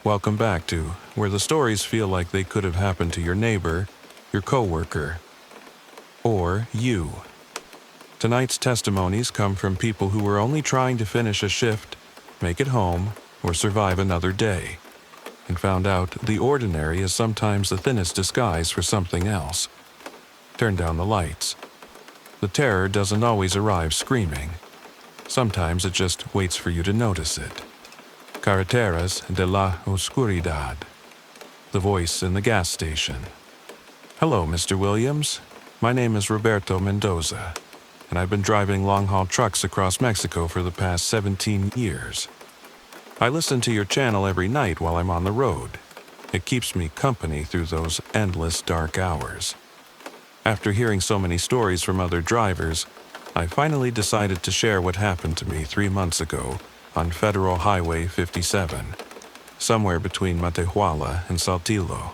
Welcome back to where the stories feel like they could have happened to your neighbor, your coworker, or you. Tonight's testimonies come from people who were only trying to finish a shift, make it home, or survive another day, and found out the ordinary is sometimes the thinnest disguise for something else. Turn down the lights. The terror doesn't always arrive screaming. Sometimes it just waits for you to notice it. Carreteras de la Oscuridad. The voice in the gas station. Hello, Mr. Williams. My name is Roberto Mendoza, and I've been driving long-haul trucks across Mexico for the past 17 years. I listen to your channel every night while I'm on the road. It keeps me company through those endless dark hours. After hearing so many stories from other drivers, I finally decided to share what happened to me 3 months ago on Federal Highway 57, somewhere between Matehuala and Saltillo.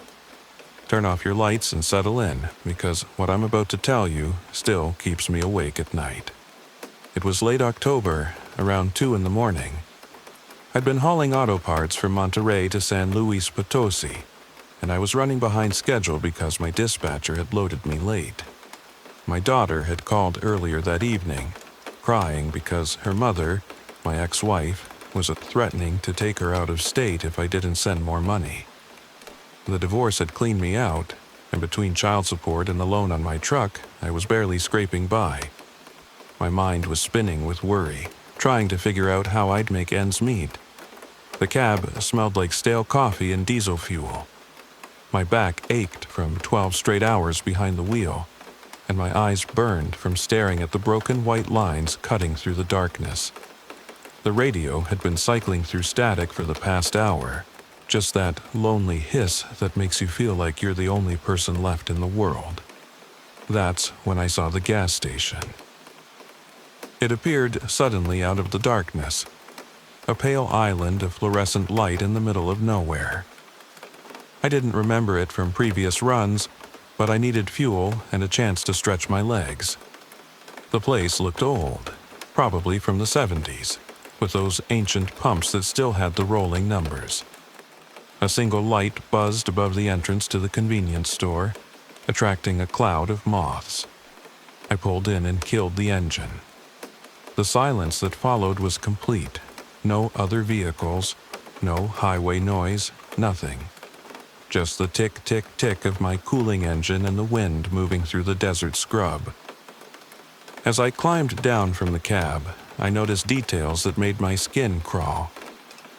Turn off your lights and settle in, because what I'm about to tell you still keeps me awake at night. It was late October, around 2 in the morning. I'd been hauling auto parts from Monterrey to San Luis Potosi, and I was running behind schedule because my dispatcher had loaded me late. My daughter had called earlier that evening, crying because her mother, my ex-wife, was threatening to take her out of state if I didn't send more money. The divorce had cleaned me out, and between child support and the loan on my truck, I was barely scraping by. My mind was spinning with worry, trying to figure out how I'd make ends meet. The cab smelled like stale coffee and diesel fuel. My back ached from 12 straight hours behind the wheel, and my eyes burned from staring at the broken white lines cutting through the darkness. The radio had been cycling through static for the past hour, just that lonely hiss that makes you feel like you're the only person left in the world. That's when I saw the gas station. It appeared suddenly out of the darkness, a pale island of fluorescent light in the middle of nowhere. I didn't remember it from previous runs, but I needed fuel and a chance to stretch my legs. The place looked old, probably from the 70s, with those ancient pumps that still had the rolling numbers. A single light buzzed above the entrance to the convenience store, attracting a cloud of moths. I pulled in and killed the engine. The silence that followed was complete. No other vehicles, no highway noise, nothing. Just the tick, tick, tick of my cooling engine and the wind moving through the desert scrub. As I climbed down from the cab, I noticed details that made my skin crawl.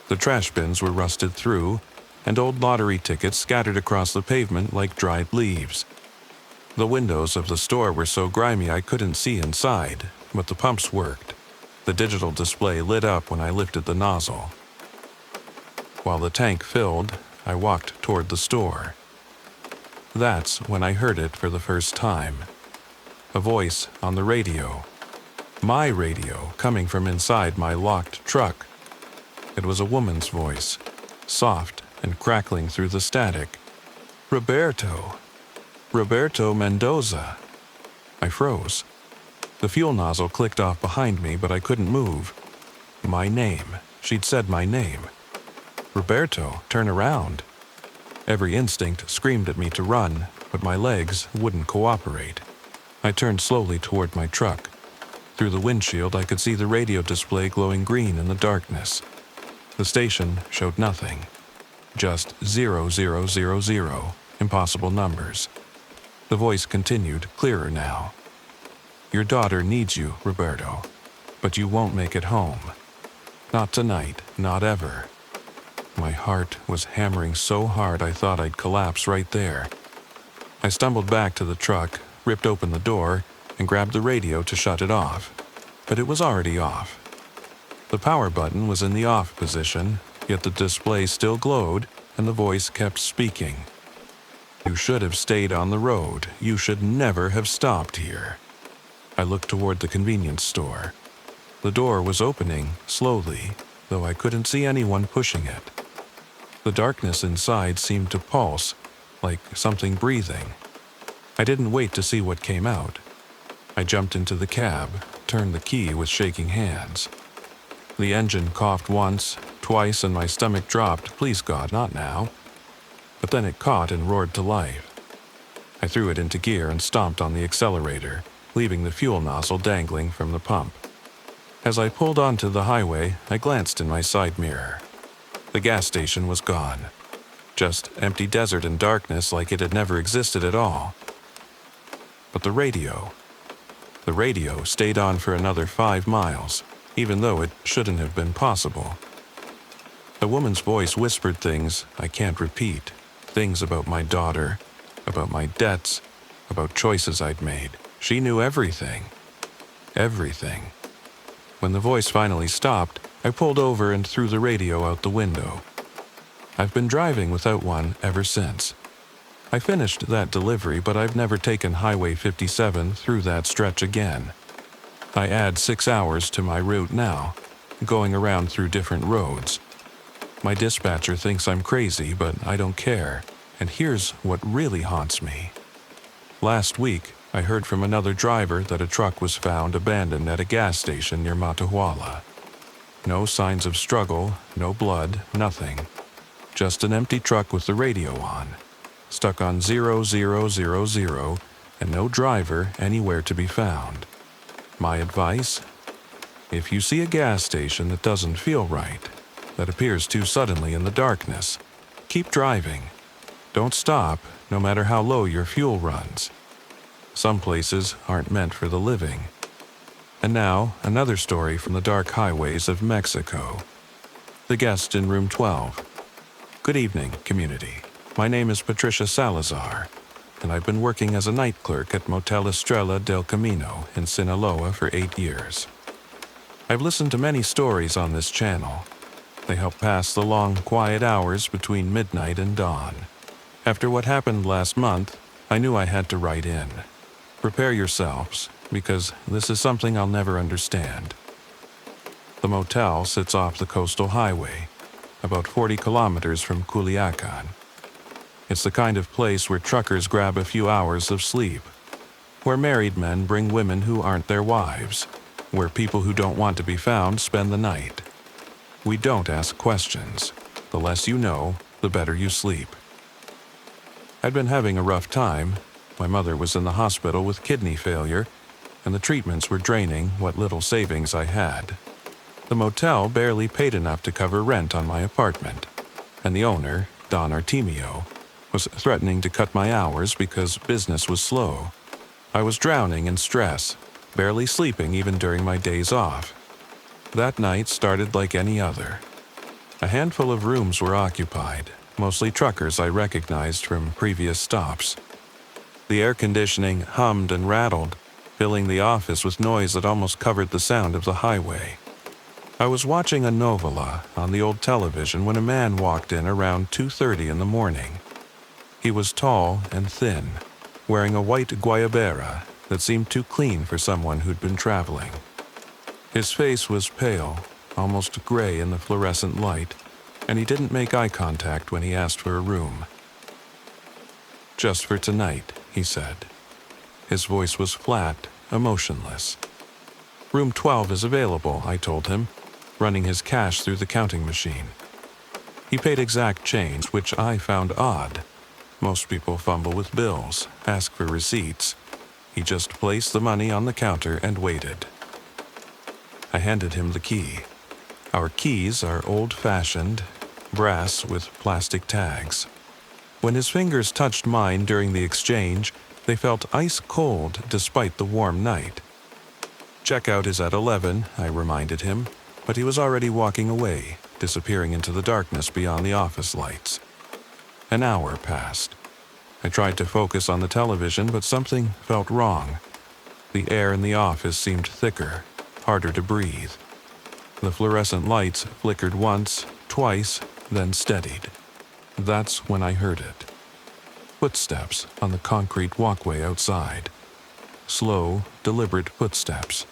The trash bins were rusted through, and old lottery tickets scattered across the pavement like dried leaves. The windows of the store were so grimy I couldn't see inside, but the pumps worked. The digital display lit up when I lifted the nozzle. While the tank filled, I walked toward the store. That's when I heard it for the first time. A voice on the radio. My radio, coming from inside my locked truck. It was a woman's voice, soft and crackling through the static. Roberto Mendoza. I froze. The fuel nozzle clicked off behind me, but I couldn't move. My name. She'd said my name. Roberto, turn around. Every instinct screamed at me to run, but my legs wouldn't cooperate. I turned slowly toward my truck. Through the windshield, I could see the radio display glowing green in the darkness. The station showed nothing. Just 0000, impossible numbers. The voice continued, clearer now. Your daughter needs you, Roberto, but you won't make it home. Not tonight, not ever. My heart was hammering so hard I thought I'd collapse right there. I stumbled back to the truck, ripped open the door, and grabbed the radio to shut it off. But it was already off. The power button was in the off position, yet the display still glowed, and the voice kept speaking. You should have stayed on the road. You should never have stopped here. I looked toward the convenience store. The door was opening, slowly, though I couldn't see anyone pushing it. The darkness inside seemed to pulse, like something breathing. I didn't wait to see what came out. I jumped into the cab, turned the key with shaking hands. The engine coughed once, twice and my stomach dropped, please God, not now. But then it caught and roared to life. I threw it into gear and stomped on the accelerator, leaving the fuel nozzle dangling from the pump. As I pulled onto the highway, I glanced in my side mirror. The gas station was gone. Just empty desert and darkness like it had never existed at all. But the radio stayed on for another 5 miles, even though it shouldn't have been possible. A woman's voice whispered things I can't repeat, things about my daughter, about my debts, about choices I'd made. She knew everything. Everything. When the voice finally stopped, I pulled over and threw the radio out the window. I've been driving without one ever since. I finished that delivery, but I've never taken Highway 57 through that stretch again. I add 6 hours to my route now, going around through different roads. My dispatcher thinks I'm crazy, but I don't care. And here's what really haunts me. Last week, I heard from another driver that a truck was found abandoned at a gas station near Matahuala. No signs of struggle, no blood, nothing. Just an empty truck with the radio on, stuck on 0000, and no driver anywhere to be found. My advice? If you see a gas station that doesn't feel right, that appears too suddenly in the darkness, keep driving. Don't stop, no matter how low your fuel runs. Some places aren't meant for the living. And now, another story from the dark highways of Mexico. The guest in room 12. Good evening, community. My name is Patricia Salazar, and I've been working as a night clerk at Motel Estrella del Camino in Sinaloa for 8 years. I've listened to many stories on this channel. They help pass the long, quiet hours between midnight and dawn. After what happened last month, I knew I had to write in. Prepare yourselves, because this is something I'll never understand. The motel sits off the coastal highway, about 40 kilometers from Culiacan. It's the kind of place where truckers grab a few hours of sleep, where married men bring women who aren't their wives, where people who don't want to be found spend the night. We don't ask questions. The less you know, the better you sleep. I'd been having a rough time. My mother was in the hospital with kidney failure, and the treatments were draining what little savings I had. The motel barely paid enough to cover rent on my apartment, and the owner, Don Artemio, was threatening to cut my hours because business was slow. I was drowning in stress, barely sleeping even during my days off. That night started like any other. A handful of rooms were occupied, mostly truckers I recognized from previous stops. The air conditioning hummed and rattled, filling the office with noise that almost covered the sound of the highway. I was watching a novella on the old television when a man walked in around 2:30 in the morning. He was tall and thin, wearing a white guayabera that seemed too clean for someone who'd been traveling. His face was pale, almost gray in the fluorescent light, and he didn't make eye contact when he asked for a room. "Just for tonight," he said. His voice was flat, emotionless. "Room 12 is available," I told him, running his cash through the counting machine. He paid exact change, which I found odd. Most people fumble with bills, ask for receipts. He just placed the money on the counter and waited. I handed him the key. Our keys are old-fashioned, brass with plastic tags. When his fingers touched mine during the exchange, they felt ice cold despite the warm night. "Checkout is at 11, I reminded him, but he was already walking away, disappearing into the darkness beyond the office lights. An hour passed. I tried to focus on the television, but something felt wrong. The air in the office seemed thicker, harder to breathe. The fluorescent lights flickered once, twice, then steadied. That's when I heard it. Footsteps on the concrete walkway outside. Slow, deliberate footsteps.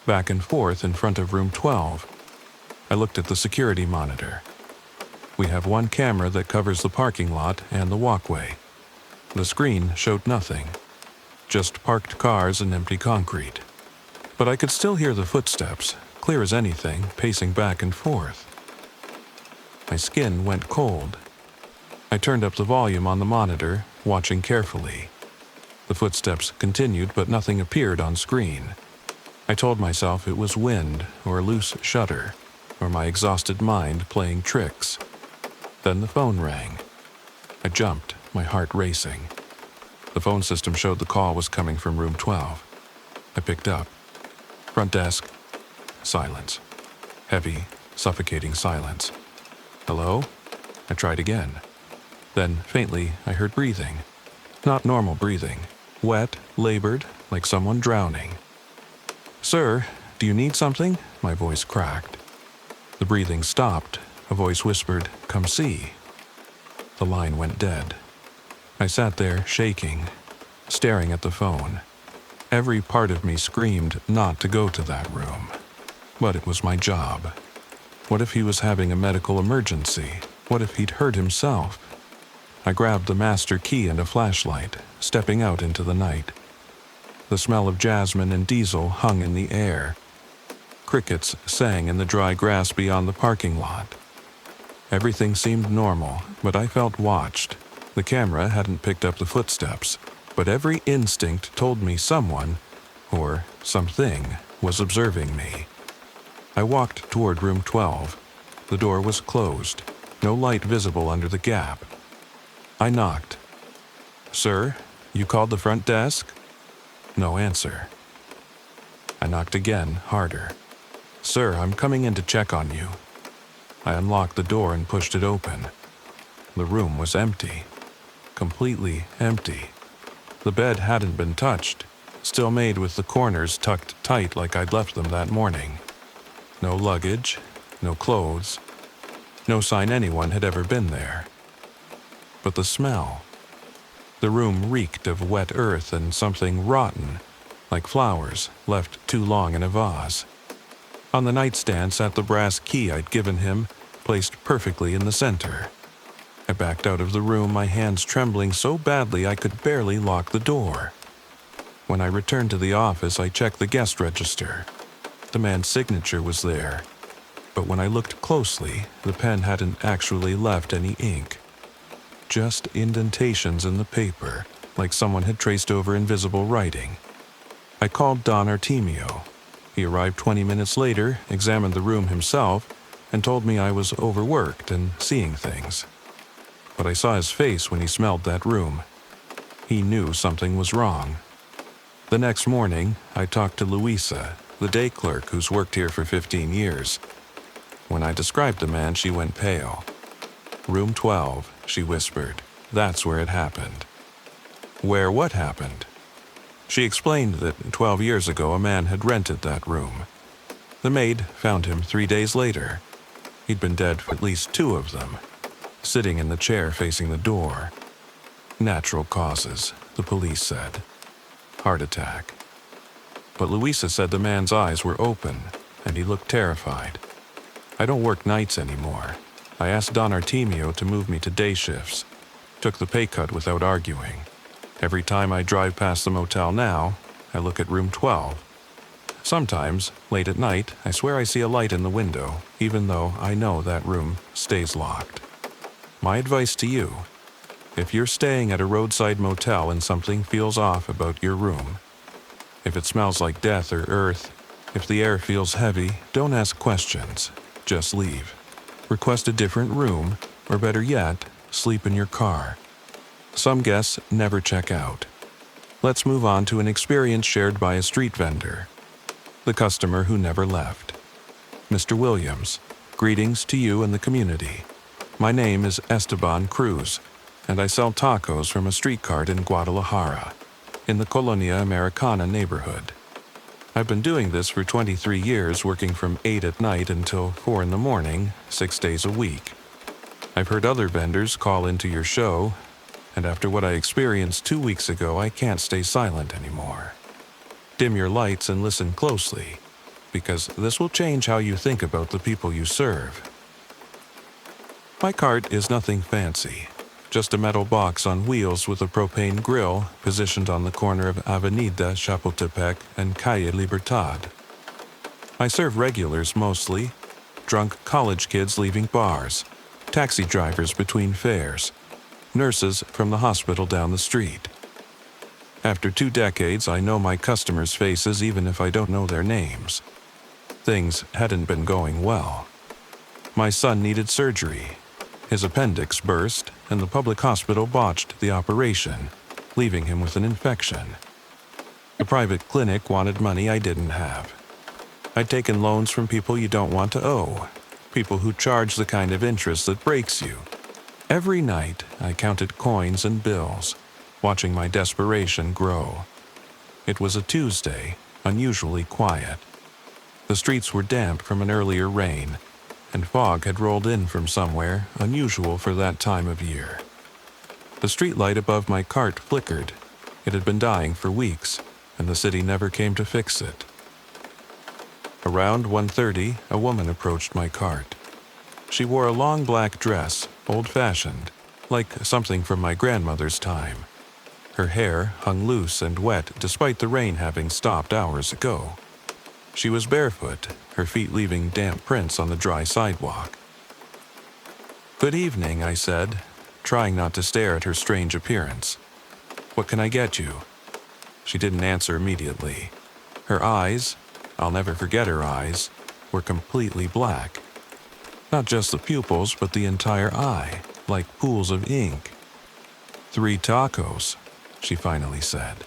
Back and forth in front of room 12. I looked at the security monitor. We have one camera that covers the parking lot and the walkway. The screen showed nothing, just parked cars and empty concrete. But I could still hear the footsteps, clear as anything, pacing back and forth. My skin went cold. I turned up the volume on the monitor, watching carefully. The footsteps continued, but nothing appeared on screen. I told myself it was wind or a loose shutter, or my exhausted mind playing tricks. Then the phone rang. I jumped, my heart racing. The phone system showed the call was coming from room 12. I picked up. Front desk. Silence. Heavy, suffocating silence. Hello? I tried again. Then, faintly, I heard breathing. Not normal breathing. Wet, labored, like someone drowning. "Sir, do you need something?" My voice cracked. The breathing stopped. A voice whispered, "Come see." The line went dead. I sat there, shaking, staring at the phone. Every part of me screamed not to go to that room. But it was my job. What if he was having a medical emergency? What if he'd hurt himself? I grabbed the master key and a flashlight, stepping out into the night. The smell of jasmine and diesel hung in the air. Crickets sang in the dry grass beyond the parking lot. Everything seemed normal, but I felt watched. The camera hadn't picked up the footsteps, but every instinct told me someone, or something, was observing me. I walked toward room 12. The door was closed, no light visible under the gap. I knocked. "Sir, you called the front desk?" No answer. I knocked again, harder. "Sir, I'm coming in to check on you." I unlocked the door and pushed it open. The room was empty. Completely empty. The bed hadn't been touched, still made with the corners tucked tight like I'd left them that morning. No luggage, no clothes, no sign anyone had ever been there. But the smell. The room reeked of wet earth and something rotten, like flowers left too long in a vase. On the nightstand sat the brass key I'd given him, placed perfectly in the center. I backed out of the room, my hands trembling so badly I could barely lock the door. When I returned to the office, I checked the guest register. The man's signature was there, but when I looked closely, the pen hadn't actually left any ink. Just indentations in the paper, like someone had traced over invisible writing. I called Don Artemio. He arrived 20 minutes later, examined the room himself, and told me I was overworked and seeing things. But I saw his face when he smelled that room. He knew something was wrong. The next morning, I talked to Luisa, the day clerk who's worked here for 15 years. When I described the man, she went pale. "Room 12, she whispered. "That's where it happened." "Where what happened?" She explained that 12 years ago a man had rented that room. The maid found him 3 days later. He'd been dead for at least 2 of them, sitting in the chair facing the door. Natural causes, the police said. Heart attack. But Luisa said the man's eyes were open, and he looked terrified. I don't work nights anymore. I asked Don Artemio to move me to day shifts. Took the pay cut without arguing. Every time I drive past the motel now, I look at room 12. Sometimes, late at night, I swear I see a light in the window, even though I know that room stays locked. My advice to you: if you're staying at a roadside motel and something feels off about your room, if it smells like death or earth, if the air feels heavy, don't ask questions. Just leave. Request a different room, or better yet, sleep in your car. Some guests never check out. Let's move on to an experience shared by a street vendor. The customer who never left. Mr. Williams, greetings to you and the community. My name is Esteban Cruz, and I sell tacos from a street cart in Guadalajara, in the Colonia Americana neighborhood. I've been doing this for 23 years, working from 8 at night until 4 in the morning, 6 days a week. I've heard other vendors call into your show, and after what I experienced 2 weeks ago, I can't stay silent anymore. Dim your lights and listen closely, because this will change how you think about the people you serve. My cart is nothing fancy, just a metal box on wheels with a propane grill positioned on the corner of Avenida Chapultepec and Calle Libertad. I serve regulars mostly, drunk college kids leaving bars, taxi drivers between fares, nurses from the hospital down the street. After 2 decades, I know my customers' faces even if I don't know their names. Things hadn't been going well. My son needed surgery. His appendix burst, and the public hospital botched the operation, leaving him with an infection. The private clinic wanted money I didn't have. I'd taken loans from people you don't want to owe, people who charge the kind of interest that breaks you. Every night, I counted coins and bills, watching my desperation grow. It was a Tuesday, unusually quiet. The streets were damp from an earlier rain, and fog had rolled in from somewhere, unusual for that time of year. The streetlight above my cart flickered. It had been dying for weeks, and the city never came to fix it. Around 1:30, a woman approached my cart. She wore a long black dress, old-fashioned, like something from my grandmother's time. Her hair hung loose and wet despite the rain having stopped hours ago. She was barefoot, her feet leaving damp prints on the dry sidewalk. "Good evening," I said, trying not to stare at her strange appearance. "What can I get you?" She didn't answer immediately. Her eyes, I'll never forget her eyes, were completely black. Not just the pupils, but the entire eye, like pools of ink. "3 tacos," she finally said.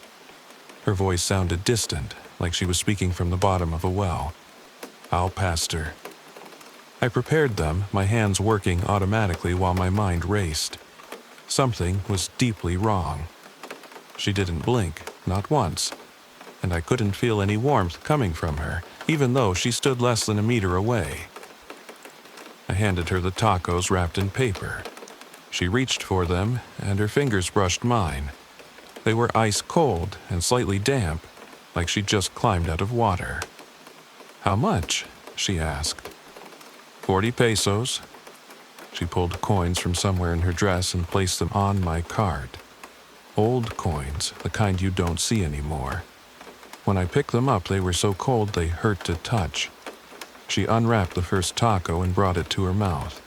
Her voice sounded distant, like she was speaking from the bottom of a well. "I'll pastor." I prepared them, my hands working automatically while my mind raced. Something was deeply wrong. She didn't blink, not once, and I couldn't feel any warmth coming from her, even though she stood less than a meter away. I handed her the tacos wrapped in paper. She reached for them, and her fingers brushed mine. They were ice cold and slightly damp, like she'd just climbed out of water. "How much?" she asked. 40 pesos. She pulled coins from somewhere in her dress and placed them on my cart. Old coins, the kind you don't see anymore. When I picked them up, they were so cold they hurt to touch. She unwrapped the first taco and brought it to her mouth.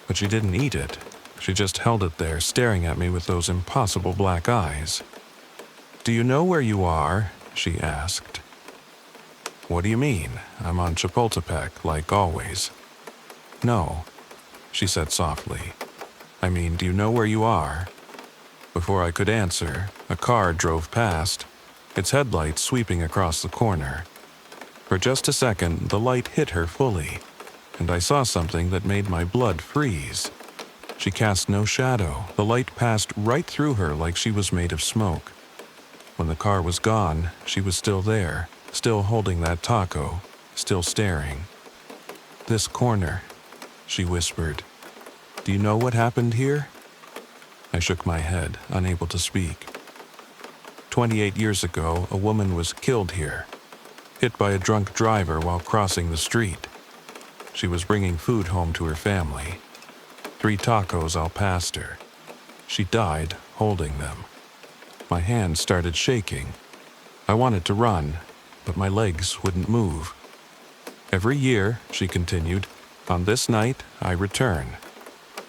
But she didn't eat it. She just held it there, staring at me with those impossible black eyes. "Do you know where you are?" she asked. "What do you mean? I'm on Chapultepec, like always." "No," she said softly. "I mean, do you know where you are?" Before I could answer, a car drove past, its headlights sweeping across the corner. For just a second, the light hit her fully, and I saw something that made my blood freeze. She cast no shadow. The light passed right through her like she was made of smoke. When the car was gone, she was still there, still holding that taco, still staring. "This corner," she whispered. "Do you know what happened here?" I shook my head, unable to speak. 28 years ago, a woman was killed here, hit by a drunk driver while crossing the street. She was bringing food home to her family. 3 tacos al pastor. She died holding them. My hands started shaking. I wanted to run, but my legs wouldn't move. "Every year," she continued, "on this night, I return.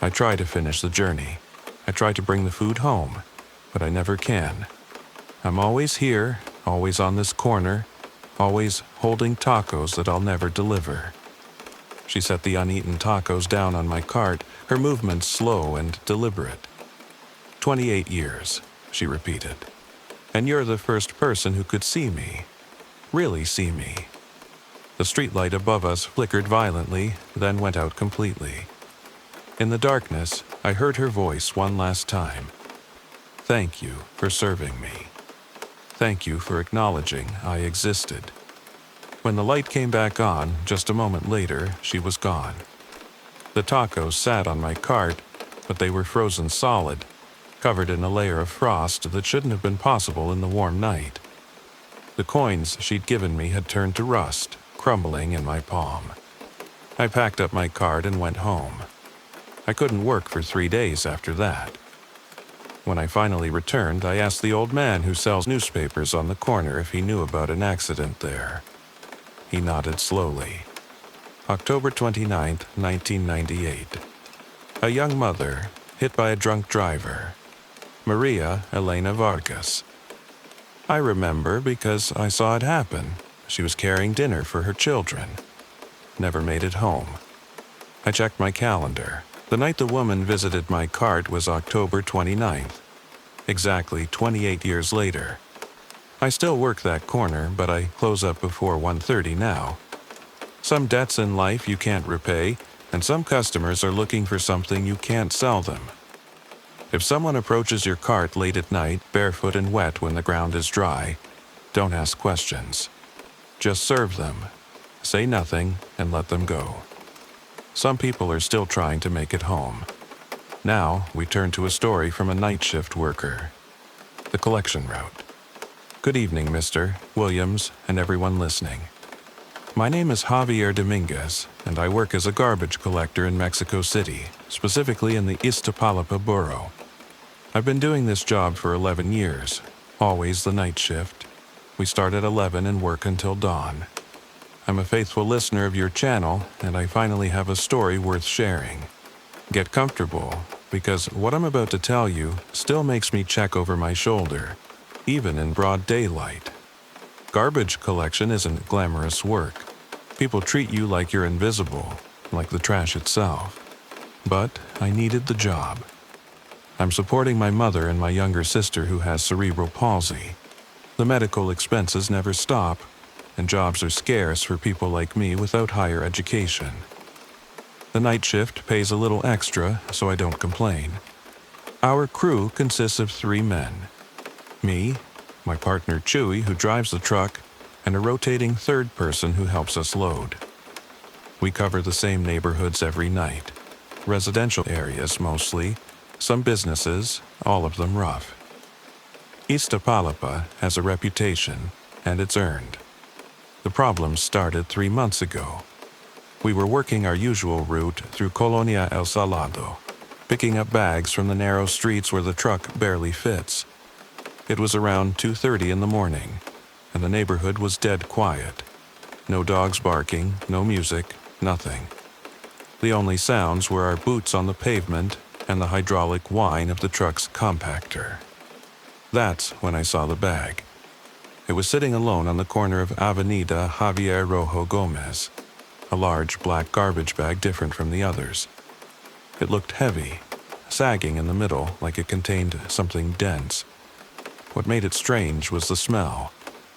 I try to finish the journey. I try to bring the food home, but I never can. I'm always here, always on this corner, always holding tacos that I'll never deliver." She set the uneaten tacos down on my cart, her movements slow and deliberate. 28 years, she repeated. "And you're the first person who could see me. Really see me." The streetlight above us flickered violently, then went out completely. In the darkness, I heard her voice one last time. "Thank you for serving me. Thank you for acknowledging I existed." When the light came back on, just a moment later, she was gone. The tacos sat on my cart, but they were frozen solid, covered in a layer of frost that shouldn't have been possible in the warm night. The coins she'd given me had turned to rust, crumbling in my palm. I packed up my cart and went home. I couldn't work for 3 days after that. When I finally returned, I asked the old man who sells newspapers on the corner if he knew about an accident there. He nodded slowly. October 29th, 1998. A young mother, hit by a drunk driver. Maria Elena Vargas. I remember because I saw it happen. She was carrying dinner for her children. Never made it home. I checked my calendar. The night the woman visited my cart was October 29th. Exactly 28 years later. I still work that corner, but I close up before 1:30 now. Some debts in life you can't repay, and some customers are looking for something you can't sell them. If someone approaches your cart late at night, barefoot and wet when the ground is dry, don't ask questions. Just serve them. Say nothing and let them go. Some people are still trying to make it home. Now, we turn to a story from a night shift worker. The collection route. Good evening, Mr. Williams, and everyone listening. My name is Javier Dominguez, and I work as a garbage collector in Mexico City, specifically in the Iztapalapa borough. I've been doing this job for 11 years, always the night shift. We start at 11 and work until dawn. I'm a faithful listener of your channel, and I finally have a story worth sharing. Get comfortable, because what I'm about to tell you still makes me check over my shoulder, even in broad daylight. Garbage collection isn't glamorous work. People treat you like you're invisible, like the trash itself. But I needed the job. I'm supporting my mother and my younger sister who has cerebral palsy. The medical expenses never stop, and jobs are scarce for people like me without higher education. The night shift pays a little extra, so I don't complain. Our crew consists of 3 men. Me, my partner Chewy, who drives the truck, and a rotating third person who helps us load. We cover the same neighborhoods every night. Residential areas mostly, some businesses, all of them rough. Iztapalapa has a reputation, and it's earned. The problem started 3 months ago. We were working our usual route through Colonia El Salado, picking up bags from the narrow streets where the truck barely fits. It was around 2:30 in the morning, and the neighborhood was dead quiet. No dogs barking, no music, nothing. The only sounds were our boots on the pavement and the hydraulic whine of the truck's compactor. That's when I saw the bag. It was sitting alone on the corner of Avenida Javier Rojo Gomez, a large black garbage bag different from the others. It looked heavy, sagging in the middle like it contained something dense. What made it strange was the smell.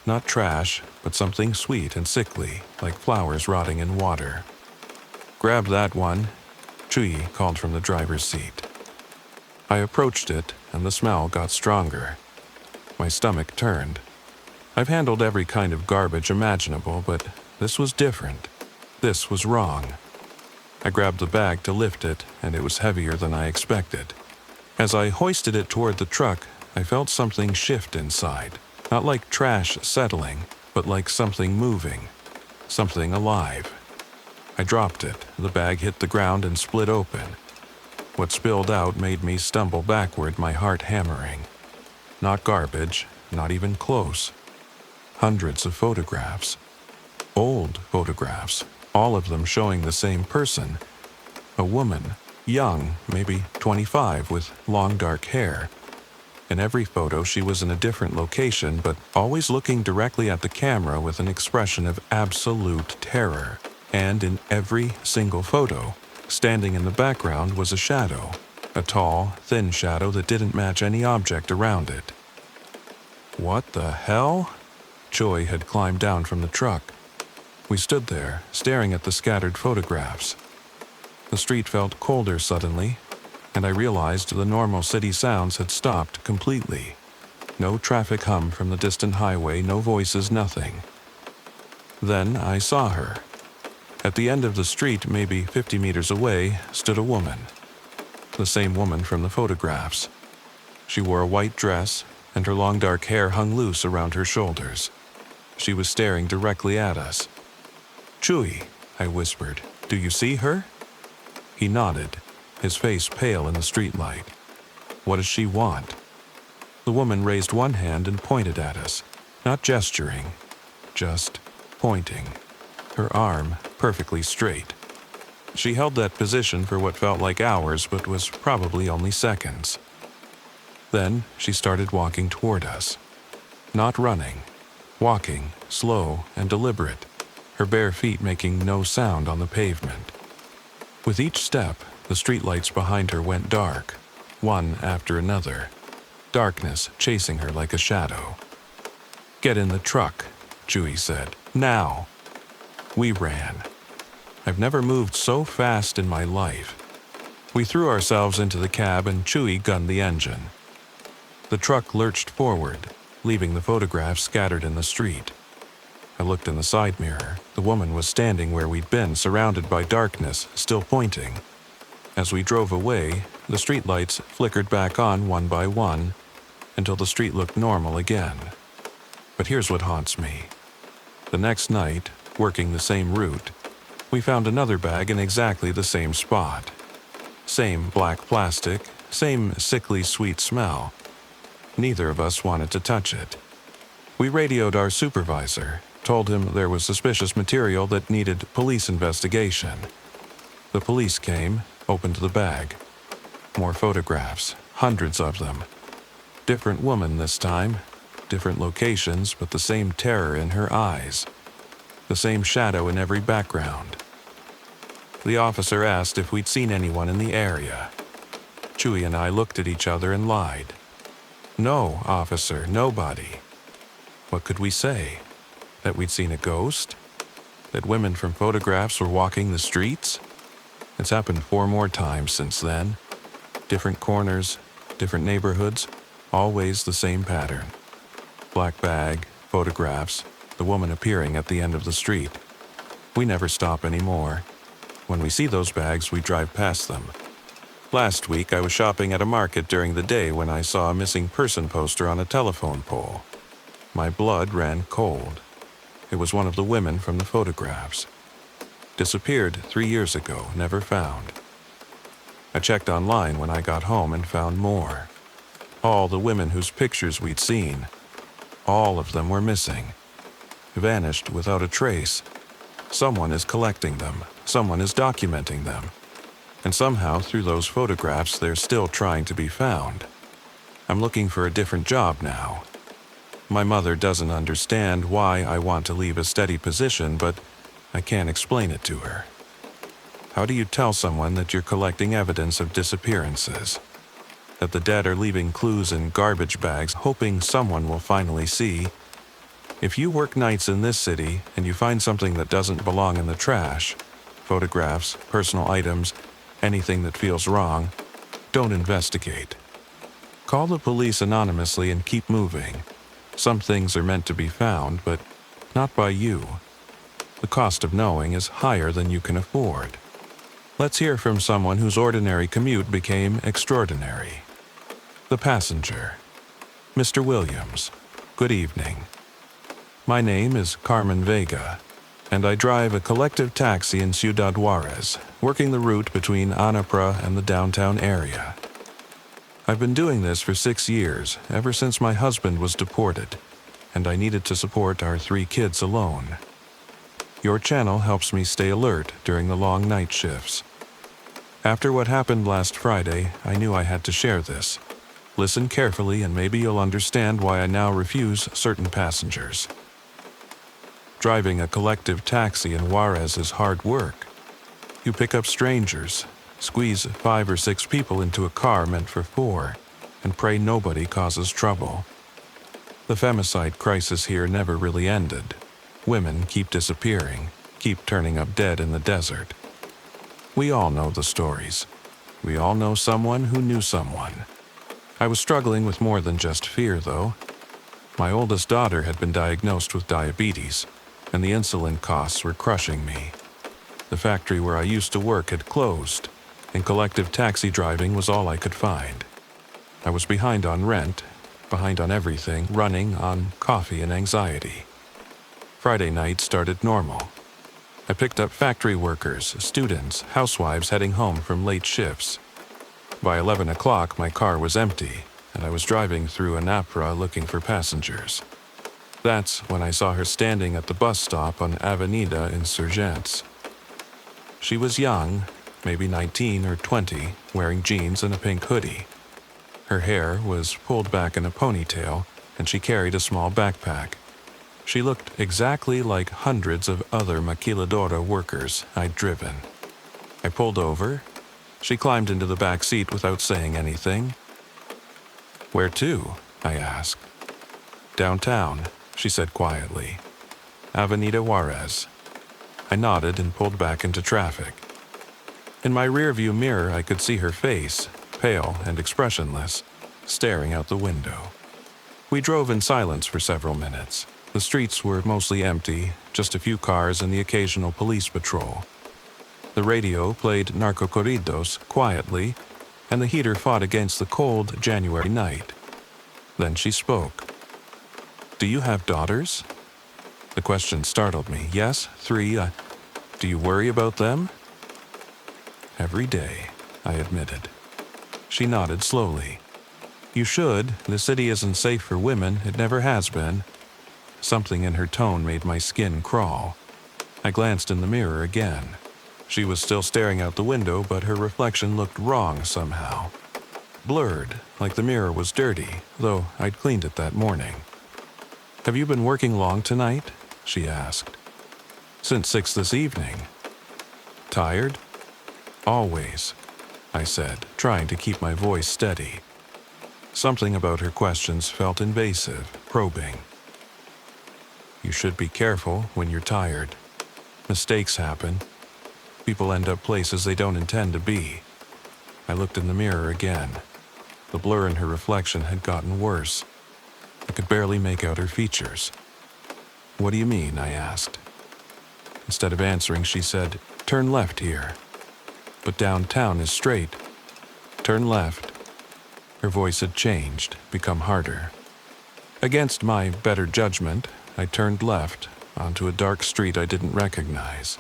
Not trash, but something sweet and sickly, like flowers rotting in water. "Grab that one," Chuy called from the driver's seat. I approached it, and the smell got stronger. My stomach turned. I've handled every kind of garbage imaginable, but this was different. This was wrong. I grabbed the bag to lift it, and it was heavier than I expected. As I hoisted it toward the truck, I felt something shift inside. Not like trash settling, but like something moving. Something alive. I dropped it. The bag hit the ground and split open. What spilled out made me stumble backward, my heart hammering. Not garbage, not even close. Hundreds of photographs. Old photographs, all of them showing the same person. A woman, young, maybe 25, with long dark hair. In every photo, she was in a different location, but always looking directly at the camera with an expression of absolute terror. And in every single photo, standing in the background was a shadow, a tall, thin shadow that didn't match any object around it. What the hell? Choi had climbed down from the truck. We stood there, staring at the scattered photographs. The street felt colder suddenly, and I realized the normal city sounds had stopped completely. No traffic hum from the distant highway, no voices, nothing. Then I saw her. At the end of the street, maybe 50 meters away, stood a woman. The same woman from the photographs. She wore a white dress, and her long dark hair hung loose around her shoulders. She was staring directly at us. "Chuy," I whispered, "do you see her?" He nodded, his face pale in the streetlight. "What does she want?" The woman raised one hand and pointed at us, not gesturing, just pointing. Her arm perfectly straight. She held that position for what felt like hours but was probably only seconds. Then she started walking toward us. Not running, walking, slow and deliberate, her bare feet making no sound on the pavement. With each step, the streetlights behind her went dark, one after another, darkness chasing her like a shadow. "Get in the truck," Chewie said. "Now." We ran. I've never moved so fast in my life. We threw ourselves into the cab and Chewie gunned the engine. The truck lurched forward, leaving the photographs scattered in the street. I looked in the side mirror. The woman was standing where we'd been, surrounded by darkness, still pointing. As we drove away, the streetlights flickered back on one by one until the street looked normal again. But here's what haunts me. The next night, working the same route, we found another bag in exactly the same spot. Same black plastic, same sickly sweet smell. Neither of us wanted to touch it. We radioed our supervisor, told him there was suspicious material that needed police investigation. The police came, opened the bag. More photographs, hundreds of them. Different woman this time, different locations, but the same terror in her eyes. The same shadow in every background. The officer asked if we'd seen anyone in the area. Chewie and I looked at each other and lied. "No, officer, nobody." What could we say? That we'd seen a ghost? That women from photographs were walking the streets? It's happened 4 more times since then. Different corners, different neighborhoods, always the same pattern. Black bag, photographs, the woman appearing at the end of the street. We never stop anymore. When we see those bags, we drive past them. Last week, I was shopping at a market during the day when I saw a missing person poster on a telephone pole. My blood ran cold. It was one of the women from the photographs. Disappeared 3 years ago, never found. I checked online when I got home and found more. All the women whose pictures we'd seen, all of them were missing. Vanished without a trace. Someone is collecting them. Someone is documenting them. And somehow, through those photographs, they're still trying to be found. I'm looking for a different job now. My mother doesn't understand why I want to leave a steady position, but I can't explain it to her. How do you tell someone that you're collecting evidence of disappearances? That the dead are leaving clues in garbage bags, hoping someone will finally see? If you work nights in this city and you find something that doesn't belong in the trash, photographs, personal items, anything that feels wrong, don't investigate. Call the police anonymously and keep moving. Some things are meant to be found, but not by you. The cost of knowing is higher than you can afford. Let's hear from someone whose ordinary commute became extraordinary. The passenger. Mr. Williams, good evening. My name is Carmen Vega, and I drive a collective taxi in Ciudad Juarez, working the route between Anapra and the downtown area. I've been doing this for 6 years, ever since my husband was deported, and I needed to support our 3 kids alone. Your channel helps me stay alert during the long night shifts. After what happened last Friday, I knew I had to share this. Listen carefully and maybe you'll understand why I now refuse certain passengers. Driving a collective taxi in Juarez is hard work. You pick up strangers, squeeze 5 or 6 people into a car meant for 4, and pray nobody causes trouble. The femicide crisis here never really ended. Women keep disappearing, keep turning up dead in the desert. We all know the stories. We all know someone who knew someone. I was struggling with more than just fear, though. My oldest daughter had been diagnosed with diabetes, and the insulin costs were crushing me. The factory where I used to work had closed, and collective taxi driving was all I could find. I was behind on rent, behind on everything, running on coffee and anxiety. Friday night started normal. I picked up factory workers, students, housewives heading home from late shifts. By 11 o'clock, my car was empty, and I was driving through Anapra looking for passengers. That's when I saw her standing at the bus stop on Avenida Insurgentes. She was young, maybe 19 or 20, wearing jeans and a pink hoodie. Her hair was pulled back in a ponytail, and she carried a small backpack. She looked exactly like hundreds of other maquiladora workers I'd driven. I pulled over. She climbed into the back seat without saying anything. "Where to?" I asked. "Downtown," she said quietly. "Avenida Juarez." I nodded and pulled back into traffic. In my rearview mirror, I could see her face, pale and expressionless, staring out the window. We drove in silence for several minutes. The streets were mostly empty, just a few cars and the occasional police patrol. The radio played narco-corridos quietly, and the heater fought against the cold January night. Then she spoke. "Do you have daughters?" The question startled me. "Yes, 3. Do you worry about them?" "Every day," I admitted. She nodded slowly. "You should. The city isn't safe for women. It never has been." Something in her tone made my skin crawl. I glanced in the mirror again. She was still staring out the window, but her reflection looked wrong somehow. Blurred, like the mirror was dirty, though I'd cleaned it that morning. "Have you been working long tonight?" she asked. "Since 6 this evening." "Tired?" "Always," I said, trying to keep my voice steady. Something about her questions felt invasive, probing. "You should be careful when you're tired. Mistakes happen. People end up places they don't intend to be." I looked in the mirror again. The blur in her reflection had gotten worse. I could barely make out her features. "What do you mean?" I asked. Instead of answering, she said, "Turn left here." "But downtown is straight." "Turn left." Her voice had changed, become harder. Against my better judgment, I turned left onto a dark street I didn't recognize.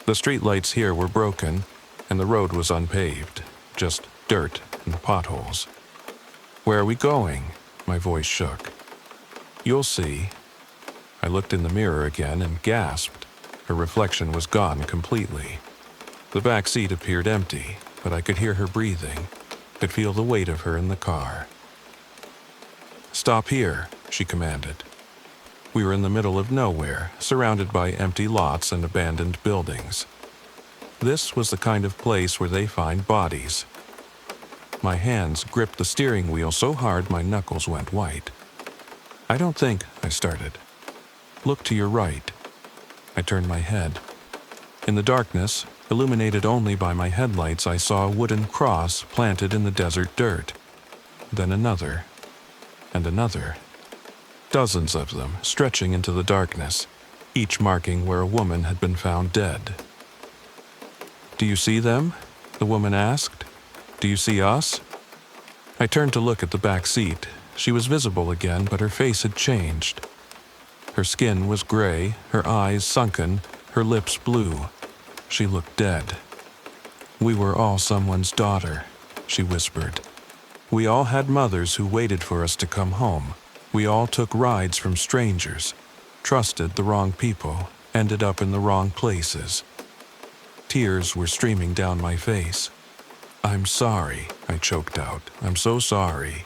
The streetlights here were broken, and the road was unpaved, just dirt and potholes. "Where are we going?" My voice shook. "You'll see." I looked in the mirror again and gasped. Her reflection was gone completely. The back seat appeared empty, but I could hear her breathing, could feel the weight of her in the car. "Stop here," she commanded. We were in the middle of nowhere, surrounded by empty lots and abandoned buildings. This was the kind of place where they find bodies. My hands gripped the steering wheel so hard my knuckles went white. "I don't think," I started. "Look to your right." I turned my head. In the darkness, illuminated only by my headlights, I saw a wooden cross planted in the desert dirt. Then another, and another. Dozens of them, stretching into the darkness, each marking where a woman had been found dead. "Do you see them?" the woman asked. "Do you see us?" I turned to look at the back seat. She was visible again, but her face had changed. Her skin was gray, her eyes sunken, her lips blue. She looked dead. "We were all someone's daughter," she whispered. "We all had mothers who waited for us to come home. We all took rides from strangers, trusted the wrong people, ended up in the wrong places." Tears were streaming down my face. "I'm sorry," I choked out. "I'm so sorry."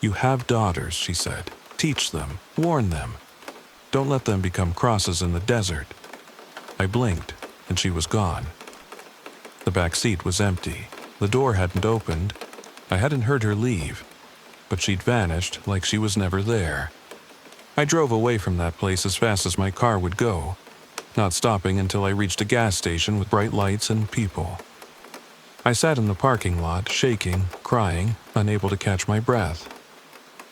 "You have daughters," she said. "Teach them, warn them. Don't let them become crosses in the desert." I blinked, and she was gone. The back seat was empty. The door hadn't opened. I hadn't heard her leave, but she'd vanished like she was never there. I drove away from that place as fast as my car would go, not stopping until I reached a gas station with bright lights and people. I sat in the parking lot, shaking, crying, unable to catch my breath.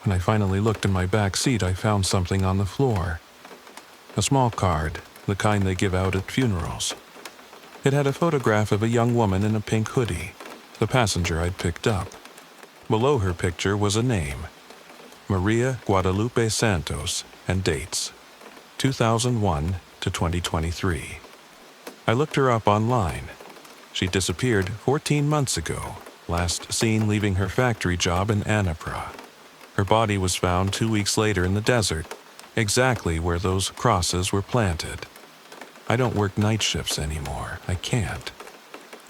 When I finally looked in my back seat, I found something on the floor. A small card, the kind they give out at funerals. It had a photograph of a young woman in a pink hoodie, the passenger I'd picked up. Below her picture was a name, Maria Guadalupe Santos, and dates, 2001 to 2023. I looked her up online. She disappeared 14 months ago, last seen leaving her factory job in Annapra. Her body was found 2 weeks later in the desert, exactly where those crosses were planted. I don't work night shifts anymore. I can't.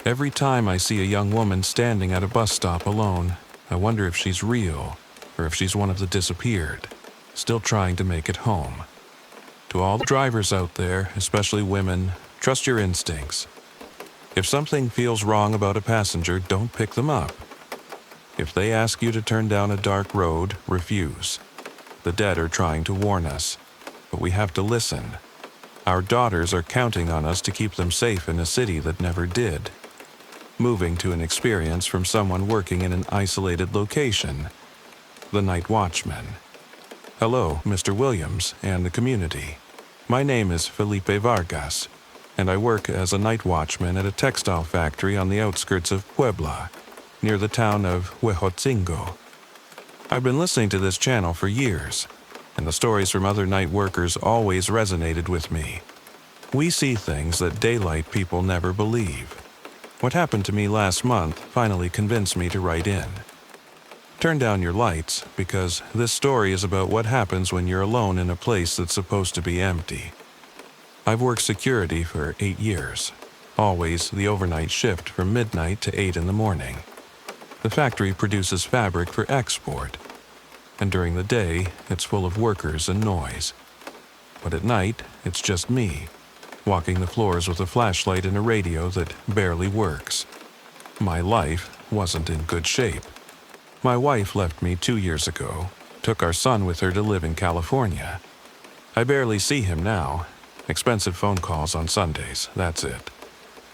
Every time I see a young woman standing at a bus stop alone, I wonder if she's real or if she's one of the disappeared, still trying to make it home. To all the drivers out there, especially women, trust your instincts. If something feels wrong about a passenger, don't pick them up. If they ask you to turn down a dark road, refuse. The dead are trying to warn us, but we have to listen. Our daughters are counting on us to keep them safe in a city that never did. Moving to an experience from someone working in an isolated location. The Night Watchman. Hello, Mr. Williams and the community. My name is Felipe Vargas, and I work as a night watchman at a textile factory on the outskirts of Puebla, near the town of Huejotzingo. I've been listening to this channel for years, and the stories from other night workers always resonated with me. We see things that daylight people never believe. What happened to me last month finally convinced me to write in. Turn down your lights, because this story is about what happens when you're alone in a place that's supposed to be empty. I've worked security for 8 years, always the overnight shift from midnight to 8 in the morning. The factory produces fabric for export, and during the day, it's full of workers and noise. But at night, it's just me, walking the floors with a flashlight and a radio that barely works. My life wasn't in good shape. My wife left me 2 years ago, took our son with her to live in California. I barely see him now. Expensive phone calls on Sundays, that's it.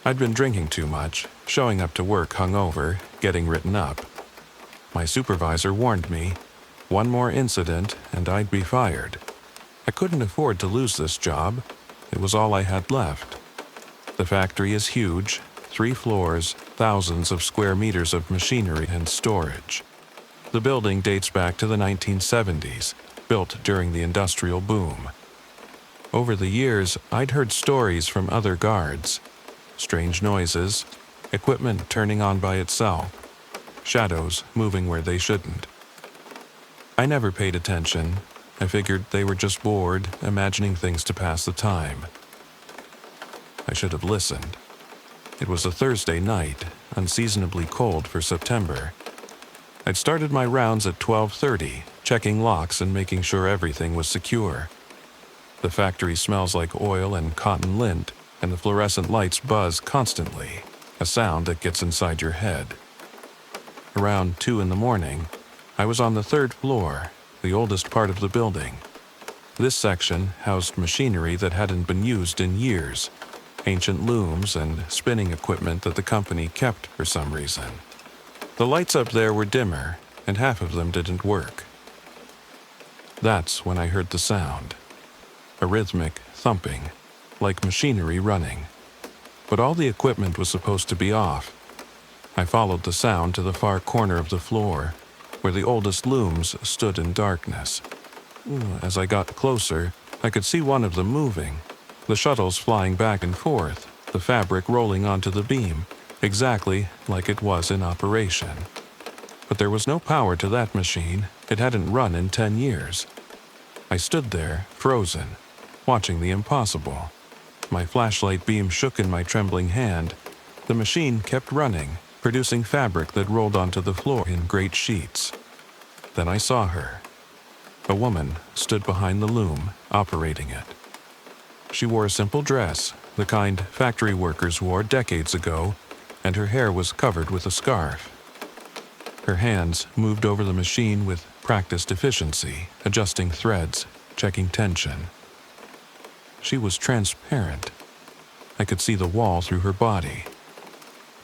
I'd been drinking too much, showing up to work hungover, getting written up. My supervisor warned me, one more incident and I'd be fired. I couldn't afford to lose this job. It was all I had left. The factory is huge, 3 floors, thousands of square meters of machinery and storage. The building dates back to the 1970s, built during the industrial boom. Over the years, I'd heard stories from other guards. Strange noises, equipment turning on by itself, shadows moving where they shouldn't. I never paid attention. I figured they were just bored, imagining things to pass the time. I should have listened. It was a Thursday night, unseasonably cold for September. I'd started my rounds at 12:30, checking locks and making sure everything was secure. The factory smells like oil and cotton lint, and the fluorescent lights buzz constantly, a sound that gets inside your head. Around 2 in the morning, I was on the 3rd floor, the oldest part of the building. This section housed machinery that hadn't been used in years, ancient looms and spinning equipment that the company kept for some reason. The lights up there were dimmer, and half of them didn't work. That's when I heard the sound. A rhythmic thumping, like machinery running. But all the equipment was supposed to be off. I followed the sound to the far corner of the floor, where the oldest looms stood in darkness. As I got closer, I could see one of them moving, the shuttles flying back and forth, the fabric rolling onto the beam, exactly like it was in operation. But there was no power to that machine. It hadn't run in 10 years. I stood there, frozen, watching the impossible. My flashlight beam shook in my trembling hand. The machine kept running, producing fabric that rolled onto the floor in great sheets. Then I saw her. A woman stood behind the loom, operating it. She wore a simple dress, the kind factory workers wore decades ago, and her hair was covered with a scarf. Her hands moved over the machine with practiced efficiency, adjusting threads, checking tension. She was transparent. I could see the wall through her body.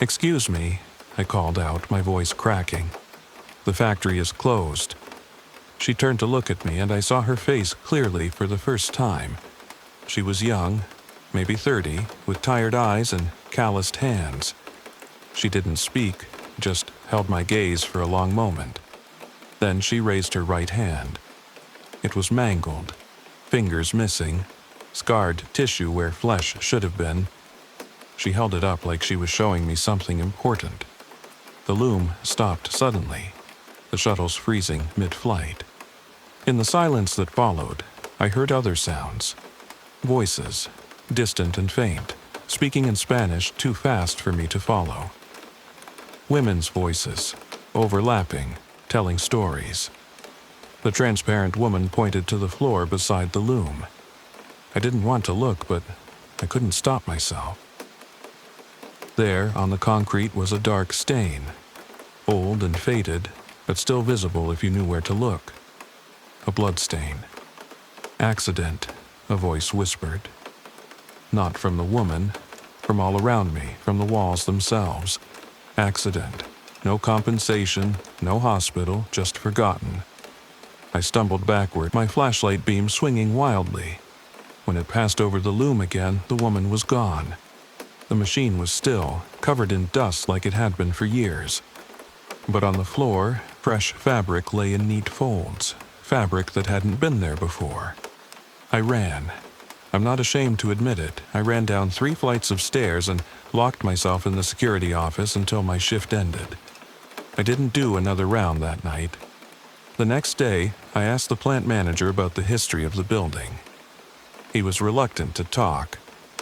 "Excuse me," I called out, my voice cracking. "The factory is closed." She turned to look at me, and I saw her face clearly for the first time. She was young, maybe 30, with tired eyes and calloused hands. She didn't speak, just held my gaze for a long moment. Then she raised her right hand. It was mangled, fingers missing, scarred tissue where flesh should have been. She held it up like she was showing me something important. The loom stopped suddenly, the shuttles freezing mid-flight. In the silence that followed, I heard other sounds. Voices, distant and faint, speaking in Spanish too fast for me to follow. Women's voices, overlapping, telling stories. The transparent woman pointed to the floor beside the loom. I didn't want to look, but I couldn't stop myself. There, on the concrete, was a dark stain, old and faded, but still visible if you knew where to look. A blood stain. Accident, a voice whispered. Not from the woman, from all around me, from the walls themselves. Accident. No compensation, no hospital, just forgotten. I stumbled backward, my flashlight beam swinging wildly. When it passed over the loom again, the woman was gone. The machine was still, covered in dust like it had been for years. But on the floor, fresh fabric lay in neat folds, fabric that hadn't been there before. I ran. I'm not ashamed to admit it. I ran down 3 flights of stairs and locked myself in the security office until my shift ended. I didn't do another round that night. The next day, I asked the plant manager about the history of the building. He was reluctant to talk,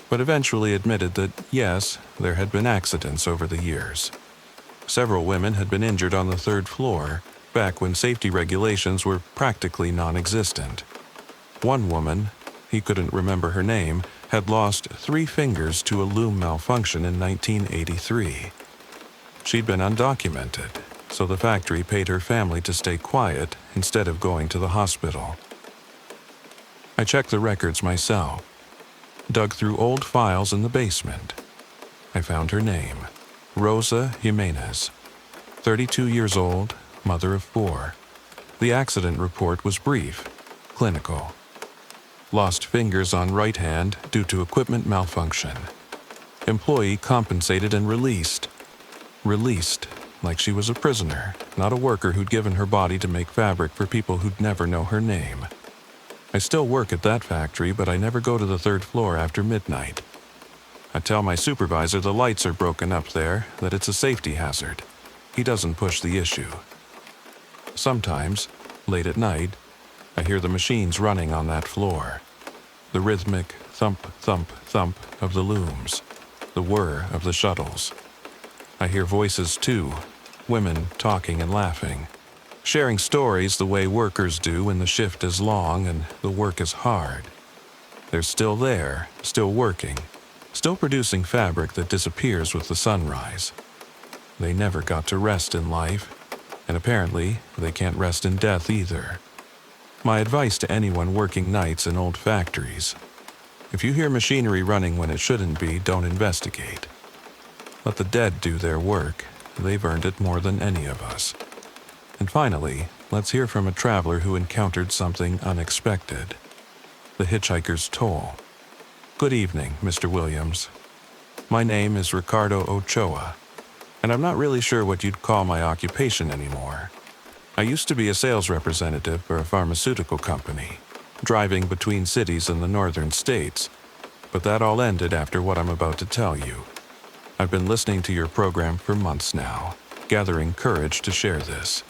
but eventually admitted that, yes, there had been accidents over the years. Several women had been injured on the 3rd floor, back when safety regulations were practically non-existent. One woman, he couldn't remember her name, had lost 3 fingers to a loom malfunction in 1983. She'd been undocumented, so the factory paid her family to stay quiet instead of going to the hospital. I checked the records myself, dug through old files in the basement. I found her name, Rosa Jimenez, 32 years old, mother of 4. The accident report was brief, clinical. Lost fingers on right hand due to equipment malfunction. Employee compensated and released. Released, like she was a prisoner, not a worker who'd given her body to make fabric for people who'd never know her name. I still work at that factory, but I never go to the 3rd floor after midnight. I tell my supervisor the lights are broken up there, that it's a safety hazard. He doesn't push the issue. Sometimes, late at night, I hear the machines running on that floor. The rhythmic thump, thump, thump of the looms. The whir of the shuttles. I hear voices too, women talking and laughing, sharing stories the way workers do when the shift is long and the work is hard. They're still there, still working, still producing fabric that disappears with the sunrise. They never got to rest in life, and apparently they can't rest in death either. My advice to anyone working nights in old factories: if you hear machinery running when it shouldn't be, don't investigate. Let the dead do their work. They've earned it more than any of us. And finally, let's hear from a traveler who encountered something unexpected. The Hitchhiker's Toll. Good evening, Mr. Williams. My name is Ricardo Ochoa, and I'm not really sure what you'd call my occupation anymore. I used to be a sales representative for a pharmaceutical company, driving between cities in the northern states, but that all ended after what I'm about to tell you. I've been listening to your program for months now, gathering courage to share this.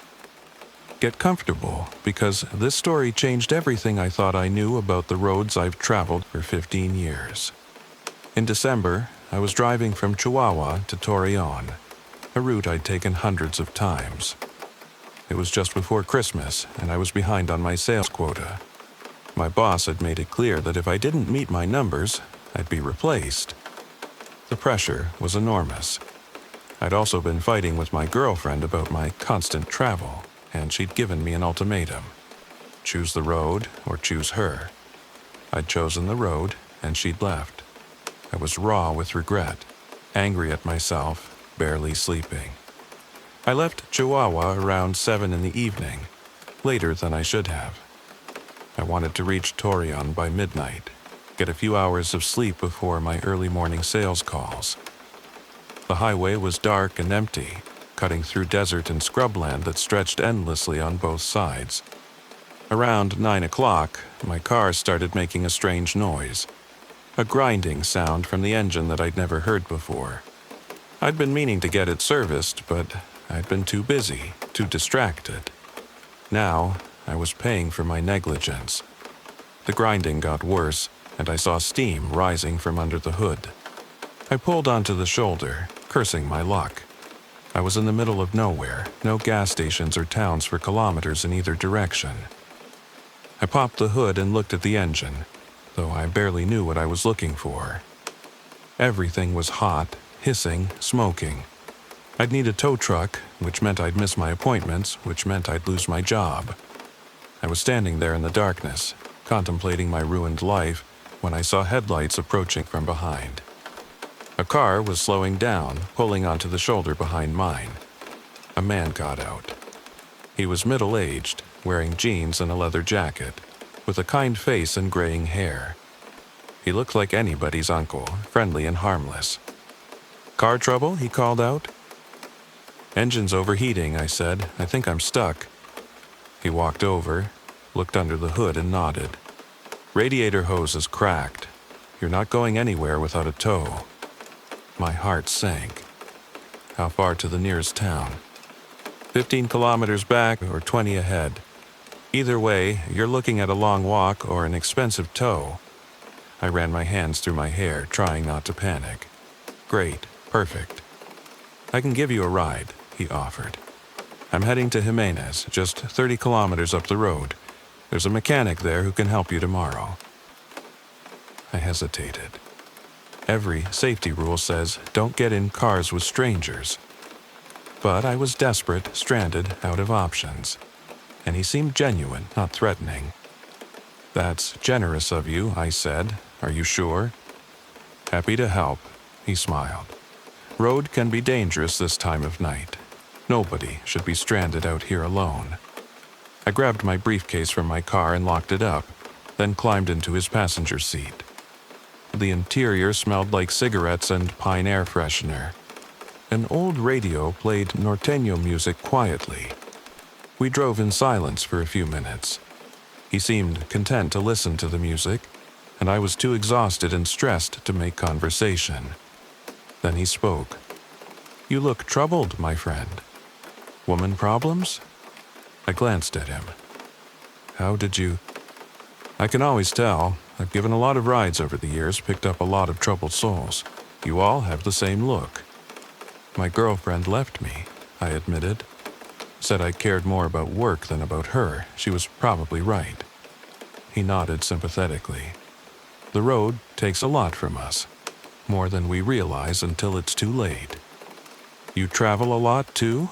Get comfortable, because this story changed everything I thought I knew about the roads I've traveled for 15 years. In December, I was driving from Chihuahua to Torreon, a route I'd taken hundreds of times. It was just before Christmas, and I was behind on my sales quota. My boss had made it clear that if I didn't meet my numbers, I'd be replaced. The pressure was enormous. I'd also been fighting with my girlfriend about my constant travel, and she'd given me an ultimatum. Choose the road or choose her. I'd chosen the road, and she'd left. I was raw with regret, angry at myself, barely sleeping. I left Chihuahua around 7 in the evening, later than I should have. I wanted to reach Torreon by midnight, get a few hours of sleep before my early morning sales calls. The highway was dark and empty, cutting through desert and scrubland that stretched endlessly on both sides. Around 9 o'clock, my car started making a strange noise, a grinding sound from the engine that I'd never heard before. I'd been meaning to get it serviced, but I'd been too busy, too distracted. Now, I was paying for my negligence. The grinding got worse, and I saw steam rising from under the hood. I pulled onto the shoulder, cursing my luck. I was in the middle of nowhere, no gas stations or towns for kilometers in either direction. I popped the hood and looked at the engine, though I barely knew what I was looking for. Everything was hot, hissing, smoking. I'd need a tow truck, which meant I'd miss my appointments, which meant I'd lose my job. I was standing there in the darkness, contemplating my ruined life, when I saw headlights approaching from behind. A car was slowing down, pulling onto the shoulder behind mine. A man got out. He was middle-aged, wearing jeans and a leather jacket, with a kind face and graying hair. He looked like anybody's uncle, friendly and harmless. "Car trouble?" he called out. "Engine's overheating," I said. "I think I'm stuck." He walked over, looked under the hood and nodded. "Radiator hose is cracked. You're not going anywhere without a tow." My heart sank. "How far to the nearest town?" 15 kilometers back or 20 ahead. Either way, you're looking at a long walk or an expensive tow." I ran my hands through my hair, trying not to panic. "Great, perfect. I can give you a ride," he offered. "I'm heading to Jimenez, just 30 kilometers up the road. There's a mechanic there who can help you tomorrow." I hesitated. Every safety rule says don't get in cars with strangers. But I was desperate, stranded, out of options. And he seemed genuine, not threatening. "That's generous of you," I said. "Are you sure?" "Happy to help," he smiled. "Road can be dangerous this time of night. Nobody should be stranded out here alone." I grabbed my briefcase from my car and locked it up, then climbed into his passenger seat. The interior smelled like cigarettes and pine air freshener. An old radio played norteño music quietly. We drove in silence for a few minutes. He seemed content to listen to the music, and I was too exhausted and stressed to make conversation. Then he spoke. "You look troubled, my friend. Woman problems?" I glanced at him. "How did you—" "I can always tell. I've given a lot of rides over the years, picked up a lot of troubled souls. You all have the same look." "My girlfriend left me," I admitted. "Said I cared more about work than about her. She was probably right." He nodded sympathetically. "The road takes a lot from us. More than we realize until it's too late." "You travel a lot, too?"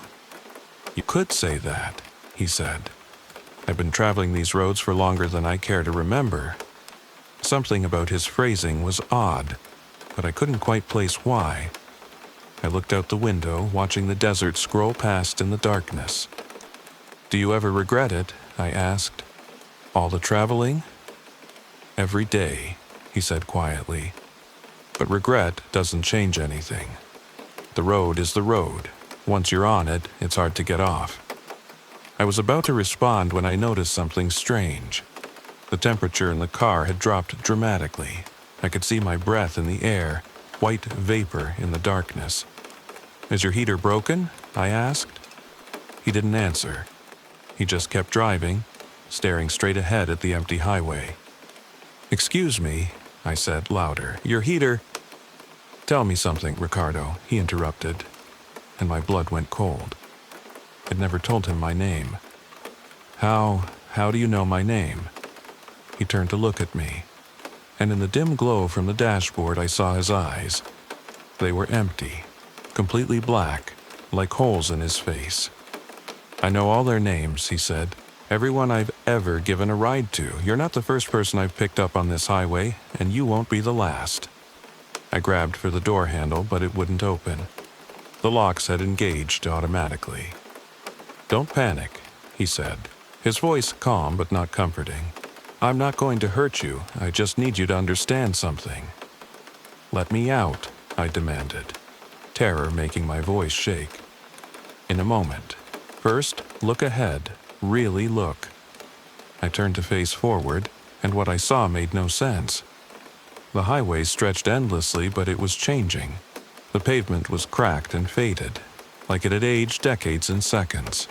"You could say that," he said. "I've been traveling these roads for longer than I care to remember." Something about his phrasing was odd, but I couldn't quite place why. I looked out the window, watching the desert scroll past in the darkness. "Do you ever regret it?" I asked. "All the traveling?" "Every day," he said quietly. "But regret doesn't change anything. The road is the road. Once you're on it, it's hard to get off." I was about to respond when I noticed something strange. The temperature in the car had dropped dramatically. I could see my breath in the air, white vapor in the darkness. "Is your heater broken?" I asked. He didn't answer. He just kept driving, staring straight ahead at the empty highway. "Excuse me," I said louder. "Your heater—" "Tell me something, Ricardo," he interrupted, and my blood went cold. I'd never told him my name. How do you know my name?" He turned to look at me, and in the dim glow from the dashboard I saw his eyes. They were empty, completely black, like holes in his face. "I know all their names," he said. "Everyone I've ever given a ride to. You're not the first person I've picked up on this highway, and you won't be the last." I grabbed for the door handle, but it wouldn't open. The locks had engaged automatically. "Don't panic," he said, his voice calm but not comforting. "I'm not going to hurt you. I just need you to understand something." "Let me out," I demanded, terror making my voice shake. "In a moment. First, look ahead. Really look." I turned to face forward, and what I saw made no sense. The highway stretched endlessly, but it was changing. The pavement was cracked and faded, like it had aged decades in seconds.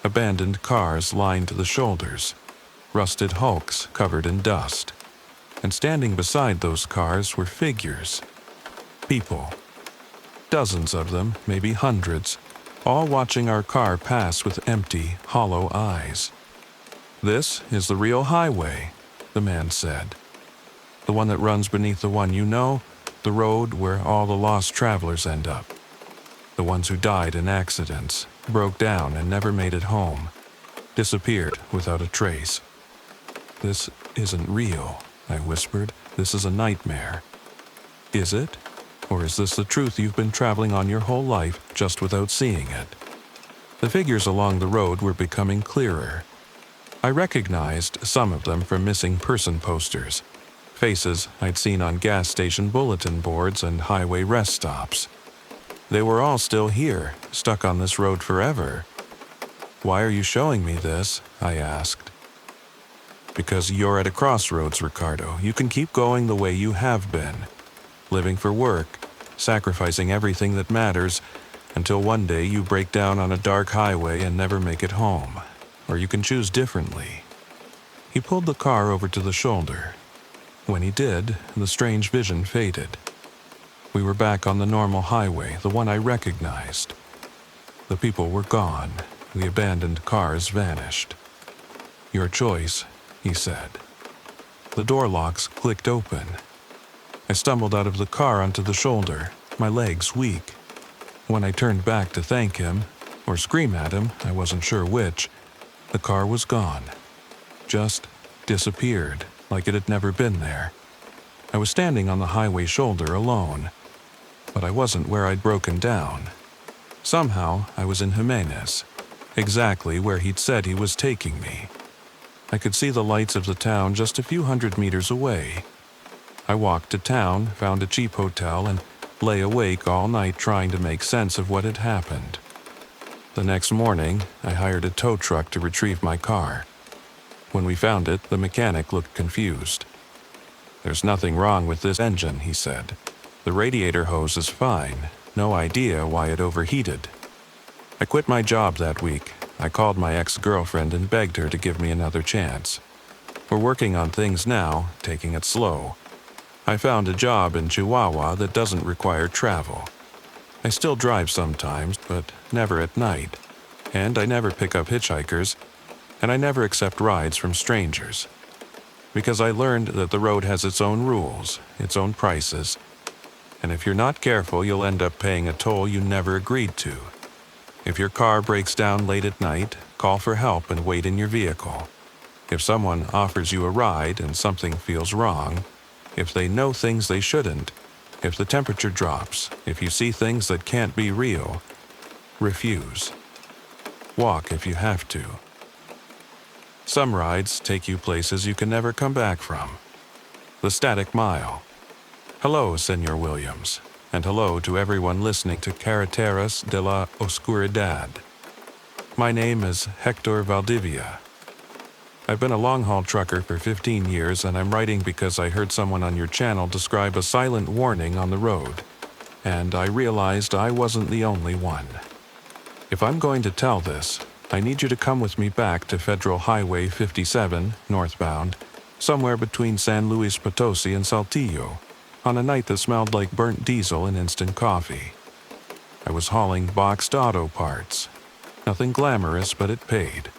Abandoned cars lined the shoulders, rusted hulks covered in dust. and standing beside those cars were figures. People. Dozens of them, maybe hundreds, all watching our car pass with empty, hollow eyes. "This is the real highway," the man said. "The one that runs beneath the one you know, the road where all the lost travelers end up. The ones who died in accidents, broke down and never made it home, disappeared without a trace." "This isn't real," I whispered. "This is a nightmare." "Is it? Or is this the truth you've been traveling on your whole life just without seeing it?" The figures along the road were becoming clearer. I recognized some of them from missing person posters, faces I'd seen on gas station bulletin boards and highway rest stops. They were all still here, stuck on this road forever. "Why are you showing me this?" I asked. "Because you're at a crossroads, Ricardo. You can keep going the way you have been, living for work, sacrificing everything that matters, until one day you break down on a dark highway and never make it home. Or you can choose differently." He pulled the car over to the shoulder. When he did, the strange vision faded. We were back on the normal highway, the one I recognized. The people were gone. The abandoned cars vanished. "Your choice," he said. The door locks clicked open. I stumbled out of the car onto the shoulder, my legs weak. When I turned back to thank him, or scream at him, I wasn't sure which, the car was gone. Just disappeared, like it had never been there. I was standing on the highway shoulder alone, but I wasn't where I'd broken down. Somehow, I was in Jimenez, exactly where he'd said he was taking me. I could see the lights of the town just a few hundred meters away. I walked to town, found a cheap hotel, and lay awake all night trying to make sense of what had happened. The next morning, I hired a tow truck to retrieve my car. When we found it, the mechanic looked confused. "There's nothing wrong with this engine," he said. "The radiator hose is fine. No idea why it overheated." I quit my job that week. I called my ex-girlfriend and begged her to give me another chance. We're working on things now, taking it slow. I found a job in Chihuahua that doesn't require travel. I still drive sometimes, but never at night. And I never pick up hitchhikers, and I never accept rides from strangers. Because I learned that the road has its own rules, its own prices, and if you're not careful, you'll end up paying a toll you never agreed to. If your car breaks down late at night, call for help and wait in your vehicle. If someone offers you a ride and something feels wrong, if they know things they shouldn't, if the temperature drops, if you see things that can't be real, refuse. Walk if you have to. Some rides take you places you can never come back from. The Static Mile. Hello, Senor Williams, and hello to everyone listening to Carreteras de la Oscuridad. My name is Hector Valdivia. I've been a long-haul trucker for 15 years, and I'm writing because I heard someone on your channel describe a silent warning on the road, and I realized I wasn't the only one. If I'm going to tell this, I need you to come with me back to Federal Highway 57, northbound, somewhere between San Luis Potosi and Saltillo, on a night that smelled like burnt diesel and instant coffee. I was hauling boxed auto parts. Nothing glamorous, but it paid.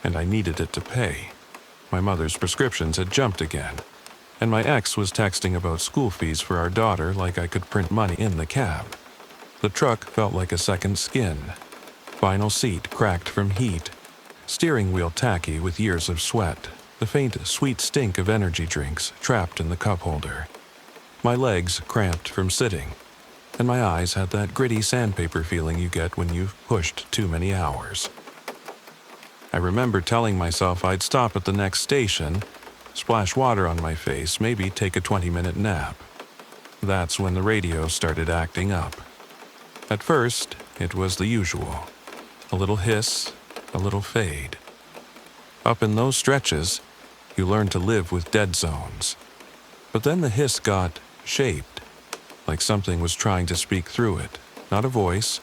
And I needed it to pay. My mother's prescriptions had jumped again, and my ex was texting about school fees for our daughter like I could print money in the cab. The truck felt like a second skin. Vinyl seat cracked from heat, steering wheel tacky with years of sweat, the faint, sweet stink of energy drinks trapped in the cup holder. My legs cramped from sitting, and my eyes had that gritty sandpaper feeling you get when you've pushed too many hours. I remember telling myself I'd stop at the next station, splash water on my face, maybe take a 20-minute nap. That's when the radio started acting up. At first, it was the usual. A little hiss, a little fade. Up in those stretches, you learn to live with dead zones. But then the hiss got shaped, like something was trying to speak through it. Not a voice,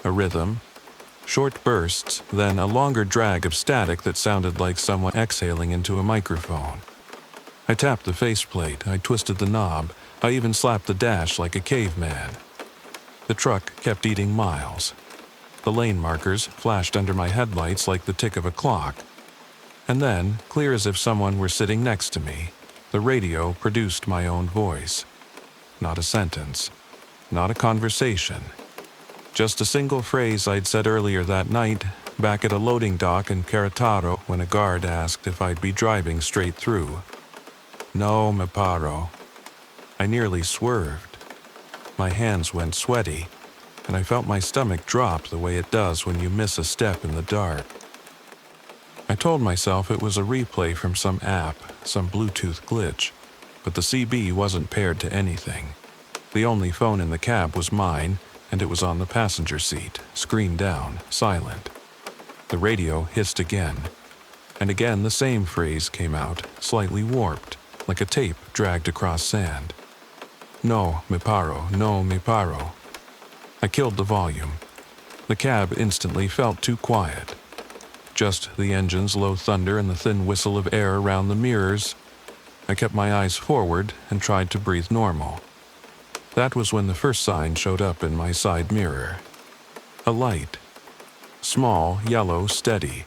a rhythm, short bursts, then a longer drag of static that sounded like someone exhaling into a microphone. I tapped the faceplate, I twisted the knob, I even slapped the dash like a caveman. The truck kept eating miles. The lane markers flashed under my headlights like the tick of a clock. And then, clear as if someone were sitting next to me, the radio produced my own voice. Not a sentence, not a conversation. Just a single phrase I'd said earlier that night, back at a loading dock in Carataro when a guard asked if I'd be driving straight through. No, me paro. I nearly swerved. My hands went sweaty, and I felt my stomach drop the way it does when you miss a step in the dark. I told myself it was a replay from some app, some Bluetooth glitch, but the CB wasn't paired to anything. The only phone in the cab was mine, and it was on the passenger seat, screen down, silent. The radio hissed again, and again the same phrase came out, slightly warped, like a tape dragged across sand. No, me paro, no, me paro. I killed the volume. The cab instantly felt too quiet. Just the engine's low thunder and the thin whistle of air around the mirrors. I kept my eyes forward and tried to breathe normal. That was when the first sign showed up in my side mirror. A light. Small, yellow, steady,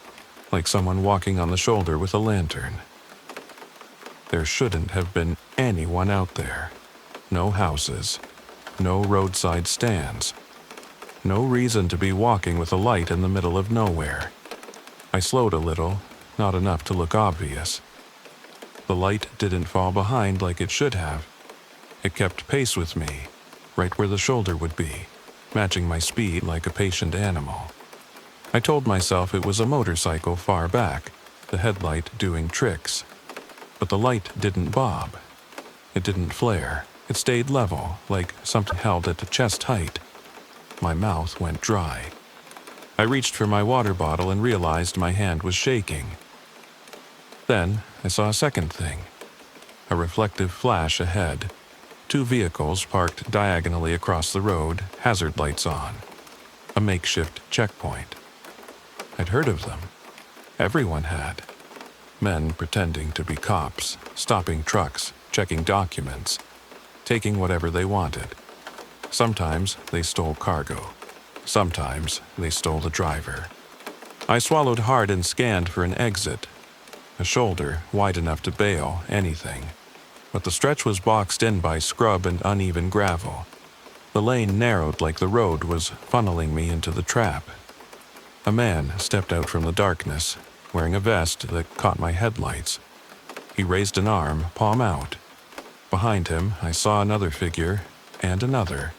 like someone walking on the shoulder with a lantern. There shouldn't have been anyone out there. No houses. No roadside stands. No reason to be walking with a light in the middle of nowhere. I slowed a little, not enough to look obvious. The light didn't fall behind like it should have. It kept pace with me, right where the shoulder would be, matching my speed like a patient animal. I told myself it was a motorcycle far back, the headlight doing tricks. But the light didn't bob. It didn't flare. It stayed level, like something held at chest height. My mouth went dry. I reached for my water bottle and realized my hand was shaking. Then I saw a second thing. A reflective flash ahead. 2 vehicles parked diagonally across the road, hazard lights on. A makeshift checkpoint. I'd heard of them. Everyone had. Men pretending to be cops, stopping trucks, checking documents, taking whatever they wanted. Sometimes they stole cargo. Sometimes they stole the driver. I swallowed hard and scanned for an exit. A shoulder wide enough to bail anything. But the stretch was boxed in by scrub and uneven gravel. The lane narrowed like the road was funneling me into the trap. A man stepped out from the darkness, wearing a vest that caught my headlights. He raised an arm, palm out. Behind him, I saw another figure, and another.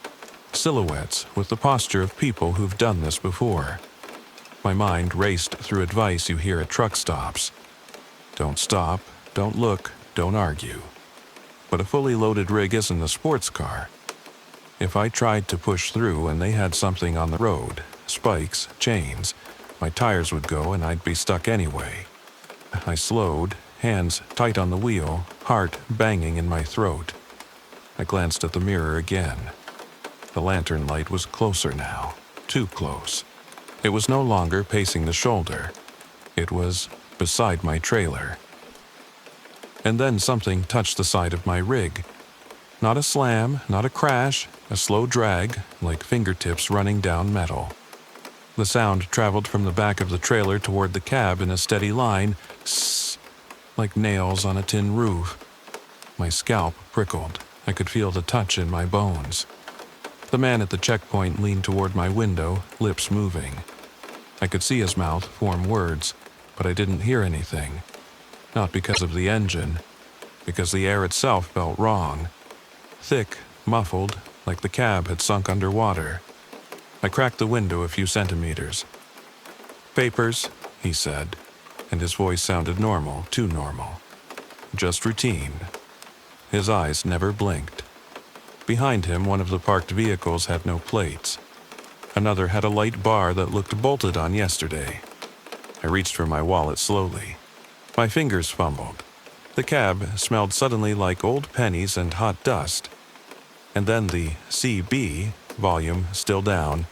Silhouettes with the posture of people who've done this before. My mind raced through advice you hear at truck stops. Don't stop, don't look, don't argue. But a fully loaded rig isn't a sports car. If I tried to push through and they had something on the road, spikes, chains, my tires would go and I'd be stuck anyway. I slowed, hands tight on the wheel, heart banging in my throat. I glanced at the mirror again. The lantern light was closer now, too close. It was no longer pacing the shoulder. It was beside my trailer. And then something touched the side of my rig. Not a slam, not a crash, a slow drag, like fingertips running down metal. The sound traveled from the back of the trailer toward the cab in a steady line, sss, like nails on a tin roof. My scalp prickled. I could feel the touch in my bones. The man at the checkpoint leaned toward my window, lips moving. I could see his mouth form words, but I didn't hear anything. Not because of the engine, because the air itself felt wrong. Thick, muffled, like the cab had sunk underwater. I cracked the window a few centimeters. "Papers," he said, and his voice sounded normal, too normal. Just routine. His eyes never blinked. Behind him, one of the parked vehicles had no plates. Another had a light bar that looked bolted on yesterday. I reached for my wallet slowly. My fingers fumbled. The cab smelled suddenly like old pennies and hot dust. And then the CB, volume still down,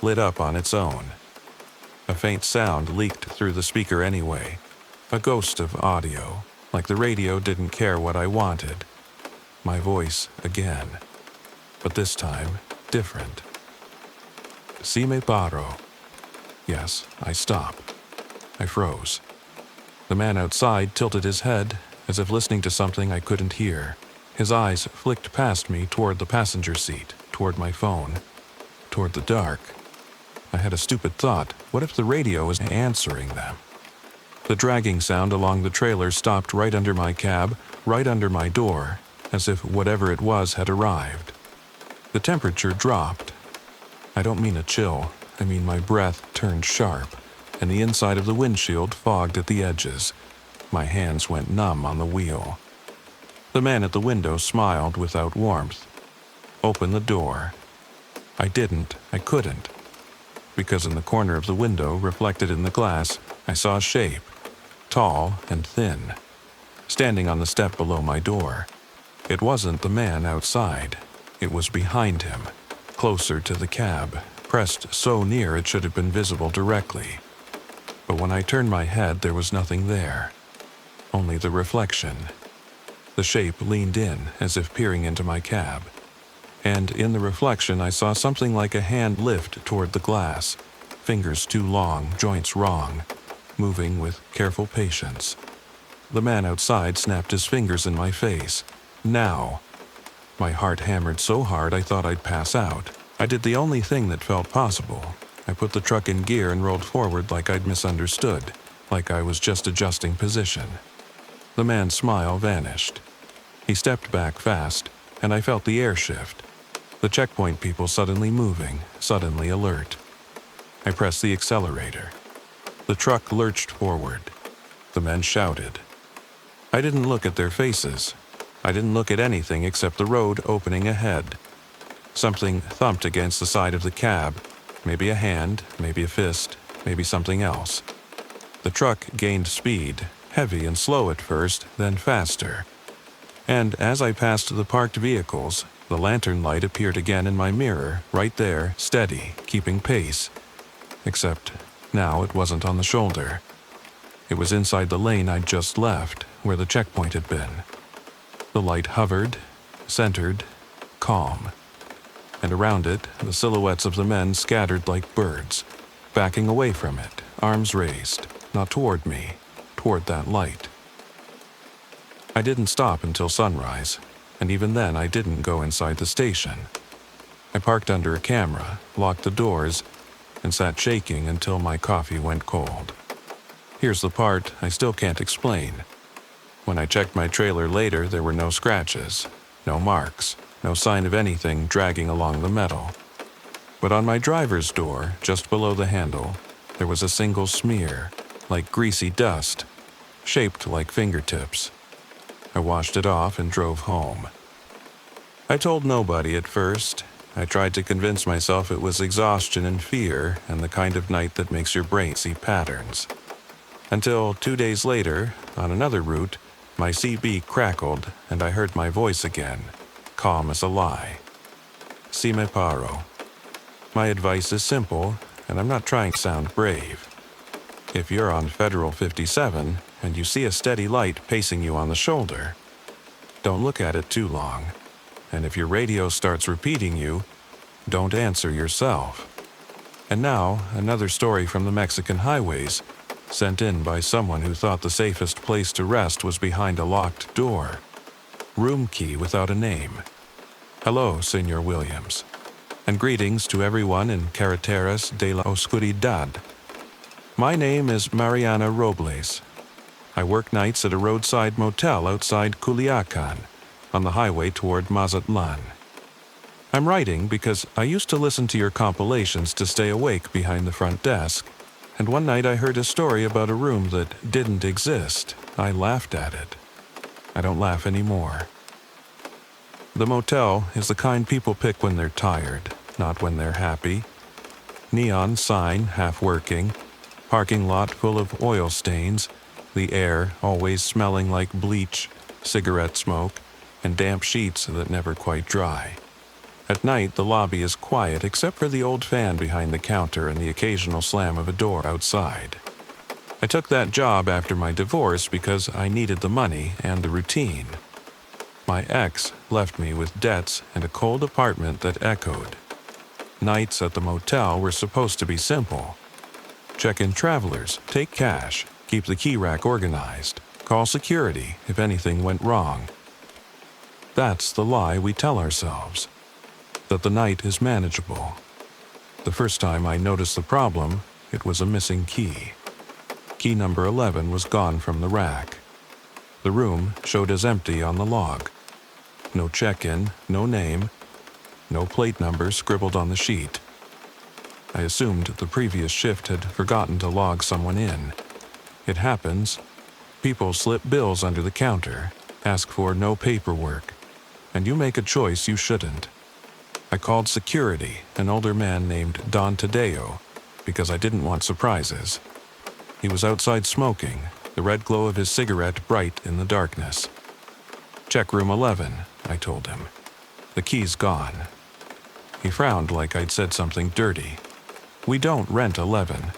lit up on its own. A faint sound leaked through the speaker anyway, a ghost of audio, like the radio didn't care what I wanted. My voice again, but this time different. Si me paro. Yes, I stop. I froze. The man outside tilted his head, as if listening to something I couldn't hear. His eyes flicked past me toward the passenger seat, toward my phone, toward the dark. I had a stupid thought. What if the radio was answering them? The dragging sound along the trailer stopped right under my cab, right under my door, as if whatever it was had arrived. The temperature dropped. I don't mean a chill. I mean my breath turned sharp, and the inside of the windshield fogged at the edges. My hands went numb on the wheel. The man at the window smiled without warmth. Open the door. I didn't. I couldn't. Because in the corner of the window, reflected in the glass, I saw a shape, tall and thin, standing on the step below my door. It wasn't the man outside. It was behind him, closer to the cab, pressed so near it should have been visible directly. But when I turned my head, there was nothing there. Only the reflection. The shape leaned in, as if peering into my cab. And in the reflection, I saw something like a hand lift toward the glass, fingers too long, joints wrong, moving with careful patience. The man outside snapped his fingers in my face. Now. My heart hammered so hard I thought I'd pass out. I did the only thing that felt possible. I put the truck in gear and rolled forward like I'd misunderstood, like I was just adjusting position. The man's smile vanished. He stepped back fast, and I felt the air shift. The checkpoint people suddenly moving, suddenly alert. I pressed the accelerator. The truck lurched forward. The men shouted. I didn't look at their faces. I didn't look at anything except the road opening ahead. Something thumped against the side of the cab. Maybe a hand, maybe a fist, maybe something else. The truck gained speed, heavy and slow at first, then faster. And as I passed the parked vehicles, the lantern light appeared again in my mirror, right there, steady, keeping pace. Except now it wasn't on the shoulder. It was inside the lane I'd just left, where the checkpoint had been. The light hovered, centered, calm. And around it, the silhouettes of the men scattered like birds, backing away from it, arms raised, not toward me, toward that light. I didn't stop until sunrise, and even then I didn't go inside the station. I parked under a camera, locked the doors, and sat shaking until my coffee went cold. Here's the part I still can't explain. When I checked my trailer later, there were no scratches, no marks, no sign of anything dragging along the metal. But on my driver's door, just below the handle, there was a single smear, like greasy dust, shaped like fingertips. I washed it off and drove home. I told nobody at first. I tried to convince myself it was exhaustion and fear and the kind of night that makes your brain see patterns. Until 2 days later, on another route, my CB crackled and I heard my voice again, calm as a lie. Si me paro. My advice is simple, and I'm not trying to sound brave. If you're on Federal 57 and you see a steady light pacing you on the shoulder, don't look at it too long. And if your radio starts repeating you, don't answer yourself. And now, another story from the Mexican highways, sent in by someone who thought the safest place to rest was behind a locked door. Room key without a name. Hello, Senor Williams. And greetings to everyone in Carreteras de la Oscuridad. My name is Mariana Robles. I work nights at a roadside motel outside Culiacan, on the highway toward Mazatlan. I'm writing because I used to listen to your compilations to stay awake behind the front desk, and one night I heard a story about a room that didn't exist. I laughed at it. I don't laugh anymore. The motel is the kind people pick when they're tired, not when they're happy. Neon sign half working, parking lot full of oil stains, the air always smelling like bleach, cigarette smoke, and damp sheets that never quite dry. At night, the lobby is quiet except for the old fan behind the counter and the occasional slam of a door outside. I took that job after my divorce because I needed the money and the routine. My ex left me with debts and a cold apartment that echoed. Nights at the motel were supposed to be simple. Check in travelers, take cash, keep the key rack organized, call security if anything went wrong. That's the lie we tell ourselves, that the night is manageable. The first time I noticed the problem, it was a missing key. Key number 11 was gone from the rack. The room showed as empty on the log. No check-in, no name, no plate number scribbled on the sheet. I assumed the previous shift had forgotten to log someone in. It happens. People slip bills under the counter, ask for no paperwork, and you make a choice you shouldn't. I called security, an older man named Don Tadeo, because I didn't want surprises. He was outside smoking, the red glow of his cigarette bright in the darkness. "Check room 11, I told him. "The key's gone." He frowned like I'd said something dirty. "We don't rent 11.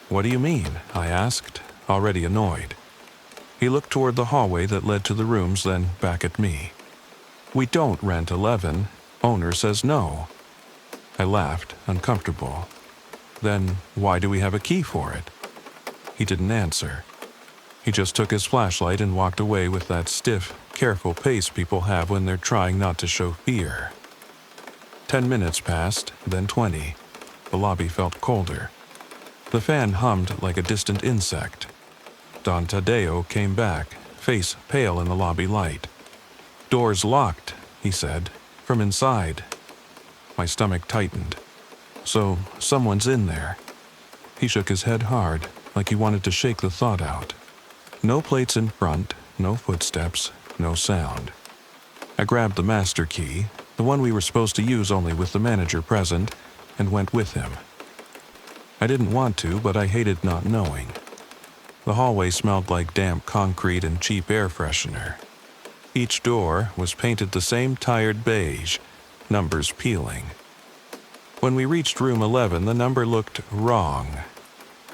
"What do you mean?" I asked, already annoyed. He looked toward the hallway that led to the rooms, then back at me. "We don't rent 11. Owner says no." I laughed, uncomfortable. "Then why do we have a key for it?" He didn't answer. He just took his flashlight and walked away with that stiff, careful pace people have when they're trying not to show fear. 10 minutes passed, then 20. The lobby felt colder. The fan hummed like a distant insect. Don Tadeo came back, face pale in the lobby light. "Door's locked," he said, "from inside." My stomach tightened. "So, someone's in there." He shook his head hard, like he wanted to shake the thought out. No plates in front, no footsteps, no sound. I grabbed the master key, the one we were supposed to use only with the manager present, and went with him. I didn't want to, but I hated not knowing. The hallway smelled like damp concrete and cheap air freshener. Each door was painted the same tired beige, numbers peeling. When we reached room 11, the number looked wrong.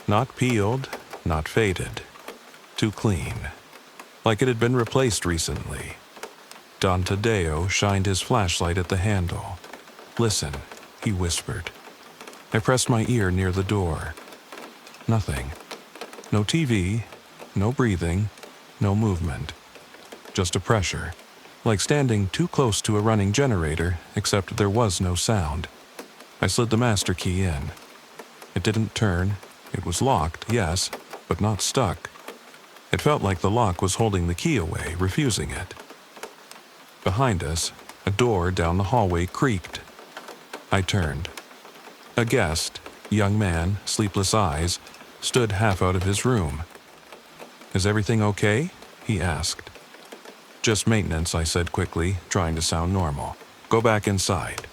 Not peeled, not faded. Too clean. Like it had been replaced recently. Don Tadeo shined his flashlight at the handle. "Listen," he whispered. I pressed my ear near the door. Nothing. No TV, no breathing, no movement. Just a pressure, like standing too close to a running generator, except there was no sound. I slid the master key in. It didn't turn. It was locked, yes, but not stuck. It felt like the lock was holding the key away, refusing it. Behind us, a door down the hallway creaked. I turned. A guest, young man, sleepless eyes, stood half out of his room. "Is everything okay?" he asked. "Just maintenance," I said quickly, trying to sound normal. "Go back inside."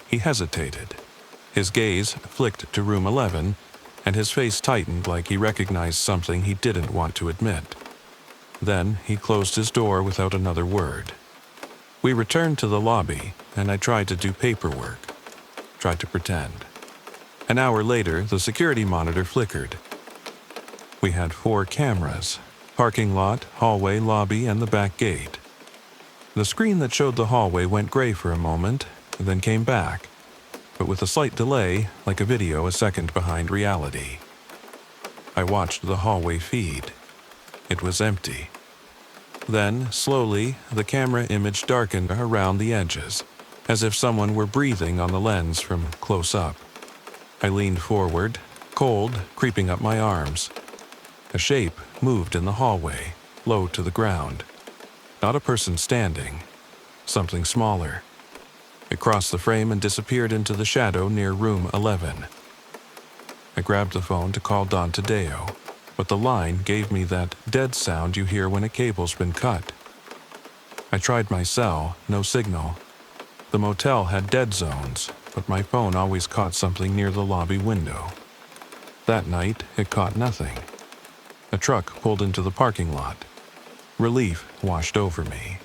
He hesitated. His gaze flicked to room 11, and his face tightened like he recognized something he didn't want to admit. Then he closed his door without another word. We returned to the lobby, and I tried to do paperwork. Tried to pretend. An hour later, the security monitor flickered. We had 4 cameras: parking lot, hallway, lobby, and the back gate. The screen that showed the hallway went gray for a moment, and then came back, but with a slight delay, like a video a second behind reality. I watched the hallway feed. It was empty. Then, slowly, the camera image darkened around the edges, as if someone were breathing on the lens from close up. I leaned forward, cold creeping up my arms. A shape moved in the hallway, low to the ground. Not a person standing. Something smaller. It crossed the frame and disappeared into the shadow near room 11. I grabbed the phone to call Don Tadeo, but the line gave me that dead sound you hear when a cable's been cut. I tried my cell, no signal. The motel had dead zones, but my phone always caught something near the lobby window. That night, it caught nothing. A truck pulled into the parking lot. Relief washed over me.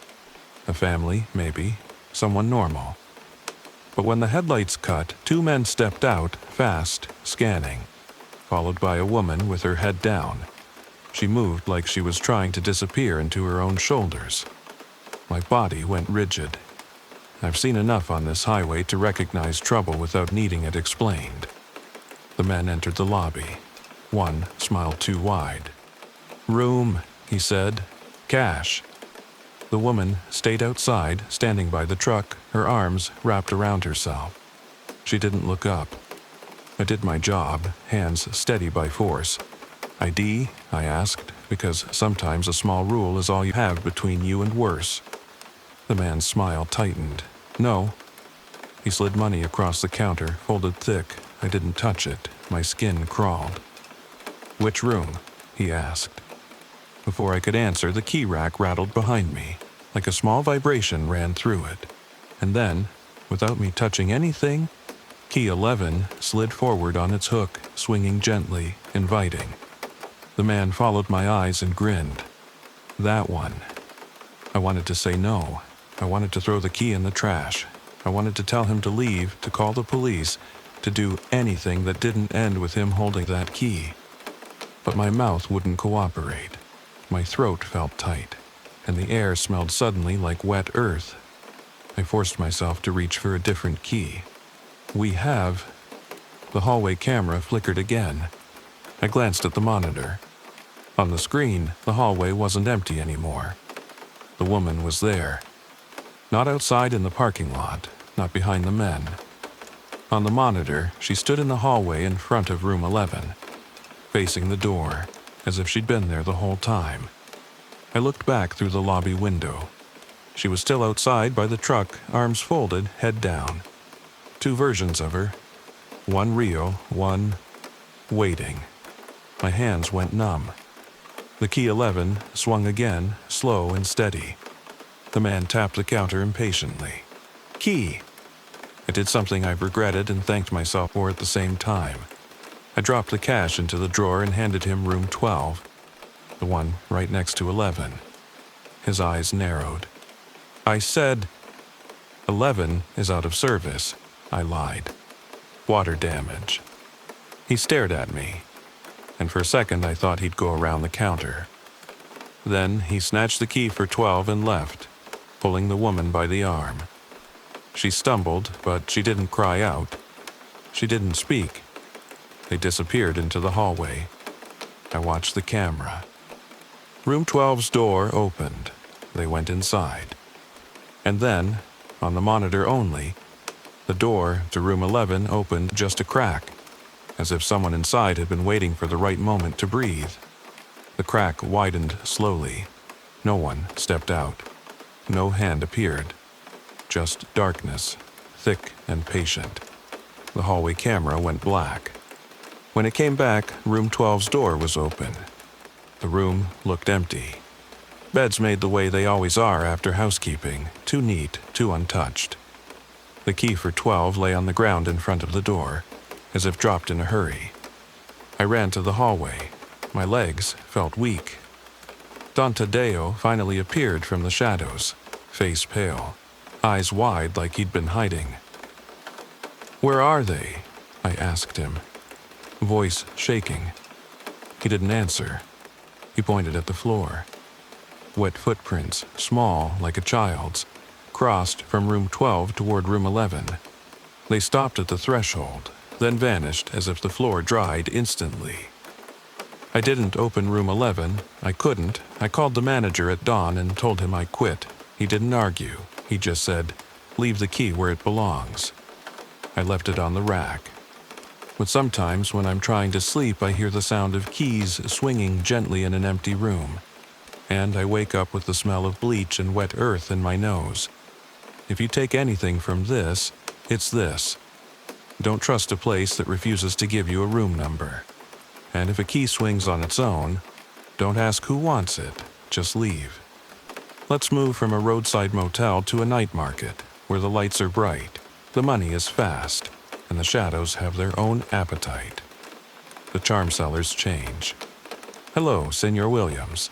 A family, maybe. Someone normal. But when the headlights cut, 2 men stepped out, fast, scanning. followed by a woman with her head down. She moved like she was trying to disappear into her own shoulders. My body went rigid. I've seen enough on this highway to recognize trouble without needing it explained. The men entered the lobby. One smiled too wide. "Room," he said. "Cash." The woman stayed outside, standing by the truck, her arms wrapped around herself. She didn't look up. I did my job, hands steady by force. "ID?" I asked, because sometimes a small rule is all you have between you and worse. The man's smile tightened. "No." He slid money across the counter, folded thick. I didn't touch it. My skin crawled. "Which room?" he asked. Before I could answer, the key rack rattled behind me, like a small vibration ran through it. And then, without me touching anything, key 11 slid forward on its hook, swinging gently, inviting. The man followed my eyes and grinned. "That one." I wanted to say no. I wanted to throw the key in the trash. I wanted to tell him to leave, to call the police, to do anything that didn't end with him holding that key. But my mouth wouldn't cooperate. My throat felt tight, and the air smelled suddenly like wet earth. I forced myself to reach for a different key. "We have..." The hallway camera flickered again. I glanced at the monitor. On the screen, the hallway wasn't empty anymore. The woman was there. Not outside in the parking lot, not behind the men. On the monitor, she stood in the hallway in front of room 11, facing the door, as if she'd been there the whole time. I looked back through the lobby window. She was still outside by the truck, arms folded, head down. Two versions of her. One real, one waiting. My hands went numb. The key 11 swung again, slow and steady. The man tapped the counter impatiently. "Key!" I did something I regretted and thanked myself for at the same time. I dropped the cash into the drawer and handed him room 12, the one right next to 11. His eyes narrowed. "I said..." "11 is out of service," I lied. "Water damage." He stared at me, and for a second I thought he'd go around the counter. Then he snatched the key for 12 and left, pulling the woman by the arm. She stumbled, but she didn't cry out. She didn't speak. They disappeared into the hallway. I watched the camera. Room 12's door opened. They went inside. And then, on the monitor only, the door to room 11 opened just a crack, as if someone inside had been waiting for the right moment to breathe. The crack widened slowly. No one stepped out. No hand appeared. Just darkness, thick and patient. The hallway camera went black. When it came back, room 12's door was open. The room looked empty. Beds made the way they always are after housekeeping, too neat, too untouched. The key for 12 lay on the ground in front of the door, as if dropped in a hurry. I ran to the hallway. My legs felt weak. Don Taddeo finally appeared from the shadows, face pale, eyes wide like he'd been hiding. "Where are they?" I asked him, voice shaking. He didn't answer. He pointed at the floor. Wet footprints, small like a child's, crossed from room 12 toward room 11. They stopped at the threshold, then vanished as if the floor dried instantly. I didn't open room 11. I couldn't. I called the manager at dawn and told him I quit. He didn't argue. He just said, "Leave the key where it belongs." I left it on the rack. But sometimes when I'm trying to sleep, I hear the sound of keys swinging gently in an empty room, and I wake up with the smell of bleach and wet earth in my nose. If you take anything from this, it's this. Don't trust a place that refuses to give you a room number. And if a key swings on its own, don't ask who wants it, just leave. Let's move from a roadside motel to a night market, where the lights are bright, the money is fast, and the shadows have their own appetite. The charm sellers change. Hello, Senor Williams.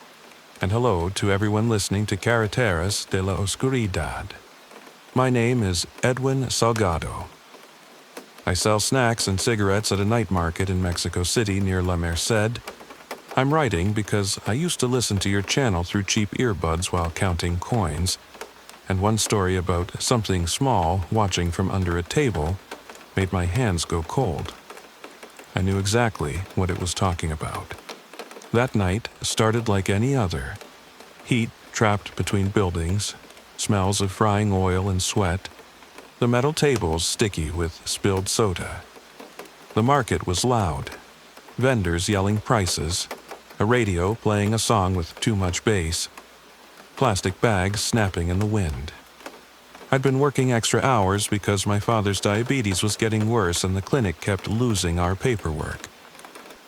And hello to everyone listening to Carreteras de la Oscuridad. My name is Edwin Salgado. I sell snacks and cigarettes at a night market in Mexico City near La Merced. I'm writing because I used to listen to your channel through cheap earbuds while counting coins, and one story about something small watching from under a table made my hands go cold. I knew exactly what it was talking about. That night started like any other. Heat trapped between buildings, smells of frying oil and sweat, the metal tables sticky with spilled soda. The market was loud, vendors yelling prices, a radio playing a song with too much bass, plastic bags snapping in the wind. I'd been working extra hours because my father's diabetes was getting worse and the clinic kept losing our paperwork.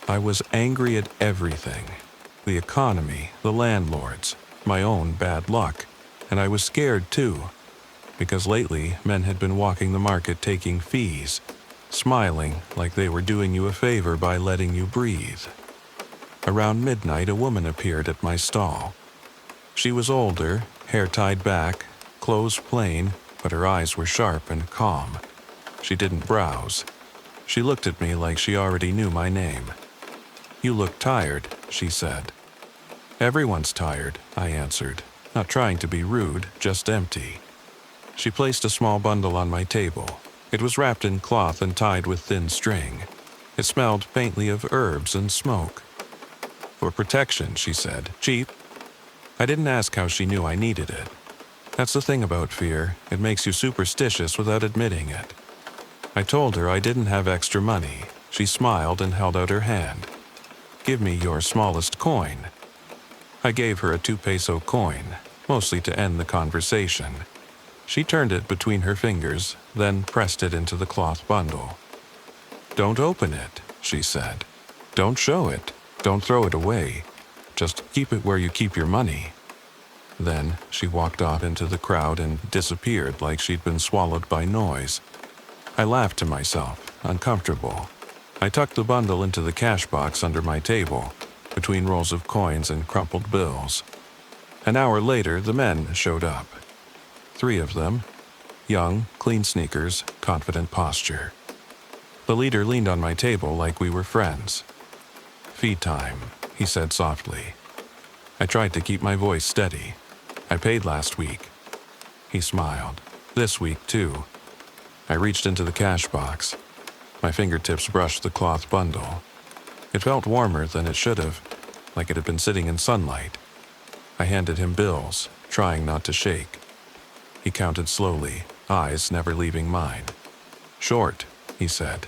I was angry at everything. The economy, the landlords, my own bad luck, and I was scared too, because lately men had been walking the market taking fees, smiling like they were doing you a favor by letting you breathe. Around midnight, a woman appeared at my stall. She was older, hair tied back, clothes plain, but her eyes were sharp and calm. She didn't browse. She looked at me like she already knew my name. "You look tired," she said. "Everyone's tired," I answered, not trying to be rude, just empty. She placed a small bundle on my table. It was wrapped in cloth and tied with thin string. It smelled faintly of herbs and smoke. "For protection," she said. "Cheap?" I didn't ask how she knew I needed it. That's the thing about fear. It makes you superstitious without admitting it. I told her I didn't have extra money. She smiled and held out her hand. "Give me your smallest coin." I gave her a 2-peso coin, mostly to end the conversation. She turned it between her fingers, then pressed it into the cloth bundle. "Don't open it," she said. "Don't show it. Don't throw it away. Just keep it where you keep your money." Then she walked off into the crowd and disappeared like she'd been swallowed by noise. I laughed to myself, uncomfortable. I tucked the bundle into the cash box under my table, between rolls of coins and crumpled bills. An hour later, the men showed up. 3 of them, young, clean sneakers, confident posture. The leader leaned on my table like we were friends. "Feed time," he said softly. I tried to keep my voice steady. "I paid last week." He smiled. "This week, too." I reached into the cash box. My fingertips brushed the cloth bundle. It felt warmer than it should have, like it had been sitting in sunlight. I handed him bills, trying not to shake. He counted slowly, eyes never leaving mine. "Short," he said.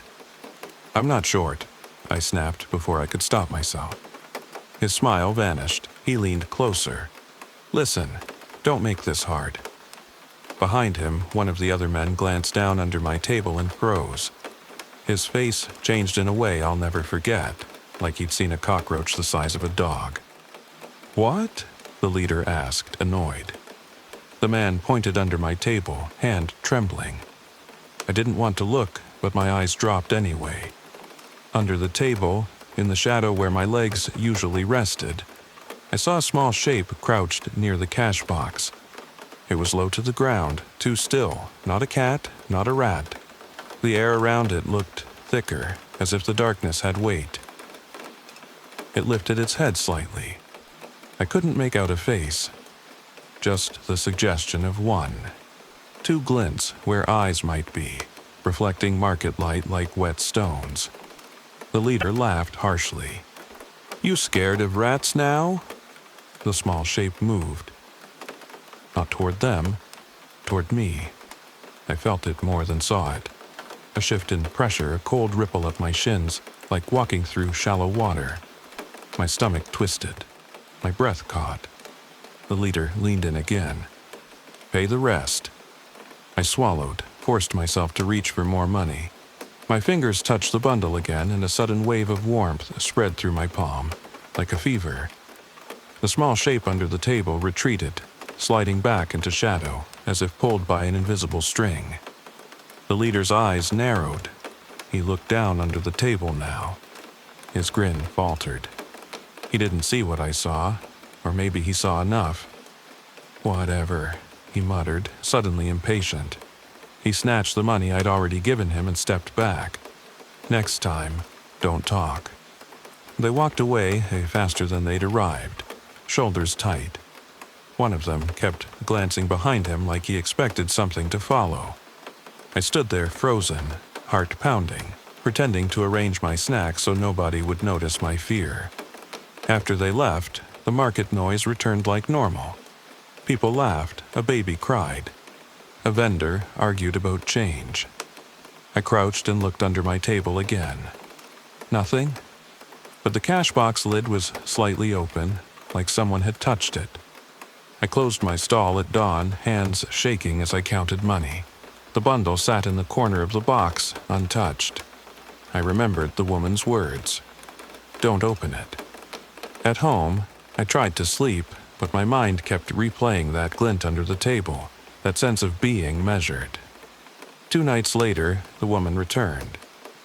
"I'm not short," I snapped before I could stop myself. His smile vanished. He leaned closer. "Listen, don't make this hard." Behind him, one of the other men glanced down under my table and froze. His face changed in a way I'll never forget, like he'd seen a cockroach the size of a dog. "What?" the leader asked, annoyed. The man pointed under my table, hand trembling. I didn't want to look, but my eyes dropped anyway. Under the table, in the shadow where my legs usually rested, I saw a small shape crouched near the cash box. It was low to the ground, too still, not a cat, not a rat. The air around it looked thicker, as if the darkness had weight. It lifted its head slightly. I couldn't make out a face, just the suggestion of one. 2 glints where eyes might be, reflecting market light like wet stones. The leader laughed harshly. "You scared of rats now?" The small shape moved. Not toward them, toward me. I felt it more than saw it. A shift in pressure, a cold ripple up my shins, like walking through shallow water. My stomach twisted. My breath caught. The leader leaned in again. "Pay the rest." I swallowed, forced myself to reach for more money. My fingers touched the bundle again, and a sudden wave of warmth spread through my palm, like a fever. The small shape under the table retreated, sliding back into shadow, as if pulled by an invisible string. The leader's eyes narrowed. He looked down under the table now. His grin faltered. He didn't see what I saw, or maybe he saw enough. "Whatever," he muttered, suddenly impatient. He snatched the money I'd already given him and stepped back. Next time, don't talk. They walked away faster than they'd arrived, shoulders tight. One of them kept glancing behind him like he expected something to follow. I stood there frozen, heart pounding, pretending to arrange my snacks so nobody would notice my fear. After they left, the market noise returned like normal. People laughed, a baby cried. A vendor argued about change. I crouched and looked under my table again. Nothing, but the cash box lid was slightly open, like someone had touched it. I closed my stall at dawn, hands shaking as I counted money. The bundle sat in the corner of the box, untouched. I remembered the woman's words. Don't open it. At home, I tried to sleep, but my mind kept replaying that glint under the table, that sense of being measured. 2 nights later, the woman returned.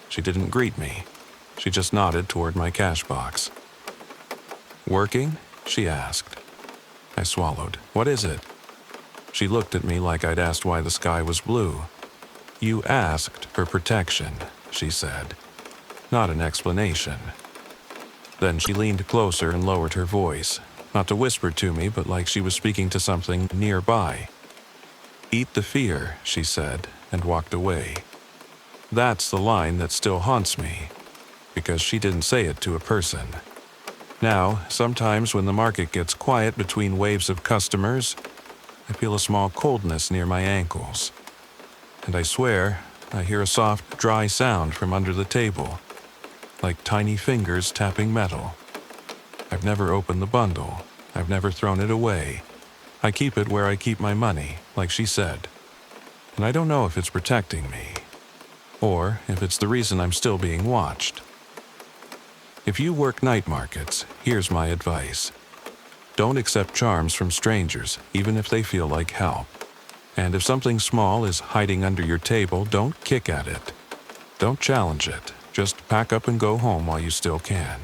She didn't greet me. She just nodded toward my cash box. Working? She asked. I swallowed. What is it? She looked at me like I'd asked why the sky was blue. You asked for protection, she said. Not an explanation. Then she leaned closer and lowered her voice, not to whisper to me, but like she was speaking to something nearby. Eat the fear, she said, and walked away. That's the line that still haunts me, because she didn't say it to a person. Now, sometimes when the market gets quiet between waves of customers, I feel a small coldness near my ankles. And I swear, I hear a soft, dry sound from under the table, like tiny fingers tapping metal. I've never opened the bundle. I've never thrown it away. I keep it where I keep my money, like she said. And I don't know if it's protecting me, or if it's the reason I'm still being watched. If you work night markets, here's my advice. Don't accept charms from strangers, even if they feel like help. And if something small is hiding under your table, don't kick at it. Don't challenge it. Just pack up and go home while you still can.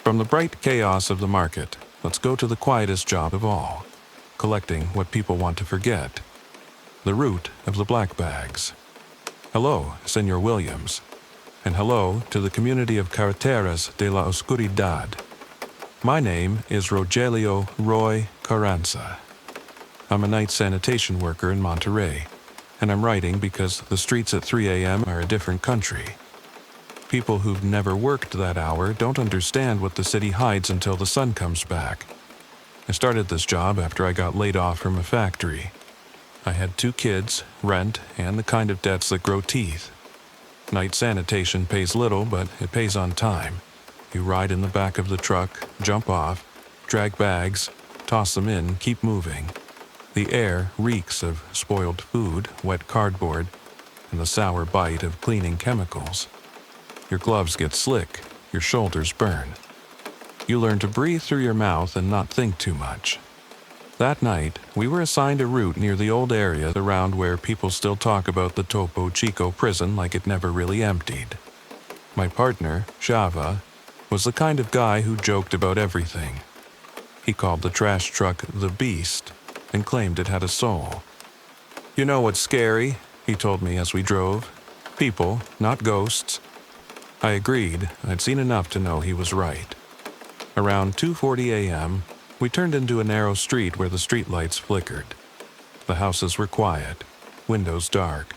From the bright chaos of the market, let's go to the quietest job of all, collecting what people want to forget. The root of the black bags. Hello, Senor Williams. And hello to the community of Carreteras de la Oscuridad. My name is Rogelio Roy Carranza. I'm a night sanitation worker in Monterrey, and I'm writing because the streets at 3 a.m. are a different country. People who've never worked that hour don't understand what the city hides until the sun comes back. I started this job after I got laid off from a factory. I had 2 kids, rent, and the kind of debts that grow teeth. Night sanitation pays little, but it pays on time. You ride in the back of the truck, jump off, drag bags, toss them in, keep moving. The air reeks of spoiled food, wet cardboard, and the sour bite of cleaning chemicals. Your gloves get slick, your shoulders burn. You learn to breathe through your mouth and not think too much. That night, we were assigned a route near the old area around where people still talk about the Topo Chico prison like it never really emptied. My partner, Java, was the kind of guy who joked about everything. He called the trash truck the Beast and claimed it had a soul. You know what's scary, he told me as we drove. People, not ghosts. I agreed. I'd seen enough to know he was right. Around 2:40 a.m., we turned into a narrow street where the streetlights flickered. The houses were quiet, windows dark,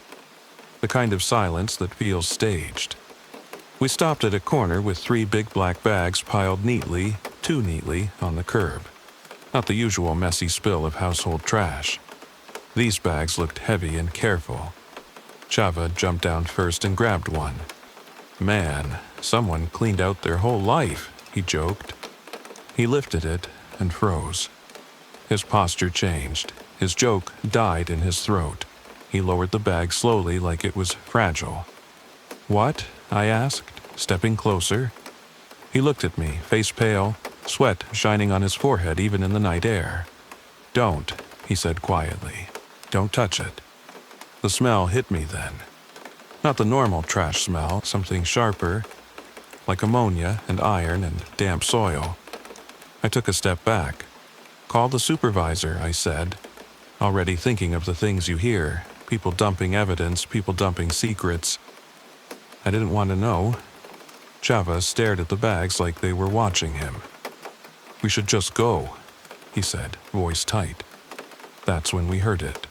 the kind of silence that feels staged. We stopped at a corner with 3 big black bags piled neatly, too neatly, on the curb. Not the usual messy spill of household trash. These bags looked heavy and careful. Chava jumped down first and grabbed one. Man, someone cleaned out their whole life, he joked. He lifted it and froze. His posture changed. His joke died in his throat. He lowered the bag slowly like it was fragile. What? I asked, stepping closer. He looked at me, face pale, sweat shining on his forehead even in the night air. Don't, he said quietly. Don't touch it. The smell hit me then. Not the normal trash smell, something sharper, like ammonia and iron and damp soil. I took a step back. Call the supervisor, I said, already thinking of the things you hear, People dumping evidence, people dumping secrets. I didn't want to know. Chava stared at the bags like they were watching him. "We should just go," he said, voice tight. That's when we heard it.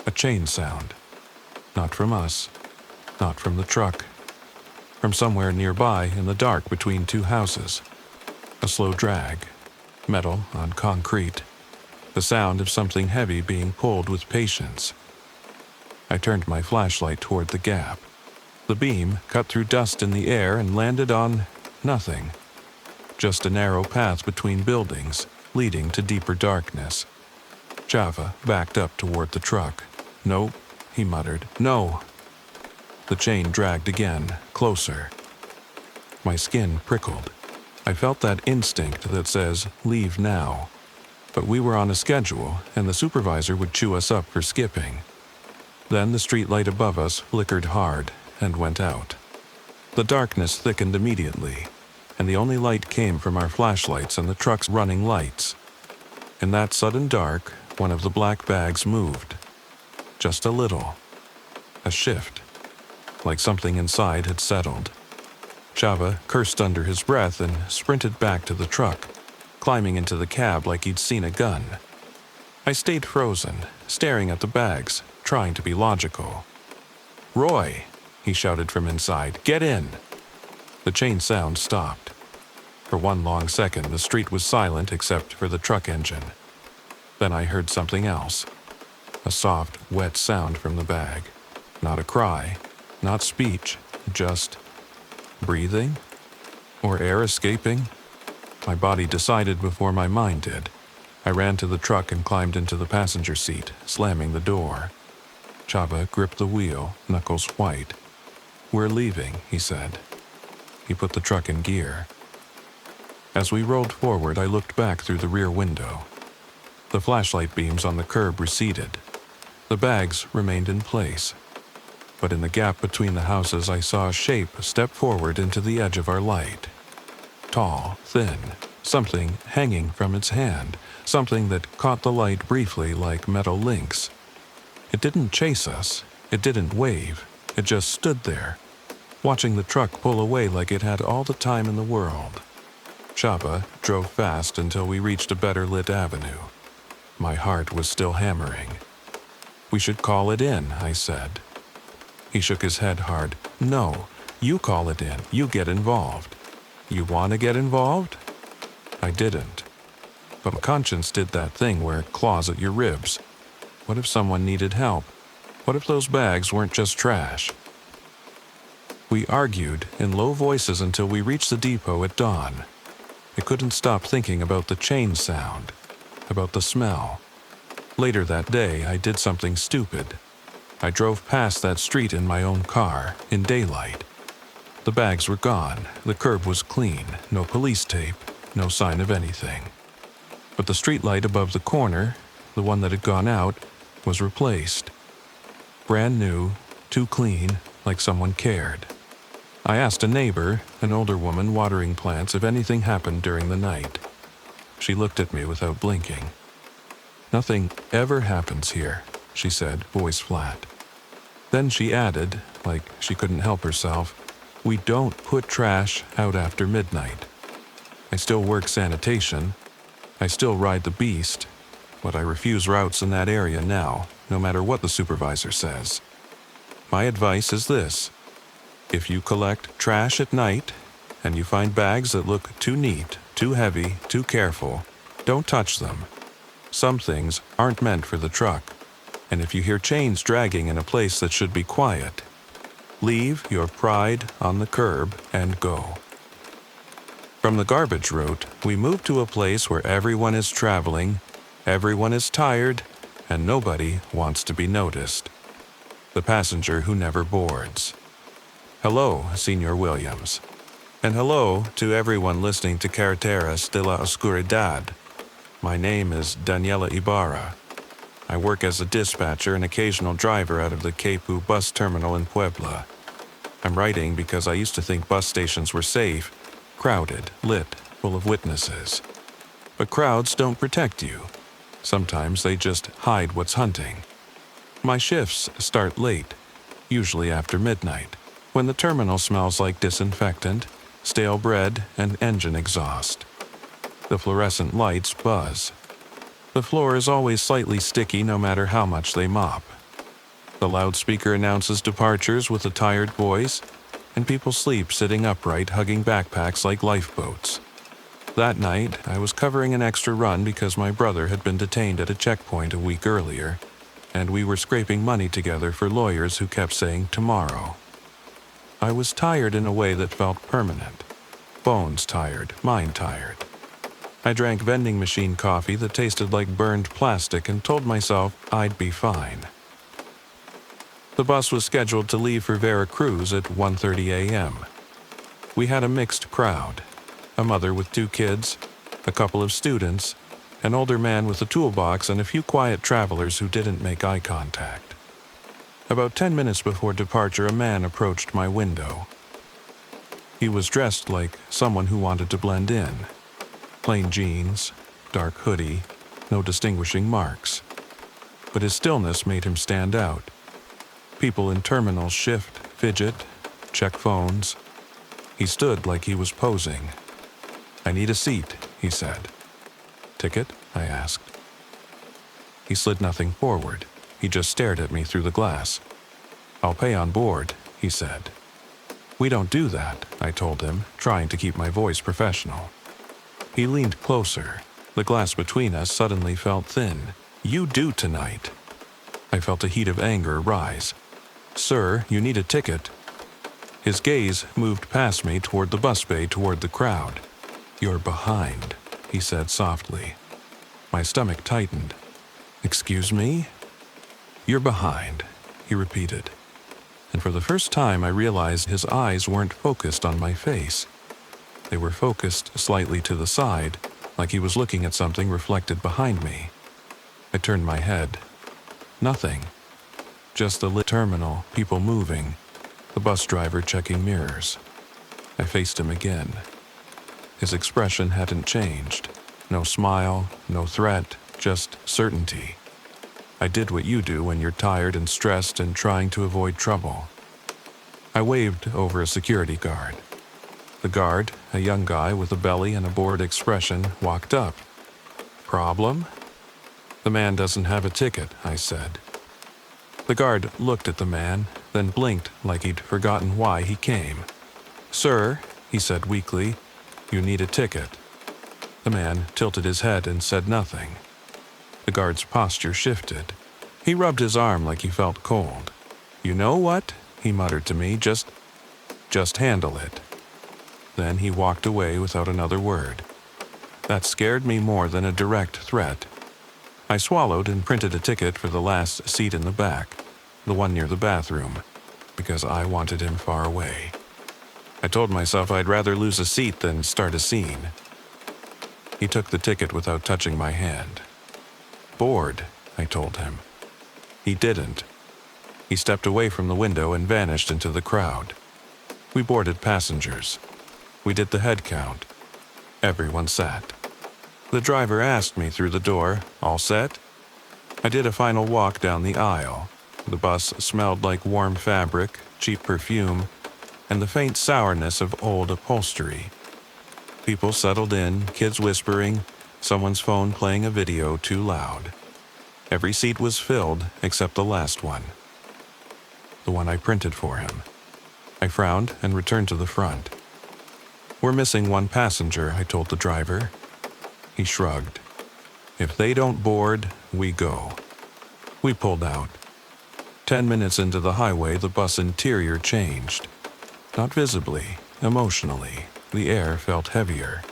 A chain sound. Not from us. Not from the truck. From somewhere nearby in the dark between two houses. A slow drag. Metal on concrete. The sound of something heavy being pulled with patience. I turned my flashlight toward the gap. The beam cut through dust in the air and landed on nothing. Just a narrow path between buildings, leading to deeper darkness. Chava backed up toward the truck. "No," he muttered. "No." The chain dragged again, closer. My skin prickled. I felt that instinct that says, "Leave now." But we were on a schedule, and the supervisor would chew us up for skipping. Then the street light above us flickered hard and went out. The darkness thickened immediately, and the only light came from our flashlights and the truck's running lights. In that sudden dark, one of the black bags moved. Just a little. A shift. Like something inside had settled. Chava cursed under his breath and sprinted back to the truck, climbing into the cab like he'd seen a gun. I stayed frozen, staring at the bags, trying to be logical. "Roy!" he shouted from inside. "Get in!" The chain sound stopped. For one long second, the street was silent except for the truck engine. Then I heard something else. A soft, wet sound from the bag. Not a cry, not speech, just breathing? Or air escaping? My body decided before my mind did. I ran to the truck and climbed into the passenger seat, slamming the door. Chava gripped the wheel, knuckles white. "We're leaving," he said. He put the truck in gear. As we rolled forward, I looked back through the rear window. The flashlight beams on the curb receded. The bags remained in place. But in the gap between the houses, I saw a shape step forward into the edge of our light. Tall, thin, something hanging from its hand, something that caught the light briefly like metal links. It didn't chase us. It didn't wave. It just stood there, watching the truck pull away like it had all the time in the world. Chava drove fast until we reached a better lit avenue. My heart was still hammering. "We should call it in," I said. He shook his head hard. "No, you call it in. You get involved." "You want to get involved?" I didn't. But my conscience did that thing where it claws at your ribs. What if someone needed help? What if those bags weren't just trash? We argued in low voices until we reached the depot at dawn. I couldn't stop thinking about the chain sound, about the smell. Later that day, I did something stupid. I drove past that street in my own car, in daylight. The bags were gone, the curb was clean, no police tape, no sign of anything. But the streetlight above the corner, the one that had gone out, was replaced. Brand new, too clean, like someone cared. I asked a neighbor, an older woman watering plants, if anything happened during the night. She looked at me without blinking. "Nothing ever happens here," she said, voice flat. Then she added, like she couldn't help herself, "We don't put trash out after midnight." I still work sanitation. I still ride the beast, but I refuse routes in that area now, no matter what the supervisor says. My advice is this: if you collect trash at night, and you find bags that look too neat, too heavy, too careful, don't touch them. Some things aren't meant for the truck. And if you hear chains dragging in a place that should be quiet, leave your pride on the curb and go. From the garbage route, we move to a place where everyone is traveling, everyone is tired, and nobody wants to be noticed. The passenger who never boards. Hello, Senor Williams. And hello to everyone listening to Carreteras de la Oscuridad. My name is Daniela Ibarra. I work as a dispatcher and occasional driver out of the Quepu bus terminal in Puebla. I'm writing because I used to think bus stations were safe, crowded, lit, full of witnesses. But crowds don't protect you. Sometimes they just hide what's hunting. My shifts start late, usually after midnight, when the terminal smells like disinfectant, stale bread, and engine exhaust. The fluorescent lights buzz. The floor is always slightly sticky no matter how much they mop. The loudspeaker announces departures with a tired voice, and people sleep sitting upright, hugging backpacks like lifeboats. That night, I was covering an extra run because my brother had been detained at a checkpoint a week earlier, and we were scraping money together for lawyers who kept saying tomorrow. I was tired in a way that felt permanent. Bones tired, mind tired. I drank vending machine coffee that tasted like burned plastic and told myself I'd be fine. The bus was scheduled to leave for Veracruz at 1:30 a.m. We had a mixed crowd. A mother with 2 kids, a couple of students, an older man with a toolbox, and a few quiet travelers who didn't make eye contact. About 10 minutes before departure, a man approached my window. He was dressed like someone who wanted to blend in. Plain jeans, dark hoodie, no distinguishing marks. But his stillness made him stand out. People in terminals shift, fidget, check phones. He stood like he was posing. "I need a seat," he said. "Ticket?" I asked. He slid nothing forward. He just stared at me through the glass. "I'll pay on board," he said. "We don't do that," I told him, trying to keep my voice professional. He leaned closer. The glass between us suddenly felt thin. "You do tonight." I felt a heat of anger rise. "Sir, you need a ticket." His gaze moved past me toward the bus bay, toward the crowd. "You're behind," he said softly. My stomach tightened. "Excuse me?" "You're behind," he repeated. And for the first time I realized his eyes weren't focused on my face. They were focused slightly to the side, like he was looking at something reflected behind me. I turned my head. Nothing. Just the lit terminal, people moving, the bus driver checking mirrors. I faced him again. His expression hadn't changed. No smile, no threat, just certainty. I did what you do when you're tired and stressed and trying to avoid trouble. I waved over a security guard. The guard, a young guy with a belly and a bored expression, walked up. "Problem?" "The man doesn't have a ticket," I said. The guard looked at the man, then blinked like he'd forgotten why he came. "Sir," he said weakly, "you need a ticket." The man tilted his head and said nothing. The guard's posture shifted. He rubbed his arm like he felt cold. "You know what?" he muttered to me, just handle it." Then he walked away without another word. That scared me more than a direct threat. I swallowed and printed a ticket for the last seat in the back, the one near the bathroom, because I wanted him far away. I told myself I'd rather lose a seat than start a scene. He took the ticket without touching my hand. "Board," I told him. He didn't. He stepped away from the window and vanished into the crowd. We boarded passengers. We did the head count. Everyone sat. The driver asked me through the door, "All set?" I did a final walk down the aisle. The bus smelled like warm fabric, cheap perfume, and the faint sourness of old upholstery. People settled in, kids whispering, someone's phone playing a video too loud. Every seat was filled except the last one. The one I printed for him. I frowned and returned to the front. "We're missing one passenger," I told the driver. He shrugged. "If they don't board, we go." We pulled out. 10 minutes into the highway, the bus interior changed. Not visibly, emotionally. The air felt heavier.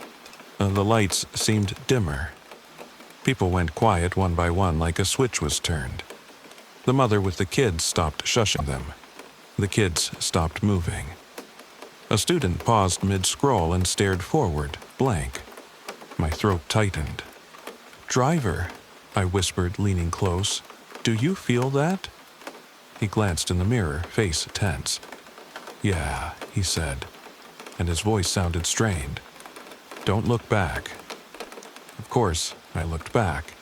The lights seemed dimmer. People went quiet one by one like a switch was turned. The mother with the kids stopped shushing them. The kids stopped moving. A student paused mid-scroll and stared forward, blank. My throat tightened. "Driver," I whispered, leaning close, "do you feel that?" He glanced in the mirror, face tense. "Yeah," he said, and his voice sounded strained. "Don't look back." Of course, I looked back.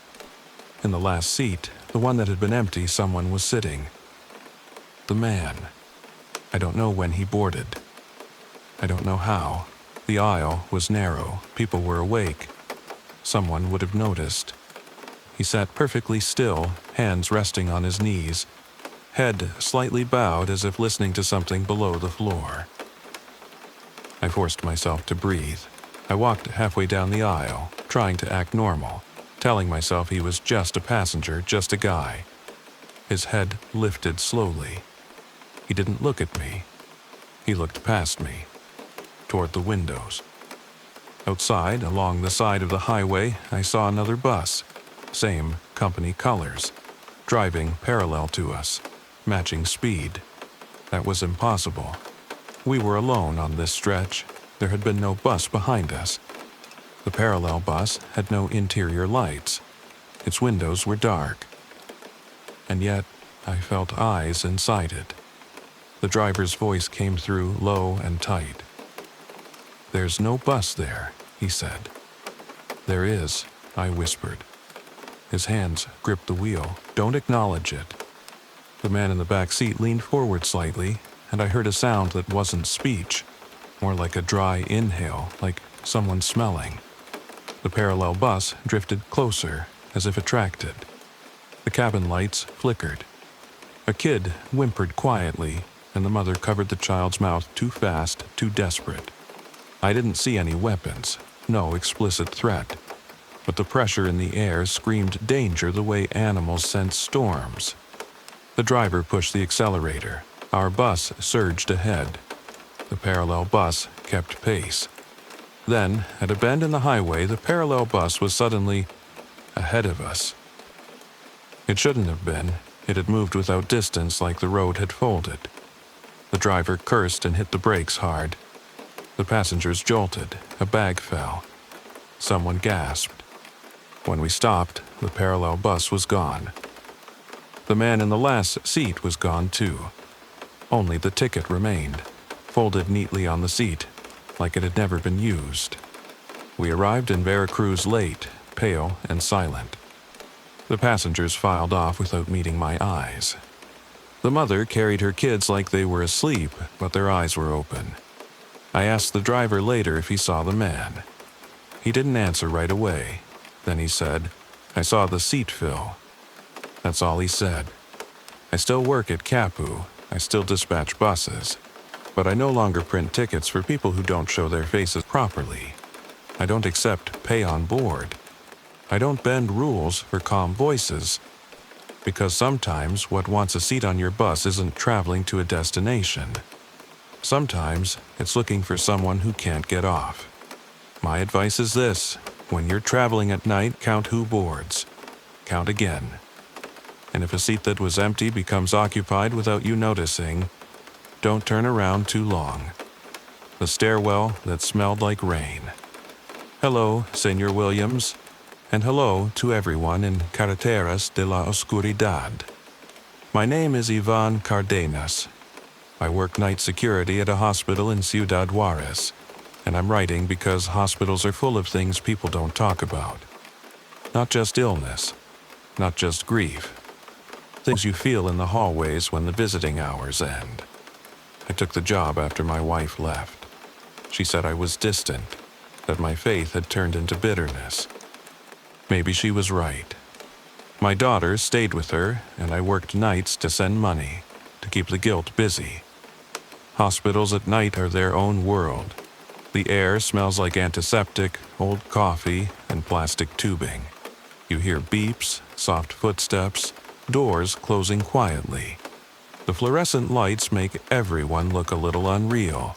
In the last seat, The one that had been empty, someone was sitting. The man. I don't know when he boarded. I don't know how. The aisle was narrow. People were awake. Someone would have noticed. He sat perfectly still, hands resting on his knees, head slightly bowed as if listening to something below the floor. I forced myself to breathe. I walked halfway down the aisle, trying to act normal, telling myself he was just a passenger, just a guy. His head lifted slowly. He didn't look at me. He looked past me, toward the windows. Outside, along the side of the highway, I saw another bus, same company colors, driving parallel to us, matching speed. That was impossible. We were alone on this stretch. There had been no bus behind us. The parallel bus had no interior lights. Its windows were dark. And yet, I felt eyes inside it. The driver's voice came through low and tight. "There's no bus there," he said. "There is," I whispered. His hands gripped the wheel. "Don't acknowledge it." The man in the back seat leaned forward slightly, and I heard a sound that wasn't speech, more like a dry inhale, like someone smelling. The parallel bus drifted closer, as if attracted. The cabin lights flickered. A kid whimpered quietly, and the mother covered the child's mouth too fast, too desperate. I didn't see any weapons, no explicit threat, but the pressure in the air screamed danger the way animals sense storms. The driver pushed the accelerator. Our bus surged ahead. The parallel bus kept pace. Then, at a bend in the highway, the parallel bus was suddenly ahead of us. It shouldn't have been. It had moved without distance, like the road had folded. The driver cursed and hit the brakes hard. The passengers jolted. A bag fell. Someone gasped. When we stopped, the parallel bus was gone. The man in the last seat was gone too. Only the ticket remained, folded neatly on the seat, like it had never been used. We arrived in Veracruz late, pale and silent. The passengers filed off without meeting my eyes. The mother carried her kids like they were asleep, but their eyes were open. I asked the driver later if he saw the man. He didn't answer right away. Then he said, "I saw the seat fill." That's all he said. I still work at Capu. I still dispatch buses. But I no longer print tickets for people who don't show their faces properly. I don't accept pay on board. I don't bend rules for calm voices. Because sometimes what wants a seat on your bus isn't traveling to a destination. Sometimes it's looking for someone who can't get off. My advice is this: when you're traveling at night, count who boards. Count again. And if a seat that was empty becomes occupied without you noticing, don't turn around too long. The stairwell that smelled like rain. Hello, Senor Williams, and hello to everyone in Carreteras de la Oscuridad. My name is Ivan Cardenas. I work night security at a hospital in Ciudad Juarez, and I'm writing because hospitals are full of things people don't talk about. Not just illness, not just grief. Things you feel in the hallways when the visiting hours end. I took the job after my wife left. She said I was distant, that my faith had turned into bitterness. Maybe she was right. My daughter stayed with her, and I worked nights to send money, to keep the guilt busy. Hospitals at night are their own world. The air smells like antiseptic, old coffee, and plastic tubing. You hear beeps, soft footsteps, doors closing quietly. The fluorescent lights make everyone look a little unreal.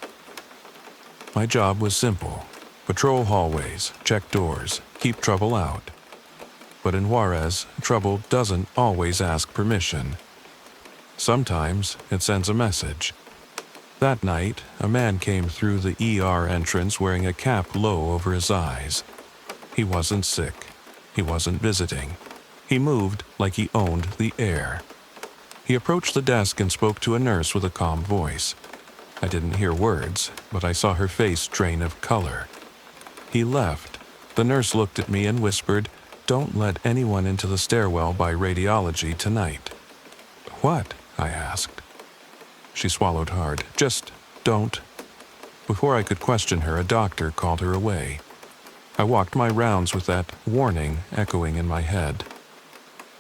My job was simple. Patrol hallways, check doors, keep trouble out. But in Juarez, trouble doesn't always ask permission. Sometimes it sends a message. That night, a man came through the ER entrance wearing a cap low over his eyes. He wasn't sick. He wasn't visiting. He moved like he owned the air. He approached the desk and spoke to a nurse with a calm voice. I didn't hear words, but I saw her face drain of color. He left. The nurse looked at me and whispered, Don't let anyone into the stairwell by radiology tonight. What? I asked. She swallowed hard. Just don't. Before I could question her, a doctor called her away. I walked my rounds with that warning echoing in my head.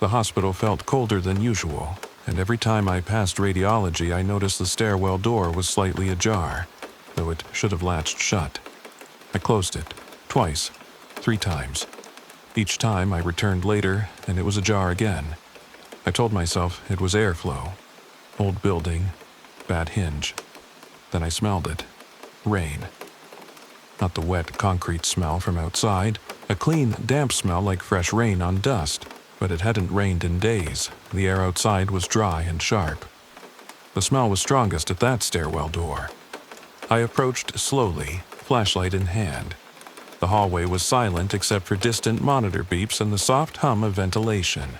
The hospital felt colder than usual, and every time I passed radiology, I noticed the stairwell door was slightly ajar, though it should have latched shut. I closed it, twice, 3 times. Each time I returned later, and it was ajar again. I told myself it was airflow. Old building, bad hinge. Then I smelled it. Rain. Not the wet concrete smell from outside, a clean, damp smell like fresh rain on dust, but it hadn't rained in days. The air outside was dry and sharp. The smell was strongest at that stairwell door. I approached slowly, flashlight in hand. The hallway was silent except for distant monitor beeps and the soft hum of ventilation.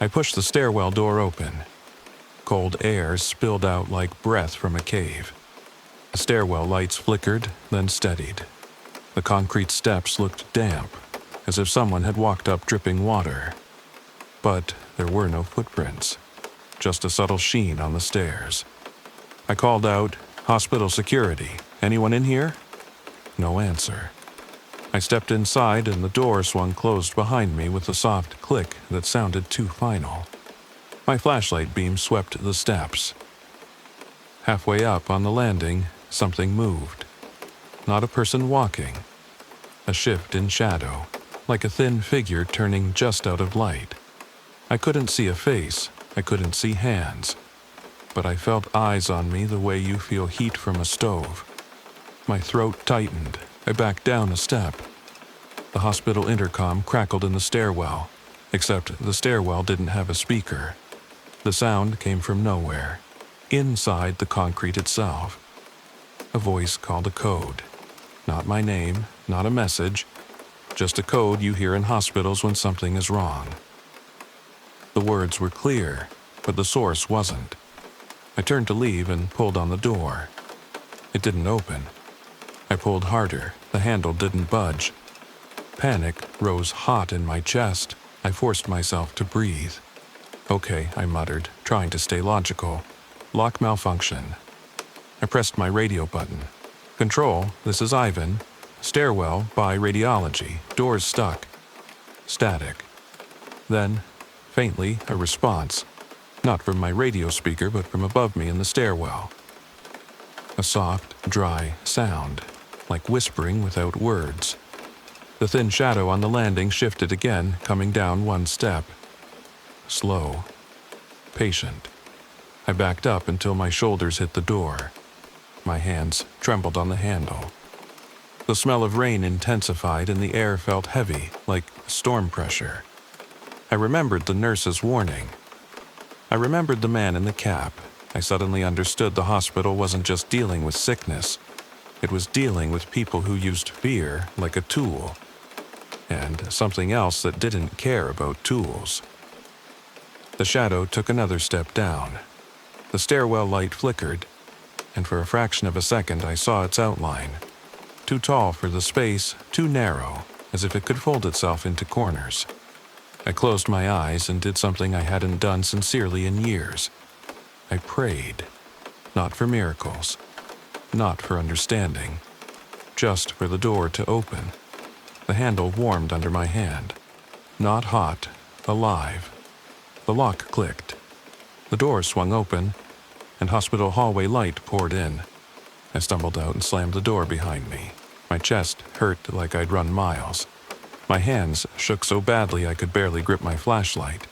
I pushed the stairwell door open. Cold air spilled out like breath from a cave. The stairwell lights flickered, then steadied. The concrete steps looked damp, as if someone had walked up dripping water. But there were no footprints, just a subtle sheen on the stairs. I called out, "Hospital security, anyone in here?" No answer. I stepped inside and the door swung closed behind me with a soft click that sounded too final. My flashlight beam swept the steps. Halfway up on the landing, something moved. Not a person walking. A shift in shadow, like a thin figure turning just out of light. I couldn't see a face, I couldn't see hands, but I felt eyes on me the way you feel heat from a stove. My throat tightened. I backed down a step. The hospital intercom crackled in the stairwell, except the stairwell didn't have a speaker. The sound came from nowhere, inside the concrete itself. A voice called a code. Not my name, not a message, just a code you hear in hospitals when something is wrong. The words were clear, but the source wasn't. I turned to leave and pulled on the door. It didn't open. I pulled harder. The handle didn't budge. Panic rose hot in my chest. I forced myself to breathe. "Okay," I muttered, trying to stay logical. "Lock malfunction." I pressed my radio button. "Control, this is Ivan. Stairwell by radiology. Doors stuck." Static. Then, faintly, a response. Not from my radio speaker, but from above me in the stairwell. A soft, dry sound, like whispering without words. The thin shadow on the landing shifted again, coming down 1 step. Slow. Patient. I backed up until my shoulders hit the door. My hands trembled on the handle. The smell of rain intensified and the air felt heavy, like storm pressure. I remembered the nurse's warning. I remembered the man in the cap. I suddenly understood the hospital wasn't just dealing with sickness. It was dealing with people who used fear like a tool. And something else that didn't care about tools. The shadow took another step down. The stairwell light flickered, and for a fraction of a second I saw its outline. Too tall for the space, too narrow, as if it could fold itself into corners. I closed my eyes and did something I hadn't done sincerely in years. I prayed. Not for miracles. Not for understanding. Just for the door to open. The handle warmed under my hand. Not hot, alive. The lock clicked. The door swung open, and hospital hallway light poured in. I stumbled out and slammed the door behind me. My chest hurt like I'd run miles. My hands shook so badly I could barely grip my flashlight.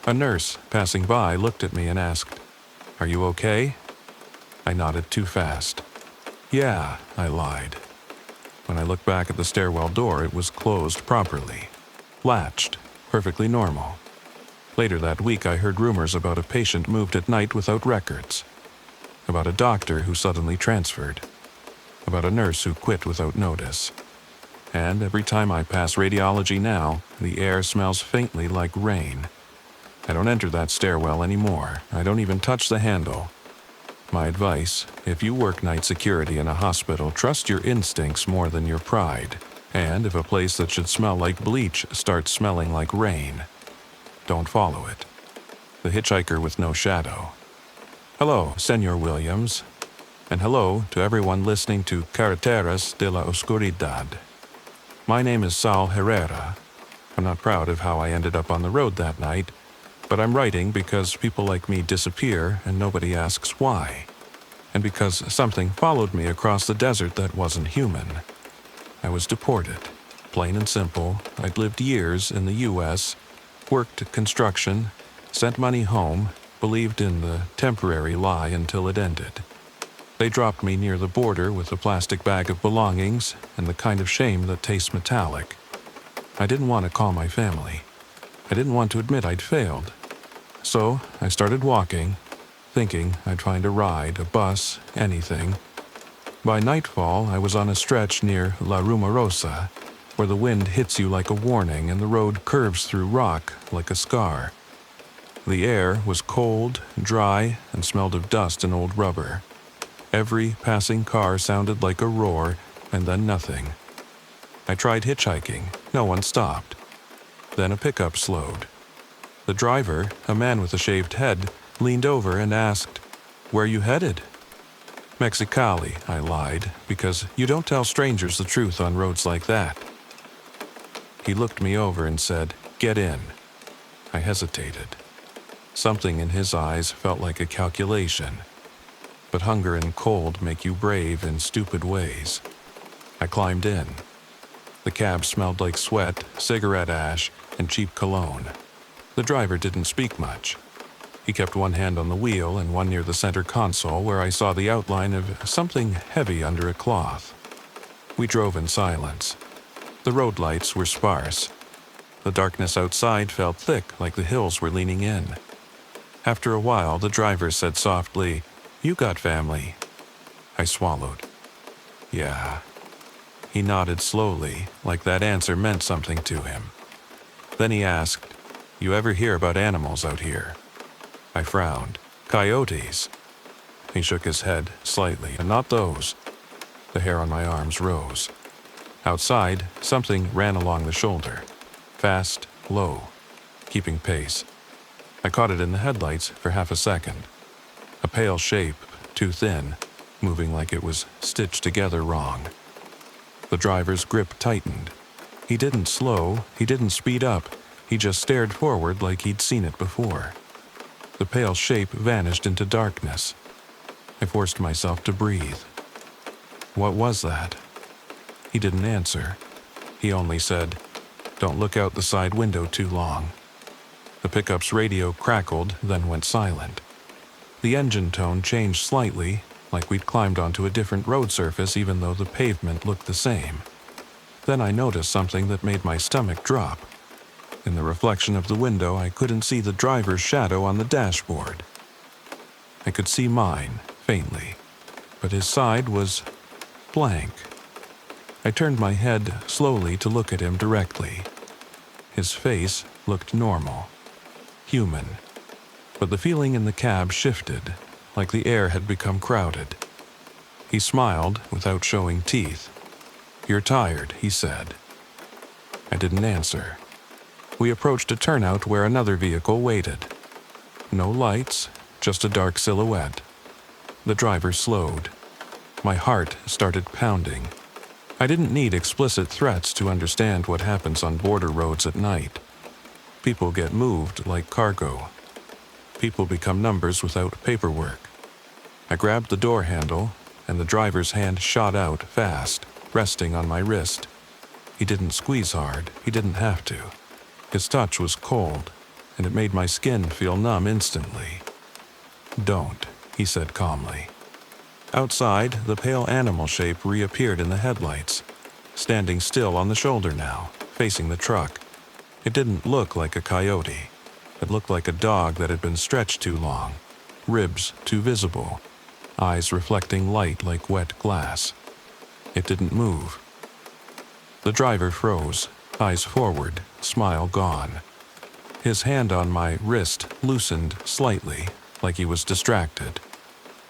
A nurse passing by looked at me and asked, "Are you okay?" I nodded too fast. "Yeah," I lied. When I looked back at the stairwell door, it was closed properly. Latched, perfectly normal. Later that week, I heard rumors about a patient moved at night without records. About a doctor who suddenly transferred. About a nurse who quit without notice. And every time I pass radiology now, the air smells faintly like rain. I don't enter that stairwell anymore. I don't even touch the handle. My advice, if you work night security in a hospital, trust your instincts more than your pride. And if a place that should smell like bleach starts smelling like rain, don't follow it. The Hitchhiker with No Shadow. Hello, Senor Williams. And hello to everyone listening to Carreteras de la Oscuridad. My name is Sal Herrera. I'm not proud of how I ended up on the road that night, but I'm writing because people like me disappear and nobody asks why. And because something followed me across the desert that wasn't human. I was deported. Plain and simple, I'd lived years in the U.S., worked construction, sent money home, believed in the temporary lie until it ended. They dropped me near the border with a plastic bag of belongings and the kind of shame that tastes metallic. I didn't want to call my family. I didn't want to admit I'd failed. So I started walking, thinking I'd find a ride, a bus, anything. By nightfall, I was on a stretch near La Rumorosa, where the wind hits you like a warning and the road curves through rock like a scar. The air was cold, dry, and smelled of dust and old rubber. Every passing car sounded like a roar, and then nothing. I tried hitchhiking. No one stopped. Then a pickup slowed. The driver, a man with a shaved head, leaned over and asked, "Where you headed?" "Mexicali," I lied, because you don't tell strangers the truth on roads like that. He looked me over and said, "Get in." I hesitated. Something in his eyes felt like a calculation. But hunger and cold make you brave in stupid ways. I climbed in. The cab smelled like sweat, cigarette ash, and cheap cologne. The driver didn't speak much. He kept one hand on the wheel and one near the center console where I saw the outline of something heavy under a cloth. We drove in silence. The road lights were sparse. The darkness outside felt thick like the hills were leaning in. After a while, the driver said softly, "You got family." I swallowed. Yeah. He nodded slowly, like that answer meant something to him. Then he asked, "You ever hear about animals out here?" I frowned. "Coyotes." He shook his head slightly. "Not those." The hair on my arms rose. Outside, something ran along the shoulder. Fast, low, keeping pace. I caught it in the headlights for half a second. A pale shape, too thin, moving like it was stitched together wrong. The driver's grip tightened. He didn't slow, he didn't speed up, he just stared forward like he'd seen it before. The pale shape vanished into darkness. I forced myself to breathe. What was that? He didn't answer. He only said, "Don't look out the side window too long." The pickup's radio crackled, then went silent. The engine tone changed slightly, like we'd climbed onto a different road surface even though the pavement looked the same. Then I noticed something that made my stomach drop. In the reflection of the window, I couldn't see the driver's shadow on the dashboard. I could see mine, faintly, but his side was blank. I turned my head slowly to look at him directly. His face looked normal, human. But the feeling in the cab shifted, like the air had become crowded. He smiled without showing teeth. "You're tired," he said. I didn't answer. We approached a turnout where another vehicle waited. No lights, just a dark silhouette. The driver slowed. My heart started pounding. I didn't need explicit threats to understand what happens on border roads at night. People get moved like cargo. People become numbers without paperwork. I grabbed the door handle, and the driver's hand shot out fast, resting on my wrist. He didn't squeeze hard, he didn't have to. His touch was cold, and it made my skin feel numb instantly. "Don't," he said calmly. Outside, the pale animal shape reappeared in the headlights, standing still on the shoulder now, facing the truck. It didn't look like a coyote. It looked like a dog that had been stretched too long, ribs too visible, eyes reflecting light like wet glass. It didn't move. The driver froze, eyes forward, smile gone. His hand on my wrist loosened slightly, like he was distracted.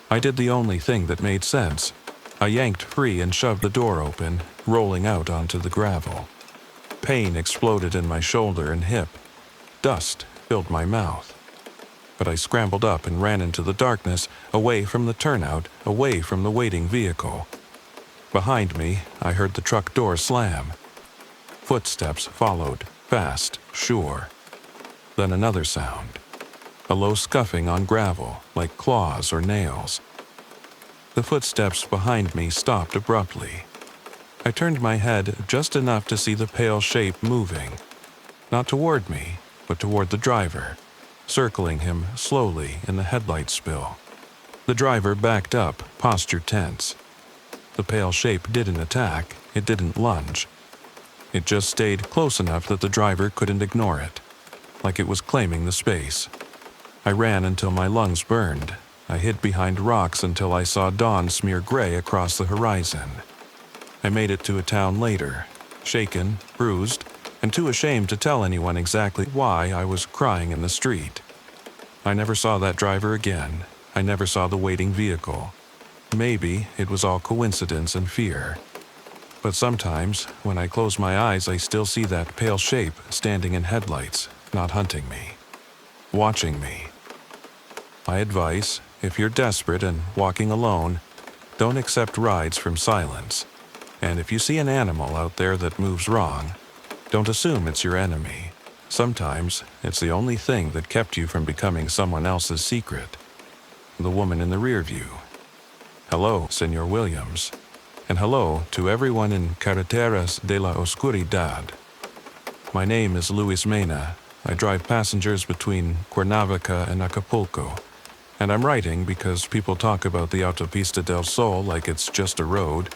I did the only thing that made sense. I yanked free and shoved the door open, rolling out onto the gravel. Pain exploded in my shoulder and hip. Dust filled my mouth. But I scrambled up and ran into the darkness, away from the turnout, away from the waiting vehicle. Behind me, I heard the truck door slam. Footsteps followed, fast, sure. Then another sound. A low scuffing on gravel, like claws or nails. The footsteps behind me stopped abruptly. I turned my head just enough to see the pale shape moving. Not toward me, but toward the driver, circling him slowly in the headlight spill. The driver backed up, posture tense. The pale shape didn't attack, it didn't lunge. It just stayed close enough that the driver couldn't ignore it, like it was claiming the space. I ran until my lungs burned. I hid behind rocks until I saw dawn smear gray across the horizon. I made it to a town later, shaken, bruised, and too ashamed to tell anyone exactly why I was crying in the street. I never saw that driver again. I never saw the waiting vehicle. Maybe it was all coincidence and fear. But sometimes, when I close my eyes, I still see that pale shape standing in headlights, not hunting me, watching me. My advice, if you're desperate and walking alone, don't accept rides from silence. And if you see an animal out there that moves wrong, don't assume it's your enemy. Sometimes it's the only thing that kept you from becoming someone else's secret. The woman in the rear view. Hello, Senor Williams. And hello to everyone in Carreteras de la Oscuridad. My name is Luis Mena. I drive passengers between Cuernavaca and Acapulco. And I'm writing because people talk about the Autopista del Sol like it's just a road.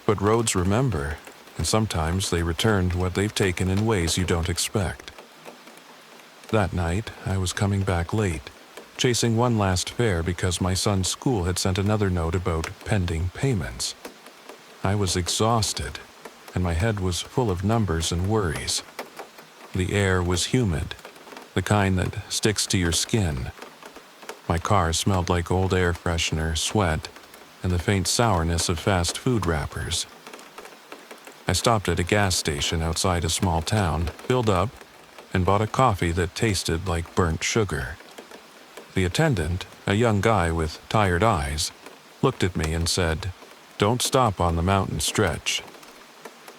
But roads remember, and sometimes they return what they've taken in ways you don't expect. That night, I was coming back late, chasing one last fare because my son's school had sent another note about pending payments. I was exhausted, and my head was full of numbers and worries. The air was humid, the kind that sticks to your skin. My car smelled like old air freshener, sweat, and the faint sourness of fast food wrappers. I stopped at a gas station outside a small town, filled up, and bought a coffee that tasted like burnt sugar. The attendant, a young guy with tired eyes, looked at me and said, "Don't stop on the mountain stretch."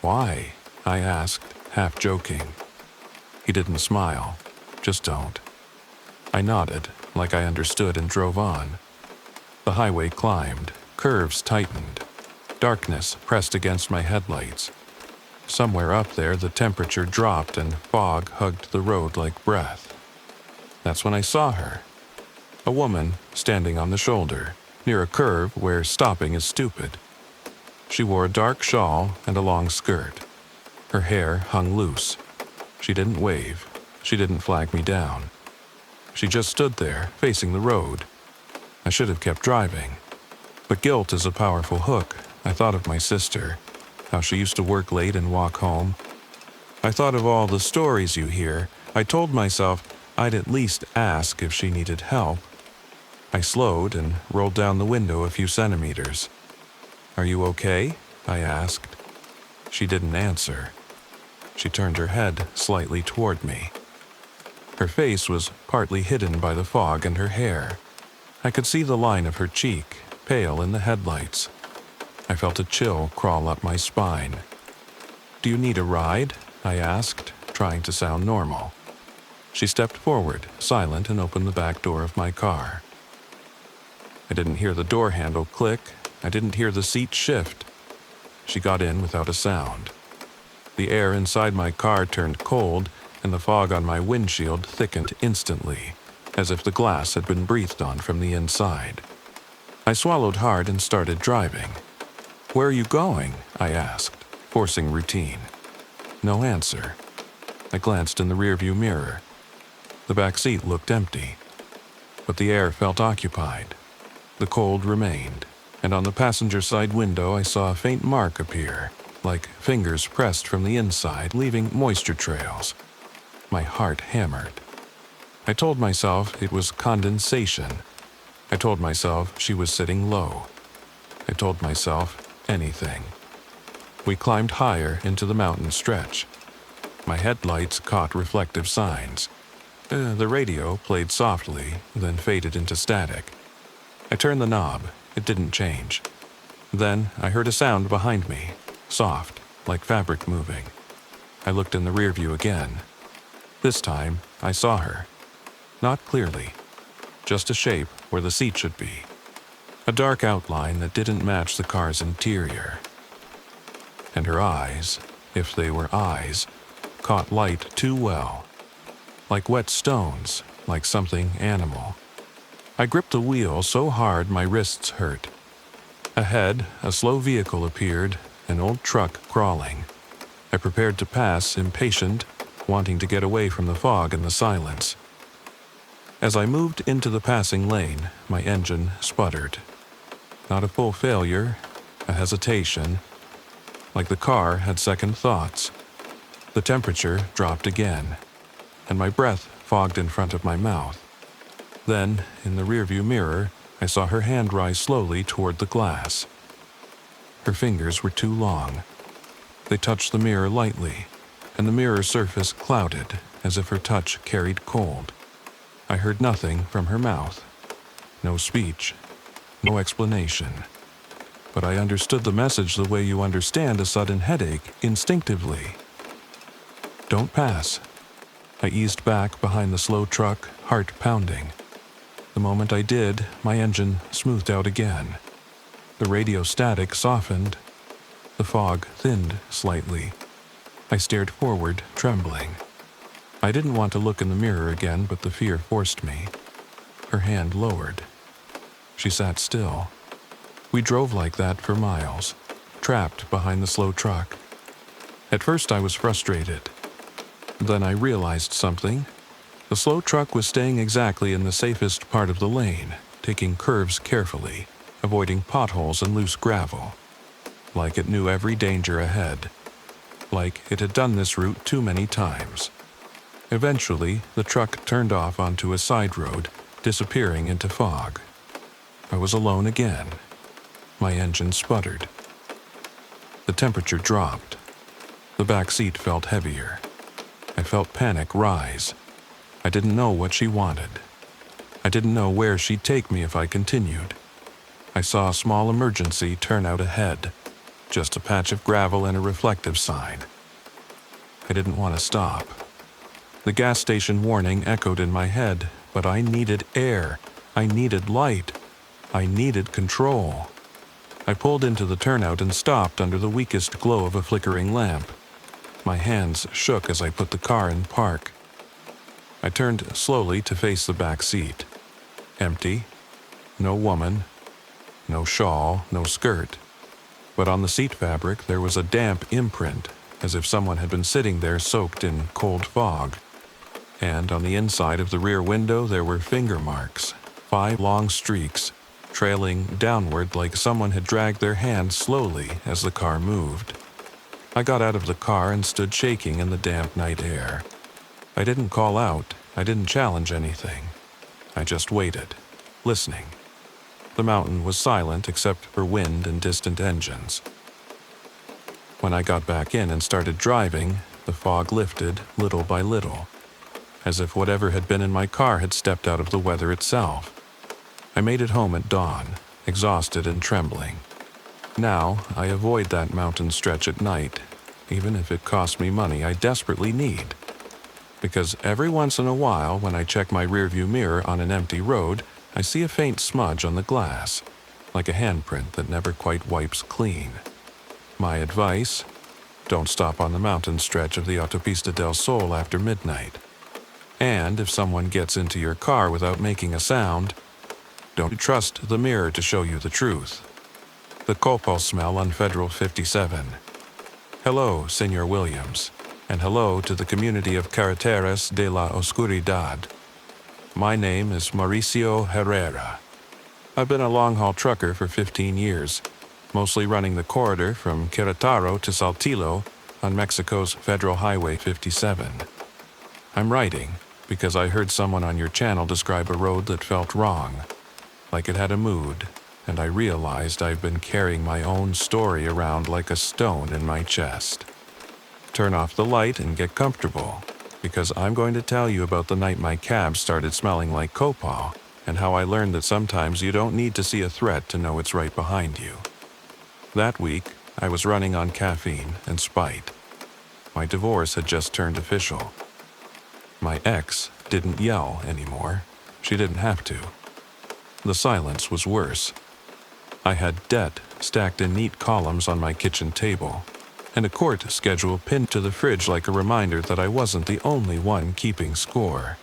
"Why?" I asked, half joking. He didn't smile. "Just don't." I nodded, like I understood, and drove on. The highway climbed, curves tightened. Darkness pressed against my headlights. Somewhere up there, the temperature dropped and fog hugged the road like breath. That's when I saw her. A woman standing on the shoulder, near a curve where stopping is stupid. She wore a dark shawl and a long skirt. Her hair hung loose. She didn't wave. She didn't flag me down. She just stood there, facing the road. I should have kept driving. But guilt is a powerful hook. I thought of my sister, how she used to work late and walk home. I thought of all the stories you hear. I told myself I'd at least ask if she needed help. I slowed and rolled down the window a few centimeters. "Are you okay?" I asked. She didn't answer. She turned her head slightly toward me. Her face was partly hidden by the fog and her hair. I could see the line of her cheek, pale in the headlights. I felt a chill crawl up my spine. "Do you need a ride?" I asked, trying to sound normal. She stepped forward, silent, and opened the back door of my car. I didn't hear the door handle click. I didn't hear the seat shift. She got in without a sound. The air inside my car turned cold, and the fog on my windshield thickened instantly, as if the glass had been breathed on from the inside. I swallowed hard and started driving. "Where are you going?" I asked, forcing routine. No answer. I glanced in the rearview mirror. The back seat looked empty, but the air felt occupied. The cold remained, and on the passenger side window I saw a faint mark appear, like fingers pressed from the inside, leaving moisture trails. My heart hammered. I told myself it was condensation. I told myself she was sitting low. I told myself anything. We climbed higher into the mountain stretch. My headlights caught reflective signs. The radio played softly, then faded into static. I turned the knob. It didn't change. Then I heard a sound behind me, soft, like fabric moving. I looked in the rear view again. This time, I saw her. Not clearly, just a shape where the seat should be. A dark outline that didn't match the car's interior. And her eyes, if they were eyes, caught light too well. Like wet stones, like something animal. I gripped the wheel so hard my wrists hurt. Ahead, a slow vehicle appeared, an old truck crawling. I prepared to pass, impatient, wanting to get away from the fog and the silence. As I moved into the passing lane, my engine sputtered. Not a full failure, a hesitation, like the car had second thoughts. The temperature dropped again, and my breath fogged in front of my mouth. Then, in the rearview mirror, I saw her hand rise slowly toward the glass. Her fingers were too long. They touched the mirror lightly, and the mirror surface clouded, as if her touch carried cold. I heard nothing from her mouth. No speech. No explanation. But I understood the message the way you understand a sudden headache, instinctively. Don't pass. I eased back behind the slow truck, heart pounding. The moment I did, my engine smoothed out again. The radio static softened. The fog thinned slightly. I stared forward, trembling. I didn't want to look in the mirror again, but the fear forced me. Her hand lowered. She sat still. We drove like that for miles, trapped behind the slow truck. At first I was frustrated. Then I realized something. The slow truck was staying exactly in the safest part of the lane, taking curves carefully, avoiding potholes and loose gravel. Like it knew every danger ahead. Like it had done this route too many times. Eventually, the truck turned off onto a side road, disappearing into fog. I was alone again. My engine sputtered. The temperature dropped. The back seat felt heavier. I felt panic rise. I didn't know what she wanted. I didn't know where she'd take me if I continued. I saw a small emergency turn out ahead. Just a patch of gravel and a reflective sign. I didn't want to stop. The gas station warning echoed in my head, but I needed air. I needed light. I needed control. I pulled into the turnout and stopped under the weakest glow of a flickering lamp. My hands shook as I put the car in park. I turned slowly to face the back seat. Empty. No woman. No shawl, no skirt. But on the seat fabric there was a damp imprint, as if someone had been sitting there soaked in cold fog. And on the inside of the rear window there were finger marks, 5 long streaks, trailing downward like someone had dragged their hand slowly as the car moved. I got out of the car and stood shaking in the damp night air. I didn't call out, I didn't challenge anything. I just waited, listening. The mountain was silent except for wind and distant engines. When I got back in and started driving, the fog lifted little by little, as if whatever had been in my car had stepped out of the weather itself. I made it home at dawn, exhausted and trembling. Now, I avoid that mountain stretch at night, even if it costs me money I desperately need. Because every once in a while, when I check my rearview mirror on an empty road, I see a faint smudge on the glass, like a handprint that never quite wipes clean. My advice: don't stop on the mountain stretch of the Autopista del Sol after midnight. And if someone gets into your car without making a sound, don't trust the mirror to show you the truth. The copal smell on Federal 57. Hello, Senor Williams, and hello to the community of Carreteras de la Oscuridad. My name is Mauricio Herrera. I've been a long-haul trucker for 15 years, mostly running the corridor from Querétaro to Saltillo on Mexico's Federal Highway 57. I'm writing because I heard someone on your channel describe a road that felt wrong, like it had a mood, and I realized I've been carrying my own story around like a stone in my chest. Turn off the light and get comfortable, because I'm going to tell you about the night my cab started smelling like copal, and how I learned that sometimes you don't need to see a threat to know it's right behind you. That week, I was running on caffeine and spite. My divorce had just turned official. My ex didn't yell anymore. She didn't have to. The silence was worse. I had debt stacked in neat columns on my kitchen table, and a court schedule pinned to the fridge like a reminder that I wasn't the only one keeping score.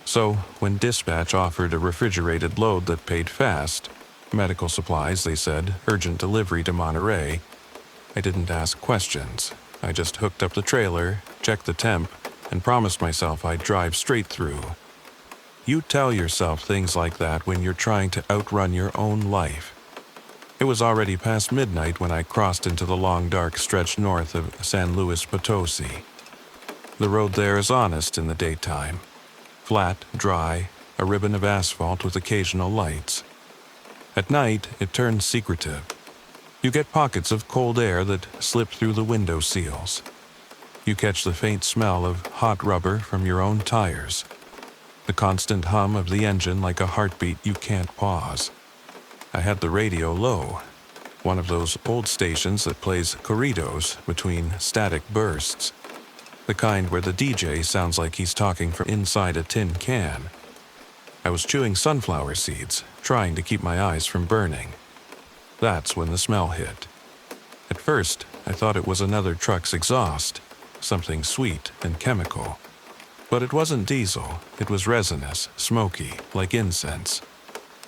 So, when dispatch offered a refrigerated load that paid fast, medical supplies, they said, urgent delivery to Monterey, I didn't ask questions. I just hooked up the trailer, checked the temp, and promised myself I'd drive straight through. You tell yourself things like that when you're trying to outrun your own life. It was already past midnight when I crossed into the long dark stretch north of San Luis Potosi. The road there is honest in the daytime. Flat, dry, a ribbon of asphalt with occasional lights. At night, it turns secretive. You get pockets of cold air that slip through the window seals. You catch the faint smell of hot rubber from your own tires. The constant hum of the engine like a heartbeat you can't pause. I had the radio low, one of those old stations that plays corridos between static bursts, the kind where the DJ sounds like he's talking from inside a tin can. I was chewing sunflower seeds, trying to keep my eyes from burning. That's when the smell hit. At first, I thought it was another truck's exhaust, something sweet and chemical. But it wasn't diesel, it was resinous, smoky, like incense.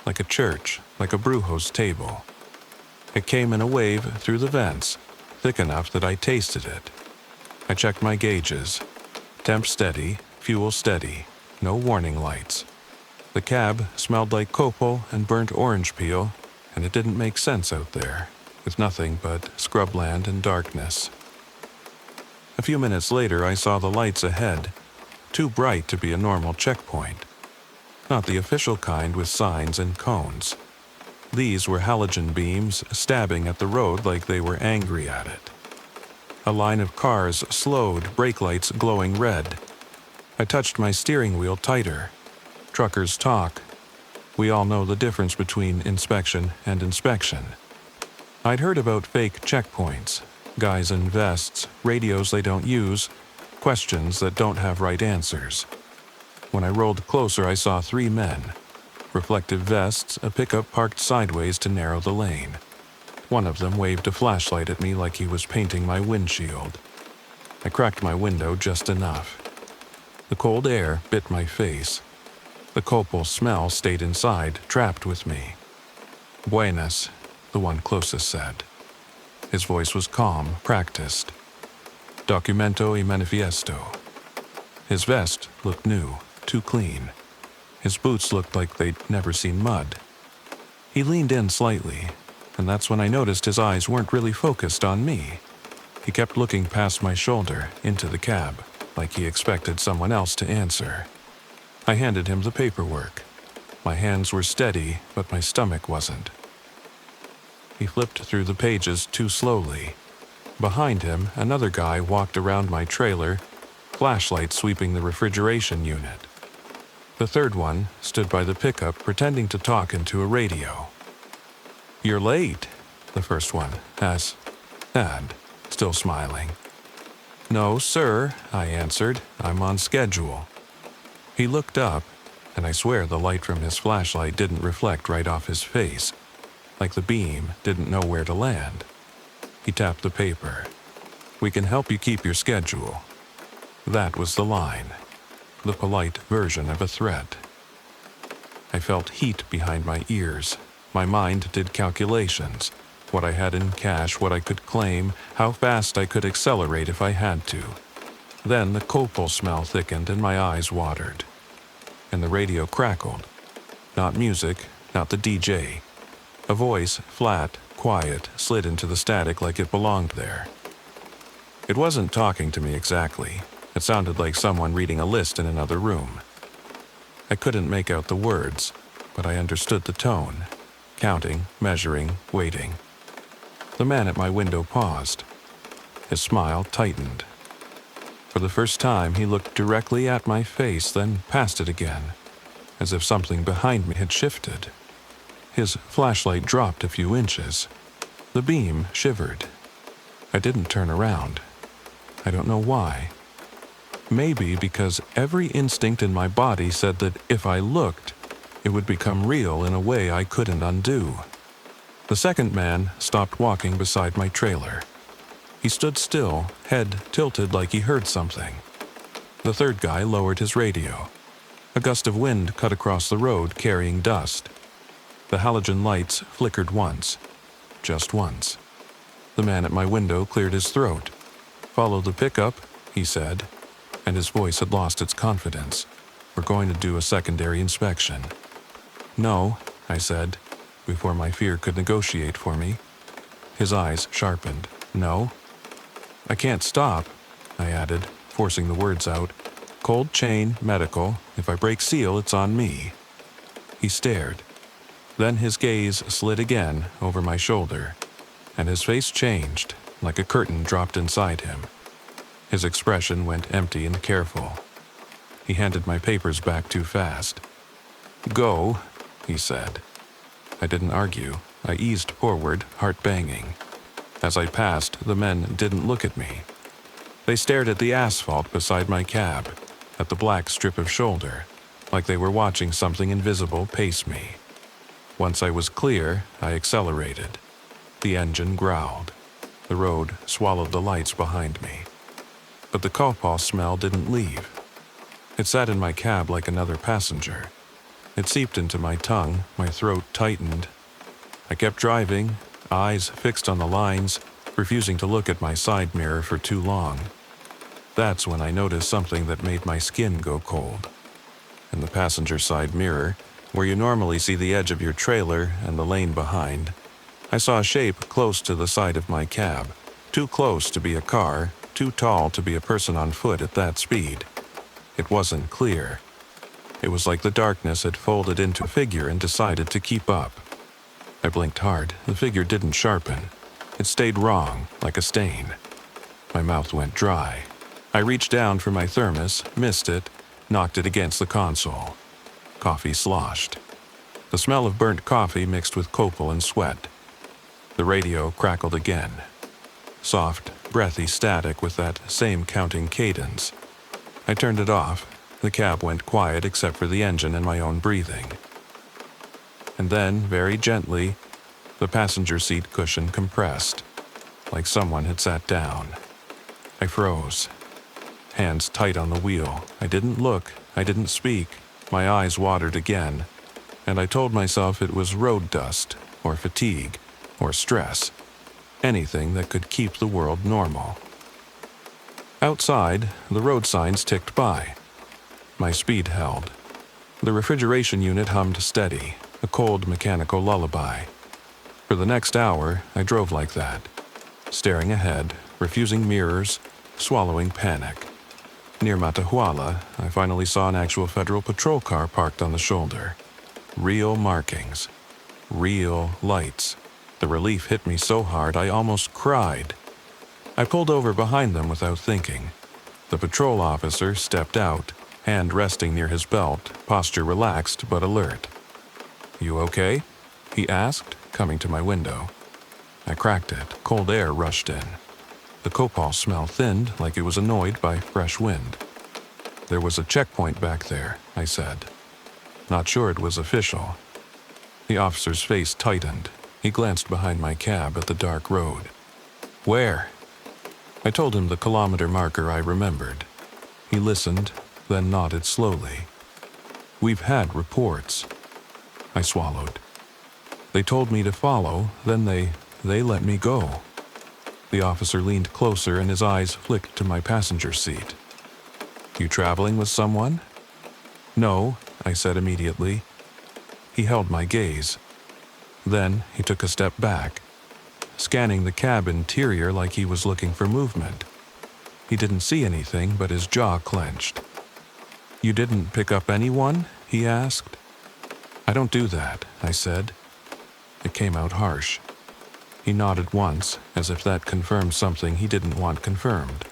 Like a church, like a brewhouse table. It came in a wave through the vents, thick enough that I tasted it. I checked my gauges. Temp steady, fuel steady, no warning lights. The cab smelled like copal and burnt orange peel, and it didn't make sense out there, with nothing but scrubland and darkness. A few minutes later, I saw the lights ahead, too bright to be a normal checkpoint. Not the official kind with signs and cones. These were halogen beams stabbing at the road like they were angry at it. A line of cars slowed, brake lights glowing red. I touched my steering wheel tighter. Truckers talk. We all know the difference between inspection and inspection. I'd heard about fake checkpoints, guys in vests, radios they don't use, questions that don't have right answers. When I rolled closer, I saw 3 men. Reflective vests, a pickup parked sideways to narrow the lane. One of them waved a flashlight at me like he was painting my windshield. I cracked my window just enough. The cold air bit my face. The copal smell stayed inside, trapped with me. "Buenas," the one closest said. His voice was calm, practiced. "Documento y manifiesto." His vest looked new, too clean. His boots looked like they'd never seen mud. He leaned in slightly, and that's when I noticed his eyes weren't really focused on me. He kept looking past my shoulder, into the cab, like he expected someone else to answer. I handed him the paperwork. My hands were steady, but my stomach wasn't. He flipped through the pages too slowly. Behind him, another guy walked around my trailer, flashlight sweeping the refrigeration unit. The third one stood by the pickup pretending to talk into a radio. "You're late," the first one said, still smiling. "No, sir," I answered. "I'm on schedule." He looked up, and I swear the light from his flashlight didn't reflect right off his face, like the beam didn't know where to land. He tapped the paper. "We can help you keep your schedule." That was the line, the polite version of a threat. I felt heat behind my ears. My mind did calculations, what I had in cash, what I could claim, how fast I could accelerate if I had to. Then the copal smell thickened and my eyes watered. And the radio crackled. Not music, not the DJ. A voice, flat, quiet, slid into the static like it belonged there. It wasn't talking to me exactly. It sounded like someone reading a list in another room. I couldn't make out the words, but I understood the tone. counting, measuring, waiting. The man at my window paused. His smile tightened. For the first time, he looked directly at my face, then past it again, as if something behind me had shifted. His flashlight dropped a few inches. The beam shivered. I didn't turn around. I don't know why. Maybe because every instinct in my body said that if I looked, it would become real in a way I couldn't undo. The second man stopped walking beside my trailer. He stood still, head tilted like he heard something. The third guy lowered his radio. A gust of wind cut across the road, carrying dust. The halogen lights flickered once. Just once. The man at my window cleared his throat. "Follow the pickup," he said, and his voice had lost its confidence. "We're going to do a secondary inspection." "No," I said, before my fear could negotiate for me. His eyes sharpened. "No." "I can't stop," I added, forcing the words out. "Cold chain, medical. If I break seal, it's on me." He stared. Then his gaze slid again over my shoulder, and his face changed, like a curtain dropped inside him. His expression went empty and careful. He handed my papers back too fast. "Go," he said. I didn't argue. I eased forward, heart banging. As I passed, the men didn't look at me. They stared at the asphalt beside my cab, at the black strip of shoulder, like they were watching something invisible pace me. Once I was clear, I accelerated. The engine growled. The road swallowed the lights behind me. But the copal smell didn't leave. It sat in my cab like another passenger. It seeped into my tongue, my throat tightened. I kept driving, eyes fixed on the lines, refusing to look at my side mirror for too long. That's when I noticed something that made my skin go cold. In the passenger side mirror, where you normally see the edge of your trailer and the lane behind, I saw a shape close to the side of my cab, too close to be a car, too tall to be a person on foot at that speed. It wasn't clear. It was like the darkness had folded into a figure and decided to keep up. I blinked hard. The figure didn't sharpen. It stayed wrong, like a stain. My mouth went dry. I reached down for my thermos, missed it, knocked it against the console. Coffee sloshed. The smell of burnt coffee mixed with copal and sweat. The radio crackled again. Soft, breathy static with that same counting cadence. I turned it off. The cab went quiet except for the engine and my own breathing. And then, very gently, the passenger seat cushion compressed, like someone had sat down. I froze. Hands tight on the wheel. I didn't look. I didn't speak. My eyes watered again, and I told myself it was road dust, or fatigue, or stress. Anything that could keep the world normal. Outside, the road signs ticked by. My speed held. The refrigeration unit hummed steady, a cold mechanical lullaby. For the next hour, I drove like that, staring ahead, refusing mirrors, swallowing panic. Near Matahuala, I finally saw an actual federal patrol car parked on the shoulder. Real markings. Real lights. The relief hit me so hard I almost cried. I pulled over behind them without thinking. The patrol officer stepped out, hand resting near his belt, posture relaxed but alert. "You okay?" he asked, coming to my window. I cracked it. Cold air rushed in. The copal smell thinned like it was annoyed by fresh wind. "There was a checkpoint back there," I said. Not sure it was official. The officer's face tightened. He glanced behind my cab at the dark road. "Where?" I told him the kilometer marker I remembered. He listened, then nodded slowly. "We've had reports." I swallowed. "They told me to follow, then they let me go." The officer leaned closer and his eyes flicked to my passenger seat. "You traveling with someone?" "No," I said immediately. He held my gaze. Then he took a step back, scanning the cab interior like he was looking for movement. He didn't see anything, but his jaw clenched. "You didn't pick up anyone?" he asked. "I don't do that," I said. It came out harsh. He nodded once, as if that confirmed something he didn't want confirmed.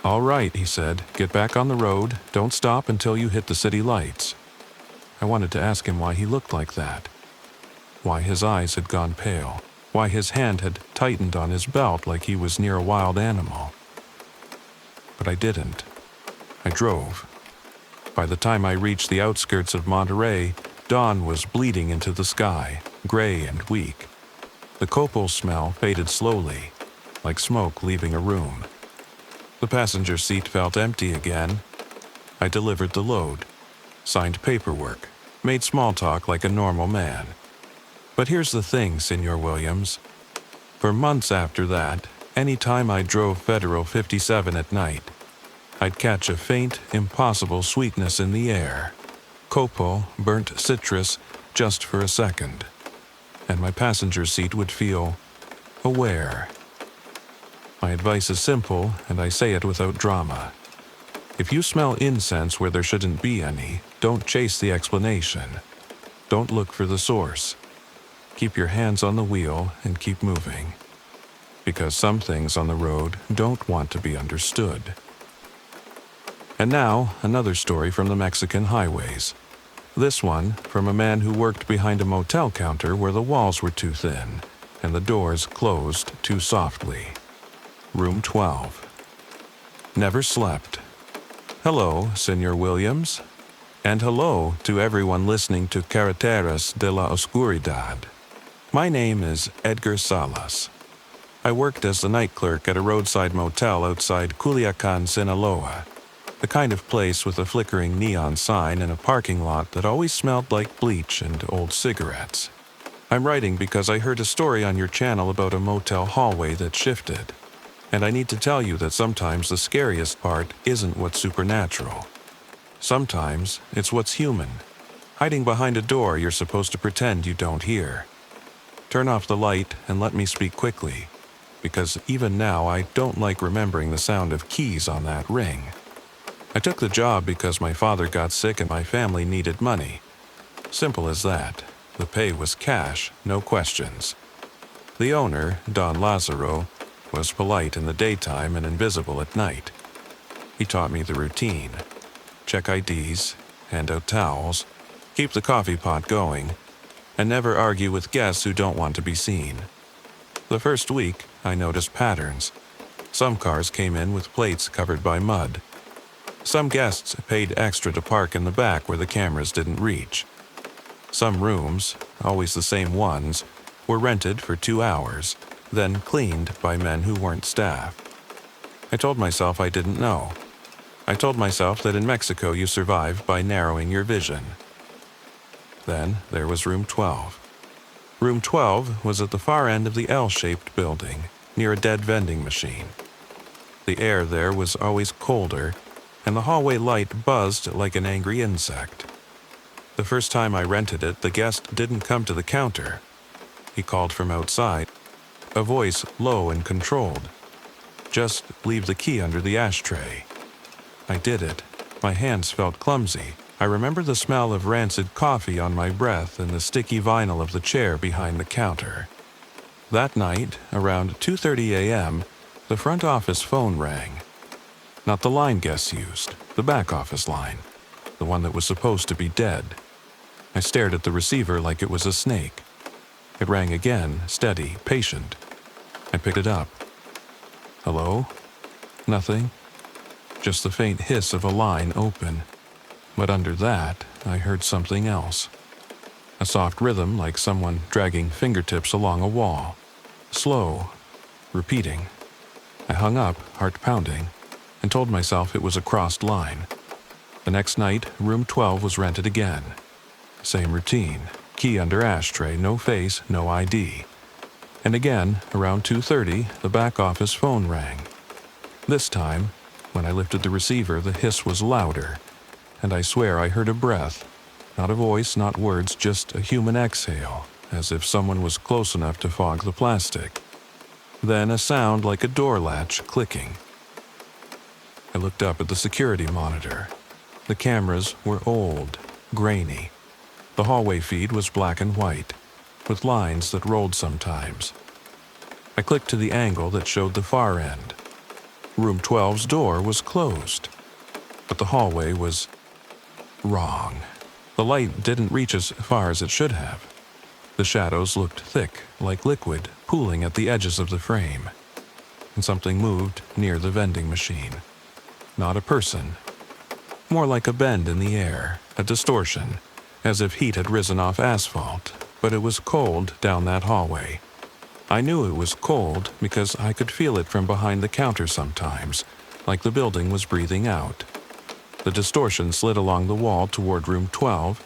"All right," he said, "get back on the road. Don't stop until you hit the city lights." I wanted to ask him why he looked like that. Why his eyes had gone pale. Why his hand had tightened on his belt like he was near a wild animal. But I didn't. I drove. By the time I reached the outskirts of Monterey, dawn was bleeding into the sky, gray and weak. The copal smell faded slowly, like smoke leaving a room. The passenger seat felt empty again. I delivered the load, signed paperwork, made small talk like a normal man. But here's the thing, Senor Williams. For months after that, any time I drove Federal 57 at night, I'd catch a faint, impossible sweetness in the air. Copal, burnt citrus, just for a second. And my passenger seat would feel aware. My advice is simple, and I say it without drama. If you smell incense where there shouldn't be any, don't chase the explanation. Don't look for the source. Keep your hands on the wheel and keep moving. Because some things on the road don't want to be understood. And now, another story from the Mexican highways. This one from a man who worked behind a motel counter where the walls were too thin and the doors closed too softly. Room 12. Never slept. Hello, Senor Williams. And hello to everyone listening to Carreteras de la Oscuridad. My name is Edgar Salas. I worked as the night clerk at a roadside motel outside Culiacan, Sinaloa. The kind of place with a flickering neon sign and a parking lot that always smelled like bleach and old cigarettes. I'm writing because I heard a story on your channel about a motel hallway that shifted. And I need to tell you that sometimes the scariest part isn't what's supernatural. Sometimes it's what's human. Hiding behind a door you're supposed to pretend you don't hear. Turn off the light and let me speak quickly, because even now I don't like remembering the sound of keys on that ring. I took the job because my father got sick and my family needed money. Simple as that. The pay was cash, no questions. The owner, Don Lazaro, was polite in the daytime and invisible at night. He taught me the routine. Check IDs, hand out towels, keep the coffee pot going, and never argue with guests who don't want to be seen. The first week, I noticed patterns. Some cars came in with plates covered by mud. Some guests paid extra to park in the back where the cameras didn't reach. Some rooms, always the same ones, were rented for 2 hours, then cleaned by men who weren't staff. I told myself I didn't know. I told myself that in Mexico you survive by narrowing your vision. Then there was room 12. Room 12 was at the far end of the L-shaped building, near a dead vending machine. The air there was always colder, and the hallway light buzzed like an angry insect. The first time I rented it, the guest didn't come to the counter. He called from outside, a voice low and controlled. Just leave the key under the ashtray. I did it. My hands felt clumsy. I remember the smell of rancid coffee on my breath and the sticky vinyl of the chair behind the counter. That night, around 2:30 a.m., the front office phone rang. Not the line guests used, the back office line, the one that was supposed to be dead. I stared at the receiver like it was a snake. It rang again, steady, patient. I picked it up. Hello? Nothing. Just the faint hiss of a line open. But under that, I heard something else. A soft rhythm like someone dragging fingertips along a wall. Slow, repeating. I hung up, heart pounding, and told myself it was a crossed line. The next night, room 12 was rented again. Same routine. Key under ashtray, no face, no ID. And again, around 2:30, the back office phone rang. This time, when I lifted the receiver, the hiss was louder, and I swear I heard a breath. Not a voice, not words, just a human exhale, as if someone was close enough to fog the plastic. Then a sound like a door latch clicking. I looked up at the security monitor. The cameras were old, grainy. The hallway feed was black and white. with lines that rolled sometimes. I clicked to the angle that showed the far end. Room 12's door was closed, but the hallway was wrong. The light didn't reach as far as it should have. The shadows looked thick, like liquid, pooling at the edges of the frame. And something moved near the vending machine. Not a person. More like a bend in the air, a distortion, as if heat had risen off asphalt, but it was cold down that hallway. I knew it was cold because I could feel it from behind the counter sometimes, like the building was breathing out. The distortion slid along the wall toward room 12,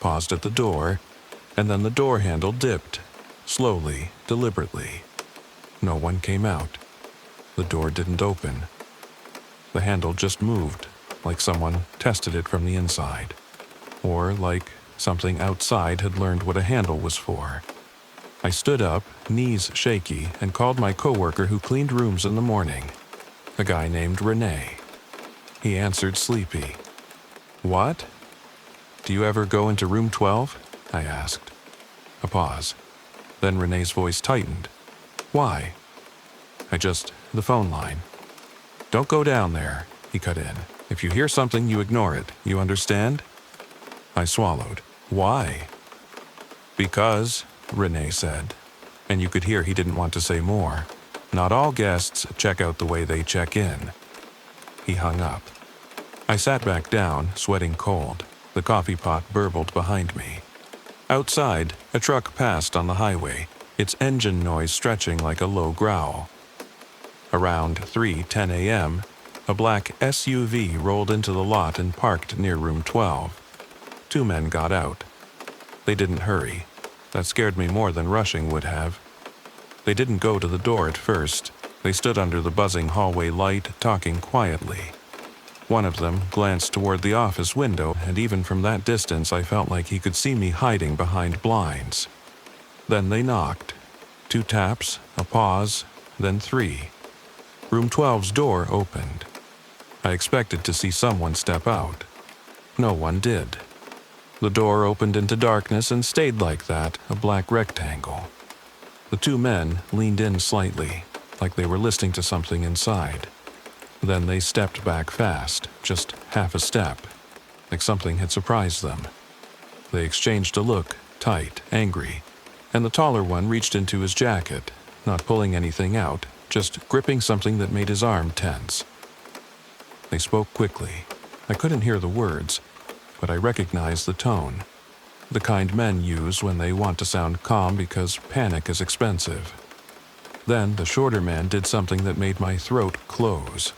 paused at the door, and then the door handle dipped, slowly, deliberately. No one came out. The door didn't open. The handle just moved, like someone tested it from the inside, or like something outside had learned what a handle was for. I stood up, knees shaky, and called my coworker who cleaned rooms in the morning, a guy named Rene. He answered sleepy. "What? Do you ever go into room 12? I asked. A pause. Then Rene's voice tightened. "Why?" The phone line. "Don't go down there," he cut in. "If you hear something, you ignore it. You understand?" I swallowed. "Why?" "Because," Rene said, and you could hear he didn't want to say more. "Not all guests check out the way they check in." He hung up. I sat back down, sweating cold. The coffee pot burbled behind me. Outside, a truck passed on the highway, its engine noise stretching like a low growl. Around 3:10 a.m., a black SUV rolled into the lot and parked near room 12. 2 men got out. They didn't hurry. That scared me more than rushing would have. They didn't go to the door at first. They stood under the buzzing hallway light, talking quietly. One of them glanced toward the office window, and even from that distance I felt like he could see me hiding behind blinds. Then they knocked. 2 taps, a pause, then 3. Room 12's door opened. I expected to see someone step out. No one did. The door opened into darkness and stayed like that, a black rectangle. The 2 men leaned in slightly, like they were listening to something inside. Then they stepped back fast, just half a step, like something had surprised them. They exchanged a look, tight, angry, and the taller one reached into his jacket, not pulling anything out, just gripping something that made his arm tense. They spoke quickly. I couldn't hear the words, but I recognized the tone, the kind men use when they want to sound calm because panic is expensive. Then the shorter man did something that made my throat close.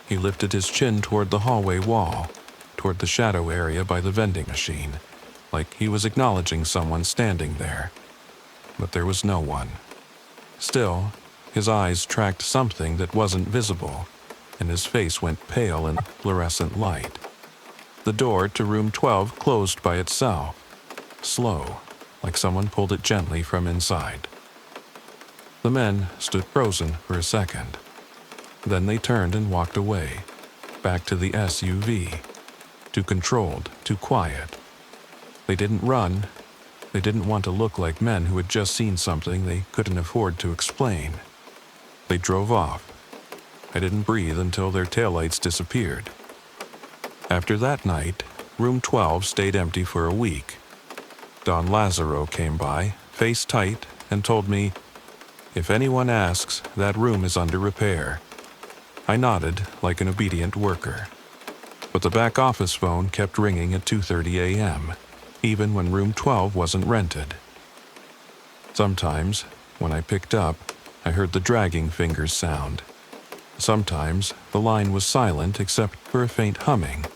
He lifted his chin toward the hallway wall, toward the shadow area by the vending machine, like he was acknowledging someone standing there. But there was no one. Still, his eyes tracked something that wasn't visible, and his face went pale in fluorescent light. The door to room 12 closed by itself, slow, like someone pulled it gently from inside. The men stood frozen for a second. Then they turned and walked away, back to the SUV, too controlled, too quiet. They didn't run. They didn't want to look like men who had just seen something they couldn't afford to explain. They drove off. I didn't breathe until their taillights disappeared. After that night, room 12 stayed empty for a week. Don Lazaro came by, face tight, and told me, "If anyone asks, that room is under repair." I nodded like an obedient worker. But the back office phone kept ringing at 2:30 a.m., even when room 12 wasn't rented. Sometimes, when I picked up, I heard the dragging fingers sound. Sometimes, the line was silent except for a faint humming,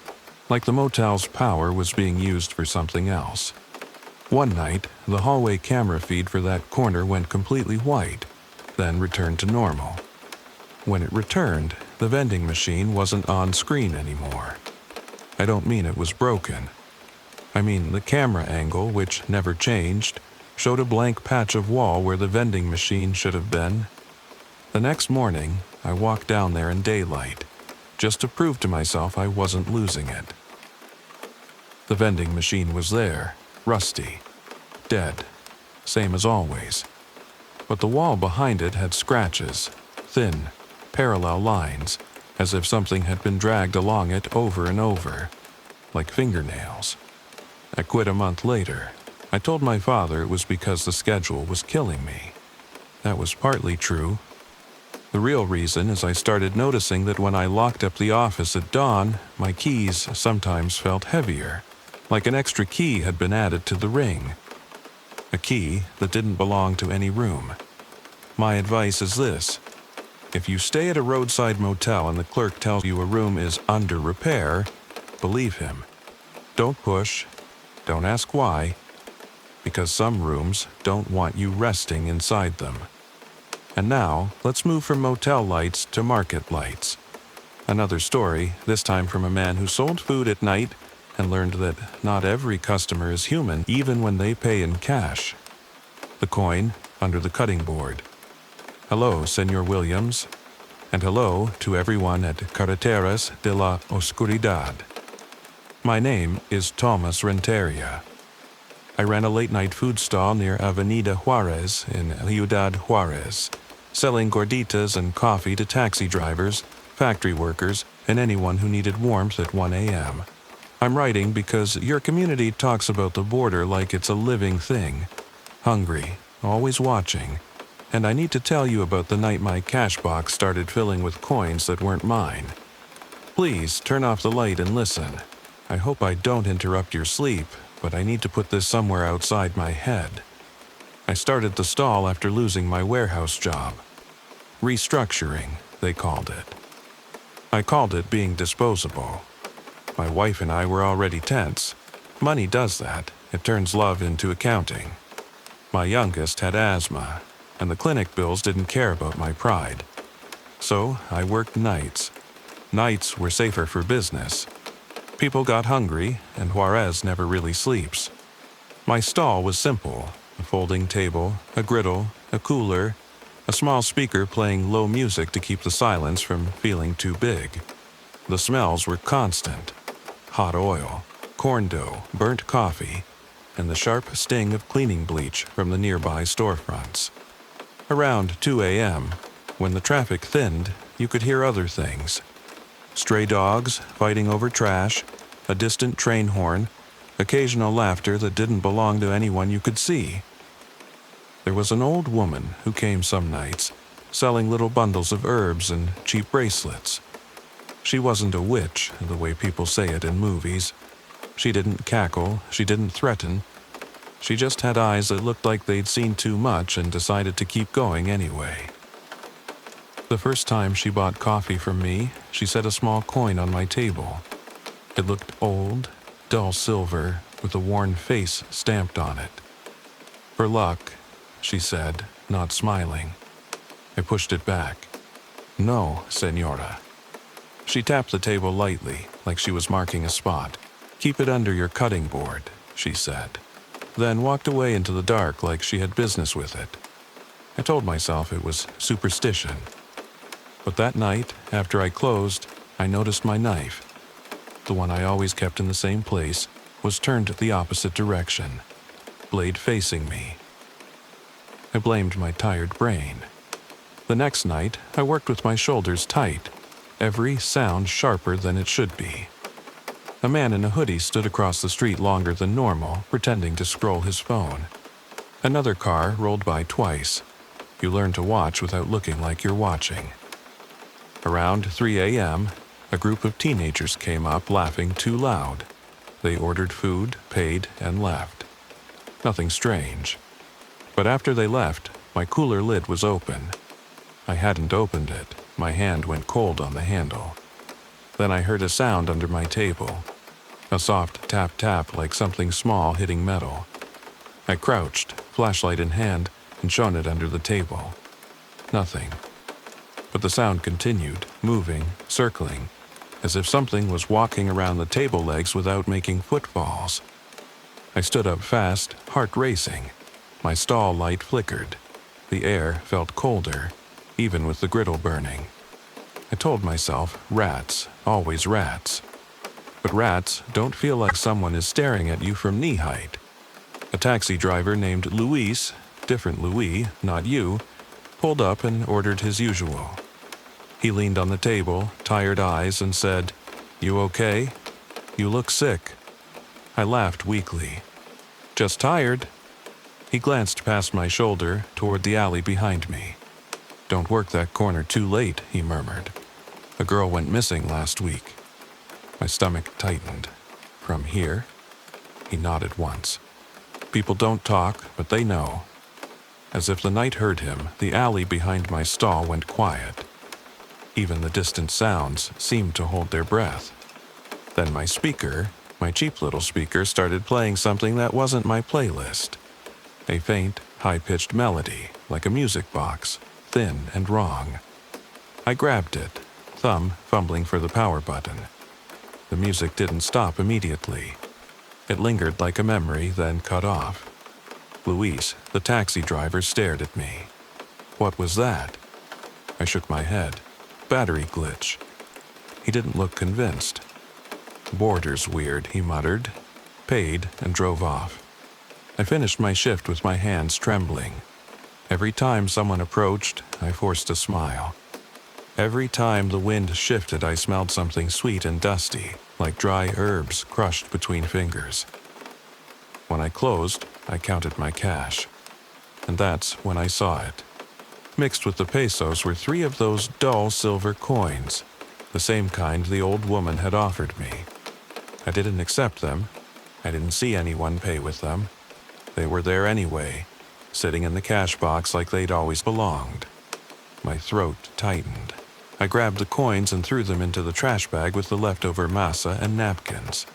like the motel's power was being used for something else. One night, the hallway camera feed for that corner went completely white, then returned to normal. When it returned, the vending machine wasn't on screen anymore. I don't mean it was broken. I mean the camera angle, which never changed, showed a blank patch of wall where the vending machine should have been. The next morning, I walked down there in daylight, just to prove to myself I wasn't losing it. The vending machine was there, rusty, dead, same as always. But the wall behind it had scratches, thin, parallel lines, as if something had been dragged along it over and over, like fingernails. I quit a month later. I told my father it was because the schedule was killing me. That was partly true. The real reason is I started noticing that when I locked up the office at dawn, my keys sometimes felt heavier, like an extra key had been added to the ring. A key that didn't belong to any room. My advice is this: if you stay at a roadside motel and the clerk tells you a room is under repair, believe him. Don't push. Don't ask why. Because some rooms don't want you resting inside them. And now, let's move from motel lights to market lights. Another story, this time from a man who sold food at night and learned that not every customer is human, even when they pay in cash. The coin under the cutting board. Hello, Senor Williams. And hello to everyone at Carreteras de la Oscuridad. My name is Thomas Renteria. I ran a late-night food stall near Avenida Juarez in Ciudad Juarez, selling gorditas and coffee to taxi drivers, factory workers, and anyone who needed warmth at 1 a.m. I'm writing because your community talks about the border like it's a living thing. Hungry, always watching. And I need to tell you about the night my cash box started filling with coins that weren't mine. Please turn off the light and listen. I hope I don't interrupt your sleep, but I need to put this somewhere outside my head. I started the stall after losing my warehouse job. Restructuring, they called it. I called it being disposable. My wife and I were already tense. Money does that. It turns love into accounting. My youngest had asthma, and the clinic bills didn't care about my pride. So I worked nights. Nights were safer for business. People got hungry, and Juarez never really sleeps. My stall was simple: a folding table, a griddle, a cooler, a small speaker playing low music to keep the silence from feeling too big. The smells were constant: hot oil, corn dough, burnt coffee, and the sharp sting of cleaning bleach from the nearby storefronts. Around 2 a.m., when the traffic thinned, you could hear other things. Stray dogs fighting over trash, a distant train horn, occasional laughter that didn't belong to anyone you could see. There was an old woman who came some nights, selling little bundles of herbs and cheap bracelets. She wasn't a witch, the way people say it in movies. She didn't cackle, she didn't threaten. She just had eyes that looked like they'd seen too much and decided to keep going anyway. The first time she bought coffee from me, she set a small coin on my table. It looked old, dull silver, with a worn face stamped on it. For luck, she said, not smiling. I pushed it back. No, senora. She tapped the table lightly, like she was marking a spot. Keep it under your cutting board, she said. Then walked away into the dark like she had business with it. I told myself it was superstition. But that night, after I closed, I noticed my knife, the one I always kept in the same place, was turned the opposite direction, blade facing me. I blamed my tired brain. The next night, I worked with my shoulders tight, every sound sharper than it should be. A man in a hoodie stood across the street longer than normal, pretending to scroll his phone. Another car rolled by twice. You learn to watch without looking like you're watching. Around 3 a.m., a group of teenagers came up laughing too loud. They ordered food, paid, and left. Nothing strange. But after they left, my cooler lid was open. I hadn't opened it. My hand went cold on the handle. Then I heard a sound under my table. A soft tap-tap like something small hitting metal. I crouched, flashlight in hand, and shone it under the table. Nothing. But the sound continued, moving, circling, as if something was walking around the table legs without making footfalls. I stood up fast, heart racing. My stall light flickered. The air felt colder, even with the griddle burning. I told myself, rats, always rats. But rats don't feel like someone is staring at you from knee height. A taxi driver named Luis, different Louis, not you, pulled up and ordered his usual. He leaned on the table, tired eyes, and said, "You okay? You look sick." I laughed weakly. "Just tired." He glanced past my shoulder toward the alley behind me. "Don't work that corner too late," he murmured. "A girl went missing last week." My stomach tightened. "From here?" He nodded once. "People don't talk, but they know." As if the night heard him, the alley behind my stall went quiet. Even the distant sounds seemed to hold their breath. Then my speaker, my cheap little speaker, started playing something that wasn't my playlist. A faint, high-pitched melody, like a music box, thin and wrong. I grabbed it, thumb fumbling for the power button. The music didn't stop immediately. It lingered like a memory, then cut off. Luis, the taxi driver, stared at me. What was that? I shook my head. Battery glitch. He didn't look convinced. "Border's weird," he muttered, paid, and drove off. I finished my shift with my hands trembling. Every time someone approached, I forced a smile. Every time the wind shifted, I smelled something sweet and dusty, like dry herbs crushed between fingers. When I closed, I counted my cash. And that's when I saw it. Mixed with the pesos were 3 of those dull silver coins, the same kind the old woman had offered me. I didn't accept them. I didn't see anyone pay with them. They were there anyway, sitting in the cash box like they'd always belonged. My throat tightened. I grabbed the coins and threw them into the trash bag with the leftover masa and napkins.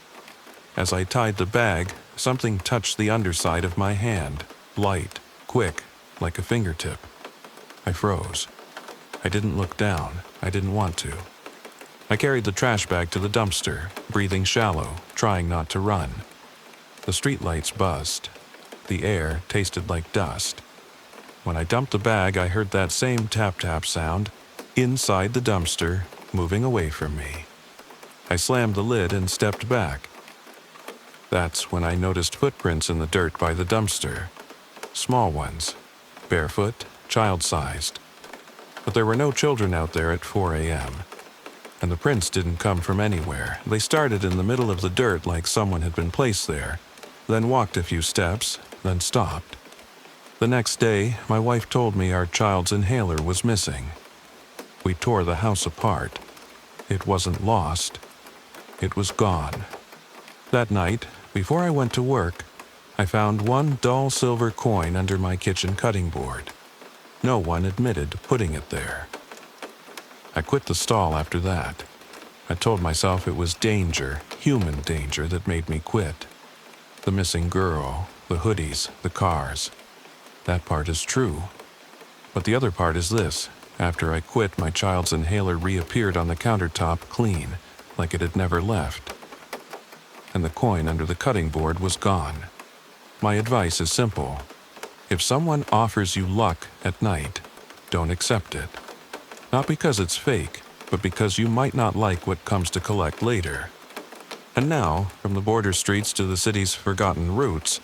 As I tied the bag, something touched the underside of my hand, light, quick, like a fingertip. I froze. I didn't look down. I didn't want to. I carried the trash bag to the dumpster, breathing shallow, trying not to run. The streetlights buzzed. The air tasted like dust. When I dumped the bag, I heard that same tap-tap sound, inside the dumpster, moving away from me. I slammed the lid and stepped back. That's when I noticed footprints in the dirt by the dumpster. Small ones, barefoot, child-sized. But there were no children out there at 4 a.m. And the prints didn't come from anywhere. They started in the middle of the dirt like someone had been placed there, then walked a few steps, then stopped. The next day, my wife told me our child's inhaler was missing. We tore the house apart. It wasn't lost. It was gone. That night, before I went to work, I found 1 dull silver coin under my kitchen cutting board. No one admitted putting it there. I quit the stall after that. I told myself it was danger, human danger, that made me quit. The missing girl, the hoodies, the cars. That part is true. But the other part is this. After I quit, my child's inhaler reappeared on the countertop clean, like it had never left. And the coin under the cutting board was gone. My advice is simple. If someone offers you luck at night, don't accept it. Not because it's fake, but because you might not like what comes to collect later. And now, from the border streets to the city's forgotten roots,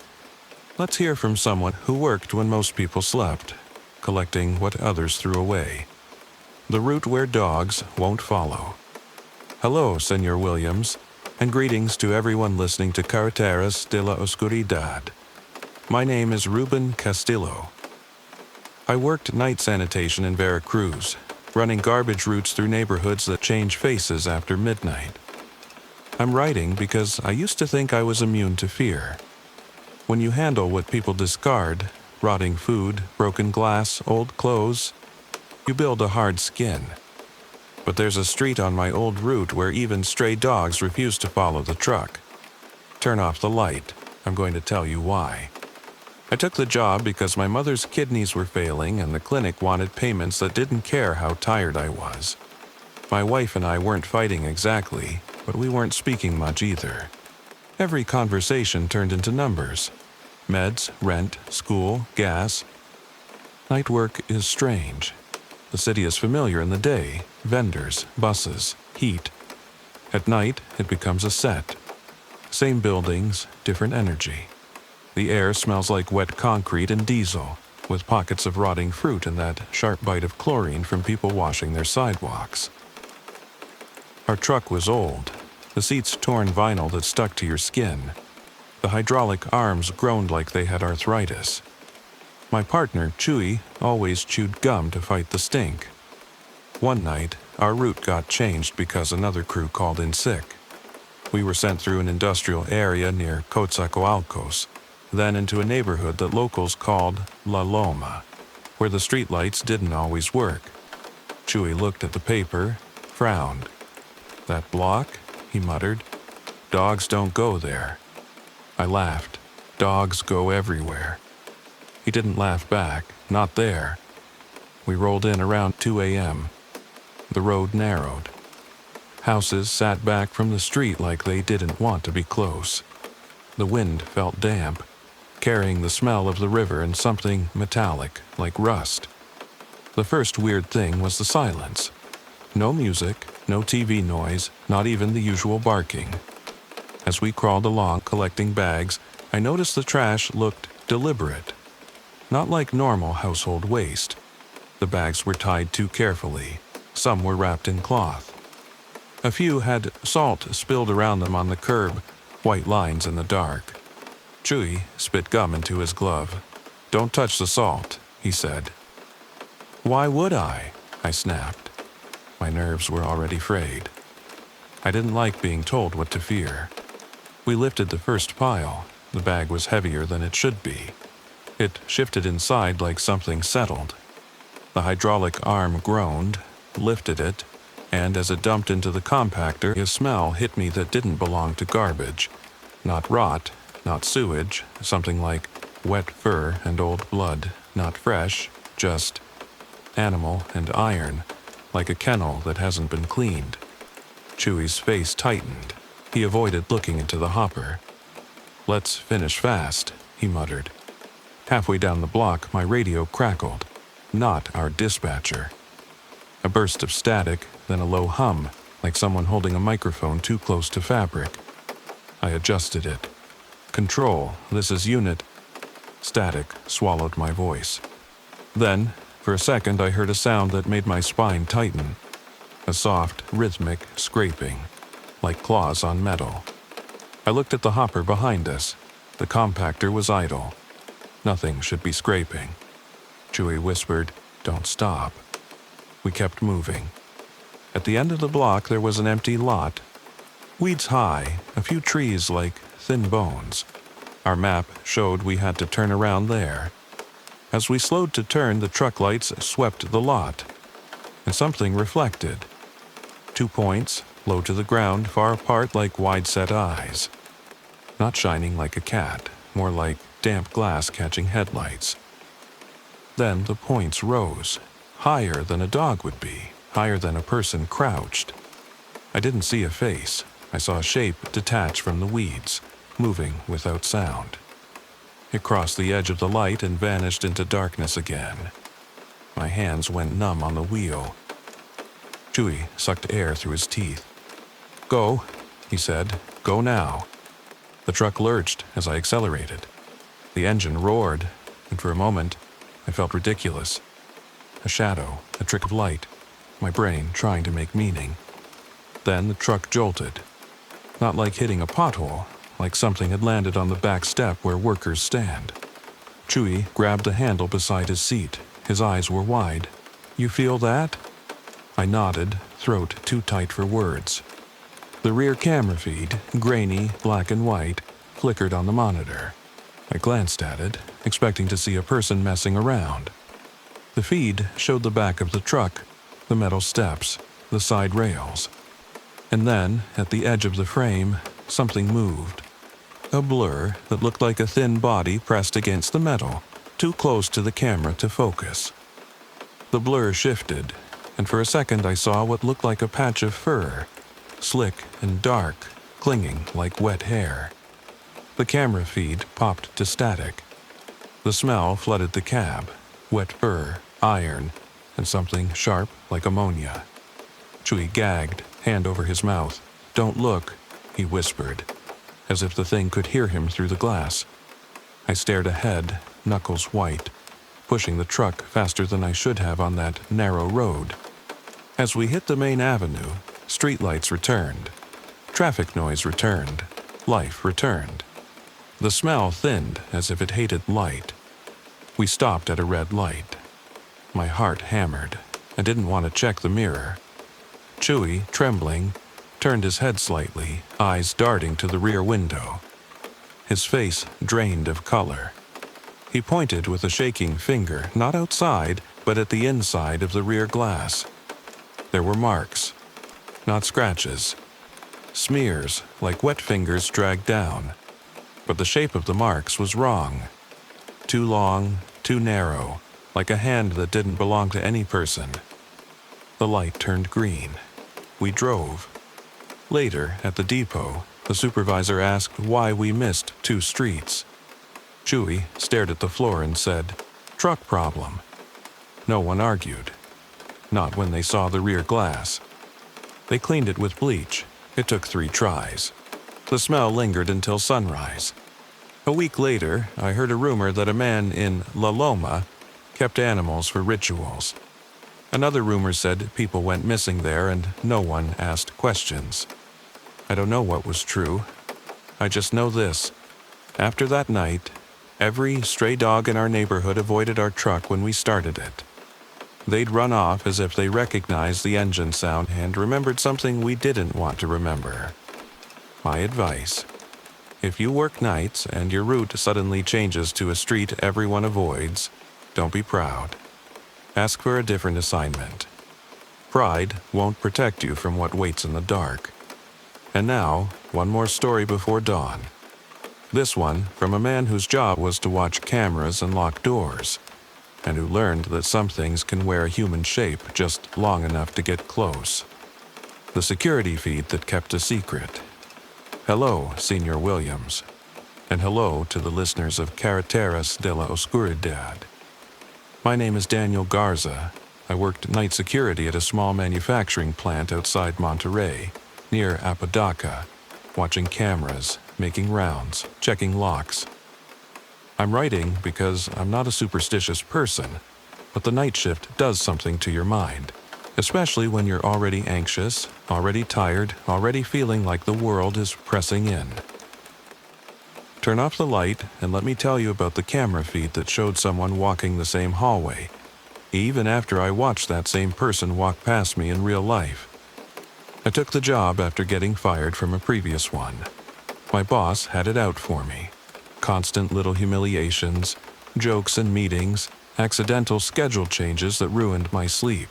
let's hear from someone who worked when most people slept, collecting what others threw away. The route where dogs won't follow. Hello, Senor Williams, and greetings to everyone listening to Carreteras de la Oscuridad. My name is Ruben Castillo. I worked night sanitation in Veracruz, running garbage routes through neighborhoods that change faces after midnight. I'm writing because I used to think I was immune to fear. When you handle what people discard, rotting food, broken glass, old clothes, you build a hard skin. But there's a street on my old route where even stray dogs refuse to follow the truck. Turn off the light. I'm going to tell you why. I took the job because my mother's kidneys were failing and the clinic wanted payments that didn't care how tired I was. My wife and I weren't fighting exactly, but we weren't speaking much either. Every conversation turned into numbers. Meds, rent, school, gas. Night work is strange. The city is familiar in the day, vendors, buses, heat. At night, it becomes a set. Same buildings, different energy. The air smells like wet concrete and diesel, with pockets of rotting fruit and that sharp bite of chlorine from people washing their sidewalks. Our truck was old, the seats torn vinyl that stuck to your skin. The hydraulic arms groaned like they had arthritis. My partner, Chewy, always chewed gum to fight the stink. One night, our route got changed because another crew called in sick. We were sent through an industrial area near Coatzacoalcos, then into a neighborhood that locals called La Loma, where the streetlights didn't always work. Chewy looked at the paper, frowned. "That block?" he muttered. "Dogs don't go there." I laughed. "Dogs go everywhere." He didn't laugh back, not there. We rolled in around 2 a.m. The road narrowed. Houses sat back from the street like they didn't want to be close. The wind felt damp, carrying the smell of the river and something metallic, like rust. The first weird thing was the silence. No music, no TV noise, not even the usual barking. As we crawled along collecting bags, I noticed the trash looked deliberate. Not like normal household waste. The bags were tied too carefully. Some were wrapped in cloth. A few had salt spilled around them on the curb, white lines in the dark. Chewy spit gum into his glove. "Don't touch the salt," he said. "Why would I?" I snapped. My nerves were already frayed. I didn't like being told what to fear. We lifted the first pile. The bag was heavier than it should be. It shifted inside like something settled. The hydraulic arm groaned, lifted it, and as it dumped into the compactor, a smell hit me that didn't belong to garbage. Not rot, not sewage, something like wet fur and old blood, not fresh, just animal and iron, like a kennel that hasn't been cleaned. Chewy's face tightened. He avoided looking into the hopper. "Let's finish fast," he muttered. Halfway down the block, my radio crackled. Not our dispatcher. A burst of static, then a low hum, like someone holding a microphone too close to fabric. I adjusted it. "Control, this is unit." Static swallowed my voice. Then, for a second, I heard a sound that made my spine tighten. A soft, rhythmic scraping, like claws on metal. I looked at the hopper behind us. The compactor was idle. Nothing should be scraping. Chewy whispered, "Don't stop." We kept moving. At the end of the block, there was an empty lot. Weeds high, a few trees like thin bones. Our map showed we had to turn around there. As we slowed to turn, the truck lights swept the lot, and something reflected. 2 points, low to the ground, far apart like wide-set eyes. Not shining like a cat, more like damp glass catching headlights. Then the points rose, higher than a dog would be, higher than a person crouched. I didn't see a face. I saw a shape detach from the weeds, moving without sound. It crossed the edge of the light and vanished into darkness again. My hands went numb on the wheel. Chewy sucked air through his teeth. "Go," he said. "Go now." The truck lurched as I accelerated. The engine roared, and for a moment, I felt ridiculous. A shadow, a trick of light, my brain trying to make meaning. Then the truck jolted. Not like hitting a pothole, like something had landed on the back step where workers stand. Chewy grabbed the handle beside his seat. His eyes were wide. "You feel that?" I nodded, throat too tight for words. The rear camera feed, grainy, black and white, flickered on the monitor. I glanced at it, expecting to see a person messing around. The feed showed the back of the truck, the metal steps, the side rails. And then, at the edge of the frame, something moved. A blur that looked like a thin body pressed against the metal, too close to the camera to focus. The blur shifted, and for a second I saw what looked like a patch of fur, slick and dark, clinging like wet hair. The camera feed popped to static. The smell flooded the cab, wet fur, iron, and something sharp like ammonia. Chewy gagged, hand over his mouth. "Don't look," he whispered, as if the thing could hear him through the glass. I stared ahead, knuckles white, pushing the truck faster than I should have on that narrow road. As we hit the main avenue, streetlights returned. Traffic noise returned. Life returned. The smell thinned as if it hated light. We stopped at a red light. My heart hammered. I didn't want to check the mirror. Chewy, trembling, turned his head slightly, eyes darting to the rear window. His face drained of color. He pointed with a shaking finger, not outside, but at the inside of the rear glass. There were marks, not scratches. Smears, like wet fingers dragged down. But the shape of the marks was wrong. Too long, too narrow, like a hand that didn't belong to any person. The light turned green. We drove. Later, at the depot, the supervisor asked why we missed 2 streets. Chewy stared at the floor and said, "Truck problem." No one argued. Not when they saw the rear glass. They cleaned it with bleach. It took 3 tries. The smell lingered until sunrise. A week later, I heard a rumor that a man in La Loma kept animals for rituals. Another rumor said people went missing there and no one asked questions. I don't know what was true. I just know this. After that night, every stray dog in our neighborhood avoided our truck when we started it. They'd run off as if they recognized the engine sound and remembered something we didn't want to remember. My advice: if you work nights and your route suddenly changes to a street everyone avoids, don't be proud. Ask for a different assignment. Pride won't protect you from what waits in the dark. And now, one more story before dawn. This one from a man whose job was to watch cameras and lock doors, and who learned that some things can wear a human shape just long enough to get close. The security feed that kept a secret. Hello, Senior Williams, and hello to the listeners of Carreteras de la Oscuridad. My name is Daniel Garza. I worked night security at a small manufacturing plant outside Monterrey, near Apodaca, watching cameras, making rounds, checking locks. I'm writing because I'm not a superstitious person, but the night shift does something to your mind, especially when you're already anxious, already tired, already feeling like the world is pressing in. Turn off the light and let me tell you about the camera feed that showed someone walking the same hallway, even after I watched that same person walk past me in real life. I took the job after getting fired from a previous one. My boss had it out for me. Constant little humiliations, jokes in meetings, accidental schedule changes that ruined my sleep.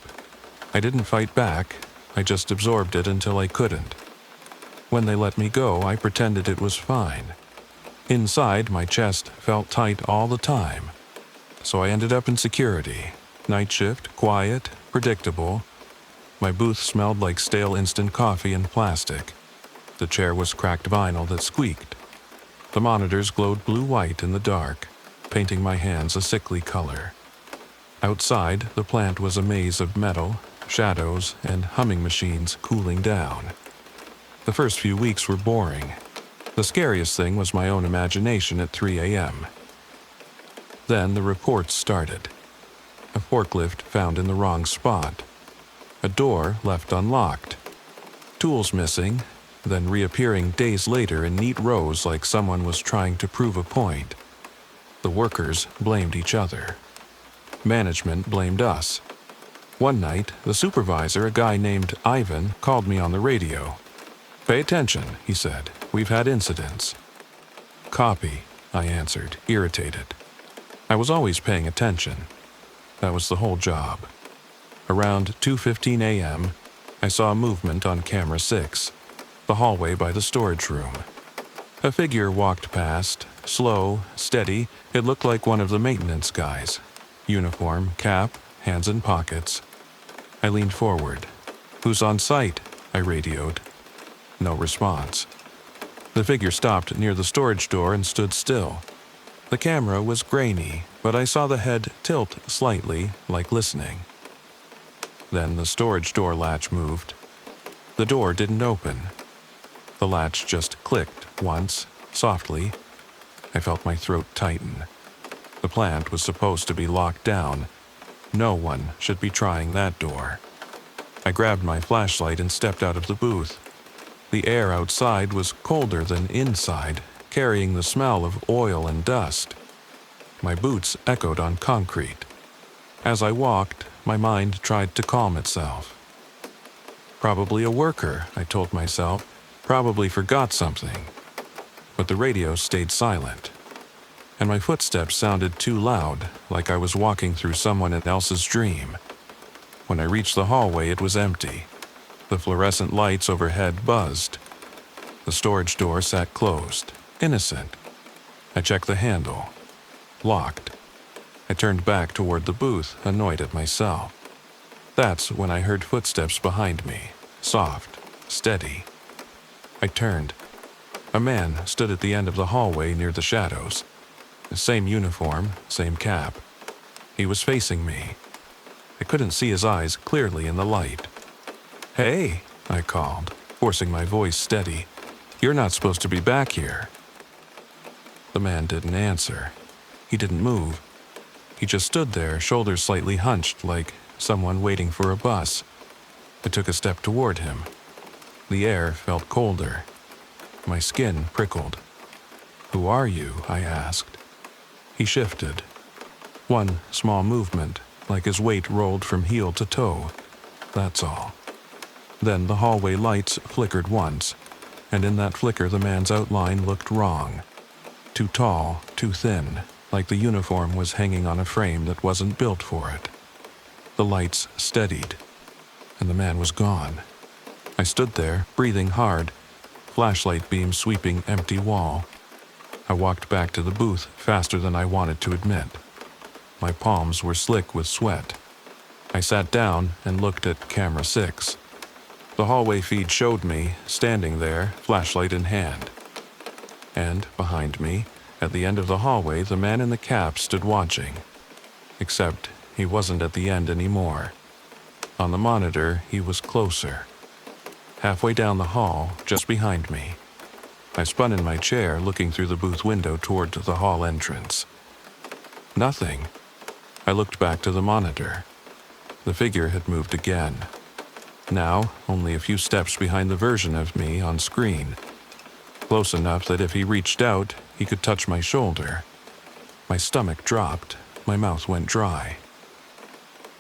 I didn't fight back, I just absorbed it until I couldn't. When they let me go, I pretended it was fine. Inside, my chest felt tight all the time. So I ended up in security. Night shift, quiet, predictable. My booth smelled like stale instant coffee and plastic. The chair was cracked vinyl that squeaked. The monitors glowed blue-white in the dark, painting my hands a sickly color. Outside, the plant was a maze of metal, shadows, and humming machines cooling down. The first few weeks were boring. The scariest thing was my own imagination at 3 a.m. Then the reports started. A forklift found in the wrong spot. A door left unlocked. Tools missing, then reappearing days later in neat rows like someone was trying to prove a point. The workers blamed each other. Management blamed us. One night, the supervisor, a guy named Ivan, called me on the radio. "Pay attention," he said. "We've had incidents." "Copy," I answered, irritated. I was always paying attention. That was the whole job. Around 2:15 a.m., I saw a movement on camera 6, the hallway by the storage room. A figure walked past, slow, steady. It looked like one of the maintenance guys. Uniform, cap, hands in pockets. I leaned forward. "Who's on site?" I radioed. No response. The figure stopped near the storage door and stood still. The camera was grainy, but I saw the head tilt slightly, like listening. Then the storage door latch moved. The door didn't open. The latch just clicked once, softly. I felt my throat tighten. The plant was supposed to be locked down. No one should be trying that door. I grabbed my flashlight and stepped out of the booth. The air outside was colder than inside, carrying the smell of oil and dust. My boots echoed on concrete. As I walked, my mind tried to calm itself. Probably a worker, I told myself. Probably forgot something. But the radio stayed silent, and my footsteps sounded too loud, like I was walking through someone else's dream. When I reached the hallway, it was empty. The fluorescent lights overhead buzzed. The storage door sat closed, innocent. I checked the handle. Locked. I turned back toward the booth, annoyed at myself. That's when I heard footsteps behind me, soft, steady. I turned. A man stood at the end of the hallway near the shadows. Same uniform, same cap. He was facing me. I couldn't see his eyes clearly in the light. "Hey," I called, forcing my voice steady. "You're not supposed to be back here." The man didn't answer. He didn't move. He just stood there, shoulders slightly hunched, like someone waiting for a bus. I took a step toward him. The air felt colder. My skin prickled. "Who are you?" I asked. He shifted. One small movement, like his weight rolled from heel to toe. That's all. Then the hallway lights flickered once, and in that flicker the man's outline looked wrong. Too tall, too thin, like the uniform was hanging on a frame that wasn't built for it. The lights steadied, and the man was gone. I stood there, breathing hard, flashlight beam sweeping empty wall. I walked back to the booth faster than I wanted to admit. My palms were slick with sweat. I sat down and looked at camera 6. The hallway feed showed me, standing there, flashlight in hand. And, behind me, at the end of the hallway, the man in the cap stood watching. Except he wasn't at the end anymore. On the monitor, he was closer. Halfway down the hall, just behind me. I spun in my chair, looking through the booth window toward the hall entrance. Nothing. I looked back to the monitor. The figure had moved again. Now, only a few steps behind the version of me on screen. Close enough that if he reached out, he could touch my shoulder. My stomach dropped. My mouth went dry.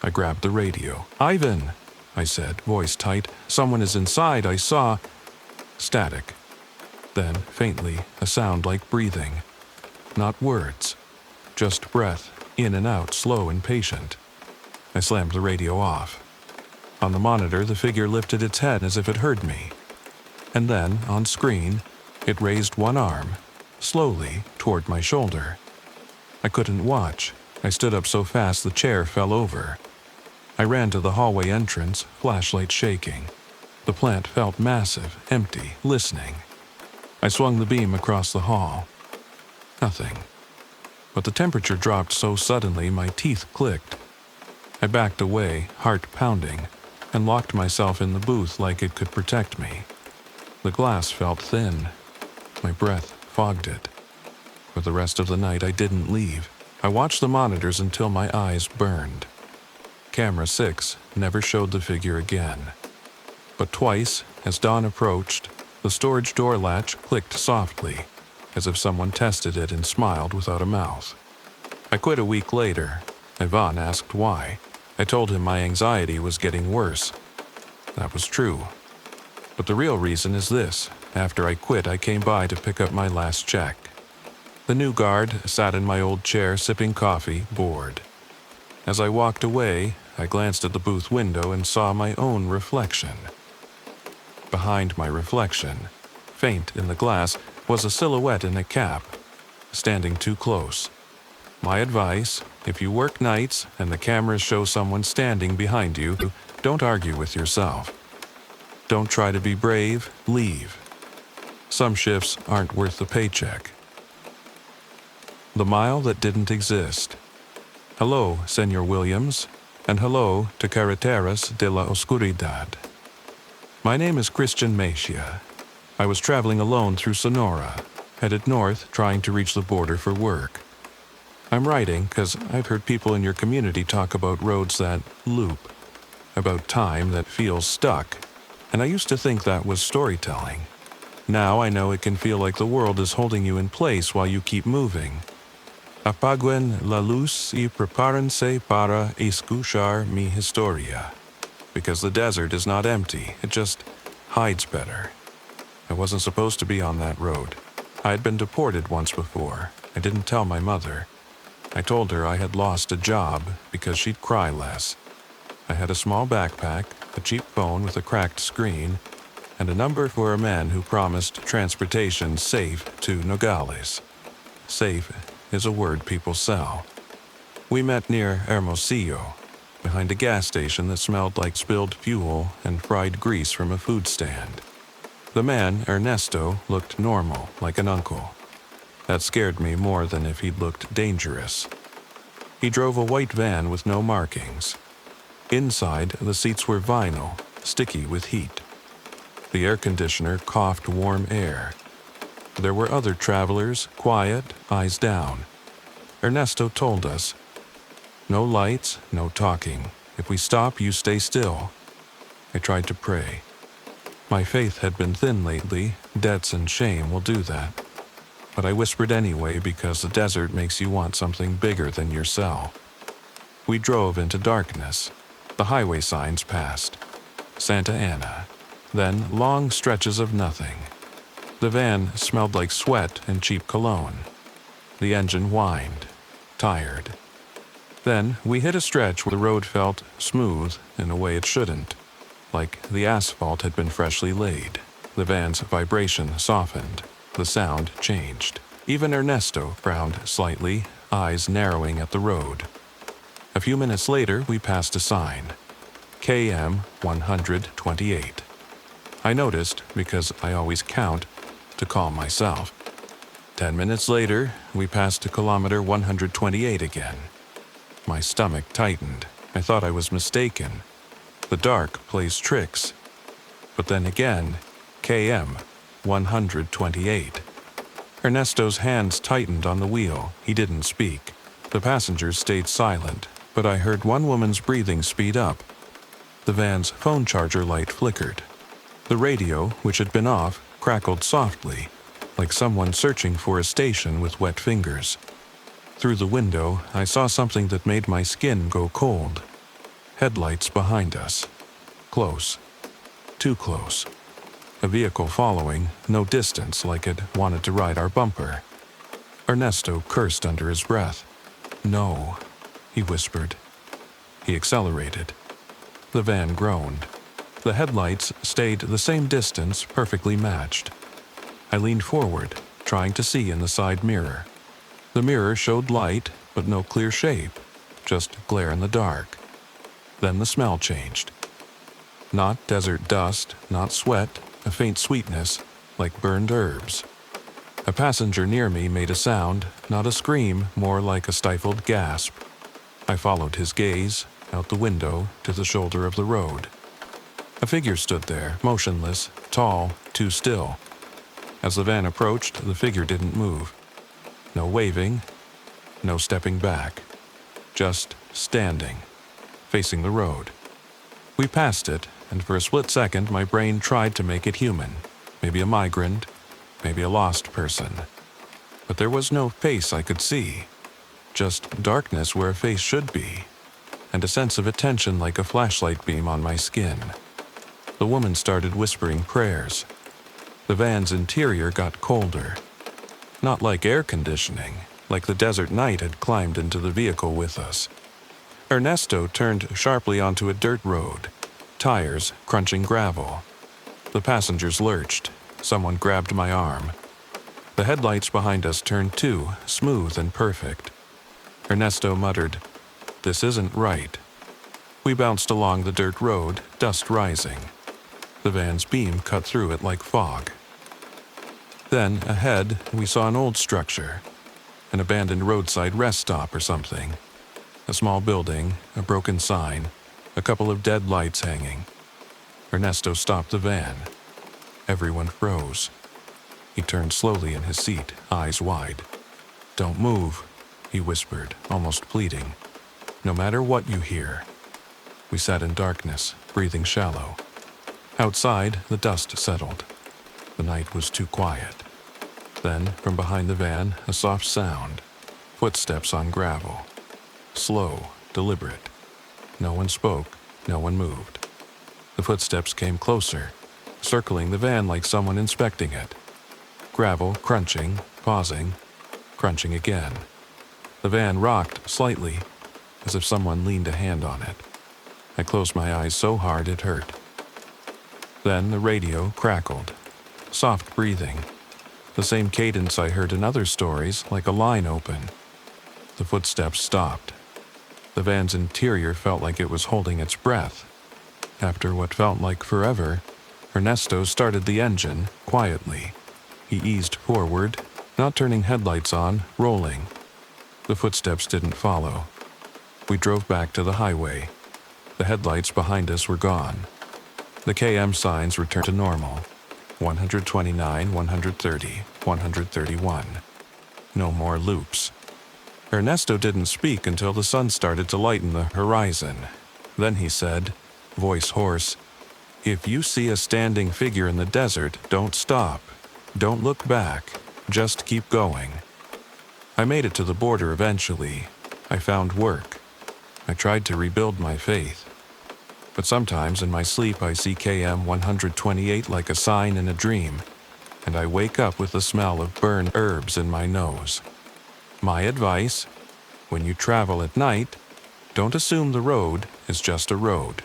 I grabbed the radio. "Ivan," I said, voice tight. "Someone is inside. I saw—" Static. Then, faintly, a sound like breathing. Not words. Just breath, in and out, slow and patient. I slammed the radio off. On the monitor, the figure lifted its head as if it heard me. And then, on screen, it raised one arm, slowly, toward my shoulder. I couldn't watch. I stood up so fast the chair fell over. I ran to the hallway entrance, flashlight shaking. The plant felt massive, empty, listening. I swung the beam across the hall. Nothing. But the temperature dropped so suddenly my teeth clicked. I backed away, heart pounding, and locked myself in the booth like it could protect me. The glass felt thin. My breath fogged it. For the rest of the night I didn't leave. I watched the monitors until my eyes burned. Camera 6 never showed the figure again. But twice, as dawn approached, the storage door latch clicked softly, as if someone tested it and smiled without a mouth. I quit a week later. Ivan asked why. I told him my anxiety was getting worse. That was true. But the real reason is this. After I quit, I came by to pick up my last check. The new guard sat in my old chair sipping coffee, bored. As I walked away, I glanced at the booth window and saw my own reflection. Behind my reflection, faint in the glass, was a silhouette in a cap, standing too close. My advice, if you work nights and the cameras show someone standing behind you, don't argue with yourself. Don't try to be brave, leave. Some shifts aren't worth the paycheck. The mile that didn't exist. Hello, Senor Williams, and hello to Carreteras de la Oscuridad. My name is Christian Mejia. I was traveling alone through Sonora, headed north trying to reach the border for work. I'm writing because I've heard people in your community talk about roads that loop, about time that feels stuck, and I used to think that was storytelling. Now I know it can feel like the world is holding you in place while you keep moving. Apaguen la luz y prepárense para escuchar mi historia. Because the desert is not empty, it just hides better. I wasn't supposed to be on that road. I had been deported once before. I didn't tell my mother. I told her I had lost a job because she'd cry less. I had a small backpack, a cheap phone with a cracked screen, and a number for a man who promised transportation safe to Nogales. Safe is a word people sell. We met near Hermosillo, behind a gas station that smelled like spilled fuel and fried grease from a food stand. The man, Ernesto, looked normal, like an uncle. That scared me more than if he'd looked dangerous. He drove a white van with no markings. Inside, the seats were vinyl, sticky with heat. The air conditioner coughed warm air. There were other travelers, quiet, eyes down. Ernesto told us, "No lights, no talking. If we stop, you stay still." I tried to pray. My faith had been thin lately. Debts and shame will do that. But I whispered anyway because the desert makes you want something bigger than yourself. We drove into darkness. The highway signs passed. Santa Ana. Then long stretches of nothing. The van smelled like sweat and cheap cologne. The engine whined, tired. Then we hit a stretch where the road felt smooth in a way it shouldn't, like the asphalt had been freshly laid. The van's vibration softened. The sound changed. Even Ernesto frowned slightly, eyes narrowing at the road. A few minutes later, we passed a sign. KM 128. I noticed, because I always count, to calm myself. 10 minutes later, we passed to kilometer 128 again. My stomach tightened. I thought I was mistaken. The dark plays tricks. But then again, KM 128. Ernesto's hands tightened on the wheel. He didn't speak. The passengers stayed silent, but I heard one woman's breathing speed up. The van's phone charger light flickered. The radio, which had been off, crackled softly, like someone searching for a station with wet fingers. Through the window, I saw something that made my skin go cold. Headlights behind us. Close. Too close. A vehicle following, no distance, like it wanted to ride our bumper. Ernesto cursed under his breath. "No," he whispered. He accelerated. The van groaned. The headlights stayed the same distance, perfectly matched. I leaned forward, trying to see in the side mirror. The mirror showed light, but no clear shape, just glare in the dark. Then the smell changed. Not desert dust, not sweat, a faint sweetness, like burned herbs. A passenger near me made a sound, not a scream, more like a stifled gasp. I followed his gaze, out the window, to the shoulder of the road. A figure stood there, motionless, tall, too still. As the van approached, the figure didn't move. No waving, no stepping back. Just standing, facing the road. We passed it, and for a split second my brain tried to make it human. Maybe a migrant, maybe a lost person. But there was no face I could see. Just darkness where a face should be, and a sense of attention like a flashlight beam on my skin. The woman started whispering prayers. The van's interior got colder. Not like air conditioning, like the desert night had climbed into the vehicle with us. Ernesto turned sharply onto a dirt road, tires crunching gravel. The passengers lurched. Someone grabbed my arm. The headlights behind us turned too, smooth and perfect. Ernesto muttered, "This isn't right." We bounced along the dirt road, dust rising. The van's beam cut through it like fog. Then, ahead, we saw an old structure, an abandoned roadside rest stop or something. A small building, a broken sign, a couple of dead lights hanging. Ernesto stopped the van. Everyone froze. He turned slowly in his seat, eyes wide. "Don't move," he whispered, almost pleading. "No matter what you hear." We sat in darkness, breathing shallow. Outside, the dust settled. The night was too quiet. Then, from behind the van, a soft sound. Footsteps on gravel. Slow, deliberate. No one spoke, no one moved. The footsteps came closer, circling the van like someone inspecting it. Gravel crunching, pausing, crunching again. The van rocked slightly, as if someone leaned a hand on it. I closed my eyes so hard it hurt. Then the radio crackled. Soft breathing. The same cadence I heard in other stories, like a line open. The footsteps stopped. The van's interior felt like it was holding its breath. After what felt like forever, Ernesto started the engine, quietly. He eased forward, not turning headlights on, rolling. The footsteps didn't follow. We drove back to the highway. The headlights behind us were gone. The KM signs returned to normal. 129, 130, 131. No more loops. Ernesto didn't speak until the sun started to lighten the horizon. Then he said, voice hoarse, "If you see a standing figure in the desert, don't stop. Don't look back. Just keep going." I made it to the border eventually. I found work. I tried to rebuild my faith. But sometimes in my sleep I see KM 128 like a sign in a dream, and I wake up with the smell of burned herbs in my nose. My advice: when you travel at night, don't assume the road is just a road.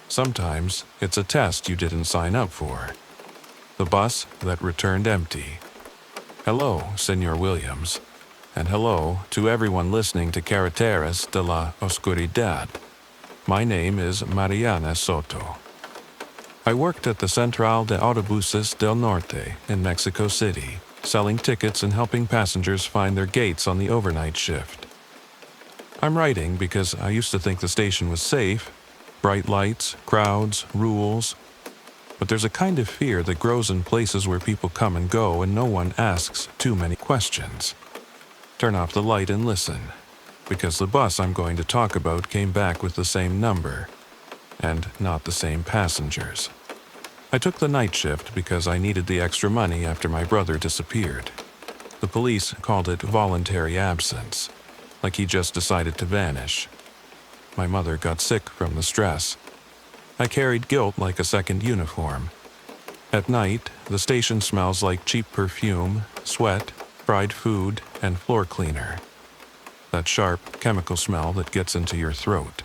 Sometimes it's a test you didn't sign up for. The bus that returned empty. Hello, Senor Williams, and hello to everyone listening to Carreteras de la Oscuridad. My name is Mariana Soto. I worked at the Central de Autobuses del Norte in Mexico City, selling tickets and helping passengers find their gates on the overnight shift. I'm writing because I used to think the station was safe, bright lights, crowds, rules. But there's a kind of fear that grows in places where people come and go and no one asks too many questions. Turn off the light and listen, because the bus I'm going to talk about came back with the same number, and not the same passengers. I took the night shift because I needed the extra money after my brother disappeared. The police called it voluntary absence, like he just decided to vanish. My mother got sick from the stress. I carried guilt like a second uniform. At night, the station smells like cheap perfume, sweat, fried food, and floor cleaner. That sharp, chemical smell that gets into your throat.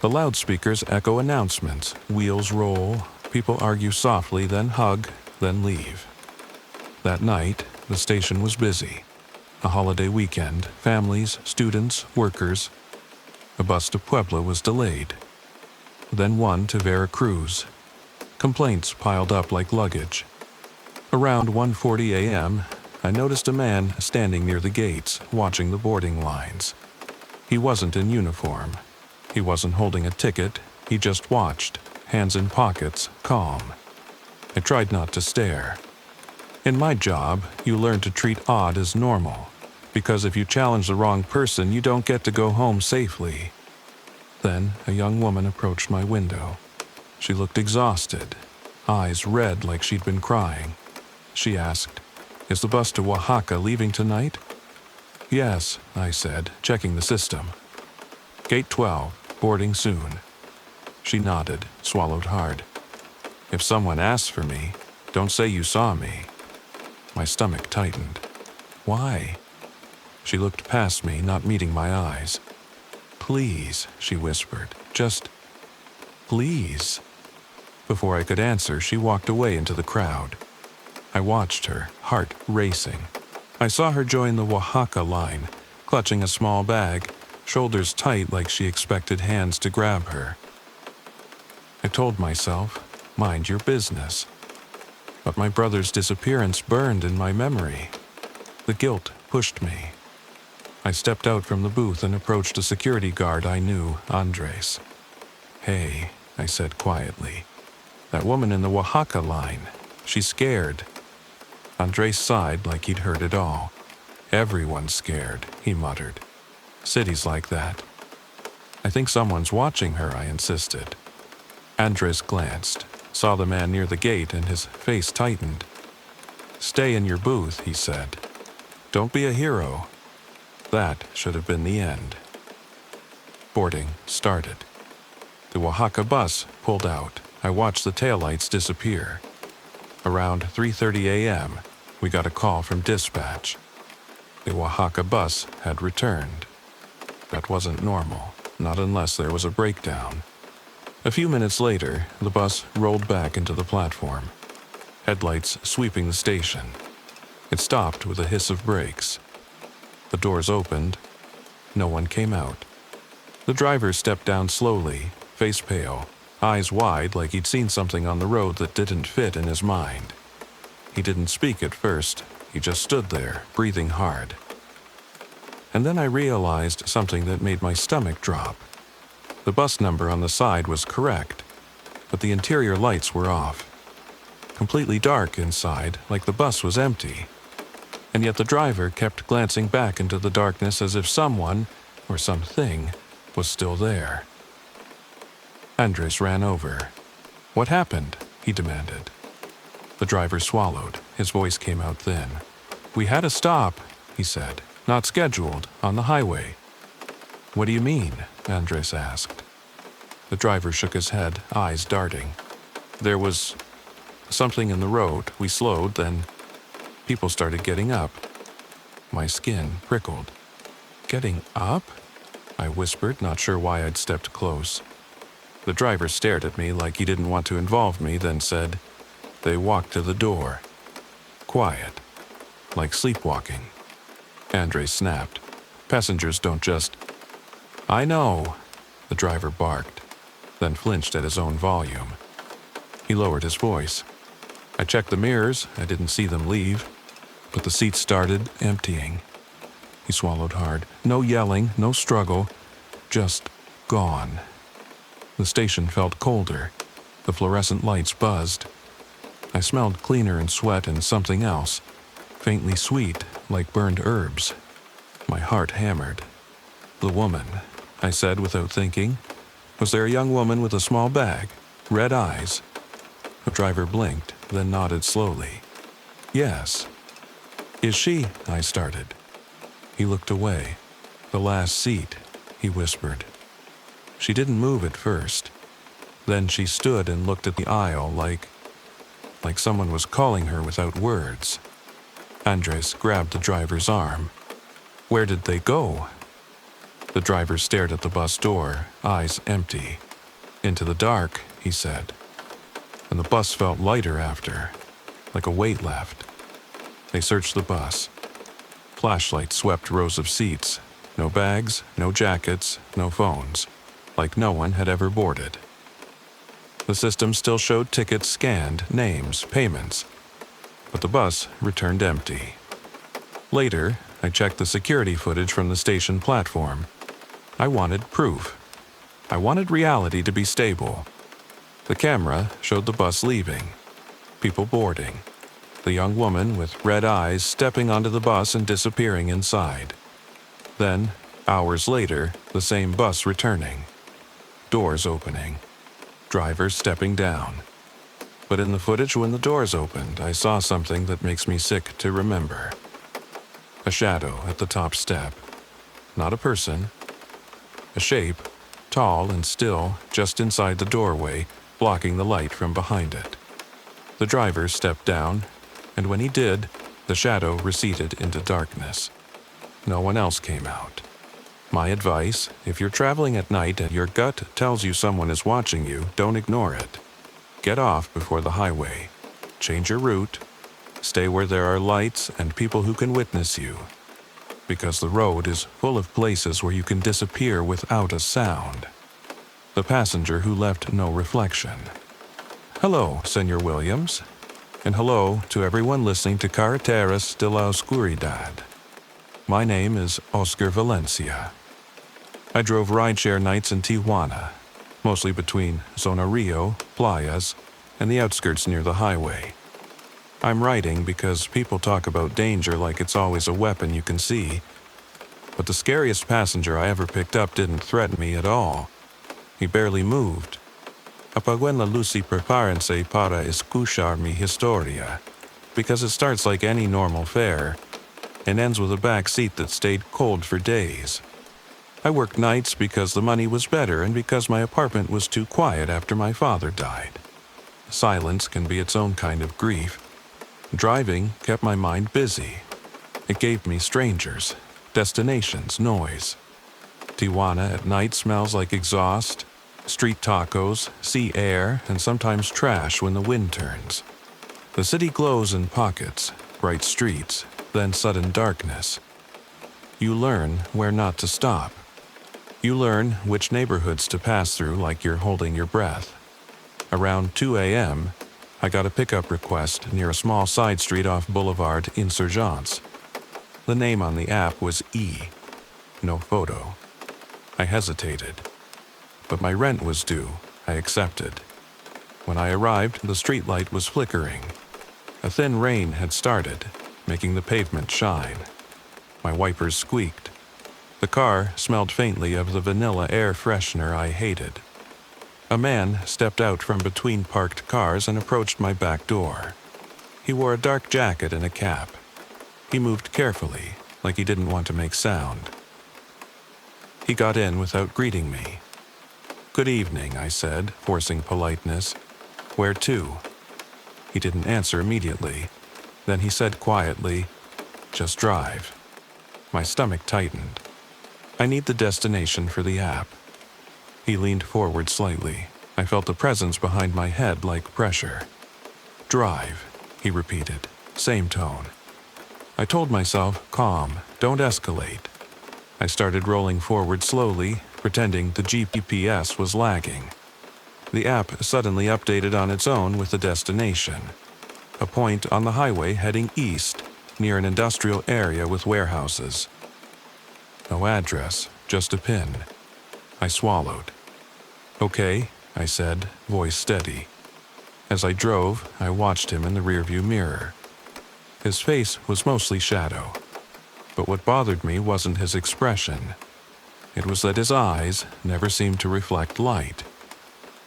The loudspeakers echo announcements, wheels roll, people argue softly, then hug, then leave. That night, the station was busy. A holiday weekend, families, students, workers. A bus to Puebla was delayed. Then one to Veracruz. Complaints piled up like luggage. Around 1:40 a.m., I noticed a man standing near the gates, watching the boarding lines. He wasn't in uniform. He wasn't holding a ticket. He just watched, hands in pockets, calm. I tried not to stare. In my job, you learn to treat odd as normal, because if you challenge the wrong person, you don't get to go home safely. Then a young woman approached my window. She looked exhausted, eyes red like she'd been crying. She asked, "Is the bus to Oaxaca leaving tonight?" "Yes," I said, checking the system. "Gate 12, boarding soon." She nodded, swallowed hard. "If someone asks for me, don't say you saw me." My stomach tightened. "Why?" She looked past me, not meeting my eyes. "Please," she whispered, "just please." Before I could answer, she walked away into the crowd. I watched her, heart racing. I saw her join the Oaxaca line, clutching a small bag, shoulders tight like she expected hands to grab her. I told myself, mind your business. But my brother's disappearance burned in my memory. The guilt pushed me. I stepped out from the booth and approached a security guard I knew, Andres. "Hey," I said quietly. "That woman in the Oaxaca line, she's scared." Andres sighed like he'd heard it all. Everyone's scared, he muttered. Cities like that. I think someone's watching her, I insisted. Andres glanced, saw the man near the gate, and his face tightened. Stay in your booth, he said. Don't be a hero. That should have been the end. Boarding started. The Oaxaca bus pulled out. I watched the taillights disappear. Around 3:30 a.m., we got a call from dispatch. The Oaxaca bus had returned. That wasn't normal, not unless there was a breakdown. A few minutes later, the bus rolled back into the platform, headlights sweeping the station. It stopped with a hiss of brakes. The doors opened. No one came out. The driver stepped down slowly, face pale, eyes wide like he'd seen something on the road that didn't fit in his mind. He didn't speak at first. He just stood there, breathing hard. And then I realized something that made my stomach drop. The bus number on the side was correct, but the interior lights were off. Completely dark inside, like the bus was empty. And yet the driver kept glancing back into the darkness as if someone, or something, was still there. Andres ran over. What happened? He demanded. The driver swallowed. His voice came out thin. We had a stop, he said. Not scheduled, on the highway. What do you mean? Andres asked. The driver shook his head, eyes darting. There was something in the road. We slowed, then people started getting up. My skin prickled. Getting up? I whispered, not sure why I'd stepped close. The driver stared at me like he didn't want to involve me, then said, They walked to the door. Quiet. Like sleepwalking. Andres snapped. Passengers don't just... I know, the driver barked, then flinched at his own volume. He lowered his voice. I checked the mirrors. I didn't see them leave, but the seats started emptying. He swallowed hard. No yelling, no struggle, just gone. The station felt colder. The fluorescent lights buzzed. I smelled cleaner and sweat and something else, faintly sweet, like burned herbs. My heart hammered. The woman, I said without thinking. Was there a young woman with a small bag, red eyes? The driver blinked, then nodded slowly. Yes. Is she? I started. He looked away. The last seat, he whispered. She didn't move at first. Then she stood and looked at the aisle like someone was calling her without words. Andres grabbed the driver's arm. Where did they go? The driver stared at the bus door, eyes empty. Into the dark, he said. And the bus felt lighter after, like a weight left. They searched the bus. Flashlights swept rows of seats. No bags, no jackets, no phones. Like no one had ever boarded. The system still showed tickets scanned, names, payments. But the bus returned empty. Later, I checked the security footage from the station platform. I wanted proof. I wanted reality to be stable. The camera showed the bus leaving, people boarding, the young woman with red eyes stepping onto the bus and disappearing inside. Then, hours later, the same bus returning. Doors opening. Driver stepping down. But in the footage when the doors opened, I saw something that makes me sick to remember. A shadow at the top step. Not a person. A shape, tall and still, just inside the doorway, blocking the light from behind it. The driver stepped down, and when he did, the shadow receded into darkness. No one else came out. My advice, if you're traveling at night and your gut tells you someone is watching you, don't ignore it. Get off before the highway. Change your route. Stay where there are lights and people who can witness you. Because the road is full of places where you can disappear without a sound. The passenger who left no reflection. Hello, Senor Williams. And hello to everyone listening to Carreteras de la Oscuridad. My name is Oscar Valencia. I drove rideshare nights in Tijuana, mostly between Zona Rio, Playas, and the outskirts near the highway. I'm writing because people talk about danger like it's always a weapon you can see. But the scariest passenger I ever picked up didn't threaten me at all. He barely moved. Apaguen la luz y prepárense para escuchar mi historia. Because it starts like any normal fare and ends with a back seat that stayed cold for days. I worked nights because the money was better and because my apartment was too quiet after my father died. Silence can be its own kind of grief. Driving kept my mind busy. It gave me strangers, destinations, noise. Tijuana at night smells like exhaust, street tacos, sea air, and sometimes trash when the wind turns. The city glows in pockets, bright streets, then sudden darkness. You learn where not to stop. You learn which neighborhoods to pass through like you're holding your breath. Around 2 a.m., I got a pickup request near a small side street off Boulevard Insurgents. The name on the app was E. No photo. I hesitated. But my rent was due. I accepted. When I arrived, the streetlight was flickering. A thin rain had started, making the pavement shine. My wipers squeaked. The car smelled faintly of the vanilla air freshener I hated. A man stepped out from between parked cars and approached my back door. He wore a dark jacket and a cap. He moved carefully, like he didn't want to make sound. He got in without greeting me. "Good evening," I said, forcing politeness. "Where to?" He didn't answer immediately. Then he said quietly, "Just drive." My stomach tightened. "I need the destination for the app." He leaned forward slightly. I felt a presence behind my head like pressure. "Drive," he repeated, same tone. I told myself, calm, don't escalate. I started rolling forward slowly, pretending the GPS was lagging. The app suddenly updated on its own with the destination. A point on the highway heading east, near an industrial area with warehouses. No address, just a pin. I swallowed. "Okay," I said, voice steady. As I drove, I watched him in the rearview mirror. His face was mostly shadow. But what bothered me wasn't his expression. It was that his eyes never seemed to reflect light.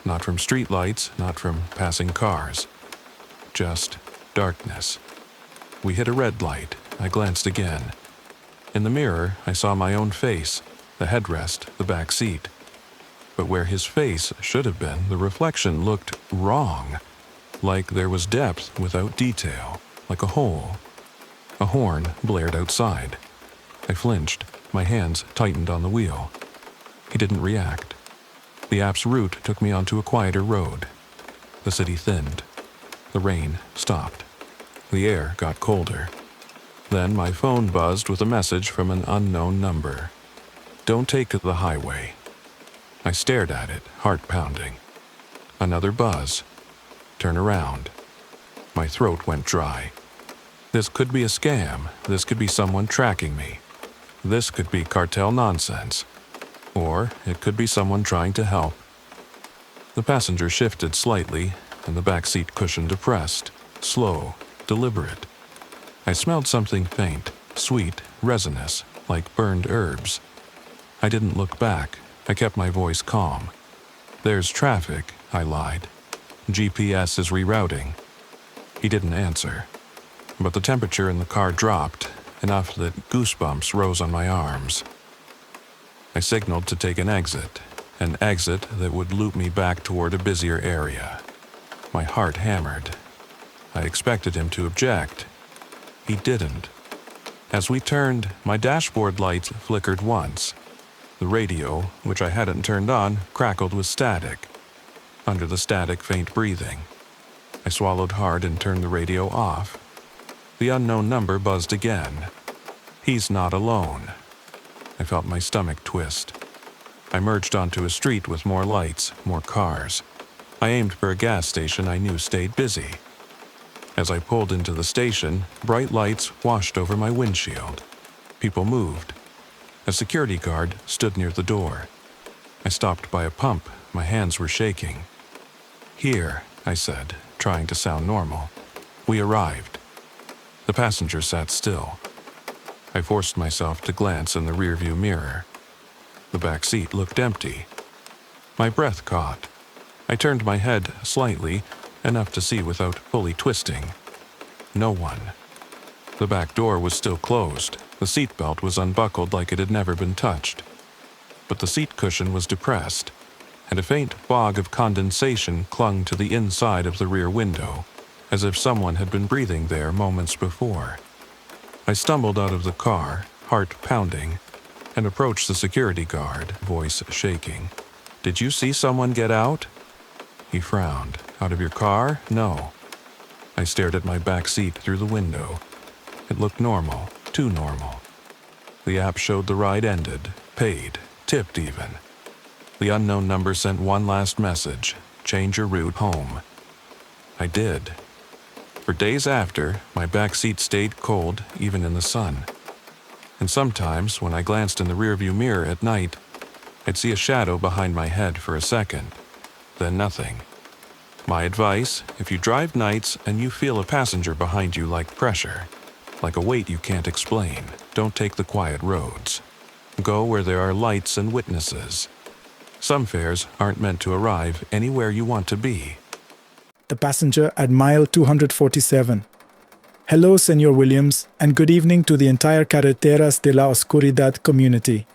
Not from streetlights, not from passing cars. Just darkness. We hit a red light. I glanced again. In the mirror, I saw my own face, the headrest, the back seat. But where his face should have been, the reflection looked wrong. Like there was depth without detail, like a hole. A horn blared outside. I flinched. My hands tightened on the wheel. He didn't react. The app's route took me onto a quieter road. The city thinned. The rain stopped. The air got colder. Then my phone buzzed with a message from an unknown number. "Don't take the highway." I stared at it, heart pounding. Another buzz. Turn around. My throat went dry. This could be a scam. This could be someone tracking me. This could be cartel nonsense. Or it could be someone trying to help. The passenger shifted slightly, and the back seat cushion depressed, slow, deliberate. I smelled something faint, sweet, resinous, like burned herbs. I didn't look back. I kept my voice calm. "There's traffic," I lied. "GPS is rerouting." He didn't answer. But the temperature in the car dropped, enough that goosebumps rose on my arms. I signaled to take an exit that would loop me back toward a busier area. My heart hammered. I expected him to object. He didn't. As we turned, my dashboard light flickered once. The radio, which I hadn't turned on, crackled with static. Under the static, faint breathing. I swallowed hard and turned the radio off. The unknown number buzzed again. "He's not alone." I felt my stomach twist. I merged onto a street with more lights, more cars. I aimed for a gas station I knew stayed busy. As I pulled into the station, bright lights washed over my windshield. People moved. A security guard stood near the door. I stopped by a pump. My hands were shaking. "Here," I said, trying to sound normal. We arrived. The passenger sat still. I forced myself to glance in the rearview mirror. The back seat looked empty. My breath caught. I turned my head slightly, enough to see without fully twisting. No one. The back door was still closed. The seatbelt was unbuckled like it had never been touched. But the seat cushion was depressed, and a faint fog of condensation clung to the inside of the rear window, as if someone had been breathing there moments before. I stumbled out of the car, heart pounding, and approached the security guard, voice shaking. "Did you see someone get out?" He frowned. "Out of your car? No." I stared at my back seat through the window. It looked normal, too normal. The app showed the ride ended, paid, tipped even. The unknown number sent one last message: change your route home. I did. For days after, my back seat stayed cold even in the sun. And sometimes, when I glanced in the rearview mirror at night, I'd see a shadow behind my head for a second, then nothing. My advice: if you drive nights and you feel a passenger behind you like pressure, like a weight you can't explain, don't take the quiet roads. Go where there are lights and witnesses. Some fares aren't meant to arrive anywhere you want to be. The passenger at mile 247. Hello, Senor Williams, and good evening to the entire Carreteras de la Oscuridad community.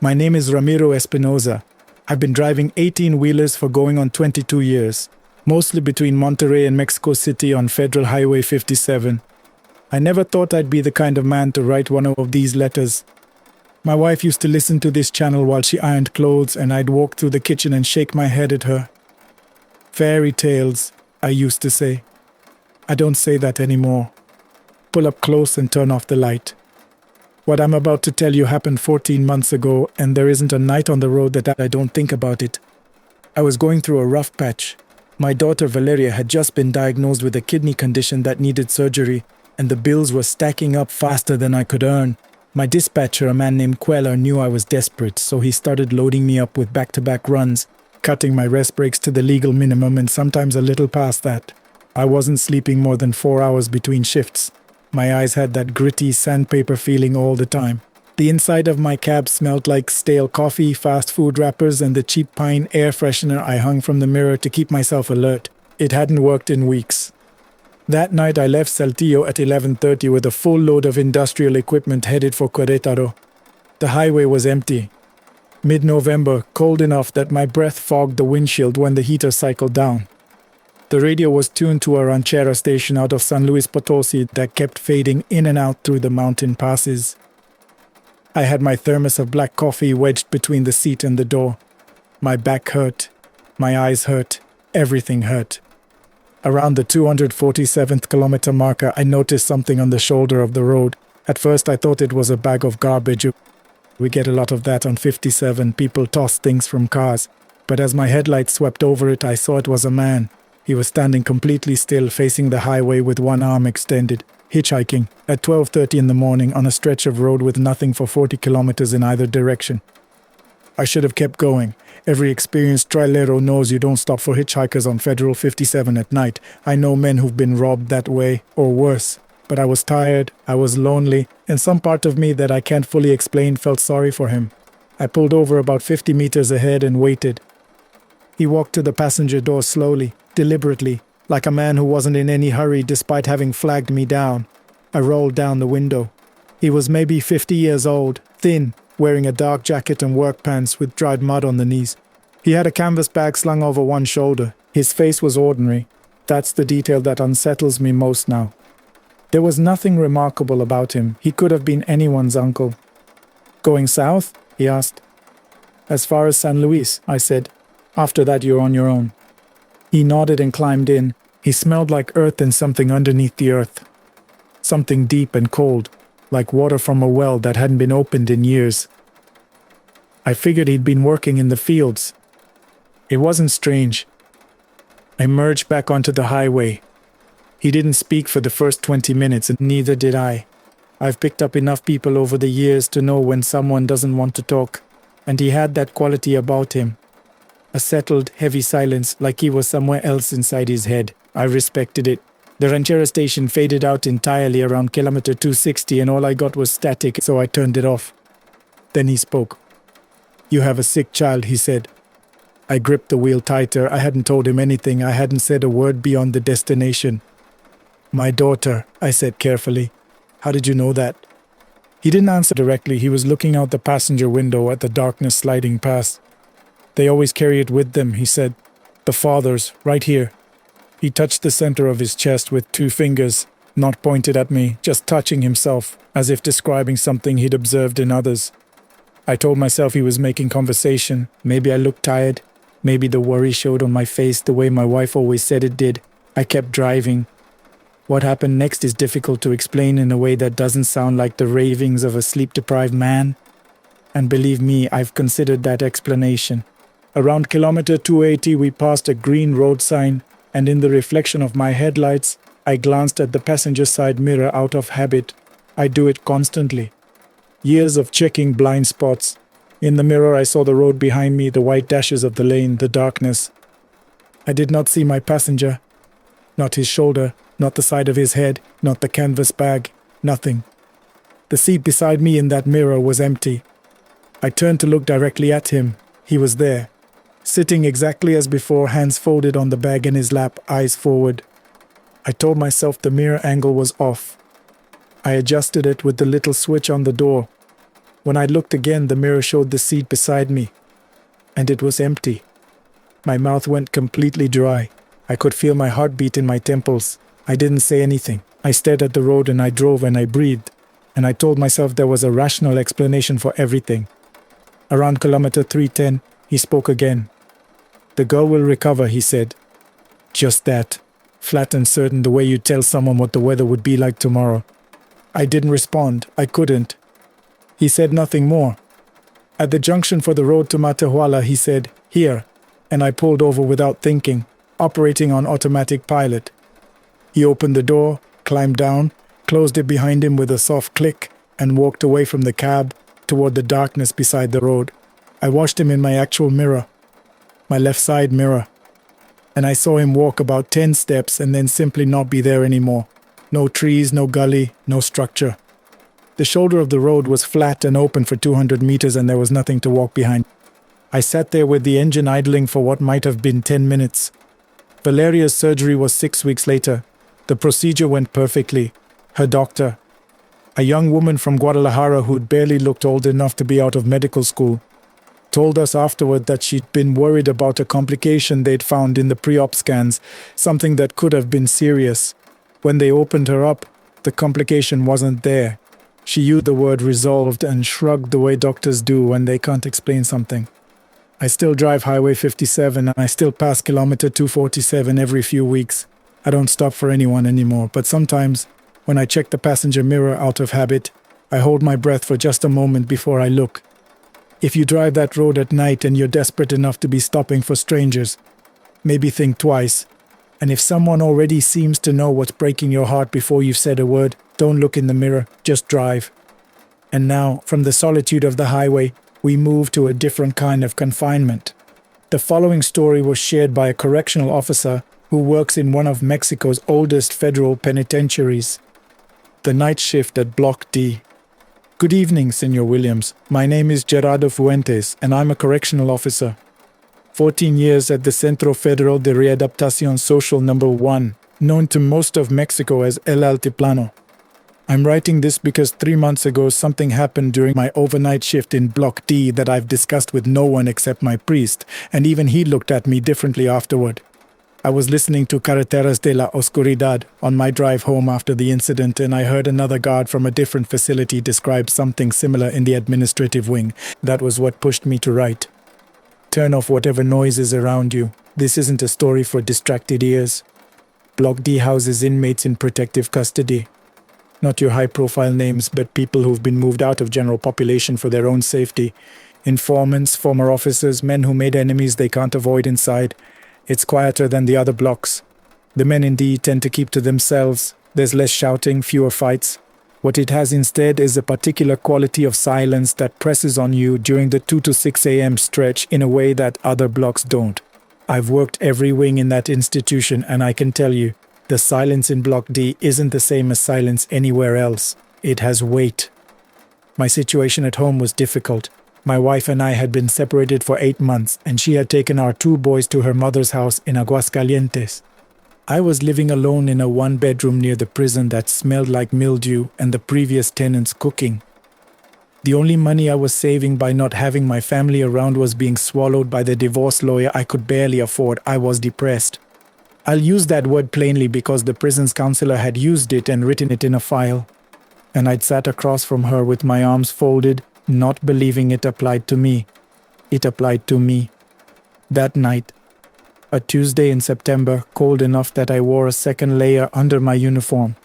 My name is Ramiro Espinoza. I've been driving 18-wheelers for going on 22 years, mostly between Monterrey and Mexico City on Federal Highway 57. I never thought I'd be the kind of man to write one of these letters. My wife used to listen to this channel while she ironed clothes, and I'd walk through the kitchen and shake my head at her. Fairy tales, I used to say. I don't say that anymore. Pull up close and turn off the light. What I'm about to tell you happened 14 months ago, and there isn't a night on the road that I don't think about it. I was going through a rough patch. My daughter Valeria had just been diagnosed with a kidney condition that needed surgery, and the bills were stacking up faster than I could earn. My dispatcher, a man named Queller, knew I was desperate, so he started loading me up with back-to-back runs, cutting my rest breaks to the legal minimum and sometimes a little past that. I wasn't sleeping more than 4 hours between shifts. My eyes had that gritty sandpaper feeling all the time. The inside of my cab smelled like stale coffee, fast food wrappers, and the cheap pine air freshener I hung from the mirror to keep myself alert. It hadn't worked in weeks. That night I left Saltillo at 11:30 with a full load of industrial equipment headed for Querétaro. The highway was empty. Mid-November, cold enough that my breath fogged the windshield when the heater cycled down. The radio was tuned to a ranchera station out of San Luis Potosi that kept fading in and out through the mountain passes. I had my thermos of black coffee wedged between the seat and the door. My back hurt. My eyes hurt. Everything hurt. Around the 247th kilometer marker, I noticed something on the shoulder of the road. At first, I thought it was a bag of garbage. We get a lot of that on 57. People toss things from cars. But as my headlights swept over it, I saw it was a man. He was standing completely still, facing the highway with one arm extended, hitchhiking, at 12:30 in the morning on a stretch of road with nothing for 40 kilometers in either direction. I should have kept going. Every experienced trailero knows you don't stop for hitchhikers on Federal 57 at night. I know men who've been robbed that way, or worse. But I was tired, I was lonely, and some part of me that I can't fully explain felt sorry for him. I pulled over about 50 meters ahead and waited. He walked to the passenger door slowly, deliberately, like a man who wasn't in any hurry despite having flagged me down. I rolled down the window. He was maybe 50 years old, thin, wearing a dark jacket and work pants with dried mud on the knees. He had a canvas bag slung over one shoulder. His face was ordinary. That's the detail that unsettles me most now. There was nothing remarkable about him. He could have been anyone's uncle. "Going south?" he asked. "As far as San Luis," I said. "After that you're on your own." He nodded and climbed in. He smelled like earth and something underneath the earth. Something deep and cold, like water from a well that hadn't been opened in years. I figured he'd been working in the fields. It wasn't strange. I merged back onto the highway. He didn't speak for the first 20 minutes, and neither did I. I've picked up enough people over the years to know when someone doesn't want to talk, and he had that quality about him. A settled, heavy silence, like he was somewhere else inside his head. I respected it. The Ranchera station faded out entirely around kilometer 260 and all I got was static, so I turned it off. Then he spoke. "You have a sick child," he said. I gripped the wheel tighter. I hadn't told him anything. I hadn't said a word beyond the destination. "My daughter," I said carefully. "How did you know that?" He didn't answer directly. He was looking out the passenger window at the darkness sliding past. "They always carry it with them," he said. "The father's, right here." He touched the center of his chest with 2 fingers, not pointed at me, just touching himself, as if describing something he'd observed in others. I told myself he was making conversation. Maybe I looked tired. Maybe the worry showed on my face the way my wife always said it did. I kept driving. What happened next is difficult to explain in a way that doesn't sound like the ravings of a sleep-deprived man. And believe me, I've considered that explanation. Around kilometer 280, we passed a green road sign, and in the reflection of my headlights, I glanced at the passenger side mirror out of habit. I do it constantly. Years of checking blind spots. In the mirror, I saw the road behind me, the white dashes of the lane, the darkness. I did not see my passenger. Not his shoulder, not the side of his head, not the canvas bag, nothing. The seat beside me in that mirror was empty. I turned to look directly at him. He was there, sitting exactly as before, hands folded on the bag in his lap, eyes forward. I told myself the mirror angle was off. I adjusted it with the little switch on the door. When I looked again, the mirror showed the seat beside me, and it was empty. My mouth went completely dry. I could feel my heartbeat in my temples. I didn't say anything. I stared at the road and I drove and I breathed, and I told myself there was a rational explanation for everything. Around kilometer 310, he spoke again. "The girl will recover," he said. Just that. Flat and certain, the way you tell someone what the weather would be like tomorrow. I didn't respond. I couldn't. He said nothing more. At the junction for the road to Matehuala, he said, "Here," and I pulled over without thinking, operating on automatic pilot. He opened the door, climbed down, closed it behind him with a soft click, and walked away from the cab toward the darkness beside the road. I watched him in my actual mirror, my left side mirror, and I saw him walk about 10 steps and then simply not be there anymore. No trees, no gully, no structure. The shoulder of the road was flat and open for 200 meters and there was nothing to walk behind. I sat there with the engine idling for what might have been 10 minutes. Valeria's surgery was 6 weeks later. The procedure went perfectly. Her doctor, a young woman from Guadalajara who'd barely looked old enough to be out of medical school, told us afterward that she'd been worried about a complication they'd found in the pre-op scans, something that could have been serious. When they opened her up, the complication wasn't there. She used the word resolved and shrugged the way doctors do when they can't explain something. I still drive Highway 57 and I still pass kilometer 247 every few weeks. I don't stop for anyone anymore, but sometimes, when I check the passenger mirror out of habit, I hold my breath for just a moment before I look. If you drive that road at night and you're desperate enough to be stopping for strangers, maybe think twice. And if someone already seems to know what's breaking your heart before you've said a word, don't look in the mirror, just drive. And now, from the solitude of the highway, we move to a different kind of confinement. The following story was shared by a correctional officer who works in one of Mexico's oldest federal penitentiaries. The night shift at Block D. Good evening, Senor Williams. My name is Gerardo Fuentes, and I'm a correctional officer. 14 years at the Centro Federal de Readaptación Social No. 1, known to most of Mexico as El Altiplano. I'm writing this because 3 months ago something happened during my overnight shift in Block D that I've discussed with no one except my priest, and even he looked at me differently afterward. I was listening to Carreteras de la Oscuridad on my drive home after the incident, and I heard another guard from a different facility describe something similar in the administrative wing. That was what pushed me to write. Turn off whatever noise is around you. This isn't a story for distracted ears. Block D houses inmates in protective custody. Not your high-profile names, but people who've been moved out of general population for their own safety. Informants, former officers, men who made enemies they can't avoid inside. It's quieter than the other blocks. The men in D tend to keep to themselves. There's less shouting, fewer fights. What it has instead is a particular quality of silence that presses on you during the 2 to 6 a.m. stretch in a way that other blocks don't. I've worked every wing in that institution, and I can tell you, The silence in Block D isn't the same as silence anywhere else. It has weight. My situation at home was difficult. My wife and I had been separated for 8 months, and she had taken our 2 boys to her mother's house in Aguascalientes. I was living alone in a 1-bedroom near the prison that smelled like mildew and the previous tenants cooking. The only money I was saving by not having my family around was being swallowed by the divorce lawyer I could barely afford. I was depressed. I'll use that word plainly because the prison's counselor had used it and written it in a file. And I'd sat across from her with my arms folded, not believing it applied to me. It applied to me. That night, a Tuesday in September, cold enough that I wore a second layer under my uniform.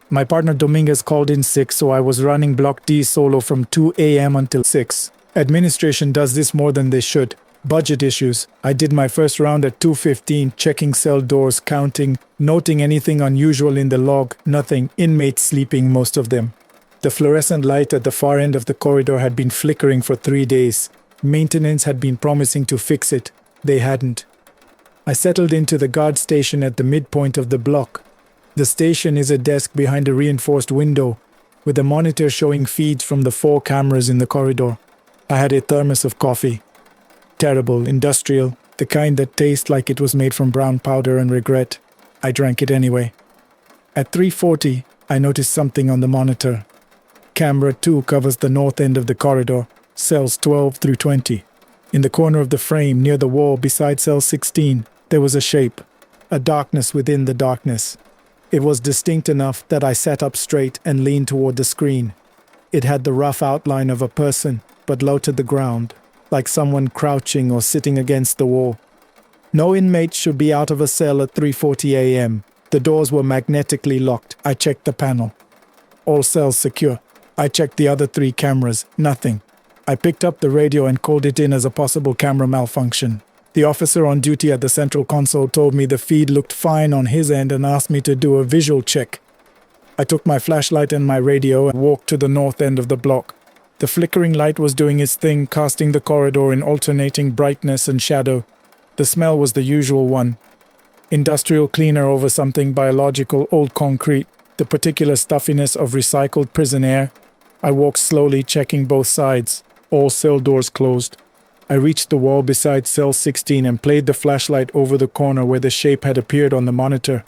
My partner Dominguez called in sick, so I was running Block D solo from 2 a.m. until 6. Administration does this more than they should. Budget issues. I did my first round at 2:15, checking cell doors, counting, noting anything unusual in the log. Nothing. Inmates sleeping, most of them. The fluorescent light at the far end of the corridor had been flickering for 3 days. Maintenance had been promising to fix it. They hadn't. I settled into the guard station at the midpoint of the block. The station is a desk behind a reinforced window, with a monitor showing feeds from the 4 cameras in the corridor. I had a thermos of coffee. Terrible, industrial, the kind that tastes like it was made from brown powder and regret. I drank it anyway. At 3:40, I noticed something on the monitor. Camera 2 covers the north end of the corridor, cells 12 through 20. In the corner of the frame, near the wall beside cell 16, there was a shape, a darkness within the darkness. It was distinct enough that I sat up straight and leaned toward the screen. It had the rough outline of a person, but low to the ground, like someone crouching or sitting against the wall. No inmate should be out of a cell at 3:40 a.m. The doors were magnetically locked. I checked the panel. All cells secure. I checked the other 3 cameras. Nothing. I picked up the radio and called it in as a possible camera malfunction. The officer on duty at the central console told me the feed looked fine on his end and asked me to do a visual check. I took my flashlight and my radio and walked to the north end of the block. The flickering light was doing its thing, casting the corridor in alternating brightness and shadow. The smell was the usual one. Industrial cleaner over something biological, old concrete, the particular stuffiness of recycled prison air. I walked slowly, checking both sides. All cell doors closed. I reached the wall beside cell 16 and played the flashlight over the corner where the shape had appeared on the monitor.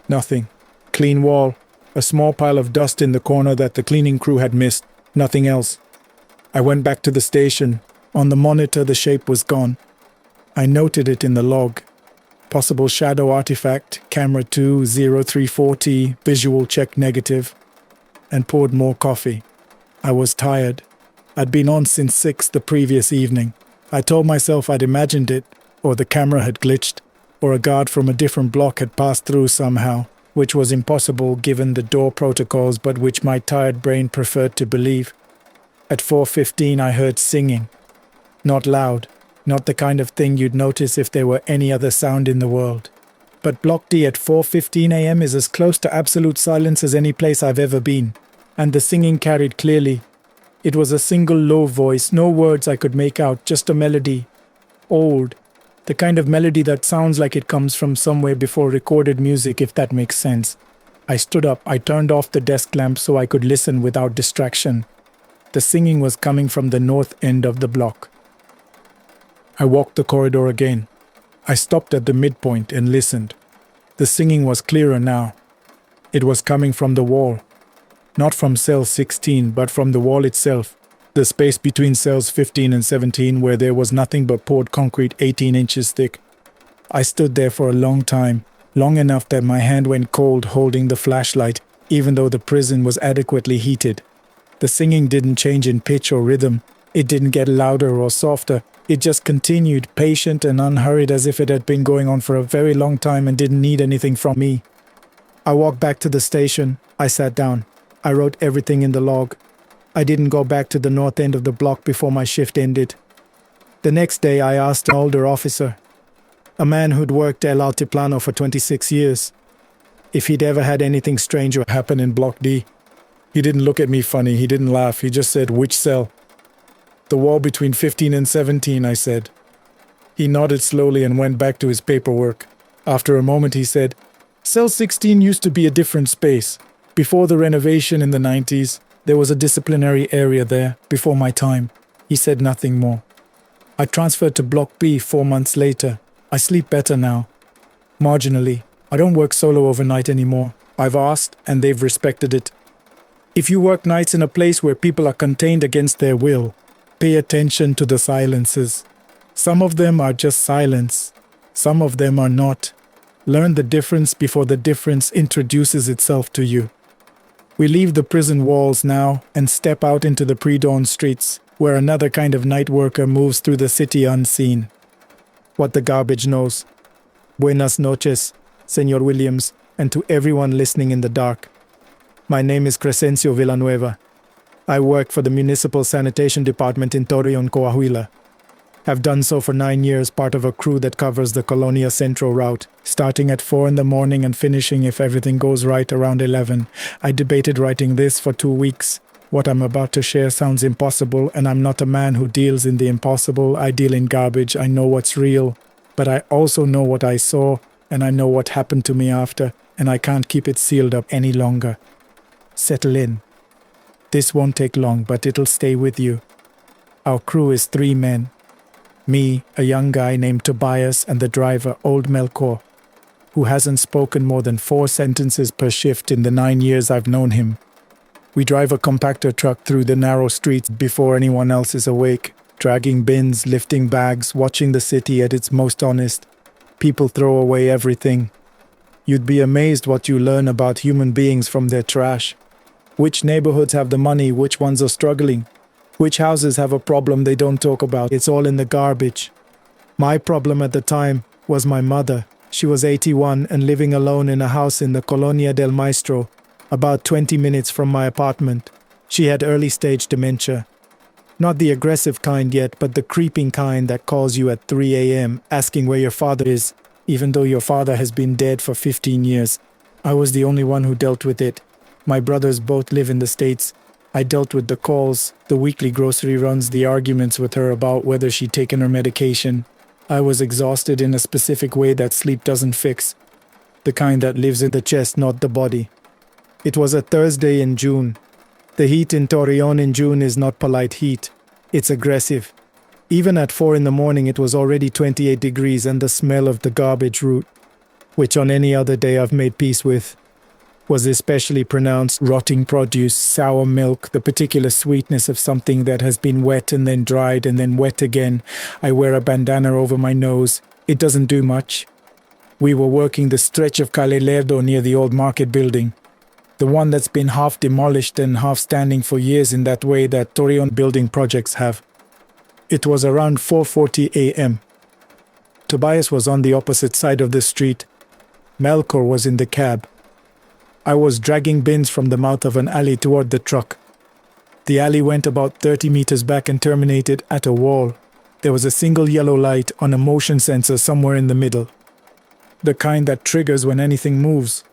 Nothing. Clean wall. A small pile of dust in the corner that the cleaning crew had missed. Nothing else. I went back to the station. On the monitor, the shape was gone. I noted it in the log. Possible shadow artifact, camera 2, 0340, visual check negative, and poured more coffee. I was tired. I'd been on since 6 the previous evening. I told myself I'd imagined it, or the camera had glitched, or a guard from a different block had passed through somehow, which was impossible given the door protocols, but which my tired brain preferred to believe. At 4:15 I heard singing. Not loud, not the kind of thing you'd notice if there were any other sound in the world. But Block D at 4:15 a.m. is as close to absolute silence as any place I've ever been, and the singing carried clearly. It was a single low voice, no words I could make out, just a melody. Old. The kind of melody that sounds like it comes from somewhere before recorded music, if that makes sense. I stood up. I turned off the desk lamp so I could listen without distraction. The singing was coming from the north end of the block. I walked the corridor again. I stopped at the midpoint and listened. The singing was clearer now. It was coming from the wall. Not from cell 16, but from the wall itself, the space between cells 15 and 17 where there was nothing but poured concrete 18 inches thick. I stood there for a long time, long enough that my hand went cold holding the flashlight, even though the prison was adequately heated. The singing didn't change in pitch or rhythm. It didn't get louder or softer. It just continued, patient and unhurried, as if it had been going on for a very long time and didn't need anything from me. I walked back to the station. I sat down. I wrote everything in the log. I didn't go back to the north end of the block before my shift ended. The next day I asked an older officer, a man who'd worked El Altiplano for 26 years, if he'd ever had anything strange happen in Block D. He didn't look at me funny, he didn't laugh, he just said, "Which cell?" "The wall between 15 and 17, I said. He nodded slowly and went back to his paperwork. After a moment he said, Cell 16 used to be a different space. Before the renovation in the 90s, there was a disciplinary area there, before my time. He said nothing more. I transferred to Block B 4 months later. I sleep better now. Marginally. I don't work solo overnight anymore. I've asked, and they've respected it. If you work nights in a place where people are contained against their will, pay attention to the silences. Some of them are just silence. Some of them are not. Learn the difference before the difference introduces itself to you. We leave the prison walls now and step out into the pre-dawn streets, where another kind of night worker moves through the city unseen. What the garbage knows. Buenas noches, Senor Williams, and to everyone listening in the dark. My name is Crescencio Villanueva. I work for the Municipal Sanitation Department in Torreon, Coahuila. Have done so for 9 years, part of a crew that covers the Colonia Centro route, starting at 4 in the morning and finishing, if everything goes right, around 11. I debated writing this for 2 weeks. What I'm about to share sounds impossible, and I'm not a man who deals in the impossible. I deal in garbage. I know what's real, but I also know what I saw, and I know what happened to me after, and I can't keep it sealed up any longer. Settle in. This won't take long, but it'll stay with you. Our crew is 3 men. Me, a young guy named Tobias, and the driver, old Melkor, who hasn't spoken more than 4 sentences per shift in the 9 years I've known him. We drive a compactor truck through the narrow streets before anyone else is awake, dragging bins, lifting bags, watching the city at its most honest. People throw away everything. You'd be amazed what you learn about human beings from their trash. Which neighborhoods have the money, which ones are struggling. Which houses have a problem they don't talk about. It's all in the garbage. My problem at the time was my mother. She was 81 and living alone in a house in the Colonia del Maestro, about 20 minutes from my apartment. She had early-stage dementia. Not the aggressive kind yet, but the creeping kind that calls you at 3 a.m. asking where your father is, even though your father has been dead for 15 years. I was the only one who dealt with it. My brothers both live in the States. I dealt with the calls, the weekly grocery runs, the arguments with her about whether she'd taken her medication. I was exhausted in a specific way that sleep doesn't fix. The kind that lives in the chest, not the body. It was a Thursday in June. The heat in Torreon in June is not polite heat. It's aggressive. Even at 4 in the morning it was already 28 degrees and the smell of the garbage route, which on any other day I've made peace with, was especially pronounced. Rotting produce, sour milk, the particular sweetness of something that has been wet and then dried and then wet again. I wear a bandana over my nose. It doesn't do much. We were working the stretch of Calle Lerdo near the old market building, the one that's been half demolished and half standing for years in that way that Torreon building projects have. It was around 4:40 a.m. Tobias was on the opposite side of the street. Melkor was in the cab. I was dragging bins from the mouth of an alley toward the truck. The alley went about 30 meters back and terminated at a wall. There was a single yellow light on a motion sensor somewhere in the middle. The kind that triggers when anything moves.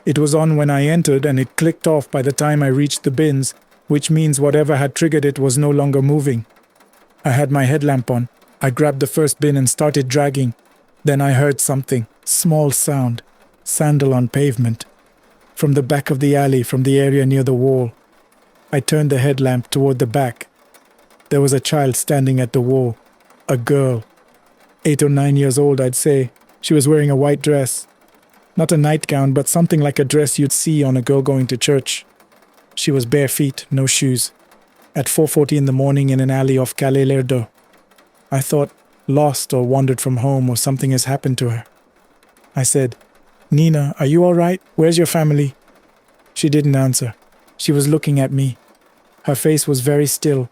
It was on when I entered and it clicked off by the time I reached the bins, which means whatever had triggered it was no longer moving. I had my headlamp on. I grabbed the first bin and started dragging. Then I heard something. Small sound. Sandal on pavement. From the back of the alley, from the area near the wall. I turned the headlamp toward the back. There was a child standing at the wall. A girl. 8 or 9 years old, I'd say. She was wearing a white dress. Not a nightgown, but something like a dress you'd see on a girl going to church. She was bare feet, no shoes. At 4:40 in the morning in an alley off Calle Lerdo. I thought, lost or wandered from home or something has happened to her. I said, "Nina, are you all right? Where's your family?" She didn't answer. She was looking at me. Her face was very still.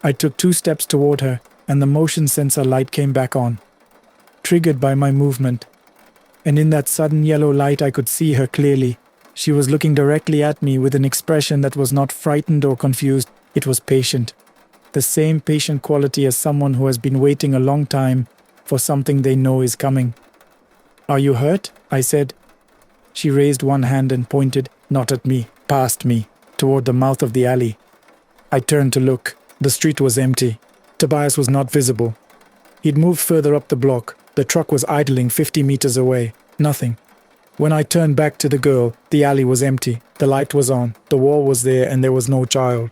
I took 2 steps toward her, and the motion sensor light came back on, triggered by my movement. And in that sudden yellow light I could see her clearly. She was looking directly at me with an expression that was not frightened or confused. It was patient. The same patient quality as someone who has been waiting a long time for something they know is coming. "Are you hurt?" I said. She raised one hand and pointed, not at me, past me, toward the mouth of the alley. I turned to look. The street was empty. Tobias was not visible. He'd moved further up the block. The truck was idling 50 meters away. Nothing. When I turned back to the girl, the alley was empty. The light was on, the wall was there, and there was no child.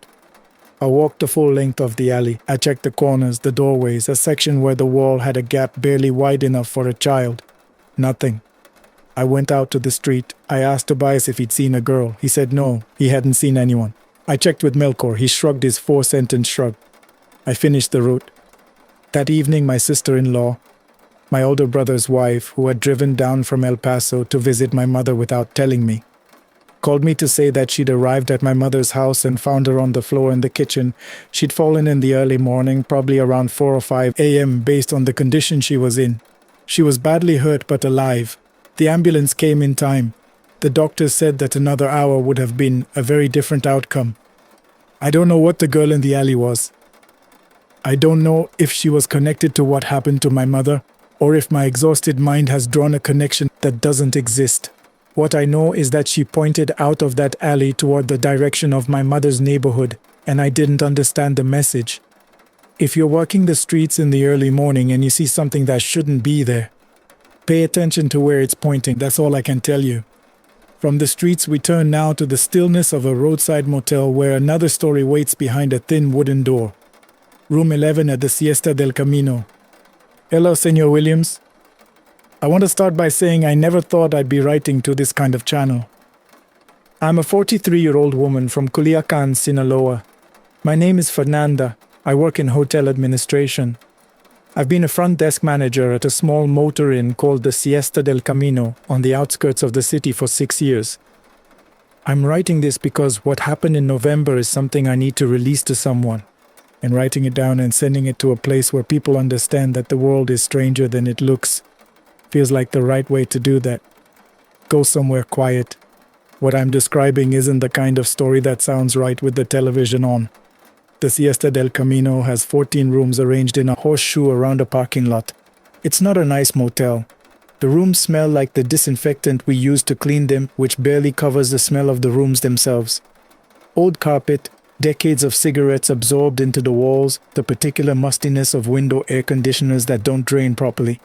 I walked the full length of the alley. I checked the corners, the doorways, a section where the wall had a gap barely wide enough for a child. Nothing. I went out to the street. I asked Tobias if he'd seen a girl. He said no, he hadn't seen anyone. I checked with Melkor. He shrugged his 4-sentence shrug. I finished the route. That evening, my sister-in-law, my older brother's wife, who had driven down from El Paso to visit my mother without telling me, called me to say that she'd arrived at my mother's house and found her on the floor in the kitchen. She'd fallen in the early morning, probably around 4 or 5 a.m. based on the condition she was in. She was badly hurt but alive. The ambulance came in time. The doctors said that another hour would have been a very different outcome. I don't know what the girl in the alley was. I don't know if she was connected to what happened to my mother, or if my exhausted mind has drawn a connection that doesn't exist. What I know is that she pointed out of that alley toward the direction of my mother's neighborhood, and I didn't understand the message. If you're walking the streets in the early morning and you see something that shouldn't be there, pay attention to where it's pointing. That's all I can tell you. From the streets we turn now to the stillness of a roadside motel where another story waits behind a thin wooden door. Room 11 at the Siesta del Camino. Hello, Senor Williams. I want to start by saying I never thought I'd be writing to this kind of channel. I'm a 43-year-old woman from Culiacan, Sinaloa. My name is Fernanda. I work in hotel administration. I've been a front desk manager at a small motor inn called the Siesta del Camino on the outskirts of the city for 6 years. I'm writing this because what happened in November is something I need to release to someone. And writing it down and sending it to a place where people understand that the world is stranger than it looks feels like the right way to do that. Go somewhere quiet. What I'm describing isn't the kind of story that sounds right with the television on. The Siesta del Camino has 14 rooms arranged in a horseshoe around a parking lot. It's not a nice motel. The rooms smell like the disinfectant we use to clean them, which barely covers the smell of the rooms themselves. Old carpet, decades of cigarettes absorbed into the walls, the particular mustiness of window air conditioners that don't drain properly.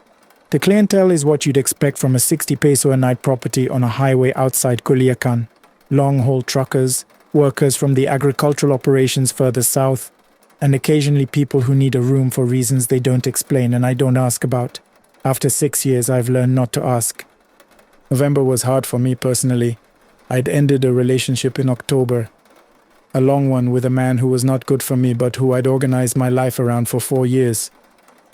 The clientele is what you'd expect from a 60 peso a night property on a highway outside Culiacan. Long-haul truckers, workers from the agricultural operations further south, and occasionally people who need a room for reasons they don't explain and I don't ask about. After 6 years, I've learned not to ask. November was hard for me personally. I'd ended a relationship in October. A long one with a man who was not good for me but who I'd organized my life around for 4 years.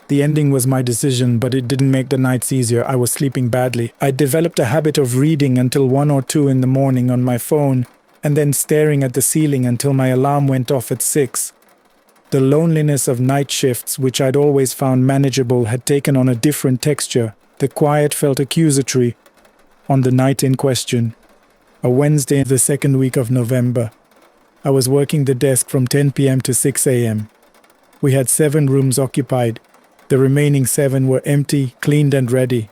The ending was my decision, but it didn't make the nights easier. I was sleeping badly. I'd developed a habit of reading until 1 or 2 in the morning on my phone, and then staring at the ceiling until my alarm went off at 6. The loneliness of night shifts, which I'd always found manageable, had taken on a different texture. The quiet felt accusatory on the night in question, a Wednesday the second week of November. I was working the desk from 10 p.m. to 6 a.m. We had 7 rooms occupied. The remaining 7 were empty, cleaned and ready.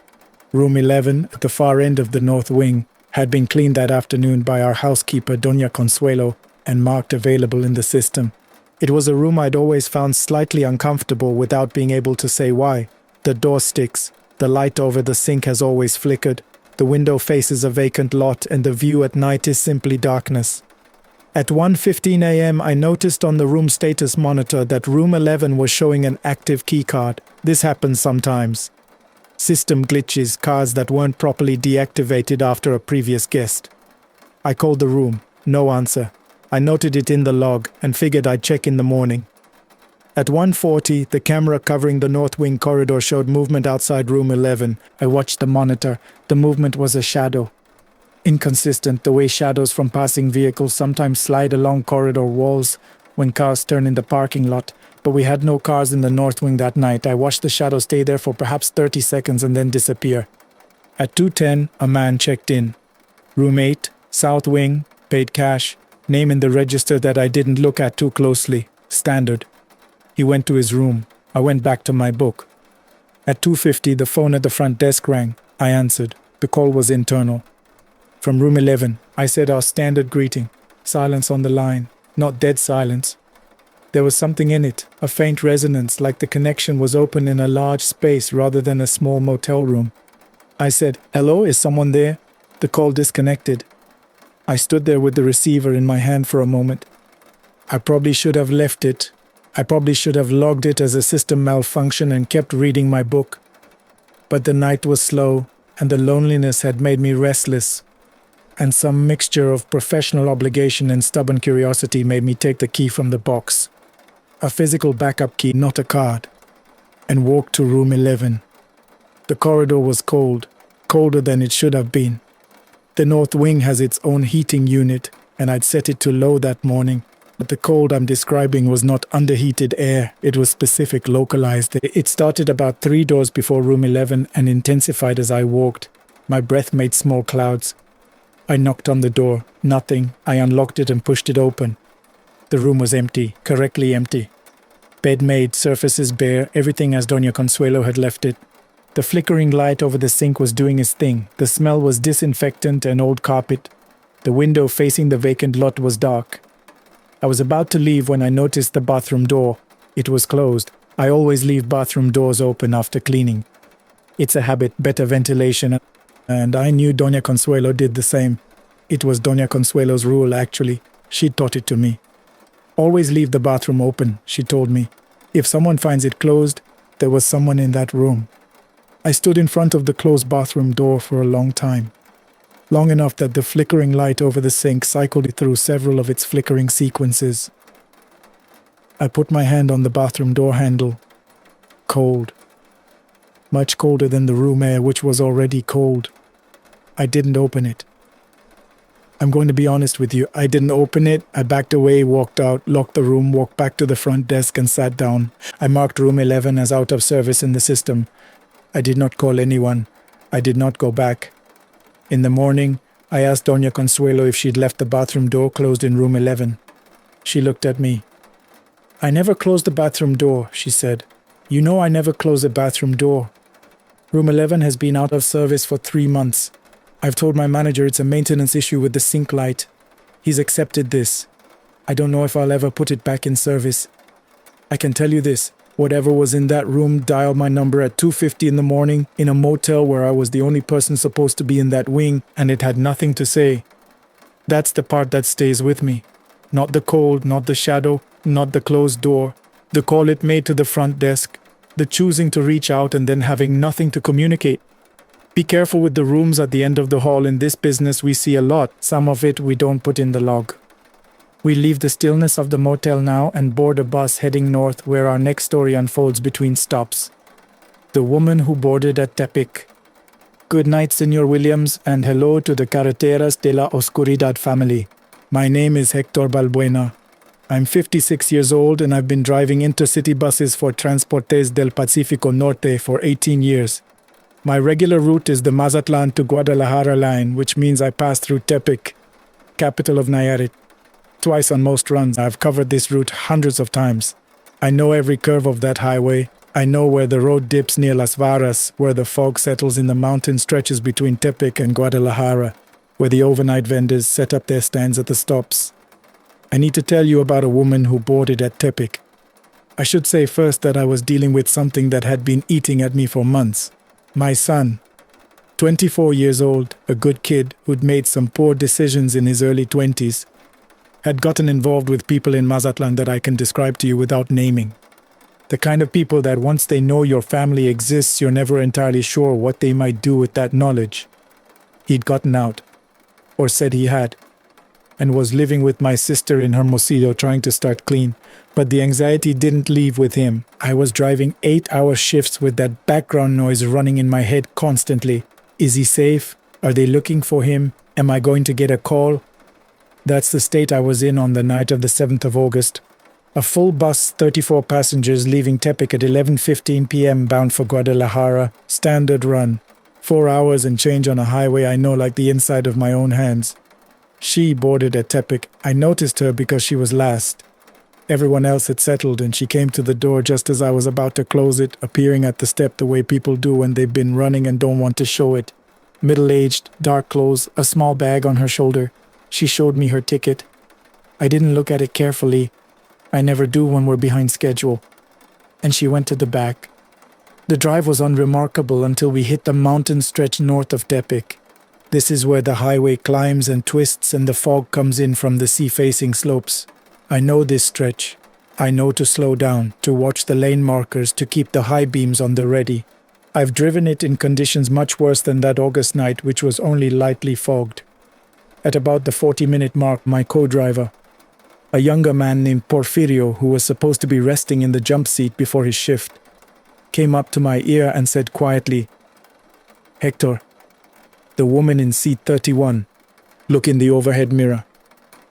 Room 11, at the far end of the north wing, had been cleaned that afternoon by our housekeeper, Doña Consuelo, and marked available in the system. It was a room I'd always found slightly uncomfortable without being able to say why. The door sticks, the light over the sink has always flickered, the window faces a vacant lot, and the view at night is simply darkness. At 1:15 a.m. I noticed on the room status monitor that room 11 was showing an active keycard. This happens sometimes. System glitches, cards that weren't properly deactivated after a previous guest. I called the room. No answer. I noted it in the log and figured I'd check in the morning. At 1:40, the camera covering the north wing corridor showed movement outside room 11. I watched the monitor. The movement was a shadow. Inconsistent, the way shadows from passing vehicles sometimes slide along corridor walls when cars turn in the parking lot, but we had no cars in the north wing that night. I watched the shadow stay there for perhaps 30 seconds and then disappear. At 2:10, a man checked in. Room 8, south wing, paid cash, name in the register that I didn't look at too closely, standard. He went to his room. I went back to my book. At 2:50, the phone at the front desk rang. I answered. The call was internal. From room 11, I said our standard greeting. Silence on the line. Not dead silence. There was something in it, a faint resonance, like the connection was open in a large space rather than a small motel room. I said, "Hello, is someone there?" The call disconnected. I stood there with the receiver in my hand for a moment. I probably should have left it. I probably should have logged it as a system malfunction and kept reading my book. But the night was slow, and the loneliness had made me restless. And some mixture of professional obligation and stubborn curiosity made me take the key from the box. A physical backup key, not a card. And walk to room 11. The corridor was cold, colder than it should have been. The north wing has its own heating unit, and I'd set it to low that morning. But the cold I'm describing was not underheated air, it was specific, localized. It started about 3 doors before room 11 and intensified as I walked. My breath made small clouds. I knocked on the door. Nothing. I unlocked it and pushed it open. The room was empty, correctly empty. Bed made, surfaces bare, everything as Doña Consuelo had left it. The flickering light over the sink was doing its thing. The smell was disinfectant and old carpet. The window facing the vacant lot was dark. I was about to leave when I noticed the bathroom door. It was closed. I always leave bathroom doors open after cleaning. It's a habit, better ventilation, and I knew Doña Consuelo did the same. It was Doña Consuelo's rule, actually. She taught it to me. Always leave the bathroom open, she told me. If someone finds it closed, there was someone in that room. I stood in front of the closed bathroom door for a long time. Long enough that the flickering light over the sink cycled through several of its flickering sequences. I put my hand on the bathroom door handle. Cold. Much colder than the room air, which was already cold. I didn't open it. I'm going to be honest with you. I didn't open it. I backed away, walked out, locked the room, walked back to the front desk and sat down. I marked room 11 as out of service in the system. I did not call anyone. I did not go back. In the morning, I asked Doña Consuelo if she'd left the bathroom door closed in room 11. She looked at me. I never closed the bathroom door, she said. You know I never closed the bathroom door. Room 11 has been out of service for 3 months. I've told my manager it's a maintenance issue with the sink light. He's accepted this. I don't know if I'll ever put it back in service. I can tell you this. Whatever was in that room dialed my number at 2:50 in the morning in a motel where I was the only person supposed to be in that wing, and it had nothing to say. That's the part that stays with me. Not the cold, not the shadow, not the closed door. The call it made to the front desk. The choosing to reach out and then having nothing to communicate. Be careful with the rooms at the end of the hall. In this business we see a lot. Some of it we don't put in the log. We leave the stillness of the motel now and board a bus heading north where our next story unfolds between stops. The woman who boarded at Tepic. Good night, Senor Williams, and hello to the Carreteras de la Oscuridad family. My name is Hector Balbuena. I'm 56 years old and I've been driving intercity buses for Transportes del Pacífico Norte for 18 years. My regular route is the Mazatlan to Guadalajara line, which means I pass through Tepic, capital of Nayarit. Twice on most runs. I've covered this route hundreds of times. I know every curve of that highway. I know where the road dips near Las Varas, where the fog settles in the mountain stretches between Tepic and Guadalajara, where the overnight vendors set up their stands at the stops. I need to tell you about a woman who boarded at Tepic. I should say first that I was dealing with something that had been eating at me for months. My son, 24 years old, a good kid who'd made some poor decisions in his early 20s, had gotten involved with people in Mazatlan that I can describe to you without naming. The kind of people that once they know your family exists, you're never entirely sure what they might do with that knowledge. He'd gotten out, or said he had, and was living with my sister in Hermosillo trying to start clean. But the anxiety didn't leave with him. I was driving 8-hour shifts with that background noise running in my head constantly. Is he safe? Are they looking for him? Am I going to get a call? That's the state I was in on the night of the 7th of August. A full bus, 34 passengers, leaving Tepic at 11:15 p.m. bound for Guadalajara. Standard run. 4 hours and change on a highway I know like the inside of my own hands. She boarded at Tepic. I noticed her because she was last. Everyone else had settled and she came to the door just as I was about to close it, appearing at the step the way people do when they've been running and don't want to show it. Middle-aged, dark clothes, a small bag on her shoulder. She showed me her ticket. I didn't look at it carefully. I never do when we're behind schedule. And she went to the back. The drive was unremarkable until we hit the mountain stretch north of Tepic. This is where the highway climbs and twists and the fog comes in from the sea-facing slopes. I know this stretch. I know to slow down, to watch the lane markers, to keep the high beams on the ready. I've driven it in conditions much worse than that August night, which was only lightly fogged. At about the 40-minute mark, my co-driver, a younger man named Porfirio, who was supposed to be resting in the jump seat before his shift, came up to my ear and said quietly, "Hector, the woman in seat 31, look in the overhead mirror."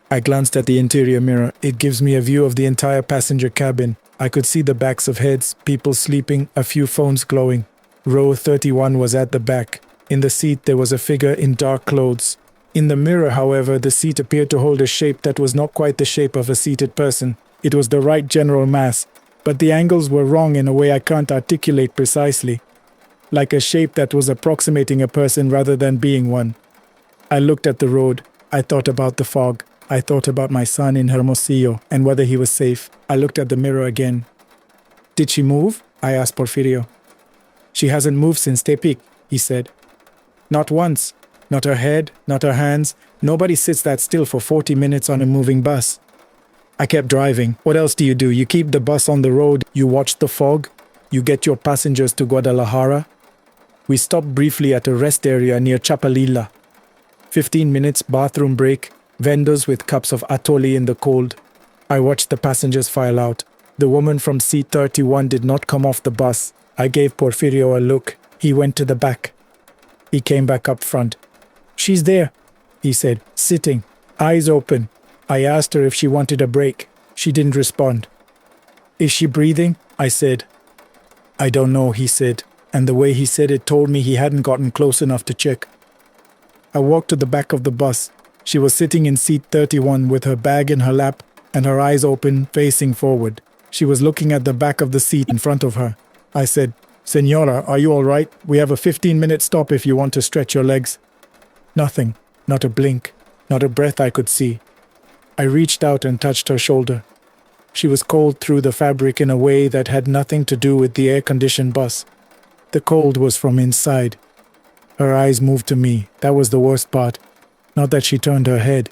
I glanced at the interior mirror. It gives me a view of the entire passenger cabin. I could see the backs of heads, people sleeping, a few phones glowing. Row 31 was at the back. In the seat there was a figure in dark clothes. In the mirror, however, the seat appeared to hold a shape that was not quite the shape of a seated person. It was the right general mass, but the angles were wrong in a way I can't articulate precisely. Like a shape that was approximating a person rather than being one. I looked at the road. I thought about the fog. I thought about my son in Hermosillo and whether he was safe. I looked at the mirror again. "Did she move?" I asked Porfirio. "She hasn't moved since Tepic," he said. "Not once. Not her head, not her hands. Nobody sits that still for 40 minutes on a moving bus." I kept driving. What else do? You keep the bus on the road, you watch the fog, you get your passengers to Guadalajara. We stopped briefly at a rest area near Chapalilla. 15 minutes, bathroom break, vendors with cups of atole in the cold. I watched the passengers file out. The woman from seat 31 did not come off the bus. I gave Porfirio a look. He went to the back. He came back up front. "She's there," he said, sitting, eyes open. I asked her if she wanted a break. She didn't respond. "Is she breathing?" I said. "I don't know," he said, and the way he said it told me he hadn't gotten close enough to check. I walked to the back of the bus. She was sitting in seat 31 with her bag in her lap and her eyes open, facing forward. She was looking at the back of the seat in front of her. I said, "Senora, are you all right? We have a 15-minute stop if you want to stretch your legs." Nothing, not a blink, not a breath I could see. I reached out and touched her shoulder. She was cold through the fabric in a way that had nothing to do with the air-conditioned bus. The cold was from inside. Her eyes moved to me. That was the worst part. Not that she turned her head.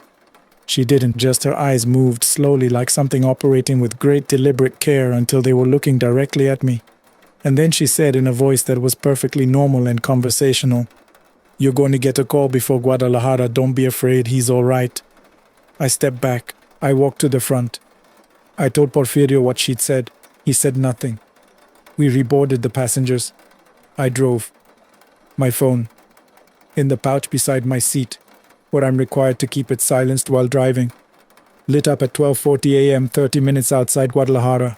She didn't, just her eyes moved slowly like something operating with great deliberate care until they were looking directly at me. And then she said in a voice that was perfectly normal and conversational, "You're going to get a call before Guadalajara. Don't be afraid. He's all right." I stepped back. I walked to the front. I told Porfirio what she'd said. He said nothing. We reboarded the passengers. I drove. My phone. In the pouch beside my seat, where I'm required to keep it silenced while driving. Lit up at 12:40 a.m., 30 minutes outside Guadalajara.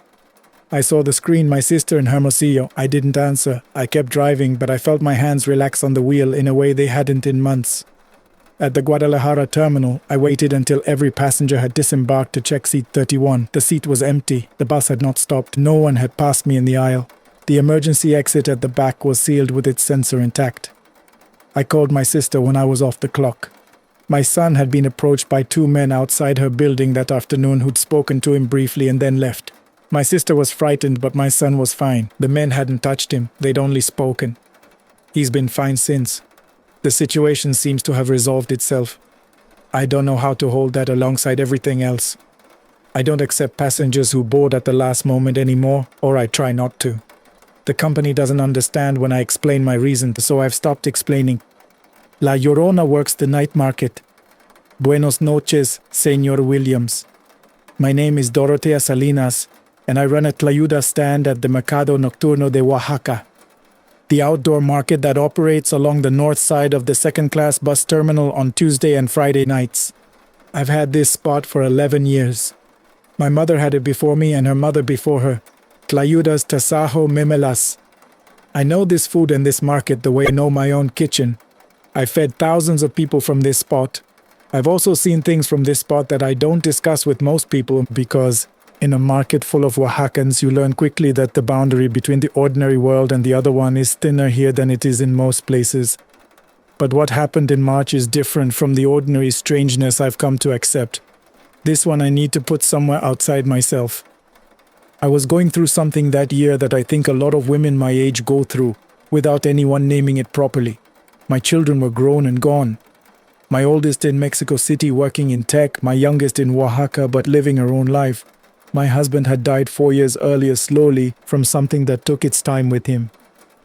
I saw the screen, my sister in Hermosillo. I didn't answer. I kept driving, but I felt my hands relax on the wheel in a way they hadn't in months. At the Guadalajara terminal, I waited until every passenger had disembarked to check seat 31. The seat was empty. The bus had not stopped. No one had passed me in the aisle. The emergency exit at the back was sealed with its sensor intact. I called my sister when I was off the clock. My son had been approached by two men outside her building that afternoon who'd spoken to him briefly and then left. My sister was frightened, but my son was fine. The men hadn't touched him. They'd only spoken. He's been fine since. The situation seems to have resolved itself. I don't know how to hold that alongside everything else. I don't accept passengers who board at the last moment anymore, or I try not to. The company doesn't understand when I explain my reason, so I've stopped explaining. La Llorona works the night market. Buenos noches, Señor Williams. My name is Dorotea Salinas, and I run a Tlayuda stand at the Mercado Nocturno de Oaxaca, the outdoor market that operates along the north side of the second-class bus terminal on Tuesday and Friday nights. I've had this spot for 11 years. My mother had it before me and her mother before her. Tlayudas Tasajo Memelas. I know this food and this market the way I know my own kitchen. I fed thousands of people from this spot. I've also seen things from this spot that I don't discuss with most people because in a market full of Oaxacans, you learn quickly that the boundary between the ordinary world and the other one is thinner here than it is in most places. But what happened in March is different from the ordinary strangeness I've come to accept. This one I need to put somewhere outside myself. I was going through something that year that I think a lot of women my age go through, without anyone naming it properly. My children were grown and gone. My oldest in Mexico City working in tech, my youngest in Oaxaca but living her own life. My husband had died 4 years earlier slowly from something that took its time with him.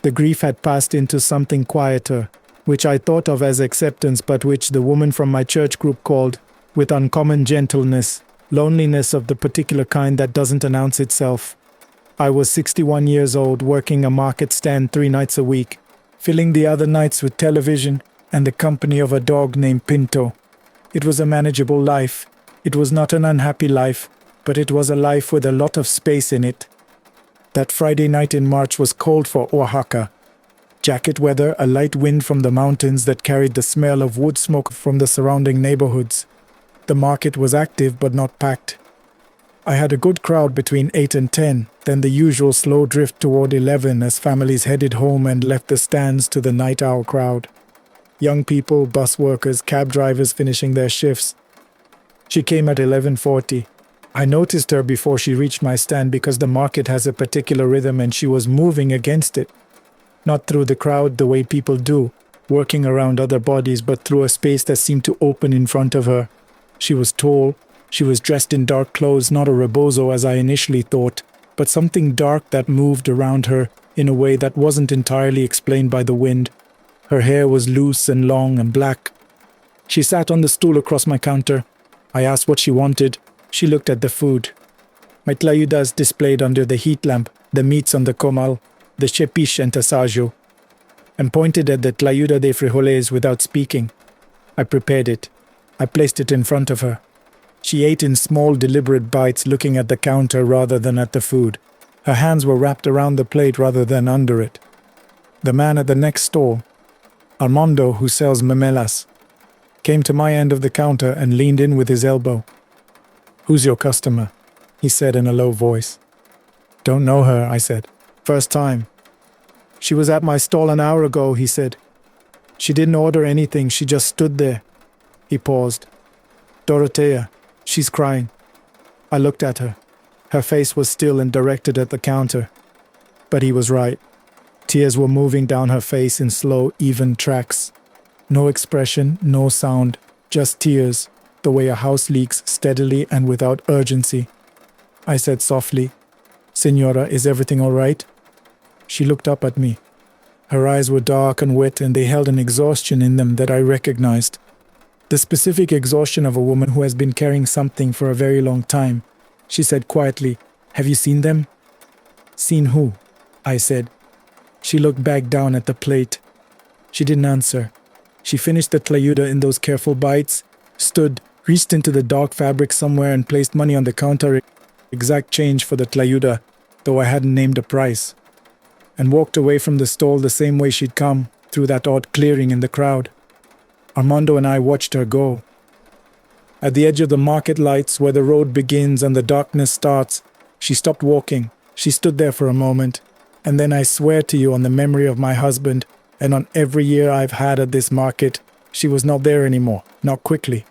The grief had passed into something quieter, which I thought of as acceptance but which the woman from my church group called, with uncommon gentleness, loneliness of the particular kind that doesn't announce itself. I was 61 years old, working a market stand 3 nights a week, filling the other nights with television and the company of a dog named Pinto. It was a manageable life. It was not an unhappy life, but it was a life with a lot of space in it. That Friday night in March was cold for Oaxaca. Jacket weather, a light wind from the mountains that carried the smell of wood smoke from the surrounding neighborhoods. The market was active but not packed. I had a good crowd between 8 and 10, then the usual slow drift toward 11 as families headed home and left the stands to the night owl crowd. Young people, bus workers, cab drivers finishing their shifts. She came at 11:40. I noticed her before she reached my stand because the market has a particular rhythm and she was moving against it. Not through the crowd the way people do, working around other bodies, but through a space that seemed to open in front of her. She was tall. She was dressed in dark clothes, not a rebozo as I initially thought, but something dark that moved around her in a way that wasn't entirely explained by the wind. Her hair was loose and long and black. She sat on the stool across my counter. I asked what she wanted. She looked at the food. My tlayudas displayed under the heat lamp, the meats on the comal, the chepish and tasajo, and pointed at the tlayuda de frijoles without speaking. I prepared it. I placed it in front of her. She ate in small, deliberate bites, looking at the counter rather than at the food. Her hands were wrapped around the plate rather than under it. The man at the next stall, Armando, who sells memelas, came to my end of the counter and leaned in with his elbow. "Who's your customer?" he said in a low voice. "Don't know her," I said. "First time." "She was at my stall an hour ago," he said. "She didn't order anything, she just stood there." He paused. "Dorotea, she's crying." I looked at her. Her face was still and directed at the counter. But he was right. Tears were moving down her face in slow, even tracks. No expression, no sound, just tears, the way a house leaks steadily and without urgency. I said softly, "Señora, is everything all right?" She looked up at me. Her eyes were dark and wet, and they held an exhaustion in them that I recognized. The specific exhaustion of a woman who has been carrying something for a very long time. She said quietly, "Have you seen them?" "Seen who?" I said. She looked back down at the plate. She didn't answer. She finished the tlayuda in those careful bites, stood, reached into the dark fabric somewhere and placed money on the counter, exact change for the tlayuda, though I hadn't named a price, and walked away from the stall the same way she'd come, through that odd clearing in the crowd. Armando and I watched her go. At the edge of the market lights, where the road begins and the darkness starts, she stopped walking. She stood there for a moment, and then I swear to you on the memory of my husband and on every year I've had at this market, she was not there anymore, not quickly.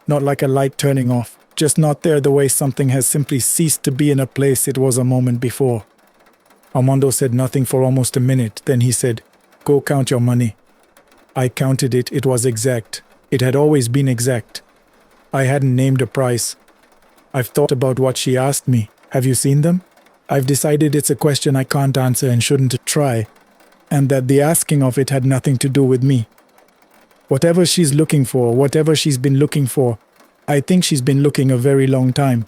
Not like a light turning off, just not there the way something has simply ceased to be in a place it was a moment before. Armando said nothing for almost a minute, then he said, "Go count your money." I counted it, it was exact. It had always been exact. I hadn't named a price. I've thought about what she asked me. Have you seen them? I've decided it's a question I can't answer and shouldn't try, and that the asking of it had nothing to do with me. Whatever she's looking for, whatever she's been looking for, I think she's been looking a very long time.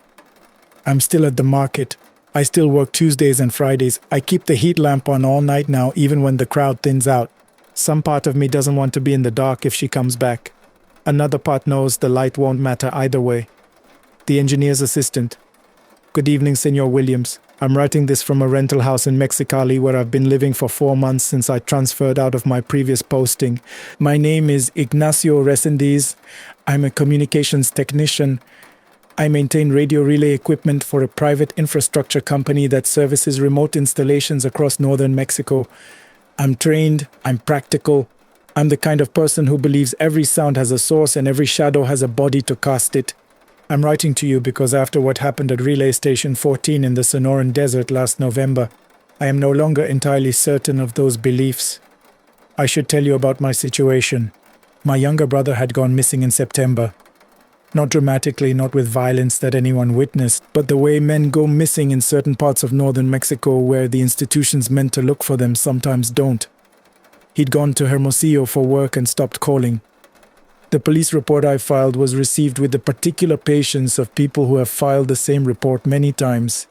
I'm still at the market. I still work Tuesdays and Fridays. I keep the heat lamp on all night now, even when the crowd thins out. Some part of me doesn't want to be in the dark if she comes back. Another part knows the light won't matter either way. The engineer's assistant. "Good evening, Senor Williams. I'm writing this from a rental house in Mexicali where I've been living for 4 months since I transferred out of my previous posting. My name is Ignacio Resendiz. I'm a communications technician. I maintain radio relay equipment for a private infrastructure company that services remote installations across northern Mexico. I'm trained, I'm practical. I'm the kind of person who believes every sound has a source and every shadow has a body to cast it. I'm writing to you because after what happened at Relay Station 14 in the Sonoran Desert last November, I am no longer entirely certain of those beliefs. I should tell you about my situation. My younger brother had gone missing in September. Not dramatically, not with violence that anyone witnessed, but the way men go missing in certain parts of northern Mexico where the institutions meant to look for them sometimes don't. He'd gone to Hermosillo for work and stopped calling. The police report I filed was received with the particular patience of people who have filed the same report many times.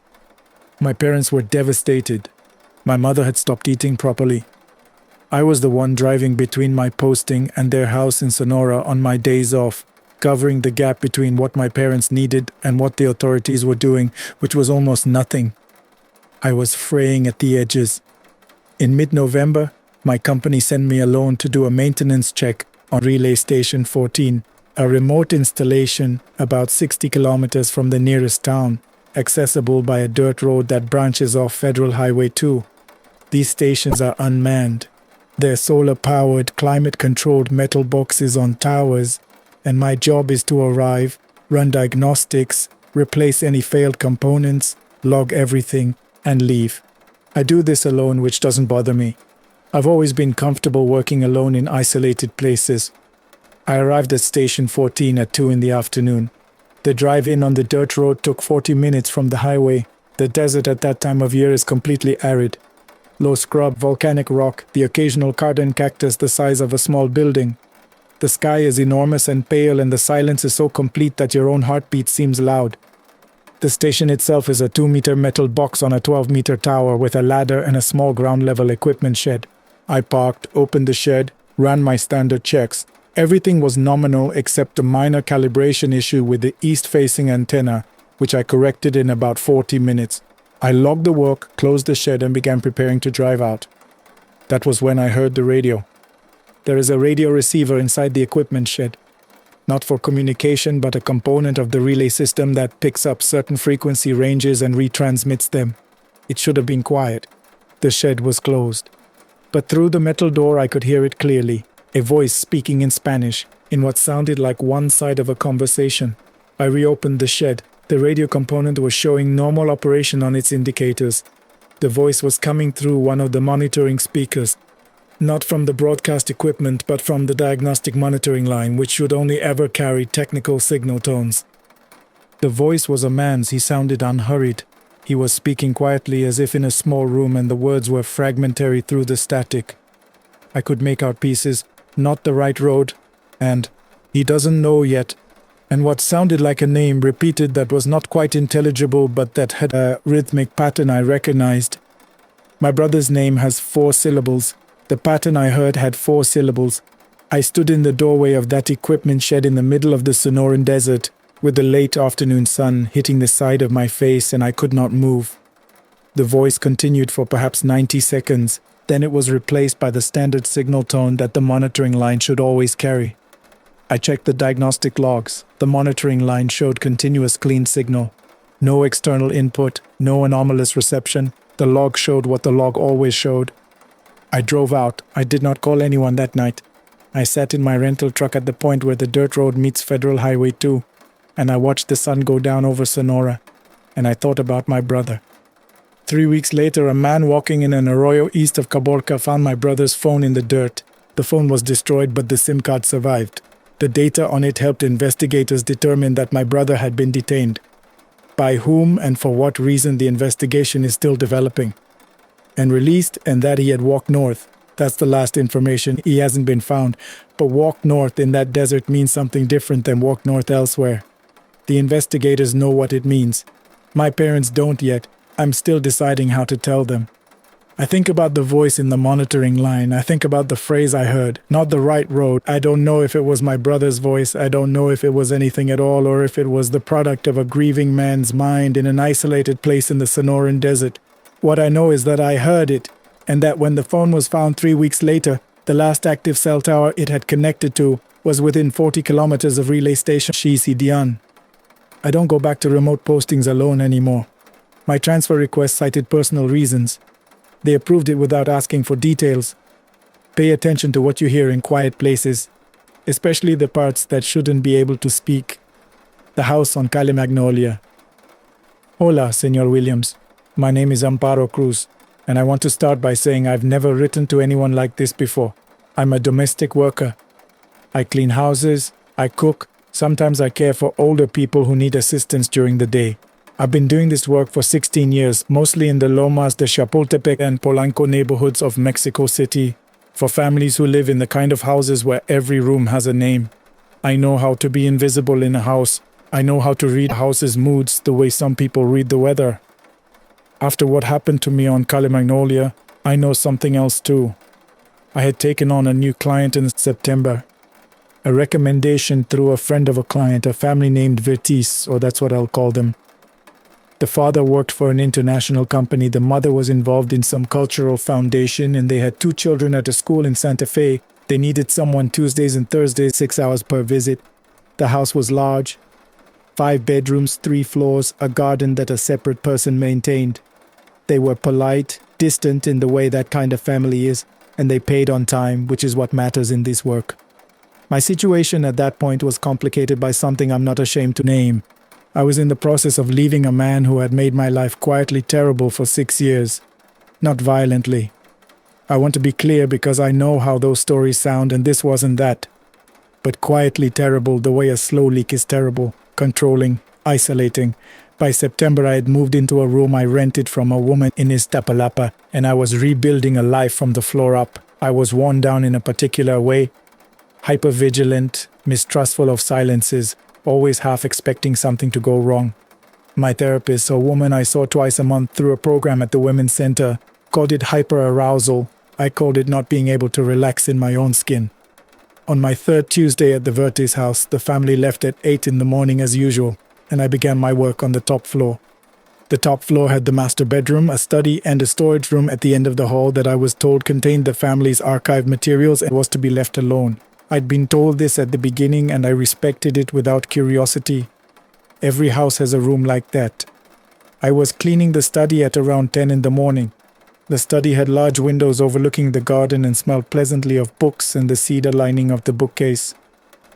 My parents were devastated. My mother had stopped eating properly. I was the one driving between my posting and their house in Sonora on my days off, covering the gap between what my parents needed and what the authorities were doing, which was almost nothing. I was fraying at the edges. In mid-November, my company sent me a loan to do a maintenance check on Relay Station 14, a remote installation about 60 kilometers from the nearest town, accessible by a dirt road that branches off Federal Highway 2. These stations are unmanned. They're solar-powered, climate-controlled metal boxes on towers, and my job is to arrive, run diagnostics, replace any failed components, log everything, and leave. I do this alone, which doesn't bother me. I've always been comfortable working alone in isolated places. I arrived at Station 14 at 2 in the afternoon. The drive in on the dirt road took 40 minutes from the highway. The desert at that time of year is completely arid. Low scrub, volcanic rock, the occasional carden cactus the size of a small building. The sky is enormous and pale, and the silence is so complete that your own heartbeat seems loud. The station itself is a 2-meter metal box on a 12-meter tower with a ladder and a small ground-level equipment shed. I parked, opened the shed, ran my standard checks. Everything was nominal except a minor calibration issue with the east-facing antenna, which I corrected in about 40 minutes. I logged the work, closed the shed, and began preparing to drive out. That was when I heard the radio. There is a radio receiver inside the equipment shed. Not for communication, but a component of the relay system that picks up certain frequency ranges and retransmits them. It should have been quiet. The shed was closed. But through the metal door I could hear it clearly, a voice speaking in Spanish, in what sounded like one side of a conversation. I reopened the shed. The radio component was showing normal operation on its indicators. The voice was coming through one of the monitoring speakers. Not from the broadcast equipment, but from the diagnostic monitoring line, which should only ever carry technical signal tones. The voice was a man's. He sounded unhurried. He was speaking quietly as if in a small room, and the words were fragmentary through the static. I could make out pieces, not the right road, and he doesn't know yet, and what sounded like a name repeated that was not quite intelligible but that had a rhythmic pattern I recognized. My brother's name has 4 syllables. The pattern I heard had 4 syllables. I stood in the doorway of that equipment shed in the middle of the Sonoran desert, with the late afternoon sun hitting the side of my face, and I could not move. The voice continued for perhaps 90 seconds. Then it was replaced by the standard signal tone that the monitoring line should always carry. I checked the diagnostic logs. The monitoring line showed continuous clean signal. No external input, no anomalous reception. The log showed what the log always showed. I drove out. I did not call anyone that night. I sat in my rental truck at the point where the dirt road meets Federal Highway 2, and I watched the sun go down over Sonora, and I thought about my brother. 3 weeks later, a man walking in an arroyo east of Caborca found my brother's phone in the dirt. The phone was destroyed, but the SIM card survived. The data on it helped investigators determine that my brother had been detained. By whom and for what reason, the investigation is still developing. And released, and that he had walked north. That's the last information. He hasn't been found. But walk north in that desert means something different than walk north elsewhere. The investigators know what it means. My parents don't yet. I'm still deciding how to tell them. I think about the voice in the monitoring line. I think about the phrase I heard. Not the right road. I don't know if it was my brother's voice. I don't know if it was anything at all, or if it was the product of a grieving man's mind in an isolated place in the Sonoran desert. What I know is that I heard it, and that when the phone was found 3 weeks later, the last active cell tower it had connected to was within 40 kilometers of Relay Station Dian. I don't go back to remote postings alone anymore. My transfer request cited personal reasons. They approved it without asking for details. Pay attention to what you hear in quiet places, especially the parts that shouldn't be able to speak. The house on Calle Magnolia. Hola, Señor Williams. My name is Amparo Cruz, and I want to start by saying I've never written to anyone like this before. I'm a domestic worker. I clean houses, I cook, sometimes I care for older people who need assistance during the day. I've been doing this work for 16 years, mostly in the Lomas de Chapultepec and Polanco neighborhoods of Mexico City, for families who live in the kind of houses where every room has a name. I know how to be invisible in a house. I know how to read a house's moods the way some people read the weather. After what happened to me on Calle Magnolia, I know something else too. I had taken on a new client in September. A recommendation through a friend of a client, a family named Vertis, or that's what I'll call them. The father worked for an international company, the mother was involved in some cultural foundation, and they had 2 children at a school in Santa Fe. They needed someone Tuesdays and Thursdays, 6 hours per visit. The house was large, 5 bedrooms, 3 floors, a garden that a separate person maintained. They were polite, distant in the way that kind of family is, and they paid on time, which is what matters in this work. My situation at that point was complicated by something I'm not ashamed to name. I was in the process of leaving a man who had made my life quietly terrible for 6 years. Not violently. I want to be clear because I know how those stories sound, and this wasn't that. But quietly terrible the way a slow leak is terrible, controlling, isolating. By September I had moved into a room I rented from a woman in Iztapalapa, and I was rebuilding a life from the floor up. I was worn down in a particular way. Hypervigilant, mistrustful of silences, always half expecting something to go wrong. My therapist, a woman I saw twice a month through a program at the Women's Center, called it hyperarousal. I called it not being able to relax in my own skin. On my 3rd Tuesday at the Vertis house, the family left at 8 in the morning as usual, and I began my work on the top floor. The top floor had the master bedroom, a study, and a storage room at the end of the hall that I was told contained the family's archived materials and was to be left alone. I'd been told this at the beginning, and I respected it without curiosity. Every house has a room like that. I was cleaning the study at around 10 in the morning. The study had large windows overlooking the garden and smelled pleasantly of books and the cedar lining of the bookcase.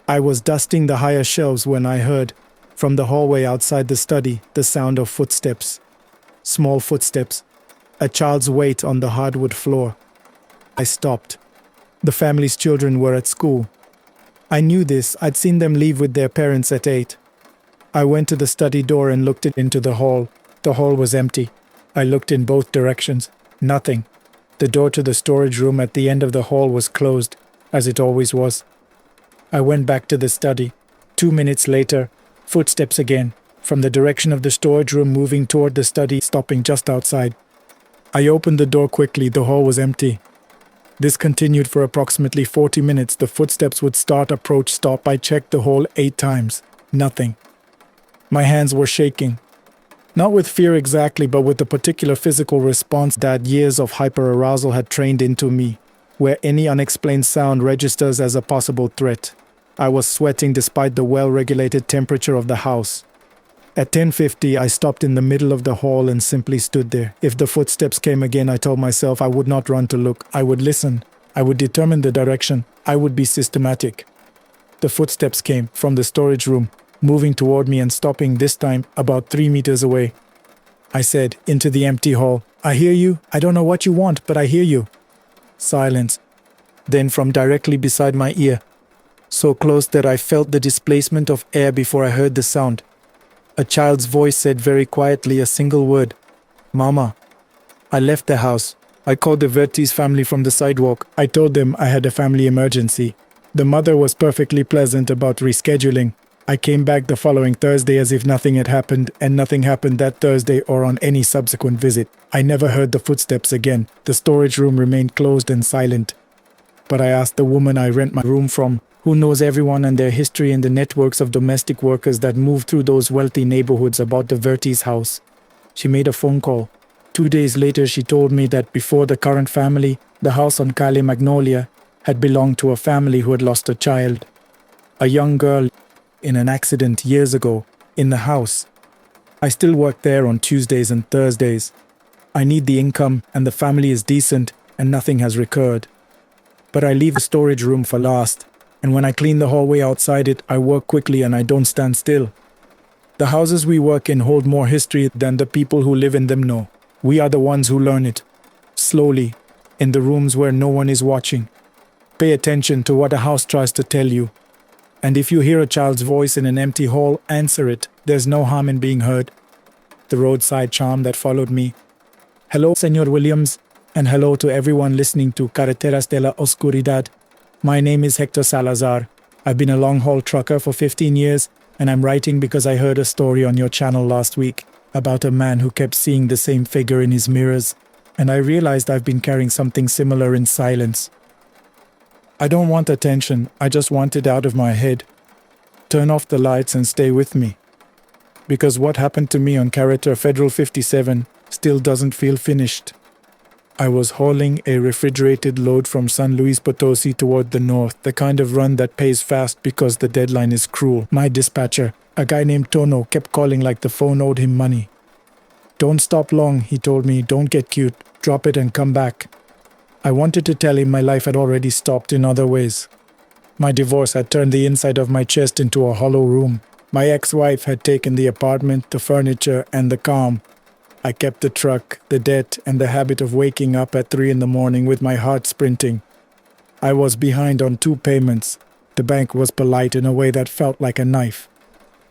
I was dusting the higher shelves when I heard, from the hallway outside the study, the sound of footsteps. Small footsteps. A child's weight on the hardwood floor. I stopped. The family's children were at school. I knew this. I'd seen them leave with their parents at 8. I went to the study door and looked into the hall. The hall was empty. I looked in both directions. Nothing. The door to the storage room at the end of the hall was closed, as it always was. I went back to the study. 2 minutes later, footsteps again, from the direction of the storage room moving toward the study, stopping just outside. I opened the door quickly. The hall was empty. This continued for approximately 40 minutes. The footsteps would start, approach, stop. I checked the hall 8 times. Nothing. My hands were shaking. Not with fear exactly, but with the particular physical response that years of hyperarousal had trained into me, where any unexplained sound registers as a possible threat. I was sweating despite the well-regulated temperature of the house. At 10:50, I stopped in the middle of the hall and simply stood there. If the footsteps came again, I told myself I would not run to look. I would listen. I would determine the direction. I would be systematic. The footsteps came from the storage room, moving toward me and stopping this time about 3 meters away. I said, into the empty hall, "I hear you. I don't know what you want, but I hear you." Silence. Then from directly beside my ear, so close that I felt the displacement of air before I heard the sound. A child's voice said very quietly a single word, "Mama." I left the house. I called the Vertis family from the sidewalk. I told them I had a family emergency. The mother was perfectly pleasant about rescheduling. I came back the following Thursday as if nothing had happened, and nothing happened that Thursday or on any subsequent visit. I never heard the footsteps again. The storage room remained closed and silent. But I asked the woman I rent my room from, who knows everyone and their history in the networks of domestic workers that move through those wealthy neighborhoods, about the Vertis house. She made a phone call. 2 days later, she told me that before the current family, the house on Calle Magnolia had belonged to a family who had lost a child. A young girl in an accident years ago, in the house. I still work there on Tuesdays and Thursdays. I need the income and the family is decent and nothing has recurred. But I leave the storage room for last. And when I clean the hallway outside it, I work quickly and I don't stand still. The houses we work in hold more history than the people who live in them know. We are the ones who learn it. Slowly, in the rooms where no one is watching. Pay attention to what a house tries to tell you. And if you hear a child's voice in an empty hall, answer it. There's no harm in being heard. The roadside charm that followed me. Hello, Senor Williams, and hello to everyone listening to Carreteras de la Oscuridad. My name is Hector Salazar. I've been a long-haul trucker for 15 years, and I'm writing because I heard a story on your channel last week about a man who kept seeing the same figure in his mirrors, and I realized I've been carrying something similar in silence. I don't want attention, I just want it out of my head. Turn off the lights and stay with me. Because what happened to me on Carretera Federal 57 still doesn't feel finished. I was hauling a refrigerated load from San Luis Potosi toward the north, the kind of run that pays fast because the deadline is cruel. My dispatcher, a guy named Tono, kept calling like the phone owed him money. Don't stop long, he told me, don't get cute, drop it and come back. I wanted to tell him my life had already stopped in other ways. My divorce had turned the inside of my chest into a hollow room. My ex-wife had taken the apartment, the furniture, and the calm. I kept the truck, the debt, and the habit of waking up at 3 a.m. with my heart sprinting. I was behind on 2 payments. The bank was polite in a way that felt like a knife.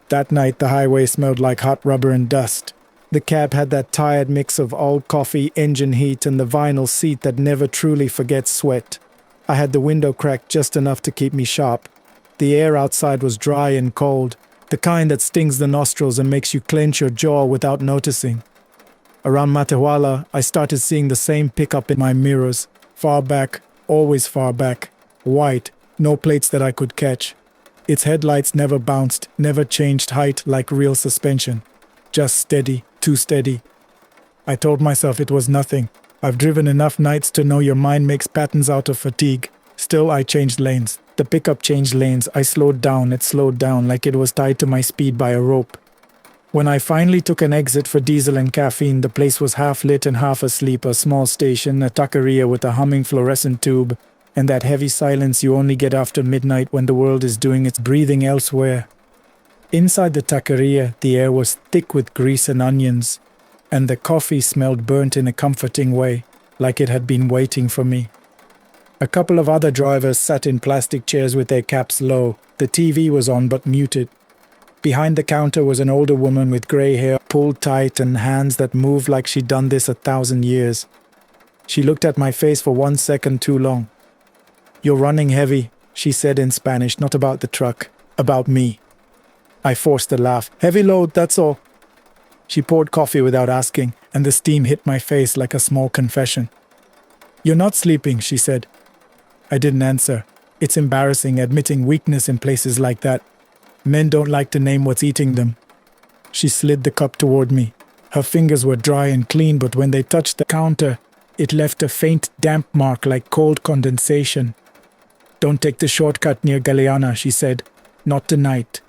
That night the highway smelled like hot rubber and dust. The cab had that tired mix of old coffee, engine heat, and the vinyl seat that never truly forgets sweat. I had the window cracked just enough to keep me sharp. The air outside was dry and cold, the kind that stings the nostrils and makes you clench your jaw without noticing. Around Matehuala, I started seeing the same pickup in my mirrors. Far back, always far back. White, no plates that I could catch. Its headlights never bounced, never changed height like real suspension. Just steady, too steady. I told myself it was nothing. I've driven enough nights to know your mind makes patterns out of fatigue. Still, I changed lanes. The pickup changed lanes. I slowed down. It slowed down like it was tied to my speed by a rope. When I finally took an exit for diesel and caffeine, the place was half lit and half asleep, a small station, a taqueria with a humming fluorescent tube, and that heavy silence you only get after midnight when the world is doing its breathing elsewhere. Inside the taqueria, the air was thick with grease and onions, and the coffee smelled burnt in a comforting way, like it had been waiting for me. A couple of other drivers sat in plastic chairs with their caps low. The TV was on but muted. Behind the counter was an older woman with grey hair pulled tight and hands that moved like she'd done this 1,000 years. She looked at my face for 1 second too long. "You're running heavy," she said in Spanish, not about the truck, about me. I forced a laugh. "Heavy load, that's all." She poured coffee without asking, and the steam hit my face like a small confession. "You're not sleeping," she said. I didn't answer. It's embarrassing admitting weakness in places like that. Men don't like to name what's eating them. She slid the cup toward me. Her fingers were dry and clean, but when they touched the counter, it left a faint damp mark like cold condensation. "Don't take the shortcut near Galeana," she said. "Not tonight."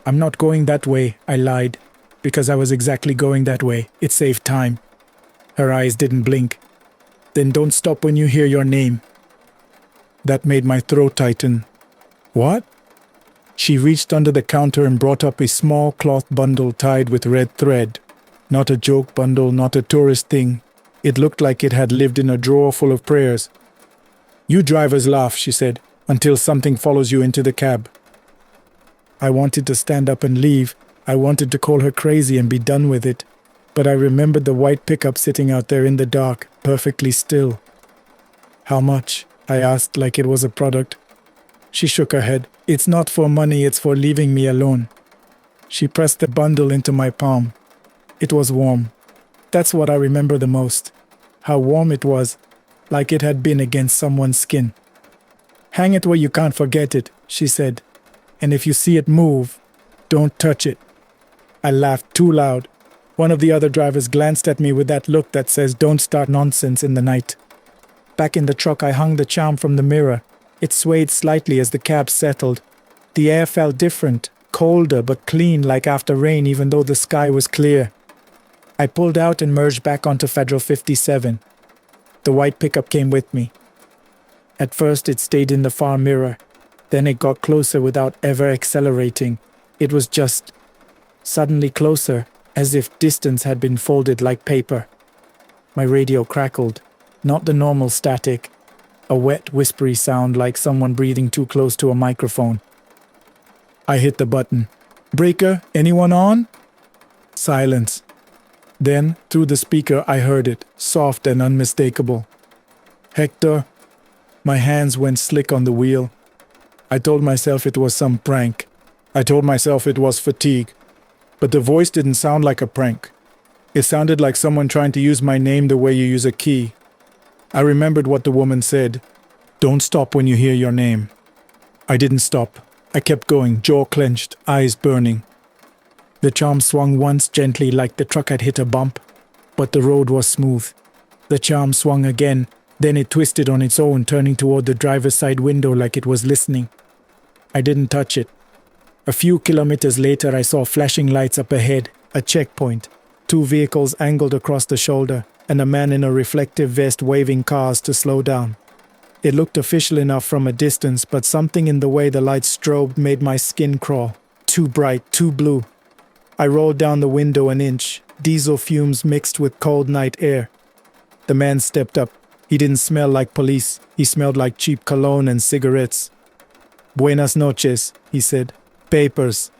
"I'm not going that way," I lied, because I was exactly going that way. It saved time. Her eyes didn't blink. "Then don't stop when you hear your name." That made my throat tighten. "What?" She reached under the counter and brought up a small cloth bundle tied with red thread. Not a joke bundle, not a tourist thing. It looked like it had lived in a drawer full of prayers. "You drivers laugh," she said, "until something follows you into the cab." I wanted to stand up and leave. I wanted to call her crazy and be done with it. But I remembered the white pickup sitting out there in the dark, perfectly still. "How much?" I asked like it was a product. She shook her head. "It's not for money, it's for leaving me alone." She pressed the bundle into my palm. It was warm. That's what I remember the most. How warm it was, like it had been against someone's skin. "Hang it where you can't forget it," she said. "And if you see it move, don't touch it." I laughed too loud. One of the other drivers glanced at me with that look that says don't start nonsense in the night. Back in the truck I hung the charm from the mirror. It swayed slightly as the cab settled. The air felt different, colder but clean like after rain even though the sky was clear. I pulled out and merged back onto Federal 57. The white pickup came with me. At first it stayed in the far mirror. Then it got closer without ever accelerating. It was just suddenly closer, as if distance had been folded like paper. My radio crackled. Not the normal static. a wet, whispery sound like someone breathing too close to a microphone. I hit the button. "Breaker, anyone on?" Silence. Then, through the speaker, I heard it, soft and unmistakable. "Hector." My hands went slick on the wheel. I told myself it was some prank. I told myself it was fatigue. But the voice didn't sound like a prank. It sounded like someone trying to use my name the way you use a key. I remembered what the woman said. "Don't stop when you hear your name." I didn't stop. I kept going, jaw clenched, eyes burning. The charm swung once gently like the truck had hit a bump, but the road was smooth. The charm swung again, then it twisted on its own, turning toward the driver's side window like it was listening. I didn't touch it. A few kilometers later, I saw flashing lights up ahead, a checkpoint, 2 vehicles angled across the shoulder, and a man in a reflective vest waving cars to slow down. It looked official enough from a distance, but something in the way the lights strobed made my skin crawl. Too bright, too blue. I rolled down the window an inch, diesel fumes mixed with cold night air. The man stepped up. He didn't smell like police. He smelled like cheap cologne and cigarettes. "Buenas noches," he said. "Papers."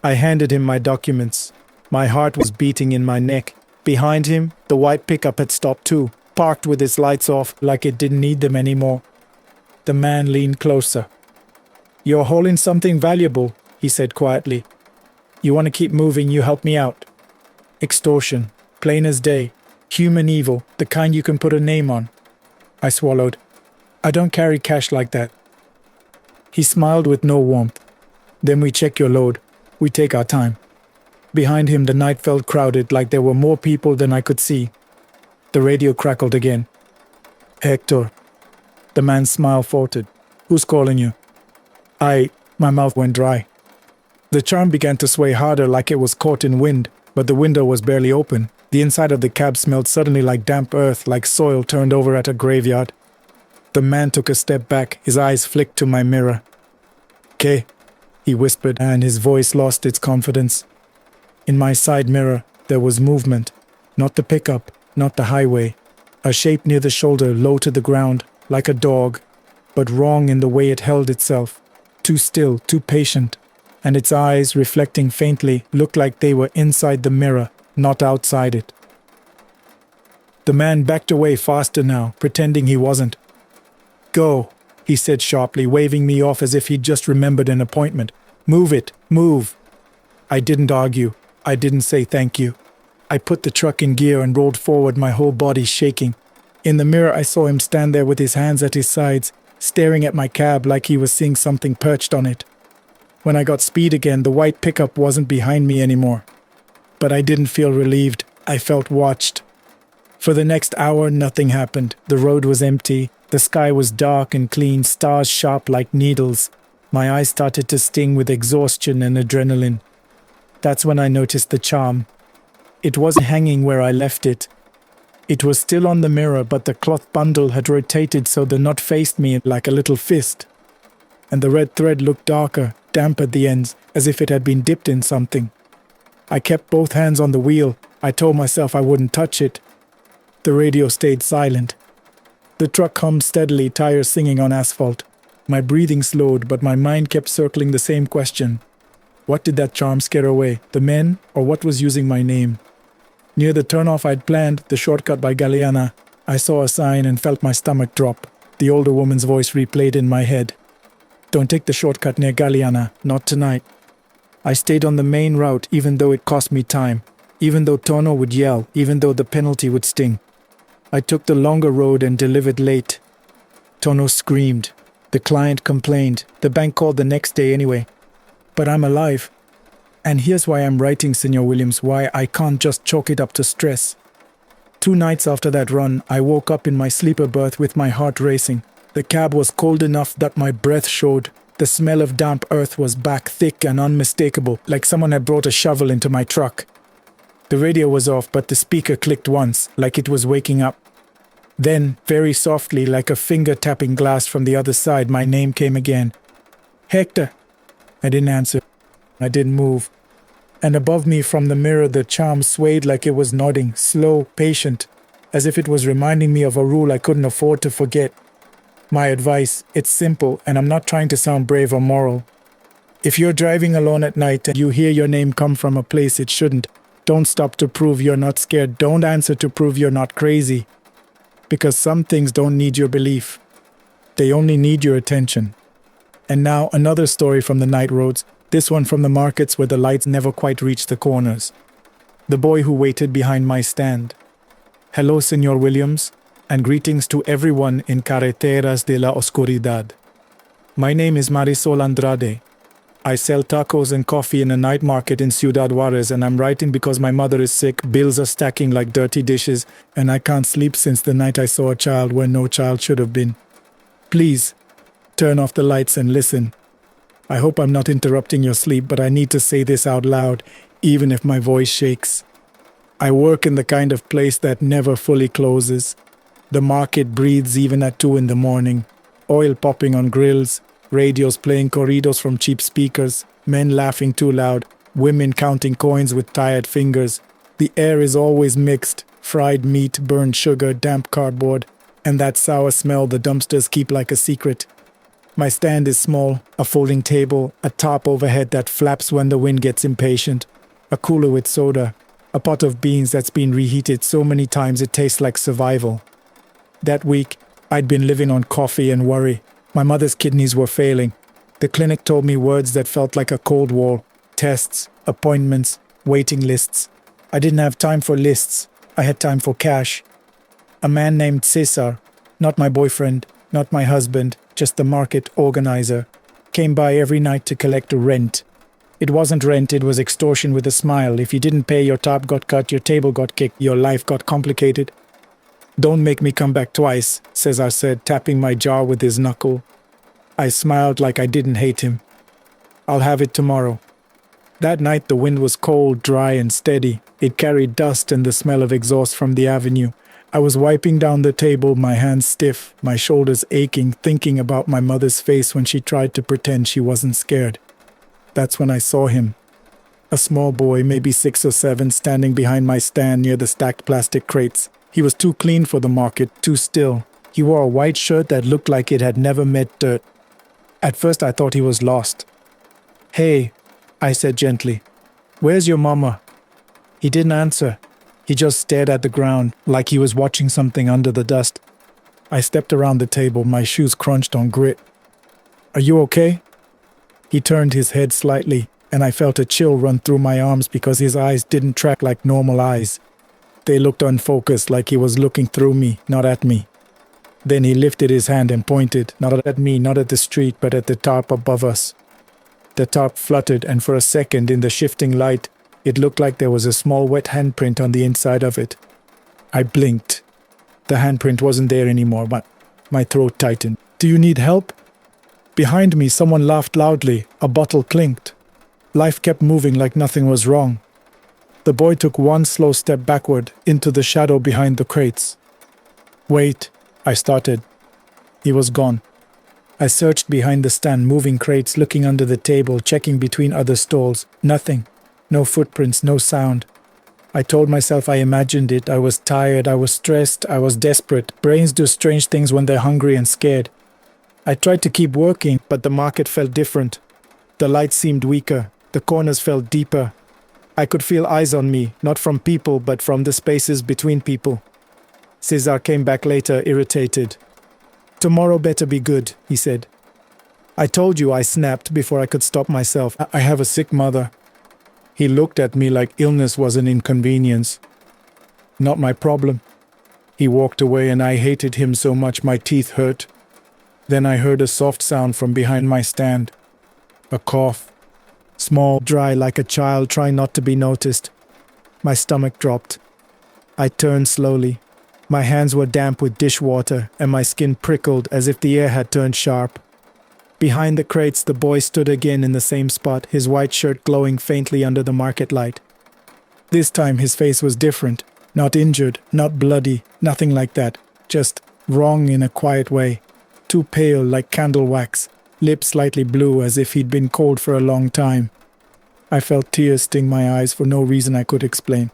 I handed him my documents. My heart was beating in my neck. Behind him, the white pickup had stopped too, parked with its lights off like it didn't need them anymore. The man leaned closer. "You're hauling something valuable," he said quietly. "You want to keep moving, you help me out." Extortion, plain as day. Human evil, the kind you can put a name on. I swallowed. "I don't carry cash like that." He smiled with no warmth. "Then we check your load. We take our time." Behind him, the night felt crowded, like there were more people than I could see. The radio crackled again. "Hector." The man's smile faltered. "Who's calling you?" My mouth went dry. The charm began to sway harder like it was caught in wind, but the window was barely open. The inside of the cab smelled suddenly like damp earth, like soil turned over at a graveyard. The man took a step back, his eyes flicked to my mirror. "Que?" he whispered, and his voice lost its confidence. In my side mirror, there was movement. Not the pickup, not the highway. A shape near the shoulder, low to the ground, like a dog, but wrong in the way it held itself. Too still, too patient. And its eyes, reflecting faintly, looked like they were inside the mirror, not outside it. The man backed away faster now, pretending he wasn't. "Go," he said sharply, waving me off as if he'd just remembered an appointment. "Move it, move." I didn't argue. I didn't say thank you. I put the truck in gear and rolled forward, my whole body shaking. In the mirror, I saw him stand there with his hands at his sides, staring at my cab like he was seeing something perched on it. When I got speed again, the white pickup wasn't behind me anymore. But I didn't feel relieved. I felt watched. For the next hour, nothing happened. The road was empty. The sky was dark and clean, stars sharp like needles. My eyes started to sting with exhaustion and adrenaline. That's when I noticed the charm. It wasn't hanging where I left it. It was still on the mirror, but the cloth bundle had rotated so the knot faced me like a little fist. And the red thread looked darker, damp at the ends, as if it had been dipped in something. I kept both hands on the wheel. I told myself I wouldn't touch it. The radio stayed silent. The truck hummed steadily, tires singing on asphalt. My breathing slowed, but my mind kept circling the same question. What did that charm scare away? The men, or what was using my name? Near the turnoff I'd planned, the shortcut by Galeana, I saw a sign and felt my stomach drop. The older woman's voice replayed in my head. "Don't take the shortcut near Galeana, not tonight." I stayed on the main route even though it cost me time, even though Tono would yell, even though the penalty would sting. I took the longer road and delivered late. Tono screamed. The client complained. The bank called the next day anyway. But I'm alive. And here's why I'm writing, Senor Williams, why I can't just chalk it up to stress. 2 nights after that run, I woke up in my sleeper berth with my heart racing. The cab was cold enough that my breath showed. The smell of damp earth was back, thick and unmistakable, like someone had brought a shovel into my truck. The radio was off, but the speaker clicked once, like it was waking up. Then, very softly, like a finger tapping glass from the other side, my name came again. "Hector." I didn't answer. I didn't move. And above me from the mirror, the charm swayed like it was nodding, slow, patient, as if it was reminding me of a rule I couldn't afford to forget. My advice, it's simple, and I'm not trying to sound brave or moral. If you're driving alone at night and you hear your name come from a place it shouldn't, don't stop to prove you're not scared. Don't answer to prove you're not crazy. Because some things don't need your belief. They only need your attention. And now another story from the night roads, this one from the markets where the lights never quite reach the corners. The boy who waited behind my stand. Hello, Senor Williams, and greetings to everyone in Carreteras de la Oscuridad. My name is Marisol Andrade. I sell tacos and coffee in a night market in Ciudad Juarez, and I'm writing because my mother is sick, bills are stacking like dirty dishes, and I can't sleep since the night I saw a child where no child should have been. Please, turn off the lights and listen. I hope I'm not interrupting your sleep, but I need to say this out loud, even if my voice shakes. I work in the kind of place that never fully closes. The market breathes even at 2 in the morning. Oil popping on grills, radios playing corridos from cheap speakers, men laughing too loud, women counting coins with tired fingers. The air is always mixed, fried meat, burned sugar, damp cardboard, and that sour smell the dumpsters keep like a secret. My stand is small, a folding table, a tarp overhead that flaps when the wind gets impatient, a cooler with soda, a pot of beans that's been reheated so many times it tastes like survival. That week, I'd been living on coffee and worry. My mother's kidneys were failing. The clinic told me words that felt like a cold war. Tests, appointments, waiting lists. I didn't have time for lists. I had time for cash. A man named Cesar, not my boyfriend, not my husband, just the market organizer, came by every night to collect rent. It wasn't rent, it was extortion with a smile. If you didn't pay, your top got cut, your table got kicked, your life got complicated. Don't make me come back twice, Cesar said, tapping my jaw with his knuckle. I smiled like I didn't hate him. I'll have it tomorrow. That night the wind was cold, dry and steady. It carried dust and the smell of exhaust from the avenue. I was wiping down the table, my hands stiff, my shoulders aching, thinking about my mother's face when she tried to pretend she wasn't scared. That's when I saw him. A small boy, maybe 6 or 7, standing behind my stand near the stacked plastic crates. He was too clean for the market, too still. He wore a white shirt that looked like it had never met dirt. At first I thought he was lost. "Hey," I said gently, "where's your mama?" He didn't answer. He just stared at the ground, like he was watching something under the dust. I stepped around the table, my shoes crunched on grit. "Are you okay?" He turned his head slightly, and I felt a chill run through my arms because his eyes didn't track like normal eyes. They looked unfocused, like he was looking through me, not at me. Then he lifted his hand and pointed, not at me, not at the street, but at the tarp above us. The tarp fluttered, and for a second, in the shifting light, it looked like there was a small wet handprint on the inside of it. I blinked. The handprint wasn't there anymore, but my throat tightened. "Do you need help?" Behind me, someone laughed loudly. A bottle clinked. Life kept moving like nothing was wrong. The boy took one slow step backward, into the shadow behind the crates. "Wait," I started. He was gone. I searched behind the stand, moving crates, looking under the table, checking between other stalls. Nothing. No footprints, no sound. I told myself I imagined it. I was tired, I was stressed, I was desperate. Brains do strange things when they're hungry and scared. I tried to keep working, but the market felt different. The light seemed weaker. The corners felt deeper. I could feel eyes on me, not from people, but from the spaces between people. Cesar came back later, irritated. "Tomorrow better be good," he said. "I told you," I snapped before I could stop myself. "I have a sick mother." He looked at me like illness was an inconvenience. "Not my problem." He walked away and I hated him so much my teeth hurt. Then I heard a soft sound from behind my stand. A cough. Small, dry, like a child trying not to be noticed. My stomach dropped. I turned slowly. My hands were damp with dishwater, and my skin prickled as if the air had turned sharp. Behind the crates, the boy stood again in the same spot, his white shirt glowing faintly under the market light. This time his face was different. Not injured, not bloody, nothing like that. Just wrong in a quiet way. Too pale, like candle wax. Lips slightly blue, as if he'd been cold for a long time. I felt tears sting my eyes for no reason I could explain.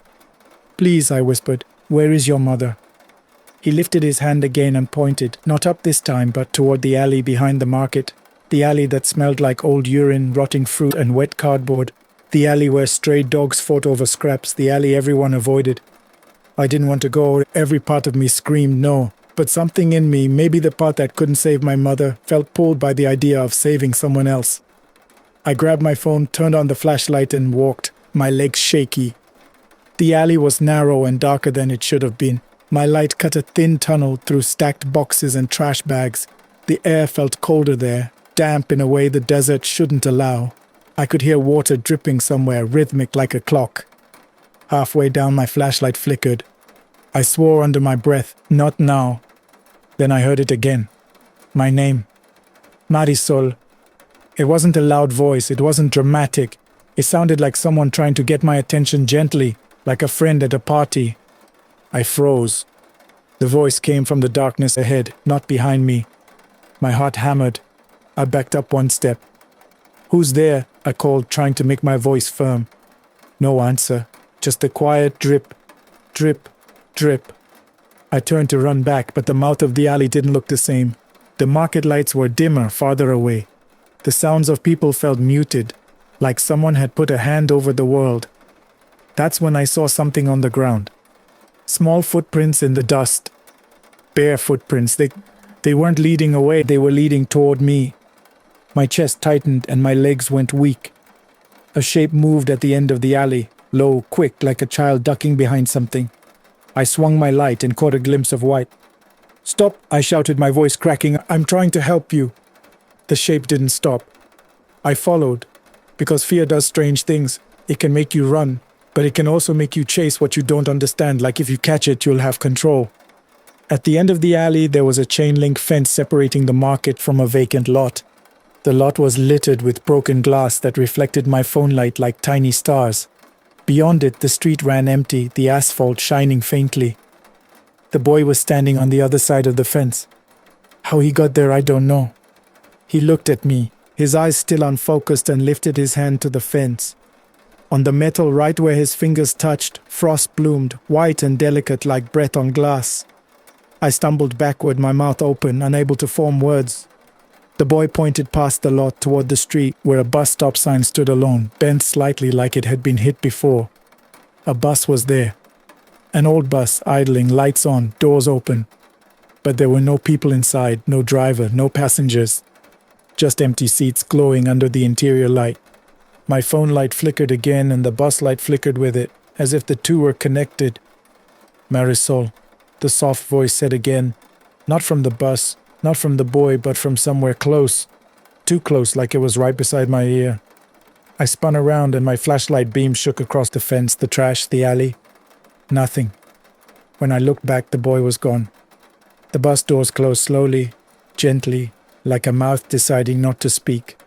"Please," I whispered, "where is your mother?" He lifted his hand again and pointed, not up this time, but toward the alley behind the market. The alley that smelled like old urine, rotting fruit, and wet cardboard. The alley where stray dogs fought over scraps. The alley everyone avoided. I didn't want to go. Every part of me screamed no. But something in me, maybe the part that couldn't save my mother, felt pulled by the idea of saving someone else. I grabbed my phone, turned on the flashlight, and walked, my legs shaky. The alley was narrow and darker than it should have been. My light cut a thin tunnel through stacked boxes and trash bags. The air felt colder there, damp in a way the desert shouldn't allow. I could hear water dripping somewhere, rhythmic like a clock. Halfway down, my flashlight flickered. I swore under my breath, not now. Then I heard it again. My name. Marisol. It wasn't a loud voice, it wasn't dramatic. It sounded like someone trying to get my attention gently, like a friend at a party. I froze. The voice came from the darkness ahead, not behind me. My heart hammered. I backed up one step. "Who's there?" I called, trying to make my voice firm. No answer, just a quiet drip, drip, drip. I turned to run back, but the mouth of the alley didn't look the same. The market lights were dimmer, farther away. The sounds of people felt muted, like someone had put a hand over the world. That's when I saw something on the ground. Small footprints in the dust. Bare footprints. They weren't leading away, they were leading toward me. My chest tightened and my legs went weak. A shape moved at the end of the alley, low, quick, like a child ducking behind something. I swung my light and caught a glimpse of white. "Stop!" I shouted, my voice cracking. "I'm trying to help you." The shape didn't stop. I followed, because fear does strange things. It can make you run, but it can also make you chase what you don't understand, like if you catch it, you'll have control. At the end of the alley, there was a chain-link fence separating the market from a vacant lot. The lot was littered with broken glass that reflected my phone light like tiny stars. Beyond it, the street ran empty, the asphalt shining faintly. The boy was standing on the other side of the fence. How he got there, I don't know. He looked at me, his eyes still unfocused, and lifted his hand to the fence. On the metal right where his fingers touched, frost bloomed, white and delicate like breath on glass. I stumbled backward, my mouth open, unable to form words. The boy pointed past the lot toward the street where a bus stop sign stood alone, bent slightly like it had been hit before. A bus was there. An old bus, idling, lights on, doors open. But there were no people inside, no driver, no passengers. Just empty seats glowing under the interior light. My phone light flickered again and the bus light flickered with it, as if the two were connected. "Marisol," the soft voice said again, not from the bus, not from the boy, but from somewhere close. Too close, like it was right beside my ear. I spun around and my flashlight beam shook across the fence, the trash, the alley. Nothing. When I looked back, the boy was gone. The bus doors closed slowly, gently, like a mouth deciding not to speak.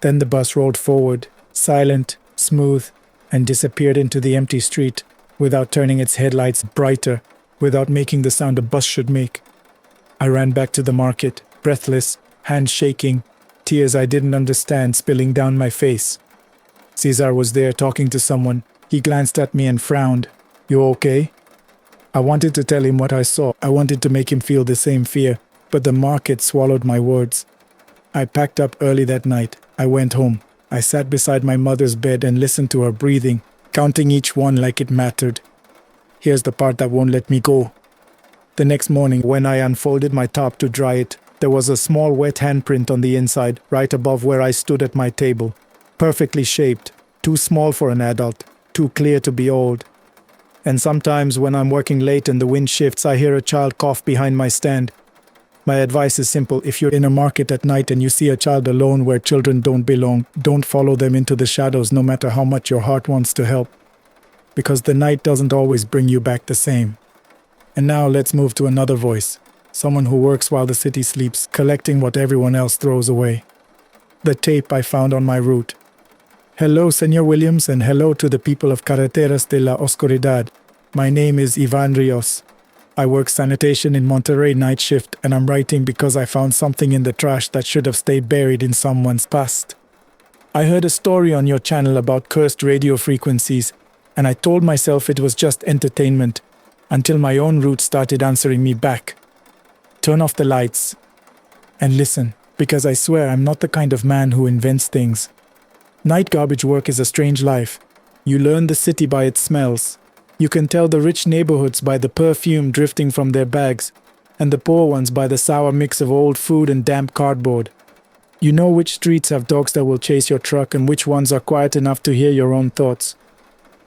Then the bus rolled forward, silent, smooth, and disappeared into the empty street, without turning its headlights brighter, without making the sound a bus should make. I ran back to the market, breathless, hands shaking, tears I didn't understand spilling down my face. Cesar was there talking to someone. He glanced at me and frowned. "You okay?" I wanted to tell him what I saw. I wanted to make him feel the same fear, but the market swallowed my words. I packed up early that night. I went home. I sat beside my mother's bed and listened to her breathing, counting each one like it mattered. Here's the part that won't let me go. The next morning, when I unfolded my top to dry it, there was a small wet handprint on the inside, right above where I stood at my table. Perfectly shaped, too small for an adult, too clear to be old. And sometimes when I'm working late and the wind shifts, I hear a child cough behind my stand. My advice is simple. If you're in a market at night and you see a child alone where children don't belong, don't follow them into the shadows no matter how much your heart wants to help. Because the night doesn't always bring you back the same. And now let's move to another voice. Someone who works while the city sleeps, collecting what everyone else throws away. The tape I found on my route. Hello, Senor Williams, and hello to the people of Carreteras de la Oscuridad. My name is Ivan Rios. I work sanitation in Monterrey night shift, and I'm writing because I found something in the trash that should have stayed buried in someone's past. I heard a story on your channel about cursed radio frequencies, and I told myself it was just entertainment. until my own route started answering me back. Turn off the lights and listen, because I swear I'm not the kind of man who invents things. Night garbage work is a strange life. You learn the city by its smells. You can tell the rich neighborhoods by the perfume drifting from their bags, and the poor ones by the sour mix of old food and damp cardboard. You know which streets have dogs that will chase your truck and which ones are quiet enough to hear your own thoughts.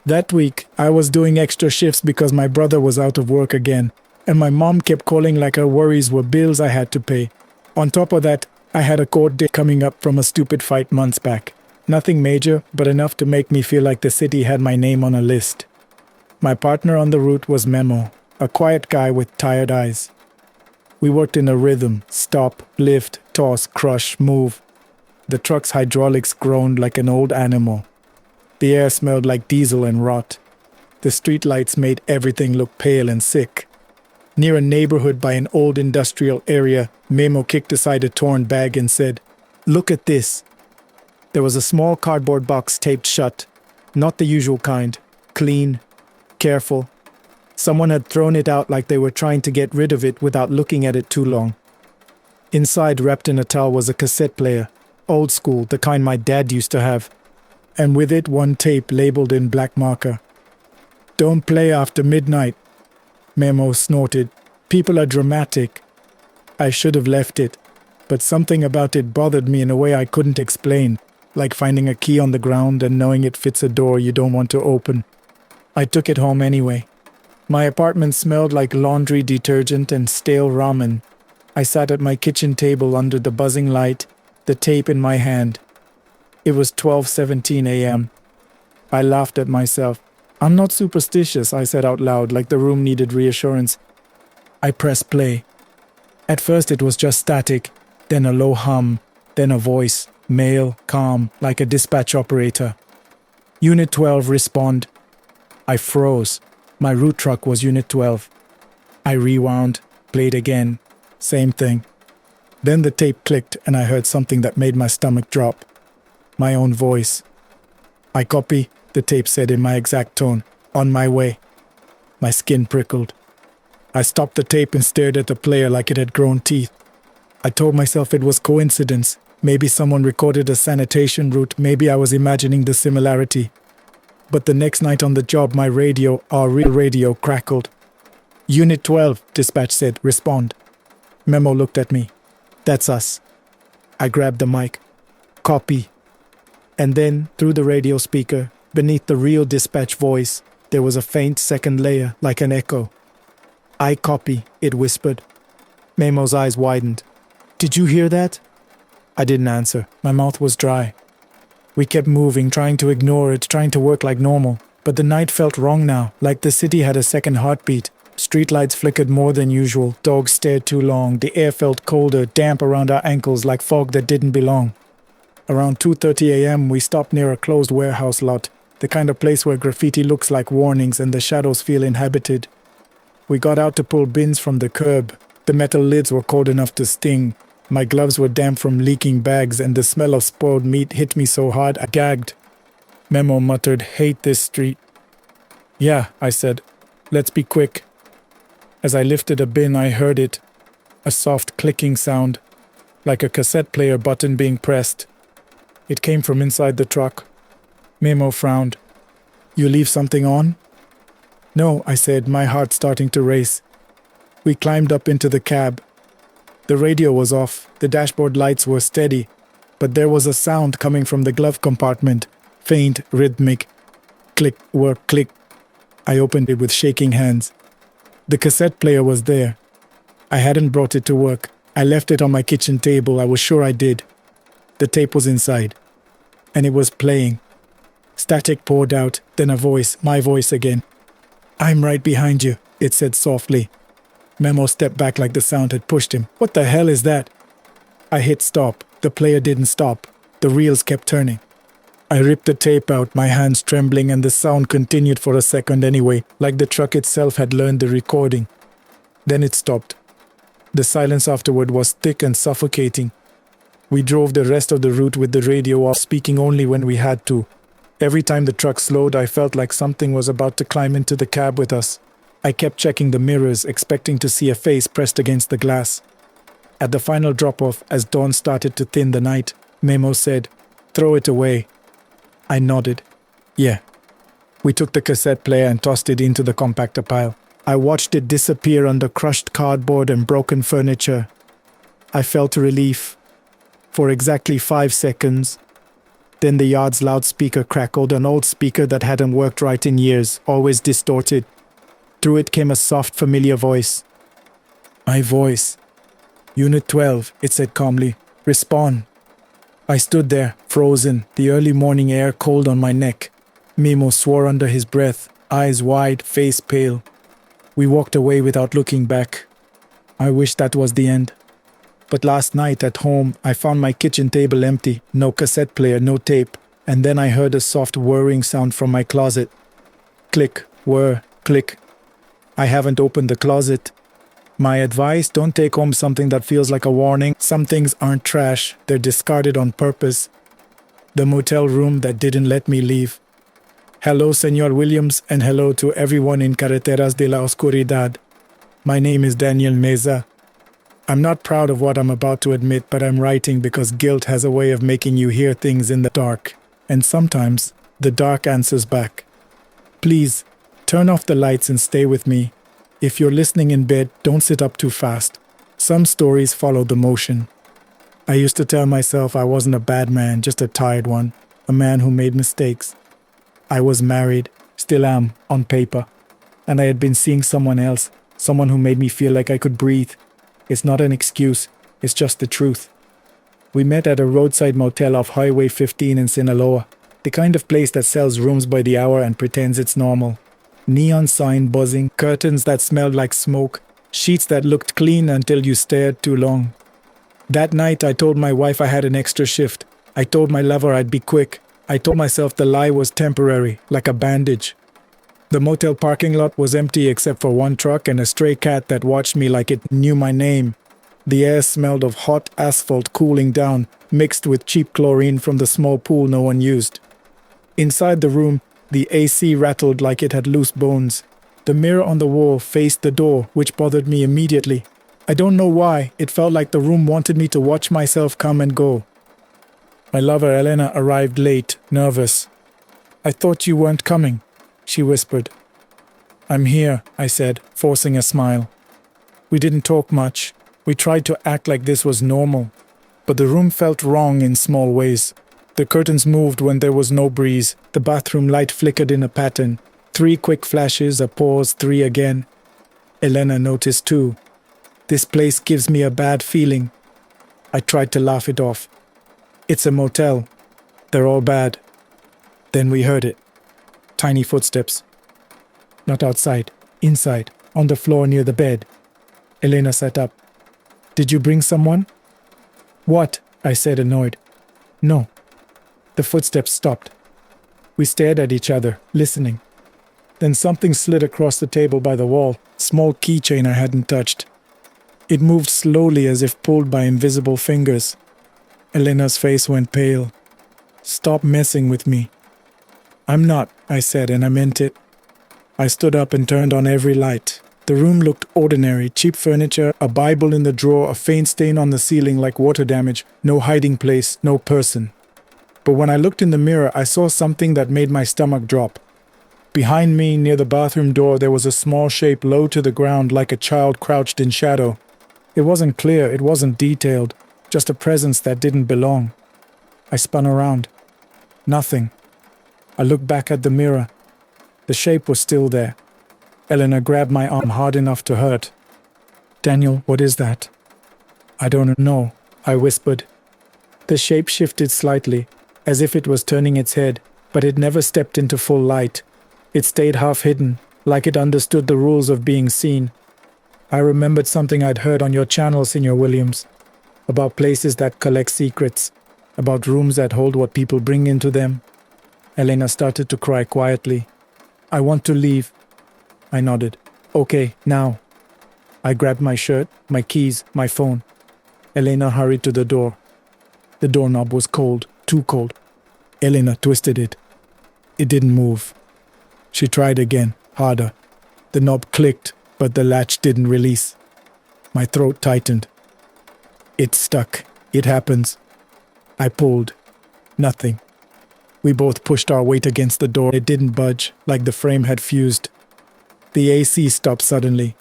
That week, I was doing extra shifts because my brother was out of work again, and my mom kept calling like her worries were bills I had to pay. On top of that, I had a court date coming up from a stupid fight months back. Nothing major, but enough to make me feel like the city had my name on a list. My partner on the route was Memo, a quiet guy with tired eyes. We worked in a rhythm: stop, lift, toss, crush, move. The truck's hydraulics groaned like an old animal. The air smelled like diesel and rot. The streetlights made everything look pale and sick. Near a neighborhood by an old industrial area, Memo kicked aside a torn bag and said, "Look at this." There was a small cardboard box taped shut. Not the usual kind. Clean. Careful. Someone had thrown it out like they were trying to get rid of it without looking at it too long. Inside, wrapped in a towel, was a cassette player. Old school, the kind my dad used to have. And with it, one tape labeled in black marker. "Don't play after midnight." Memo snorted. "People are dramatic." I should have left it, but something about it bothered me in a way I couldn't explain, like finding a key on the ground and knowing it fits a door you don't want to open. I took it home anyway. My apartment smelled like laundry detergent and stale ramen. I sat at my kitchen table under the buzzing light, the tape in my hand. It was 12:17 a.m. I laughed at myself. "I'm not superstitious," I said out loud, like the room needed reassurance. I pressed play. At first it was just static, then a low hum, then a voice, male, calm, like a dispatch operator. "Unit 12, respond." I froze. My route truck was Unit 12. I rewound, played again. Same thing. Then the tape clicked and I heard something that made my stomach drop. My own voice. "I copy," the tape said in my exact tone. "On my way." My skin prickled. I stopped the tape and stared at the player like it had grown teeth. I told myself it was coincidence. Maybe someone recorded a sanitation route. Maybe I was imagining the similarity. But the next night on the job, my radio, our real radio, crackled. "Unit 12, dispatch said, respond." Memo looked at me. "That's us." I grabbed the mic. "Copy." And then, through the radio speaker, beneath the real dispatch voice, there was a faint second layer, like an echo. "I copy," it whispered. Memo's eyes widened. "Did you hear that?" I didn't answer. My mouth was dry. We kept moving, trying to ignore it, trying to work like normal. But the night felt wrong now, like the city had a second heartbeat. Streetlights flickered more than usual. Dogs stared too long. The air felt colder, damp around our ankles, like fog that didn't belong. Around 2:30 a.m., we stopped near a closed warehouse lot, the kind of place where graffiti looks like warnings and the shadows feel inhabited. We got out to pull bins from the curb. The metal lids were cold enough to sting. My gloves were damp from leaking bags, and the smell of spoiled meat hit me so hard I gagged. Memo muttered, "Hate this street." "Yeah," I said. "Let's be quick." As I lifted a bin, I heard it. A soft clicking sound, like a cassette player button being pressed. It came from inside the truck. Memo frowned. "You leave something on?" "No," I said, my heart starting to race. We climbed up into the cab. The radio was off, the dashboard lights were steady, but there was a sound coming from the glove compartment, faint, rhythmic. Click, work, click. I opened it with shaking hands. The cassette player was there. I hadn't brought it to work. I left it on my kitchen table, I was sure I did. The tape was inside, and it was playing. Static poured out, then a voice, my voice again. "I'm right behind you," it said softly. Memo stepped back like the sound had pushed him. "What the hell is that?" I hit stop. The player didn't stop. The reels kept turning. I ripped the tape out, my hands trembling, and the sound continued for a second anyway, like the truck itself had learned the recording. Then it stopped. The silence afterward was thick and suffocating. We drove the rest of the route with the radio off, speaking only when we had to. Every time the truck slowed, I felt like something was about to climb into the cab with us. I kept checking the mirrors, expecting to see a face pressed against the glass. At the final drop-off, as dawn started to thin the night, Memo said, "Throw it away." I nodded. Yeah. We took the cassette player and tossed it into the compactor pile. I watched it disappear under crushed cardboard and broken furniture. I felt relief. For exactly 5 seconds. Then the yard's loudspeaker crackled, an old speaker that hadn't worked right in years, always distorted. Through it came a soft, familiar voice. My voice. "Unit 12, it said calmly. "Respond." I stood there, frozen, the early morning air cold on my neck. Memo swore under his breath, eyes wide, face pale. We walked away without looking back. I wish that was the end. But last night at home, I found my kitchen table empty, no cassette player, no tape, and then I heard a soft whirring sound from my closet. Click, whir, click. I haven't opened the closet. My advice, don't take home something that feels like a warning. Some things aren't trash, they're discarded on purpose. The motel room that didn't let me leave. Hello, Senor Williams, and hello to everyone in Carreteras de la Oscuridad. My name is Daniel Meza. I'm not proud of what I'm about to admit, but I'm writing because guilt has a way of making you hear things in the dark. And sometimes, the dark answers back. Please, turn off the lights and stay with me. If you're listening in bed, don't sit up too fast. Some stories follow the motion. I used to tell myself I wasn't a bad man, just a tired one. A man who made mistakes. I was married, still am, on paper. And I had been seeing someone else, someone who made me feel like I could breathe. It's not an excuse, it's just the truth. We met at a roadside motel off Highway 15 in Sinaloa, the kind of place that sells rooms by the hour and pretends it's normal. Neon sign buzzing, curtains that smelled like smoke, sheets that looked clean until you stared too long. That night I told my wife I had an extra shift. I told my lover I'd be quick. I told myself the lie was temporary, like a bandage. The motel parking lot was empty except for one truck and a stray cat that watched me like it knew my name. The air smelled of hot asphalt cooling down, mixed with cheap chlorine from the small pool no one used. Inside the room, the AC rattled like it had loose bones. The mirror on the wall faced the door, which bothered me immediately. I don't know why, it felt like the room wanted me to watch myself come and go. My lover Elena arrived late, nervous. "I thought you weren't coming," she whispered. "I'm here," I said, forcing a smile. We didn't talk much. We tried to act like this was normal. But the room felt wrong in small ways. The curtains moved when there was no breeze. The bathroom light flickered in a pattern. 3 quick flashes, a pause, 3 again. Elena noticed too. "This place gives me a bad feeling." I tried to laugh it off. "It's a motel. They're all bad." Then we heard it. Tiny footsteps. Not outside, inside, on the floor near the bed. Elena sat up. "Did you bring someone?" "What?" I said, annoyed. "No." The footsteps stopped. We stared at each other, listening. Then something slid across the table by the wall, small keychain I hadn't touched. It moved slowly as if pulled by invisible fingers. Elena's face went pale. "Stop messing with me." "I'm not," I said, and I meant it. I stood up and turned on every light. The room looked ordinary, cheap furniture, a Bible in the drawer, a faint stain on the ceiling like water damage, no hiding place, no person. But when I looked in the mirror, I saw something that made my stomach drop. Behind me, near the bathroom door, there was a small shape low to the ground like a child crouched in shadow. It wasn't clear, it wasn't detailed, just a presence that didn't belong. I spun around. Nothing. I looked back at the mirror. The shape was still there. Elena grabbed my arm hard enough to hurt. "Daniel, what is that?" "I don't know," I whispered. The shape shifted slightly, as if it was turning its head, but it never stepped into full light. It stayed half hidden, like it understood the rules of being seen. I remembered something I'd heard on your channel, Senor Williams, about places that collect secrets, about rooms that hold what people bring into them. Elena started to cry quietly. "I want to leave." I nodded. "Okay, now." I grabbed my shirt, my keys, my phone. Elena hurried to the door. The doorknob was cold, too cold. Elena twisted it. It didn't move. She tried again, harder. The knob clicked, but the latch didn't release. My throat tightened. It stuck. It happens. I pulled. Nothing. We both pushed our weight against the door. It didn't budge, like the frame had fused. The AC stopped suddenly.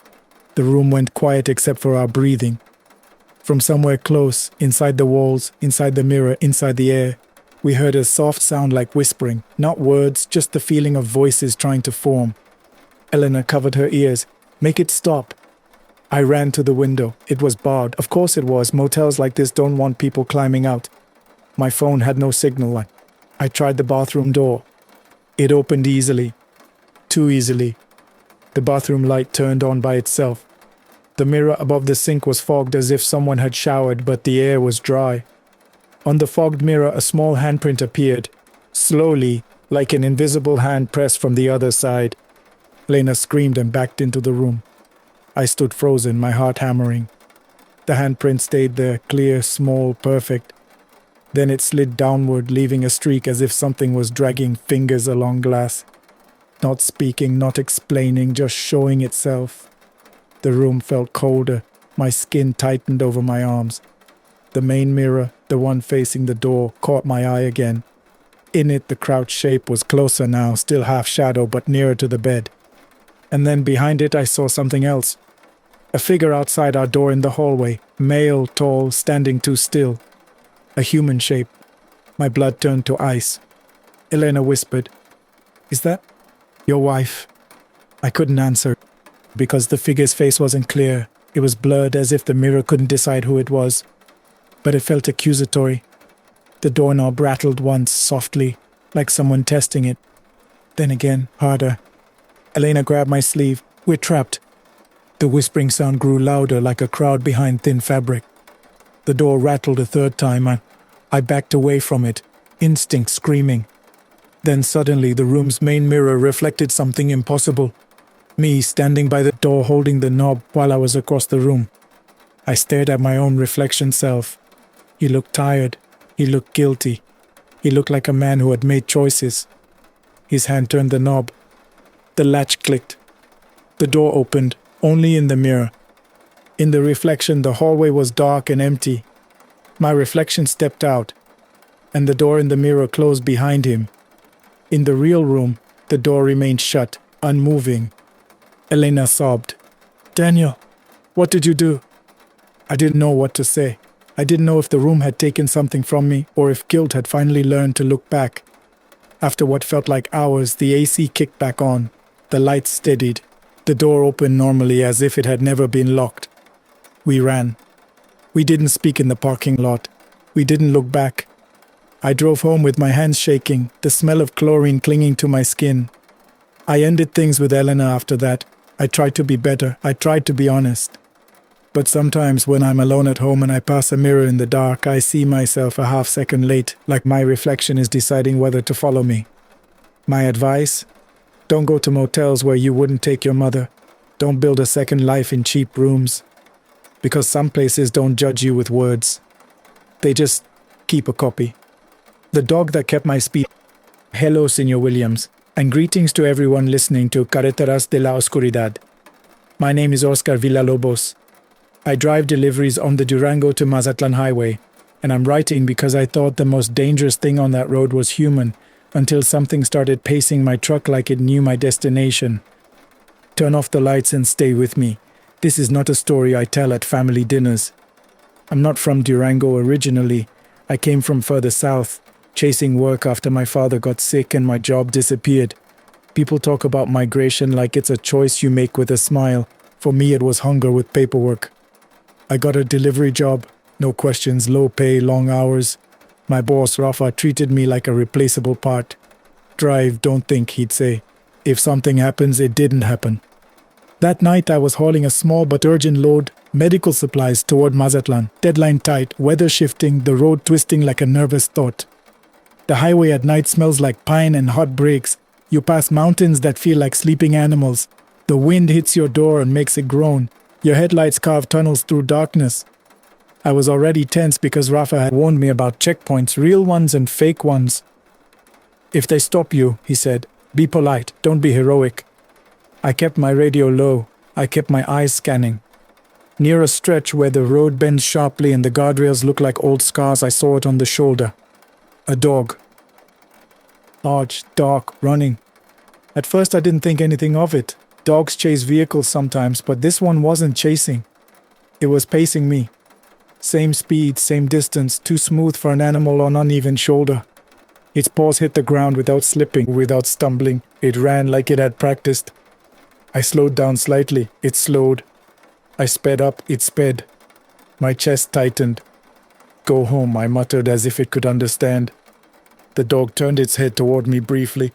The room went quiet except for our breathing. From somewhere close, inside the walls, inside the mirror, inside the air, we heard a soft sound like whispering. Not words, just the feeling of voices trying to form. Eleanor covered her ears. "Make it stop." I ran to the window. It was barred. Of course it was. Motels like this don't want people climbing out. My phone had no signal. I tried the bathroom door. It opened easily. Too easily. The bathroom light turned on by itself. The mirror above the sink was fogged as if someone had showered, but the air was dry. On the fogged mirror, a small handprint appeared. Slowly, like an invisible hand pressed from the other side. Lena screamed and backed into the room. I stood frozen, my heart hammering. The handprint stayed there, clear, small, perfect. Then it slid downward, leaving a streak as if something was dragging fingers along glass. Not speaking, not explaining, just showing itself. The room felt colder. My skin tightened over my arms. The main mirror, the one facing the door, caught my eye again. In it, the crouched shape was closer now, still half shadow, but nearer to the bed. And then behind it, I saw something else. A figure outside our door in the hallway, male, tall, standing too still. A human shape. My blood turned to ice. Elena whispered, "Is that your wife?" I couldn't answer, because the figure's face wasn't clear. It was blurred, as if the mirror couldn't decide who it was. But it felt accusatory. The doorknob rattled once, softly, like someone testing it. Then again, harder. Elena grabbed my sleeve. "We're trapped." The whispering sound grew louder, like a crowd behind thin fabric. The door rattled a third time, and I backed away from it, instinct screaming. Then suddenly the room's main mirror reflected something impossible. Me standing by the door holding the knob while I was across the room. I stared at my own reflection self. He looked tired. He looked guilty. He looked like a man who had made choices. His hand turned the knob. The latch clicked. The door opened, only in the mirror. In the reflection, the hallway was dark and empty. My reflection stepped out, and the door in the mirror closed behind him. In the real room, the door remained shut, unmoving. Elena sobbed. "Daniel, what did you do?" I didn't know what to say. I didn't know if the room had taken something from me, or if guilt had finally learned to look back. After what felt like hours, the AC kicked back on. The lights steadied. The door opened normally, as if it had never been locked. We ran. We didn't speak in the parking lot. We didn't look back. I drove home with my hands shaking, the smell of chlorine clinging to my skin. I ended things with Eleanor after that. I tried to be better. I tried to be honest. But sometimes when I'm alone at home and I pass a mirror in the dark, I see myself a half second late, like my reflection is deciding whether to follow me. My advice? Don't go to motels where you wouldn't take your mother. Don't build a second life in cheap rooms. Because some places don't judge you with words. They just keep a copy. The dog that kept my speed. Hello, Senor Williams, and greetings to everyone listening to Carreteras de la Oscuridad. My name is Oscar Villalobos. I drive deliveries on the Durango to Mazatlan Highway, and I'm writing because I thought the most dangerous thing on that road was human, until something started pacing my truck like it knew my destination. Turn off the lights and stay with me. This is not a story I tell at family dinners. I'm not from Durango originally. I came from further south, chasing work after my father got sick and my job disappeared. People talk about migration like it's a choice you make with a smile. For me, it was hunger with paperwork. I got a delivery job, no questions, low pay, long hours. My boss, Rafa, treated me like a replaceable part. Drive, don't think, he'd say. If something happens, it didn't happen. That night, I was hauling a small but urgent load, medical supplies, toward Mazatlan. Deadline tight, weather shifting, the road twisting like a nervous thought. The highway at night smells like pine and hot brakes. You pass mountains that feel like sleeping animals. The wind hits your door and makes it groan. Your headlights carve tunnels through darkness. I was already tense because Rafa had warned me about checkpoints, real ones and fake ones. If they stop you, he said, be polite, don't be heroic. I kept my radio low. I kept my eyes scanning. Near a stretch where the road bends sharply and the guardrails look like old scars, I saw it on the shoulder. A dog. Large, dark, running. At first I didn't think anything of it. Dogs chase vehicles sometimes, but this one wasn't chasing. It was pacing me. Same speed, same distance, too smooth for an animal on uneven shoulder. Its paws hit the ground without slipping, without stumbling. It ran like it had practiced. I slowed down slightly. It slowed. I sped up. It sped. My chest tightened. Go home, I muttered as if it could understand. The dog turned its head toward me briefly.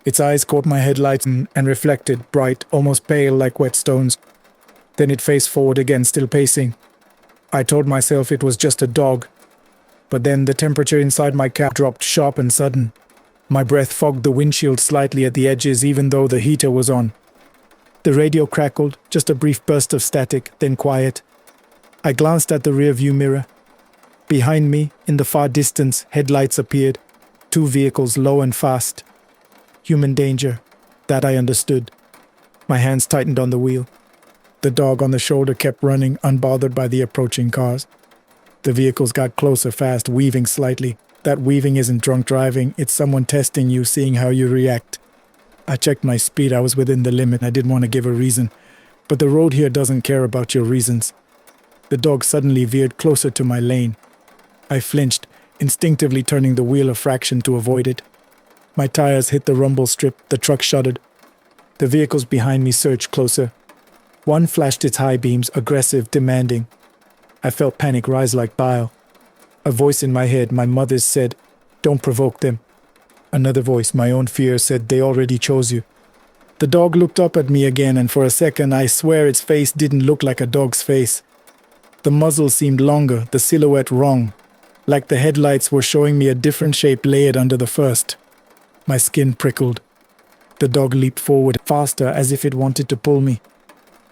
Its eyes caught my headlights and reflected, bright, almost pale like wet stones. Then it faced forward again, still pacing. I told myself it was just a dog. But then the temperature inside my cab dropped sharp and sudden. My breath fogged the windshield slightly at the edges even though the heater was on. The radio crackled, just a brief burst of static, then quiet. I glanced at the rearview mirror. Behind me, in the far distance, headlights appeared. 2 vehicles, low and fast. Human danger. That I understood. My hands tightened on the wheel. The dog on the shoulder kept running, unbothered by the approaching cars. The vehicles got closer fast, weaving slightly. That weaving isn't drunk driving, it's someone testing you, seeing how you react. I checked my speed, I was within the limit, I didn't want to give a reason. But the road here doesn't care about your reasons. The dog suddenly veered closer to my lane. I flinched, instinctively turning the wheel a fraction to avoid it. My tires hit the rumble strip, the truck shuddered. The vehicles behind me surged closer. One flashed its high beams, aggressive, demanding. I felt panic rise like bile. A voice in my head, my mother's, said, "Don't provoke them." Another voice, my own fear, said, "They already chose you." The dog looked up at me again, and for a second I swear its face didn't look like a dog's face. The muzzle seemed longer, the silhouette wrong, like the headlights were showing me a different shape layered under the first. My skin prickled. The dog leaped forward, faster, as if it wanted to pull me.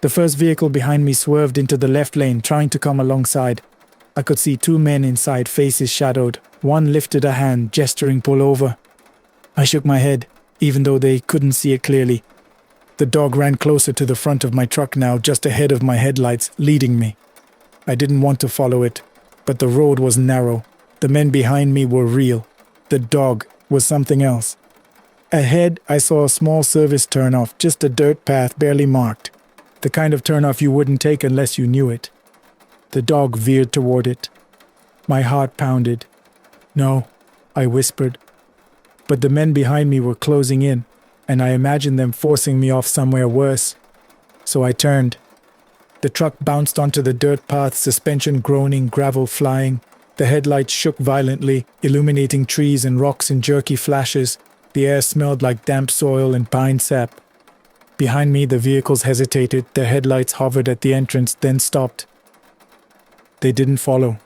The first vehicle behind me swerved into the left lane, trying to come alongside. I could see 2 men inside, faces shadowed. One lifted a hand, gesturing pull over. I shook my head, even though they couldn't see it clearly. The dog ran closer to the front of my truck now, just ahead of my headlights, leading me. I didn't want to follow it, but the road was narrow. The men behind me were real. The dog was something else. Ahead, I saw a small service turnoff, just a dirt path barely marked. The kind of turnoff you wouldn't take unless you knew it. The dog veered toward it. My heart pounded. "No," I whispered. But the men behind me were closing in, and I imagined them forcing me off somewhere worse. So I turned. The truck bounced onto the dirt path, suspension groaning, gravel flying. The headlights shook violently, illuminating trees and rocks in jerky flashes. The air smelled like damp soil and pine sap. Behind me, the vehicles hesitated, their headlights hovered at the entrance, then stopped. They didn't follow.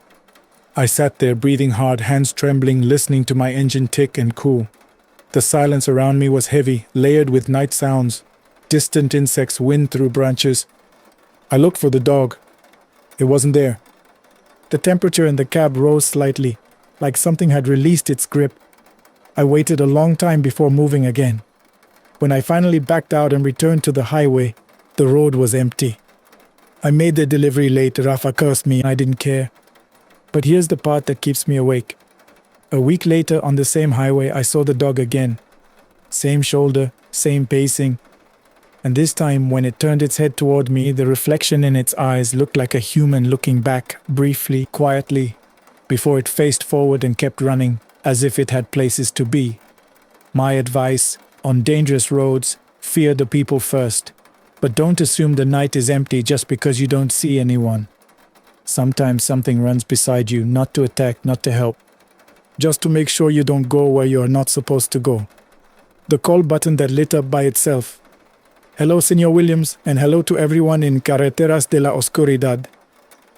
I sat there, breathing hard, hands trembling, listening to my engine tick and cool. The silence around me was heavy, layered with night sounds. Distant insects wind through branches. I looked for the dog. It wasn't there. The temperature in the cab rose slightly, like something had released its grip. I waited a long time before moving again. When I finally backed out and returned to the highway, the road was empty. I made the delivery late. Rafa cursed me. I didn't care. But here's the part that keeps me awake. A week later, on the same highway, I saw the dog again. Same shoulder, same pacing. And this time, when it turned its head toward me, the reflection in its eyes looked like a human looking back, briefly, quietly, before it faced forward and kept running, as if it had places to be. My advice: on dangerous roads, fear the people first. But don't assume the night is empty just because you don't see anyone. Sometimes something runs beside you, not to attack, not to help. Just to make sure you don't go where you are not supposed to go. The call button that lit up by itself. Hello, Senor Williams, and hello to everyone in Carreteras de la Oscuridad.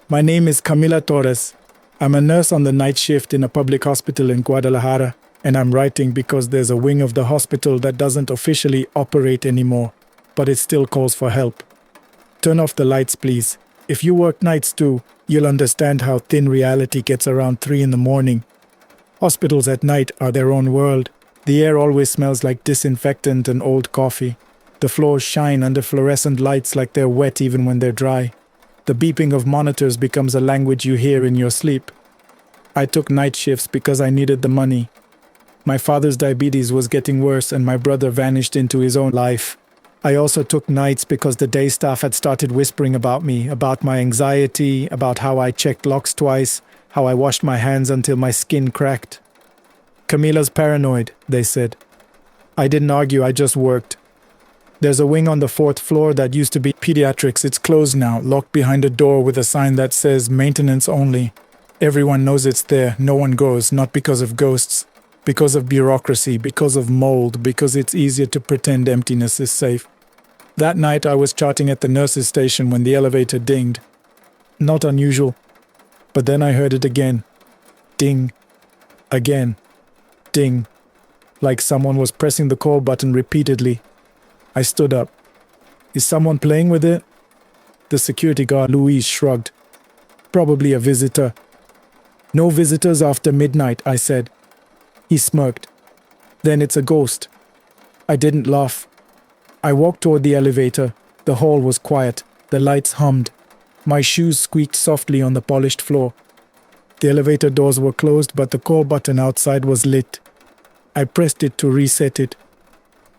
My name is Camila Torres. I'm a nurse on the night shift in a public hospital in Guadalajara, and I'm writing because there's a wing of the hospital that doesn't officially operate anymore, but it still calls for help. Turn off the lights, please. If you work nights too, you'll understand how thin reality gets around 3 in the morning. Hospitals at night are their own world. The air always smells like disinfectant and old coffee. The floors shine under fluorescent lights like they're wet even when they're dry. The beeping of monitors becomes a language you hear in your sleep. I took night shifts because I needed the money. My father's diabetes was getting worse and my brother vanished into his own life. I also took nights because the day staff had started whispering about me, about my anxiety, about how I checked locks twice, how I washed my hands until my skin cracked. Camila's paranoid, they said. I didn't argue, I just worked. There's a wing on the 4th floor that used to be pediatrics. It's closed now, locked behind a door with a sign that says maintenance only. Everyone knows it's there, no one goes, not because of ghosts, because of bureaucracy, because of mold, because it's easier to pretend emptiness is safe. That night I was charting at the nurse's station when the elevator dinged. Not unusual, but then I heard it again. Ding. Again. Ding. Like someone was pressing the call button repeatedly. I stood up. Is someone playing with it? The security guard, Louise, shrugged. Probably a visitor. No visitors after midnight, I said. He smirked. Then it's a ghost. I didn't laugh. I walked toward the elevator. The hall was quiet. The lights hummed. My shoes squeaked softly on the polished floor. The elevator doors were closed, but the call button outside was lit. I pressed it to reset it.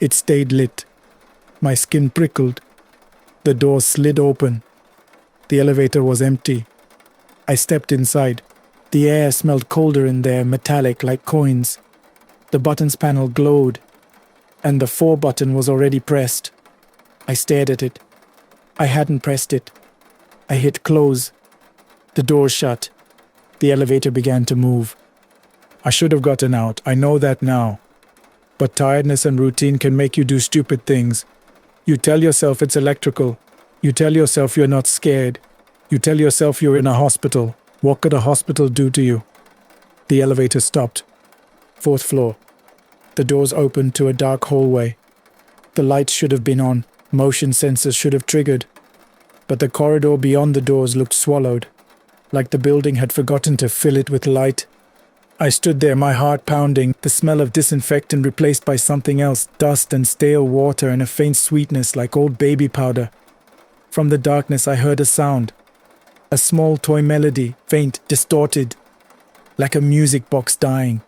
It stayed lit. My skin prickled. The door slid open. The elevator was empty. I stepped inside. The air smelled colder in there, metallic like coins. The buttons panel glowed, and the 4 button was already pressed. I stared at it. I hadn't pressed it. I hit close. The door shut. The elevator began to move. I should have gotten out, I know that now. But tiredness and routine can make you do stupid things. You tell yourself it's electrical. You tell yourself you're not scared. You tell yourself you're in a hospital. What could a hospital do to you? The elevator stopped. 4th floor. The doors opened to a dark hallway. The lights should have been on. Motion sensors should have triggered. But the corridor beyond the doors looked swallowed, like the building had forgotten to fill it with light. I stood there, my heart pounding, the smell of disinfectant replaced by something else, dust and stale water and a faint sweetness like old baby powder. From the darkness I heard a sound. A small toy melody, faint, distorted, like a music box dying.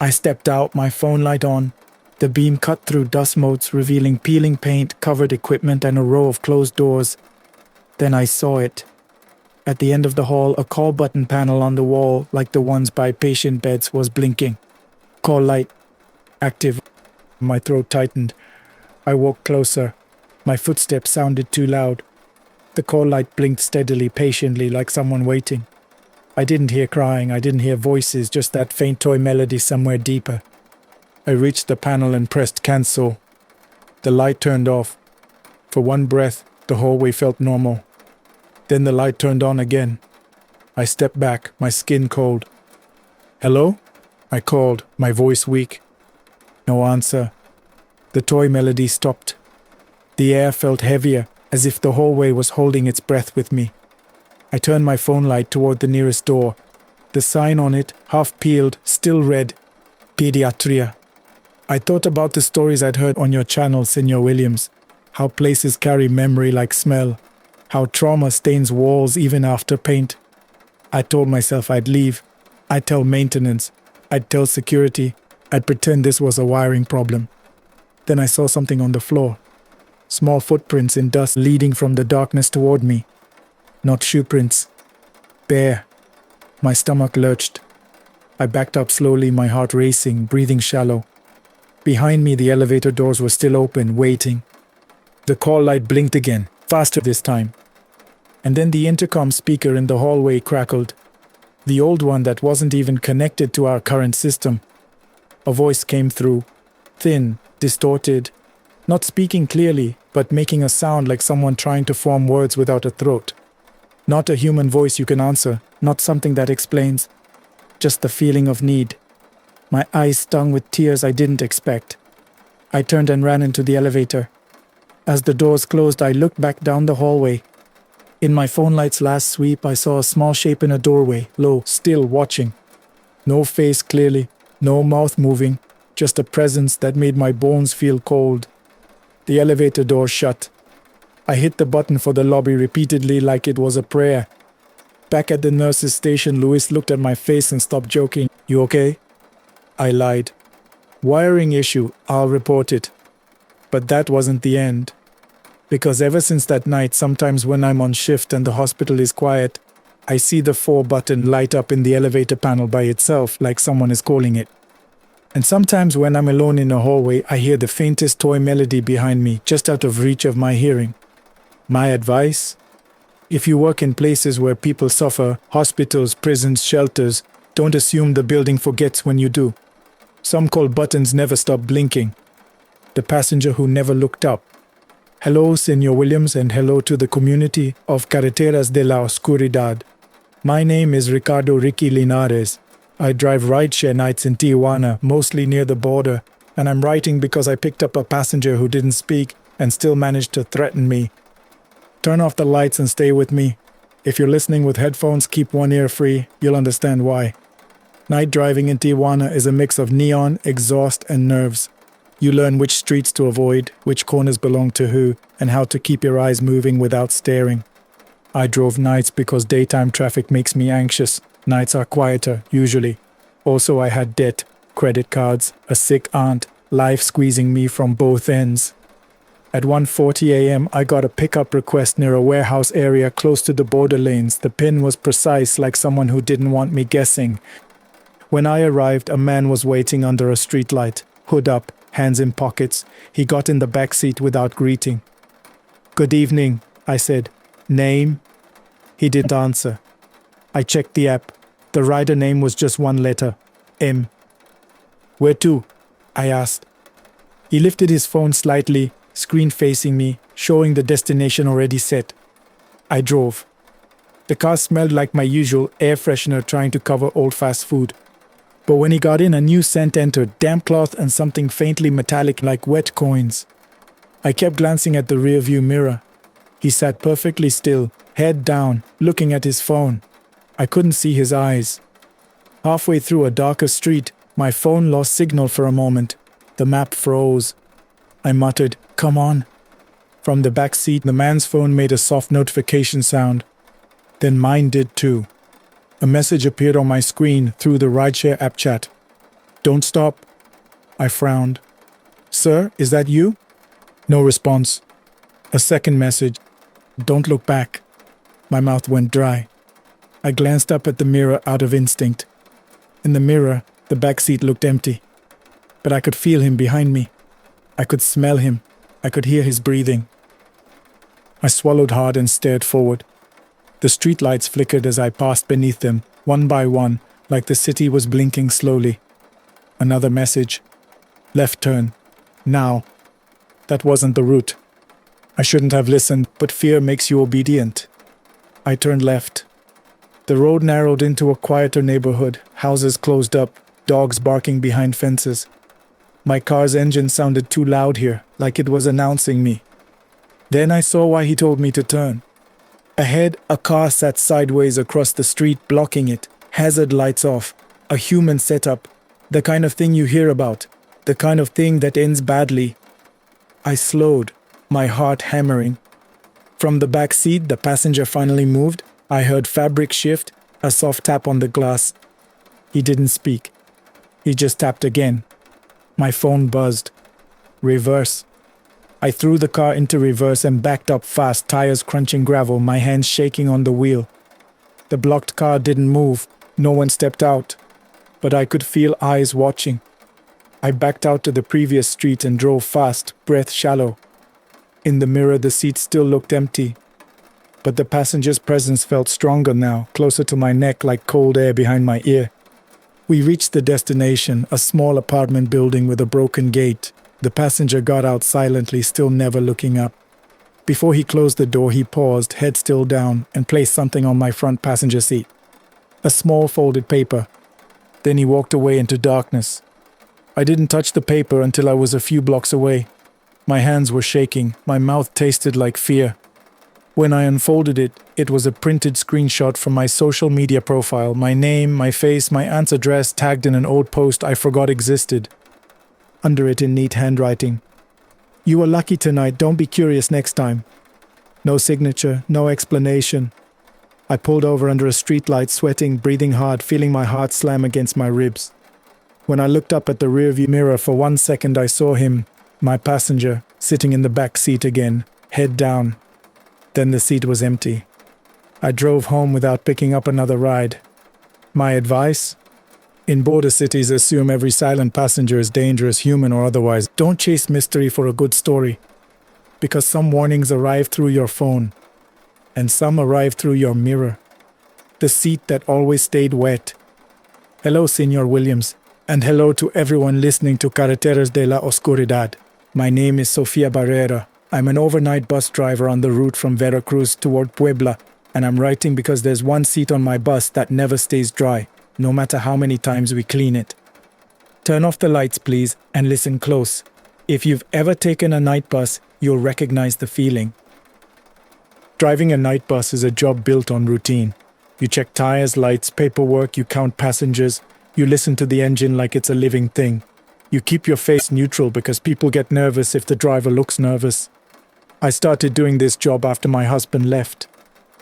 I stepped out, my phone light on. The beam cut through dust motes, revealing peeling paint, covered equipment, and a row of closed doors. Then I saw it. At the end of the hall, a call button panel on the wall, like the ones by patient beds, was blinking. Call light. Active. My throat tightened. I walked closer. My footsteps sounded too loud. The call light blinked steadily, patiently, like someone waiting. I didn't hear crying, I didn't hear voices, just that faint toy melody somewhere deeper. I reached the panel and pressed cancel. The light turned off. For one breath, the hallway felt normal. Then the light turned on again. I stepped back, my skin cold. Hello? I called, my voice weak. No answer. The toy melody stopped. The air felt heavier, as if the hallway was holding its breath with me. I turned my phone light toward the nearest door. The sign on it, half peeled, still read, Pediatria. I thought about the stories I'd heard on your channel, Senor Williams. How places carry memory like smell. How trauma stains walls even after paint. I told myself I'd leave. I'd tell maintenance. I'd tell security. I'd pretend this was a wiring problem. Then I saw something on the floor. Small footprints in dust leading from the darkness toward me. Not shoe prints. Bare. My stomach lurched. I backed up slowly, my heart racing, breathing shallow. Behind me, the elevator doors were still open, waiting. The call light blinked again, faster this time. And then the intercom speaker in the hallway crackled. The old one that wasn't even connected to our current system. A voice came through, thin, distorted, not speaking clearly, but making a sound like someone trying to form words without a throat. Not a human voice you can answer, not something that explains, just the feeling of need. My eyes stung with tears I didn't expect. I turned and ran into the elevator. As the doors closed, I looked back down the hallway. In my phone light's last sweep, I saw a small shape in a doorway, low, still watching. No face clearly, no mouth moving, just a presence that made my bones feel cold. The elevator door shut. I hit the button for the lobby repeatedly like it was a prayer. Back at the nurse's station, Louis looked at my face and stopped joking. "You okay?" I lied. "Wiring issue, I'll report it." But that wasn't the end. Because ever since that night, sometimes when I'm on shift and the hospital is quiet, I see the 4 button light up in the elevator panel by itself like someone is calling it. And sometimes when I'm alone in a hallway, I hear the faintest toy melody behind me, just out of reach of my hearing. My advice? If you work in places where people suffer, hospitals, prisons, shelters, don't assume the building forgets when you do. Some call buttons never stop blinking. The passenger who never looked up. Hello, Senor Williams, and hello to the community of Carreteras de la Oscuridad. My name is Ricardo Ricky Linares. I drive rideshare nights in Tijuana, mostly near the border, and I'm writing because I picked up a passenger who didn't speak and still managed to threaten me. Turn off the lights and stay with me. If you're listening with headphones, keep one ear free. You'll understand why. Night driving in Tijuana is a mix of neon, exhaust, and nerves. You learn which streets to avoid, which corners belong to who, and how to keep your eyes moving without staring. I drove nights because daytime traffic makes me anxious. Nights are quieter, usually. Also, I had debt, credit cards, a sick aunt, life squeezing me from both ends. At 1:40 a.m., I got a pickup request near a warehouse area close to the border lanes. The pin was precise, like someone who didn't want me guessing. When I arrived, a man was waiting under a streetlight, hood up, hands in pockets. He got in the back seat without greeting. "Good evening," I said. "Name?" He didn't answer. I checked the app. The rider name was just one letter, M. "Where to?" I asked. He lifted his phone slightly, screen facing me, showing the destination already set. I drove. The car smelled like my usual air freshener trying to cover old fast food. But when he got in, a new scent entered, damp cloth and something faintly metallic like wet coins. I kept glancing at the rearview mirror. He sat perfectly still, head down, looking at his phone. I couldn't see his eyes. Halfway through a darker street, my phone lost signal for a moment. The map froze. I muttered, "Come on." From the back seat, the man's phone made a soft notification sound. Then mine did too. A message appeared on my screen through the rideshare app chat. "Don't stop." I frowned. "Sir, is that you?" No response. A second message. "Don't look back." My mouth went dry. I glanced up at the mirror out of instinct. In the mirror, the back seat looked empty. But I could feel him behind me. I could smell him. I could hear his breathing. I swallowed hard and stared forward. The streetlights flickered as I passed beneath them, one by one, like the city was blinking slowly. Another message. "Left turn. Now." That wasn't the route. I shouldn't have listened, but fear makes you obedient. I turned left. The road narrowed into a quieter neighborhood, houses closed up, dogs barking behind fences. My car's engine sounded too loud here, like it was announcing me. Then I saw why he told me to turn. Ahead, a car sat sideways across the street, blocking it, hazard lights off, a human setup, the kind of thing you hear about, the kind of thing that ends badly. I slowed, my heart hammering. From the back seat, the passenger finally moved. I heard fabric shift, a soft tap on the glass. He didn't speak. He just tapped again. My phone buzzed. Reverse. I threw the car into reverse and backed up fast, tires crunching gravel, my hands shaking on the wheel. The blocked car didn't move. No one stepped out. But I could feel eyes watching. I backed out to the previous street and drove fast, breath shallow. In the mirror, the seat still looked empty. But the passenger's presence felt stronger now, closer to my neck like cold air behind my ear. We reached the destination, a small apartment building with a broken gate. The passenger got out silently, still never looking up. Before he closed the door, he paused, head still down, and placed something on my front passenger seat. A small folded paper. Then he walked away into darkness. I didn't touch the paper until I was a few blocks away. My hands were shaking, my mouth tasted like fear. When I unfolded it, it was a printed screenshot from my social media profile, my name, my face, my aunt's address tagged in an old post I forgot existed. Under it in neat handwriting. You were lucky tonight, don't be curious next time. No signature, no explanation. I pulled over under a streetlight, sweating, breathing hard, feeling my heart slam against my ribs. When I looked up at the rearview mirror for 1 second, I saw him, my passenger, sitting in the back seat again, head down. Then the seat was empty. I drove home without picking up another ride. My advice? In border cities, assume every silent passenger is dangerous, human or otherwise. Don't chase mystery for a good story. Because some warnings arrive through your phone, and some arrive through your mirror. The seat that always stayed wet. Hello, Senor Williams, and hello to everyone listening to Carreteras de la Oscuridad. My name is Sofia Barrera. I'm an overnight bus driver on the route from Veracruz toward Puebla, and I'm writing because there's one seat on my bus that never stays dry, no matter how many times we clean it. Turn off the lights, please, and listen close. If you've ever taken a night bus, you'll recognize the feeling. Driving a night bus is a job built on routine. You check tires, lights, paperwork, you count passengers, you listen to the engine like it's a living thing. You keep your face neutral because people get nervous if the driver looks nervous. I started doing this job after my husband left.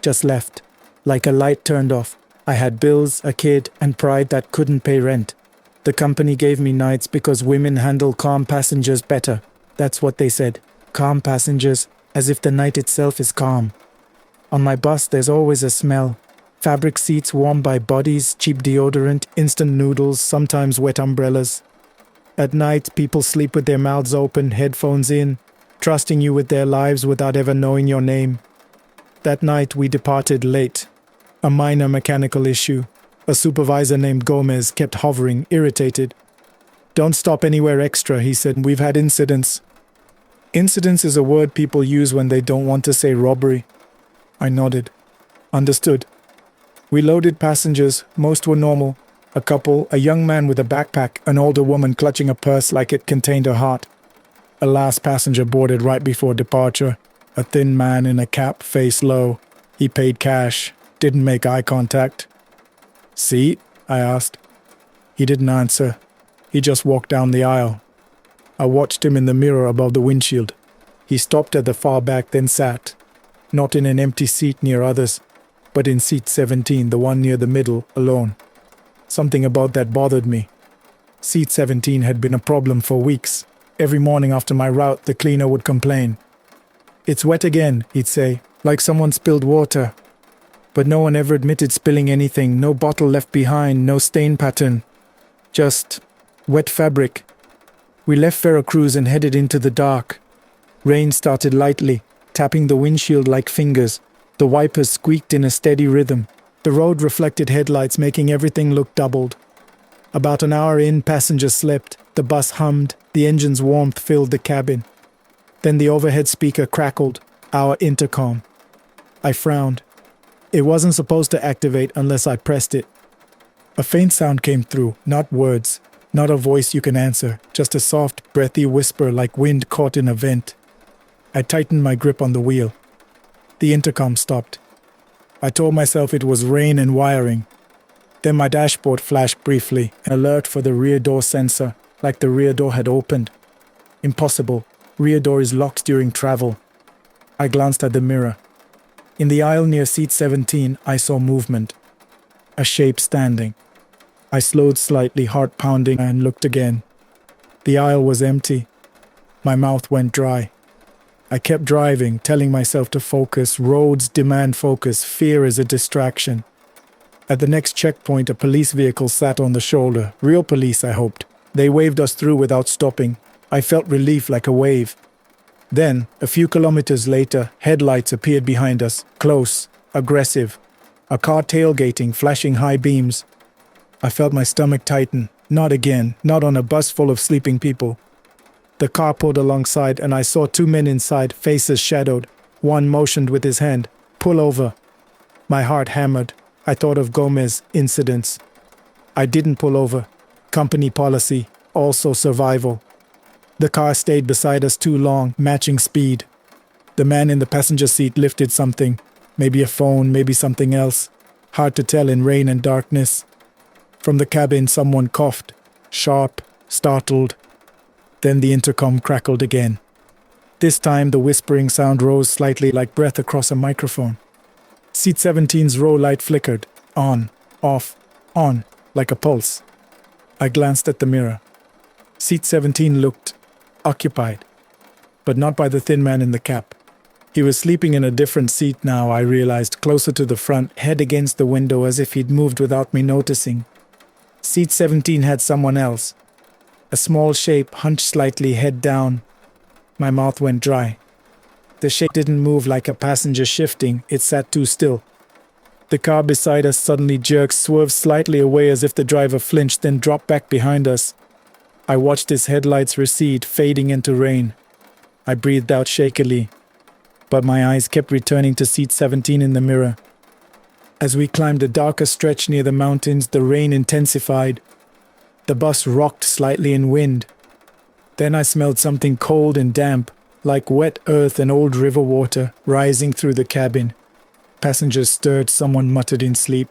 Just left. Like a light turned off. I had bills, a kid, and pride that couldn't pay rent. The company gave me nights because women handle calm passengers better. That's what they said. Calm passengers, as if the night itself is calm. On my bus, there's always a smell. Fabric seats warmed by bodies, cheap deodorant, instant noodles, sometimes wet umbrellas. At night, people sleep with their mouths open, headphones in, trusting you with their lives without ever knowing your name. That night, we departed late. A minor mechanical issue. A supervisor named Gomez kept hovering, irritated. Don't stop anywhere extra, he said. We've had incidents. Incidents is a word people use when they don't want to say robbery. I nodded. Understood. We loaded passengers. Most were normal. A couple, a young man with a backpack, an older woman clutching a purse like it contained her heart. A last passenger boarded right before departure. A thin man in a cap, face low. He paid cash. Didn't make eye contact. Seat? I asked. He didn't answer. He just walked down the aisle. I watched him in the mirror above the windshield. He stopped at the far back, then sat. Not in an empty seat near others, but in seat 17, the one near the middle, alone. Something about that bothered me. Seat 17 had been a problem for weeks. Every morning after my route, the cleaner would complain. It's wet again, he'd say, like someone spilled water. But no one ever admitted spilling anything, no bottle left behind, no stain pattern. Just wet fabric. We left Veracruz and headed into the dark. Rain started lightly, tapping the windshield like fingers. The wipers squeaked in a steady rhythm. The road reflected headlights, making everything look doubled. About an hour in, passengers slept. The bus hummed. The engine's warmth filled the cabin. Then the overhead speaker crackled. Our intercom. I frowned. It wasn't supposed to activate unless I pressed it. A faint sound came through, not words, not a voice you can answer, just a soft, breathy whisper like wind caught in a vent. I tightened my grip on the wheel. The intercom stopped. I told myself it was rain and wiring. Then my dashboard flashed briefly, an alert for the rear door sensor, like the rear door had opened. Impossible. Rear door is locked during travel. I glanced at the mirror. In the aisle near seat 17, I saw movement. A shape standing. I slowed slightly, heart pounding, and looked again. The aisle was empty. My mouth went dry. I kept driving, telling myself to focus. Roads demand focus. Fear is a distraction. At the next checkpoint, a police vehicle sat on the shoulder. Real police, I hoped. They waved us through without stopping. I felt relief like a wave. Then, a few kilometers later, headlights appeared behind us, close, aggressive. A car tailgating, flashing high beams. I felt my stomach tighten. Not again, not on a bus full of sleeping people. The car pulled alongside and I saw two men inside, faces shadowed. One motioned with his hand, pull over. My heart hammered. I thought of Gomez incidents. I didn't pull over. Company policy, also survival. The car stayed beside us too long, matching speed. The man in the passenger seat lifted something. Maybe a phone, maybe something else. Hard to tell in rain and darkness. From the cabin, someone coughed. Sharp, startled. Then the intercom crackled again. This time the whispering sound rose slightly like breath across a microphone. Seat 17's row light flickered. On, off, on, like a pulse. I glanced at the mirror. Seat 17 looked occupied, but not by the thin man in the cap. He was sleeping in a different seat now, I realized, closer to the front, head against the window as if he'd moved without me noticing. Seat 17 had someone else. A small shape, hunched slightly, head down. My mouth went dry. The shape didn't move like a passenger shifting, it sat too still. The car beside us suddenly jerked, swerved slightly away as if the driver flinched, then dropped back behind us. I watched his headlights recede, fading into rain. I breathed out shakily, but my eyes kept returning to seat 17 in the mirror. As we climbed a darker stretch near the mountains, the rain intensified. The bus rocked slightly in wind. Then I smelled something cold and damp, like wet earth and old river water, rising through the cabin. Passengers stirred, someone muttered in sleep.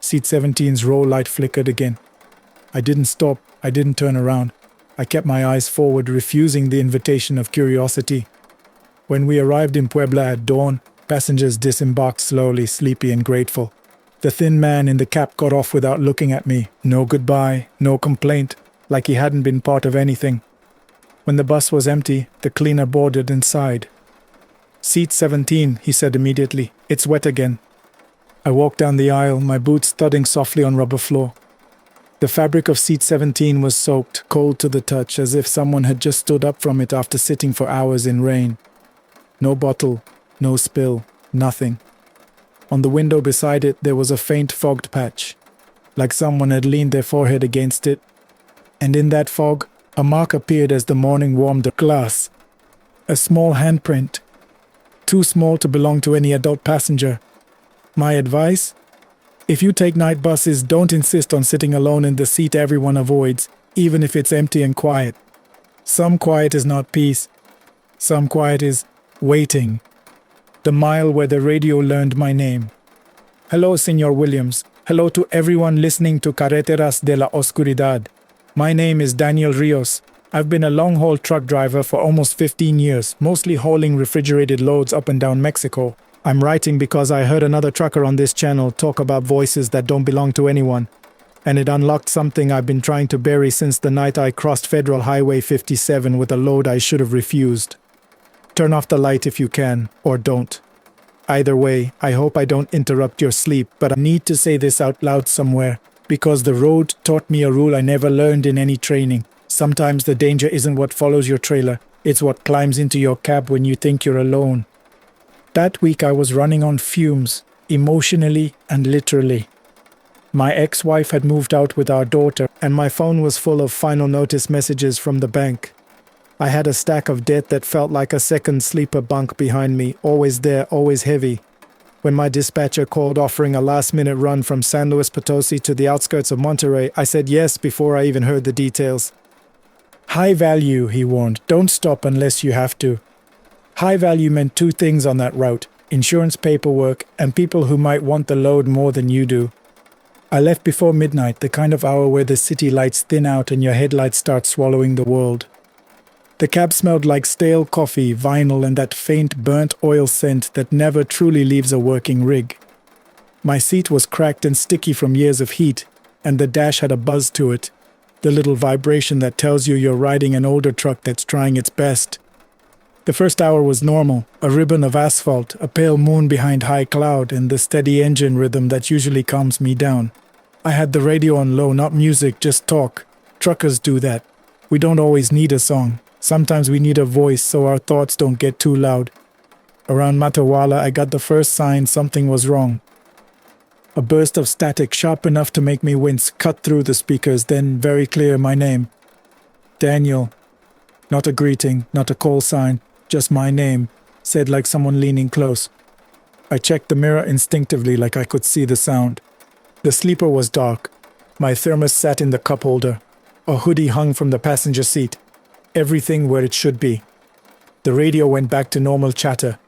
Seat 17's row light flickered again. I didn't stop, I didn't turn around. I kept my eyes forward, refusing the invitation of curiosity. When we arrived in Puebla at dawn, passengers disembarked slowly, sleepy and grateful. The thin man in the cap got off without looking at me. No goodbye, no complaint, like he hadn't been part of anything. When the bus was empty, the cleaner boarded and sighed. Seat 17, he said immediately. It's wet again. I walked down the aisle, my boots thudding softly on rubber floor. The fabric of seat 17 was soaked, cold to the touch, as if someone had just stood up from it after sitting for hours in rain. No bottle, no spill, nothing. On the window beside it, there was a faint fogged patch, like someone had leaned their forehead against it. And in that fog, a mark appeared as the morning warmed the glass. A small handprint, too small to belong to any adult passenger. My advice? If you take night buses, don't insist on sitting alone in the seat everyone avoids, even if it's empty and quiet. Some quiet is not peace. Some quiet is waiting. The mile where the radio learned my name. Hello, Senor Williams. Hello to everyone listening to Carreteras de la Oscuridad. My name is Daniel Rios. I've been a long-haul truck driver for almost 15 years, mostly hauling refrigerated loads up and down Mexico. I'm writing because I heard another trucker on this channel talk about voices that don't belong to anyone, and it unlocked something I've been trying to bury since the night I crossed Federal Highway 57 with a load I should have refused. Turn off the light if you can, or don't. Either way, I hope I don't interrupt your sleep, but I need to say this out loud somewhere, because the road taught me a rule I never learned in any training. Sometimes the danger isn't what follows your trailer, it's what climbs into your cab when you think you're alone. That week I was running on fumes, emotionally and literally. My ex-wife had moved out with our daughter, and my phone was full of final notice messages from the bank. I had a stack of debt that felt like a second sleeper bunk behind me, always there, always heavy. When my dispatcher called offering a last-minute run from San Luis Potosi to the outskirts of Monterrey, I said yes before I even heard the details. High value, he warned. Don't stop unless you have to. High value meant two things on that route: insurance paperwork and people who might want the load more than you do. I left before midnight, the kind of hour where the city lights thin out and your headlights start swallowing the world. The cab smelled like stale coffee, vinyl, and that faint burnt oil scent that never truly leaves a working rig. My seat was cracked and sticky from years of heat, and the dash had a buzz to it, the little vibration that tells you you're riding an older truck that's trying its best. The first hour was normal, a ribbon of asphalt, a pale moon behind high cloud, and the steady engine rhythm that usually calms me down. I had the radio on low, not music, just talk. Truckers do that. We don't always need a song. Sometimes we need a voice so our thoughts don't get too loud. Around Matehuala, I got the first sign something was wrong. A burst of static sharp enough to make me wince cut through the speakers, then very clear my name. Daniel. Not a greeting, not a call sign, just my name, said like someone leaning close. I checked the mirror instinctively like I could see the sound. The sleeper was dark. My thermos sat in the cup holder. A hoodie hung from the passenger seat. Everything where it should be. The radio went back to normal chatter.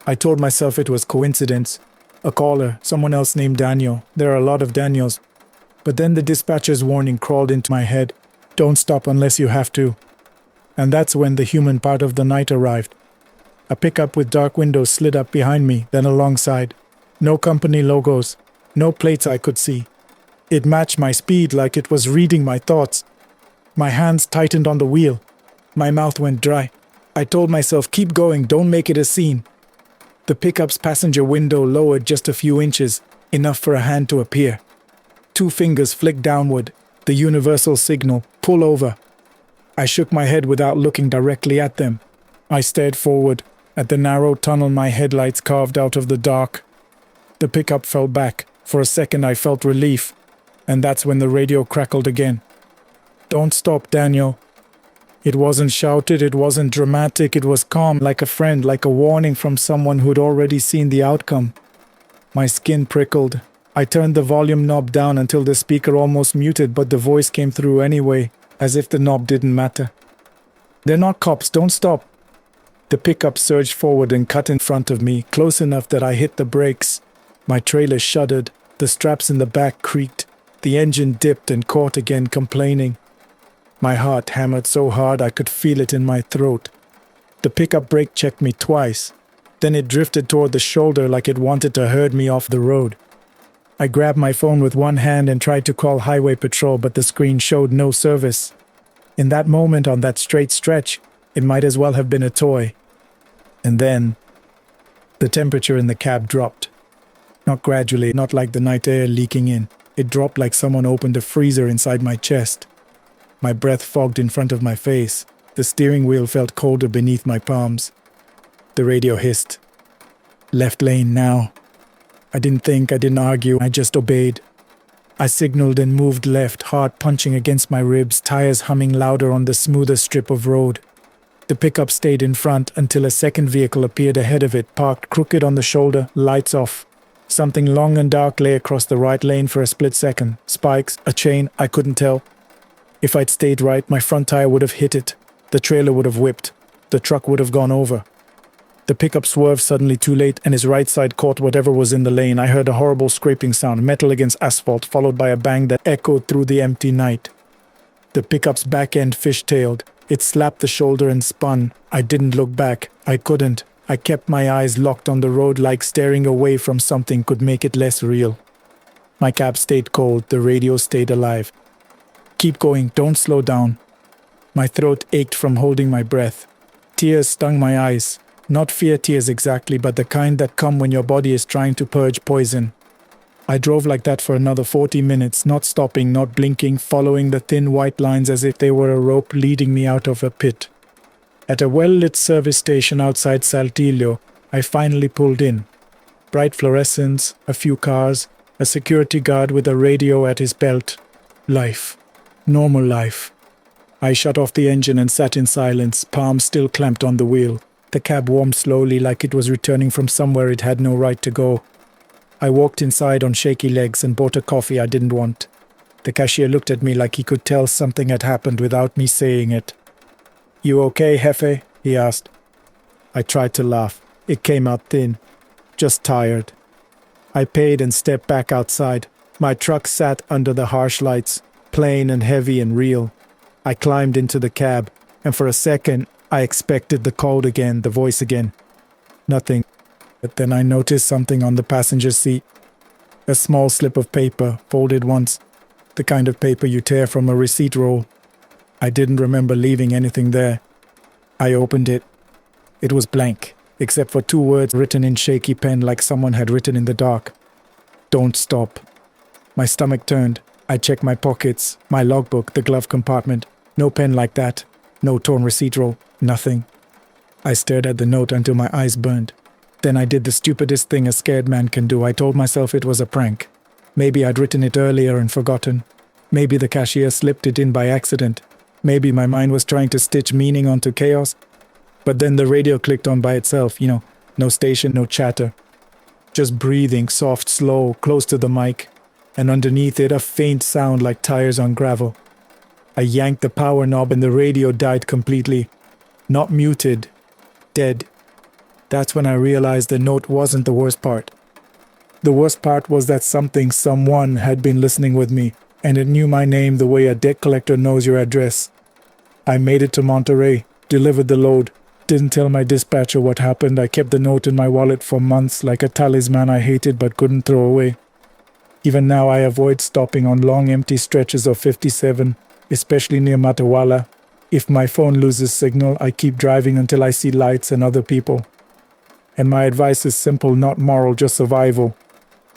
I told myself it was coincidence. A caller, someone else named Daniel. There are a lot of Daniels. But then the dispatcher's warning crawled into my head. Don't stop unless you have to. And that's when the human part of the night arrived. A pickup with dark windows slid up behind me, then alongside. No company logos, no plates I could see. It matched my speed like it was reading my thoughts. My hands tightened on the wheel. My mouth went dry. I told myself, keep going, don't make it a scene. The pickup's passenger window lowered just a few inches, enough for a hand to appear. 2 fingers flicked downward, the universal signal, pull over. I shook my head without looking directly at them. I stared forward, at the narrow tunnel my headlights carved out of the dark. The pickup fell back. For a second I felt relief, and that's when the radio crackled again. Don't stop, Daniel. It wasn't shouted, it wasn't dramatic, it was calm, like a friend, like a warning from someone who'd already seen the outcome. My skin prickled. I turned the volume knob down until the speaker almost muted, but the voice came through anyway, as if the knob didn't matter. They're not cops, don't stop. The pickup surged forward and cut in front of me, close enough that I hit the brakes. My trailer shuddered, the straps in the back creaked, the engine dipped and caught again, complaining. My heart hammered so hard I could feel it in my throat. The pickup brake checked me twice. Then it drifted toward the shoulder like it wanted to herd me off the road. I grabbed my phone with one hand and tried to call highway patrol, but the screen showed no service. In that moment, on that straight stretch, it might as well have been a toy. And then, the temperature in the cab dropped. Not gradually, not like the night air leaking in. It dropped like someone opened a freezer inside my chest. My breath fogged in front of my face. The steering wheel felt colder beneath my palms. The radio hissed. Left lane now. I didn't think, I didn't argue, I just obeyed. I signaled and moved left, heart punching against my ribs, tires humming louder on the smoother strip of road. The pickup stayed in front until a second vehicle appeared ahead of it, parked crooked on the shoulder, lights off. Something long and dark lay across the right lane for a split second. Spikes, a chain, I couldn't tell. If I'd stayed right, my front tire would have hit it. The trailer would have whipped. The truck would have gone over. The pickup swerved suddenly too late, and his right side caught whatever was in the lane. I heard a horrible scraping sound, metal against asphalt, followed by a bang that echoed through the empty night. The pickup's back end fishtailed. It slapped the shoulder and spun. I didn't look back. I couldn't. I kept my eyes locked on the road like staring away from something could make it less real. My cab stayed cold. The radio stayed alive. Keep going. Don't slow down. My throat ached from holding my breath. Tears stung my eyes. Not fear tears exactly, but the kind that come when your body is trying to purge poison. I drove like that for another 40 minutes, not stopping, not blinking, following the thin white lines as if they were a rope leading me out of a pit. At a well-lit service station outside Saltillo, I finally pulled in. Bright fluorescents, a few cars, a security guard with a radio at his belt. Life. Normal life. I shut off the engine and sat in silence, palms still clamped on the wheel. The cab warmed slowly like it was returning from somewhere it had no right to go. I walked inside on shaky legs and bought a coffee I didn't want. The cashier looked at me like he could tell something had happened without me saying it. "You okay, Jefe?" he asked. I tried to laugh. It came out thin. Just tired. I paid and stepped back outside. My truck sat under the harsh lights, plain and heavy and real. I climbed into the cab, and for a second, I expected the cold again, the voice again. Nothing. But then I noticed something on the passenger seat. A small slip of paper, folded once. The kind of paper you tear from a receipt roll. I didn't remember leaving anything there. I opened it. It was blank, except for 2 words written in shaky pen like someone had written in the dark. Don't stop. My stomach turned. I checked my pockets, my logbook, the glove compartment. No pen like that. No torn receipt roll. Nothing. I stared at the note until my eyes burned. Then I did the stupidest thing a scared man can do. I told myself it was a prank. Maybe I'd written it earlier and forgotten. Maybe the cashier slipped it in by accident. Maybe my mind was trying to stitch meaning onto chaos. But then the radio clicked on by itself, no station, no chatter. Just breathing, soft, slow, close to the mic. And underneath it, a faint sound like tires on gravel. I yanked the power knob and the radio died completely. Not muted. Dead. That's when I realized the note wasn't the worst part. The worst part was that someone had been listening with me, and it knew my name the way a debt collector knows your address. I made it to Monterey, delivered the load, Didn't tell my dispatcher what happened. I kept the note in my wallet for months, like a talisman I hated but couldn't throw away. Even now, I avoid stopping on long empty stretches of 57, especially near Matawala. If my phone loses signal, I keep driving until I see lights and other people. And my advice is simple, not moral, just survival.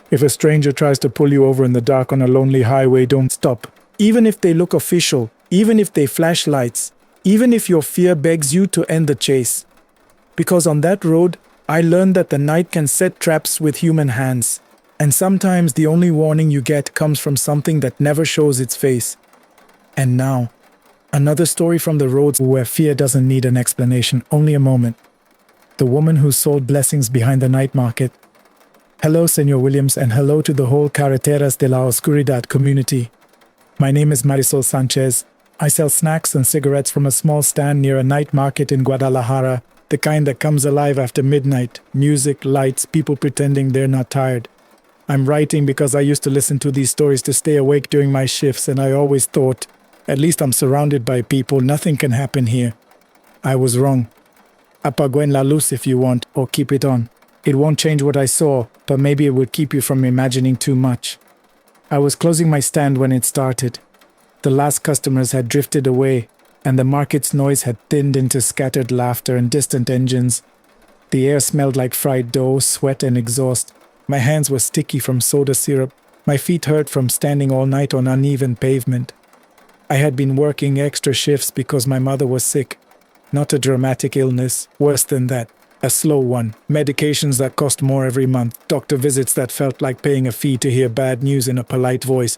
If a stranger tries to pull you over in the dark on a lonely highway, don't stop. Even if they look official, even if they flash lights, even if your fear begs you to end the chase. Because on that road, I learned that the night can set traps with human hands. And sometimes the only warning you get comes from something that never shows its face. And now, another story from the roads where fear doesn't need an explanation, only a moment. The woman who sold blessings behind the night market. Hello, Senor Williams, and hello to the whole Carreteras de la Oscuridad community. My name is Marisol Sanchez. I sell snacks and cigarettes from a small stand near a night market in Guadalajara, the kind that comes alive after midnight. Music, lights, people pretending they're not tired. I'm writing because I used to listen to these stories to stay awake during my shifts, and I always thought, at least I'm surrounded by people, nothing can happen here. I was wrong. Apaguen la luz if you want, or keep it on. It won't change what I saw, but maybe it would keep you from imagining too much. I was closing my stand when it started. The last customers had drifted away, and the market's noise had thinned into scattered laughter and distant engines. The air smelled like fried dough, sweat, and exhaust. My hands were sticky from soda syrup. My feet hurt from standing all night on uneven pavement. I had been working extra shifts because my mother was sick. Not a dramatic illness, worse than that. A slow one. Medications that cost more every month. Doctor visits that felt like paying a fee to hear bad news in a polite voice.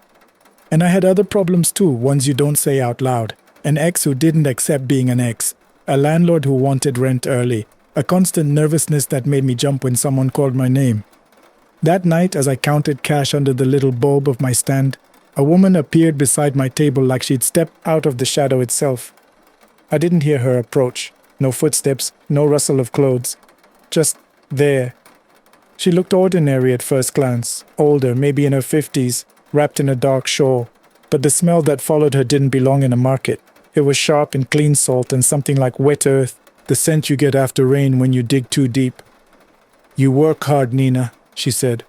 And I had other problems too, ones you don't say out loud. An ex who didn't accept being an ex. A landlord who wanted rent early. A constant nervousness that made me jump when someone called my name. That night, as I counted cash under the little bulb of my stand, a woman appeared beside my table like she'd stepped out of the shadow itself. I didn't hear her approach. No footsteps, no rustle of clothes. Just there. She looked ordinary at first glance, older, maybe in her 50s, wrapped in a dark shawl. But the smell that followed her didn't belong in a market. It was sharp and clean salt and something like wet earth, the scent you get after rain when you dig too deep. "You work hard, Nina," she said.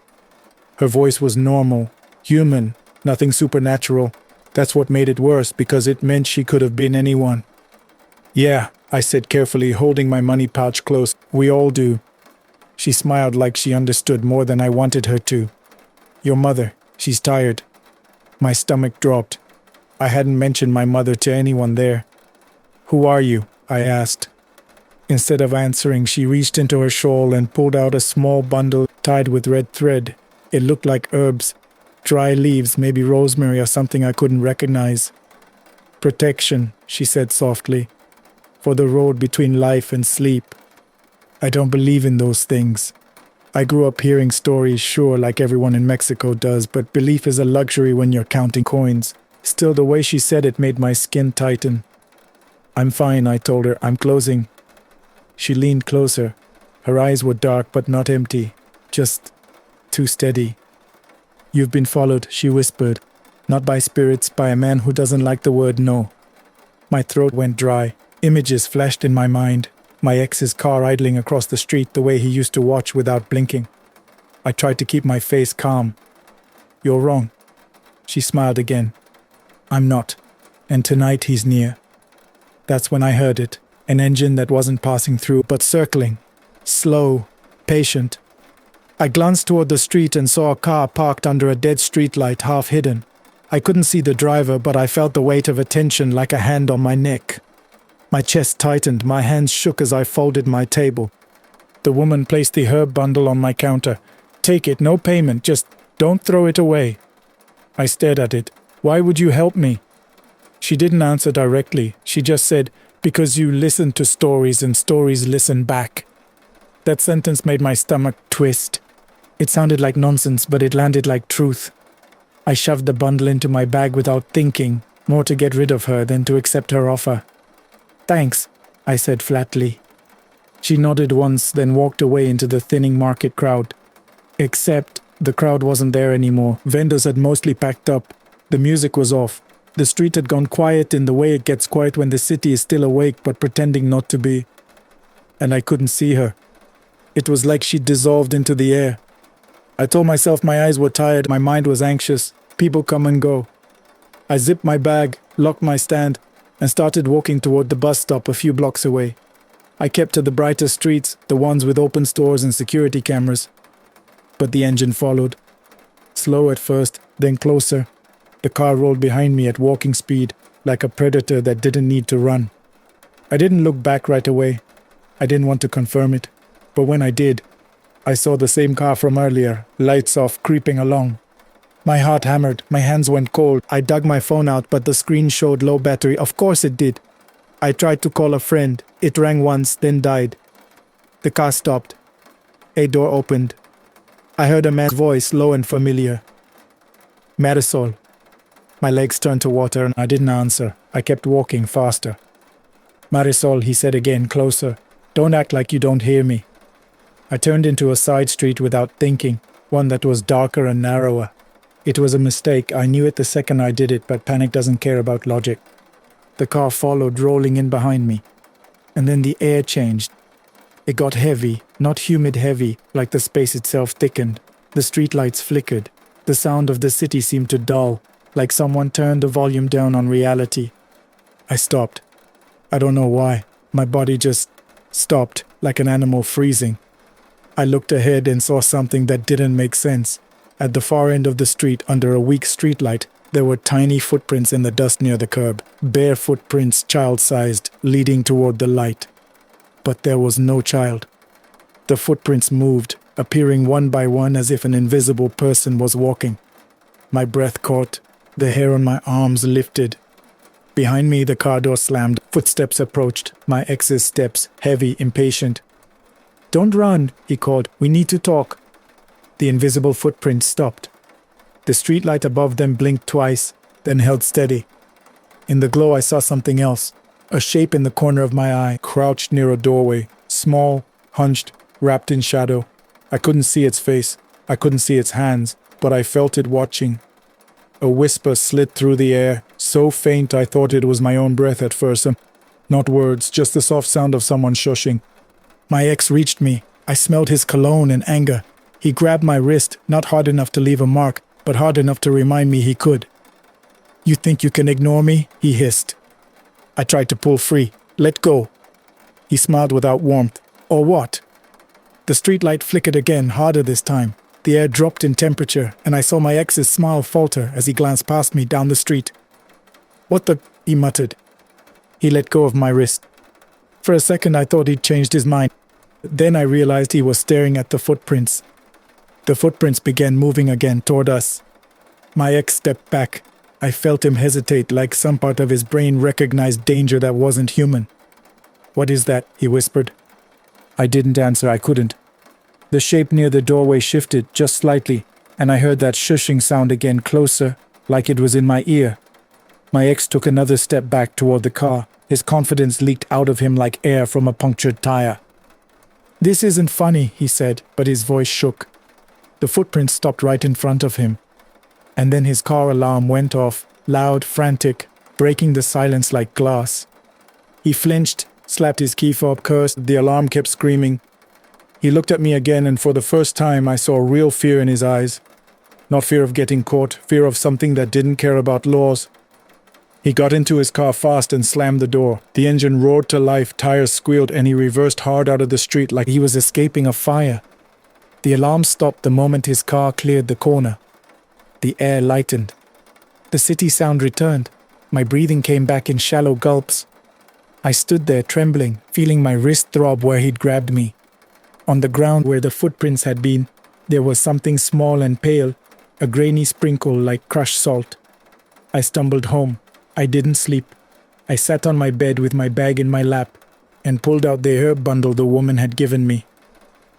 Her voice was normal, human, nothing supernatural. That's what made it worse, because it meant she could have been anyone. "Yeah," I said carefully, holding my money pouch close. "We all do." She smiled like she understood more than I wanted her to. "Your mother, she's tired." My stomach dropped. I hadn't mentioned my mother to anyone there. "Who are you?" I asked. Instead of answering, she reached into her shawl and pulled out a small bundle tied with red thread. It looked like herbs, dry leaves, maybe rosemary or something I couldn't recognize. "Protection," she said softly, "for the road between life and sleep." I don't believe in those things. I grew up hearing stories, sure, like everyone in Mexico does, but belief is a luxury when you're counting coins. Still, the way she said it made my skin tighten. "I'm fine," I told her. "I'm closing." She leaned closer. Her eyes were dark but not empty, just too steady. "You've been followed," she whispered. "Not by spirits, by a man who doesn't like the word no." My throat went dry. Images flashed in my mind. My ex's car idling across the street the way he used to watch without blinking. I tried to keep my face calm. "You're wrong." She smiled again. "I'm not. And tonight he's near." That's when I heard it. An engine that wasn't passing through, but circling. Slow. Patient. I glanced toward the street and saw a car parked under a dead streetlight, half hidden. I couldn't see the driver, but I felt the weight of attention like a hand on my neck. My chest tightened, my hands shook as I folded my table. The woman placed the herb bundle on my counter. "Take it, no payment, just don't throw it away." I stared at it. "Why would you help me?" She didn't answer directly. She just said, "Because you listen to stories and stories listen back." That sentence made my stomach twist. It sounded like nonsense, but it landed like truth. I shoved the bundle into my bag without thinking, more to get rid of her than to accept her offer. "Thanks," I said flatly. She nodded once, then walked away into the thinning market crowd. Except the crowd wasn't there anymore. Vendors had mostly packed up. The music was off. The street had gone quiet in the way it gets quiet when the city is still awake but pretending not to be. and I couldn't see her. It was like she dissolved into the air. I told myself my eyes were tired, my mind was anxious. People come and go. I zipped my bag, locked my stand, and started walking toward the bus stop a few blocks away. I kept to the brighter streets, the ones with open stores and security cameras. But the engine followed. Slow at first, then closer. The car rolled behind me at walking speed, like a predator that didn't need to run. I didn't look back right away. I didn't want to confirm it. But when I did, I saw the same car from earlier, lights off, creeping along. My heart hammered, my hands went cold. I dug my phone out, but the screen showed low battery. Of course it did. I tried to call a friend. It rang once, then died. The car stopped. A door opened. I heard a man's voice, low and familiar. Marisol. My legs turned to water and I didn't answer. I kept walking faster. Marisol, he said again, closer. Don't act like you don't hear me. I turned into a side street without thinking, one that was darker and narrower. It was a mistake. I knew it the second I did it, but panic doesn't care about logic. The car followed, rolling in behind me. And then the air changed. It got heavy, not humid heavy, like the space itself thickened. The streetlights flickered. The sound of the city seemed to dull, like someone turned the volume down on reality. I stopped. I don't know why. My body just stopped, like an animal freezing. I looked ahead and saw something that didn't make sense. At the far end of the street, under a weak streetlight, there were tiny footprints in the dust near the curb, bare footprints, child-sized, leading toward the light. But there was no child. The footprints moved, appearing one by one as if an invisible person was walking. My breath caught, the hair on my arms lifted. Behind me, the car door slammed, footsteps approached, my ex's steps, heavy, impatient. Don't run, he called, we need to talk. The invisible footprints stopped. The streetlight above them blinked twice, then held steady. In the glow I saw something else, a shape in the corner of my eye, crouched near a doorway, small, hunched, wrapped in shadow. I couldn't see its face, I couldn't see its hands, but I felt it watching. A whisper slid through the air, so faint I thought it was my own breath at first. Not words, just the soft sound of someone shushing. My ex reached me. I smelled his cologne and anger. He grabbed my wrist, not hard enough to leave a mark, but hard enough to remind me he could. You think you can ignore me? He hissed. I tried to pull free. Let go. He smiled without warmth. Or what? The streetlight flickered again, harder this time. The air dropped in temperature, and I saw my ex's smile falter as he glanced past me down the street. What the? He muttered. He let go of my wrist. For a second I thought he'd changed his mind. Then I realized he was staring at the footprints. The footprints began moving again toward us. My ex stepped back. I felt him hesitate, like some part of his brain recognized danger that wasn't human. What is that? He whispered. I didn't answer. I couldn't. The shape near the doorway shifted just slightly, and I heard that shushing sound again, closer, like it was in my ear. My ex took another step back toward the car. His confidence leaked out of him like air from a punctured tire. This isn't funny, he said, but his voice shook. The footprints stopped right in front of him. And then his car alarm went off, loud, frantic, breaking the silence like glass. He flinched, slapped his key fob, cursed. The alarm kept screaming. He looked at me again, and for the first time I saw real fear in his eyes. Not fear of getting caught, fear of something that didn't care about laws. He got into his car fast and slammed the door. The engine roared to life, tires squealed, and he reversed hard out of the street like he was escaping a fire. The alarm stopped the moment his car cleared the corner. The air lightened. The city sound returned. My breathing came back in shallow gulps. I stood there trembling, feeling my wrist throb where he'd grabbed me. On the ground where the footprints had been, there was something small and pale, a grainy sprinkle like crushed salt. I stumbled home. I didn't sleep. I sat on my bed with my bag in my lap and pulled out the herb bundle the woman had given me.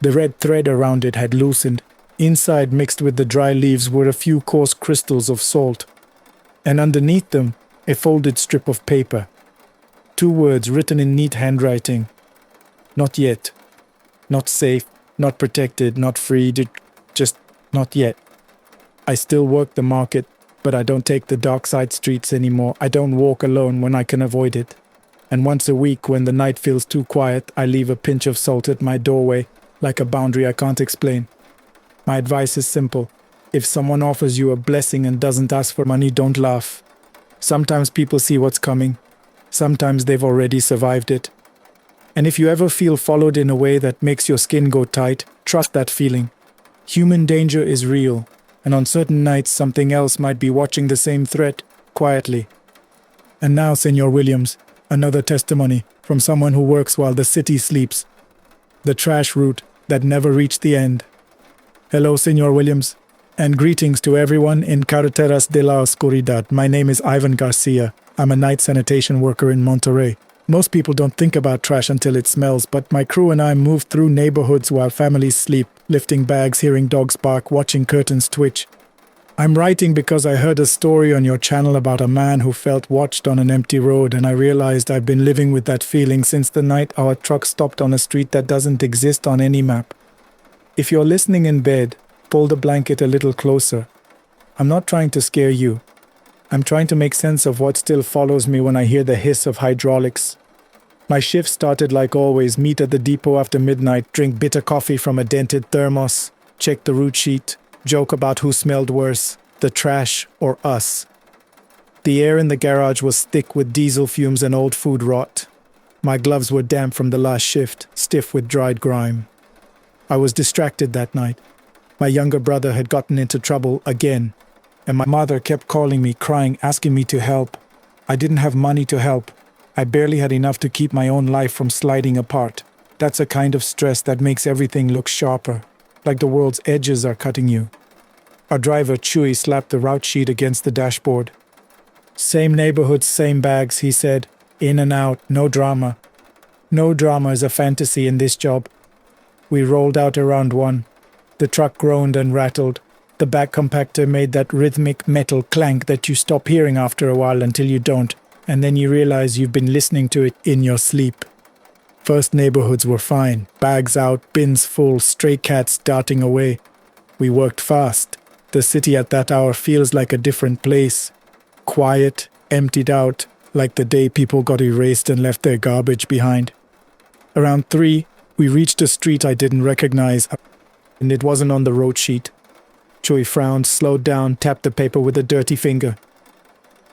The red thread around it had loosened. Inside, mixed with the dry leaves, were a few coarse crystals of salt. And underneath them, a folded strip of paper. 2 words written in neat handwriting. Not yet. Not safe, not protected, not free, just not yet. I still work the market, but I don't take the dark side streets anymore. I don't walk alone when I can avoid it. And once a week, when the night feels too quiet, I leave a pinch of salt at my doorway, like a boundary I can't explain. My advice is simple. If someone offers you a blessing and doesn't ask for money, don't laugh. Sometimes people see what's coming. Sometimes they've already survived it. And if you ever feel followed in a way that makes your skin go tight, trust that feeling. Human danger is real, and on certain nights something else might be watching the same threat, quietly. And now, Senor Williams, another testimony from someone who works while the city sleeps. The trash route that never reached the end. Hello, Senor Williams, and greetings to everyone in Carreteras de la Oscuridad. My name is Ivan Garcia. I'm a night sanitation worker in Monterrey. Most people don't think about trash until it smells, but my crew and I move through neighborhoods while families sleep, lifting bags, hearing dogs bark, watching curtains twitch. I'm writing because I heard a story on your channel about a man who felt watched on an empty road, and I realized I've been living with that feeling since the night our truck stopped on a street that doesn't exist on any map. If you're listening in bed, pull the blanket a little closer. I'm not trying to scare you. I'm trying to make sense of what still follows me when I hear the hiss of hydraulics. My shift started like always: meet at the depot after midnight, drink bitter coffee from a dented thermos, check the route sheet, joke about who smelled worse, the trash or us. The air in the garage was thick with diesel fumes and old food rot. My gloves were damp from the last shift, stiff with dried grime. I was distracted that night. My younger brother had gotten into trouble again, and my mother kept calling me, crying, asking me to help. I didn't have money to help. I barely had enough to keep my own life from sliding apart. That's a kind of stress that makes everything look sharper, like the world's edges are cutting you. Our driver, Chewy, slapped the route sheet against the dashboard. Same neighborhoods, same bags, he said. In and out, no drama. No drama is a fantasy in this job. We rolled out around 1. The truck groaned and rattled. The back compactor made that rhythmic metal clank that you stop hearing after a while until you don't, and then you realize you've been listening to it in your sleep. First neighborhoods were fine. Bags out, bins full, stray cats darting away. We worked fast. The city at that hour feels like a different place. Quiet, emptied out, like the day people got erased and left their garbage behind. Around 3, we reached a street I didn't recognize, and it wasn't on the road sheet. Chewy frowned, slowed down, tapped the paper with a dirty finger.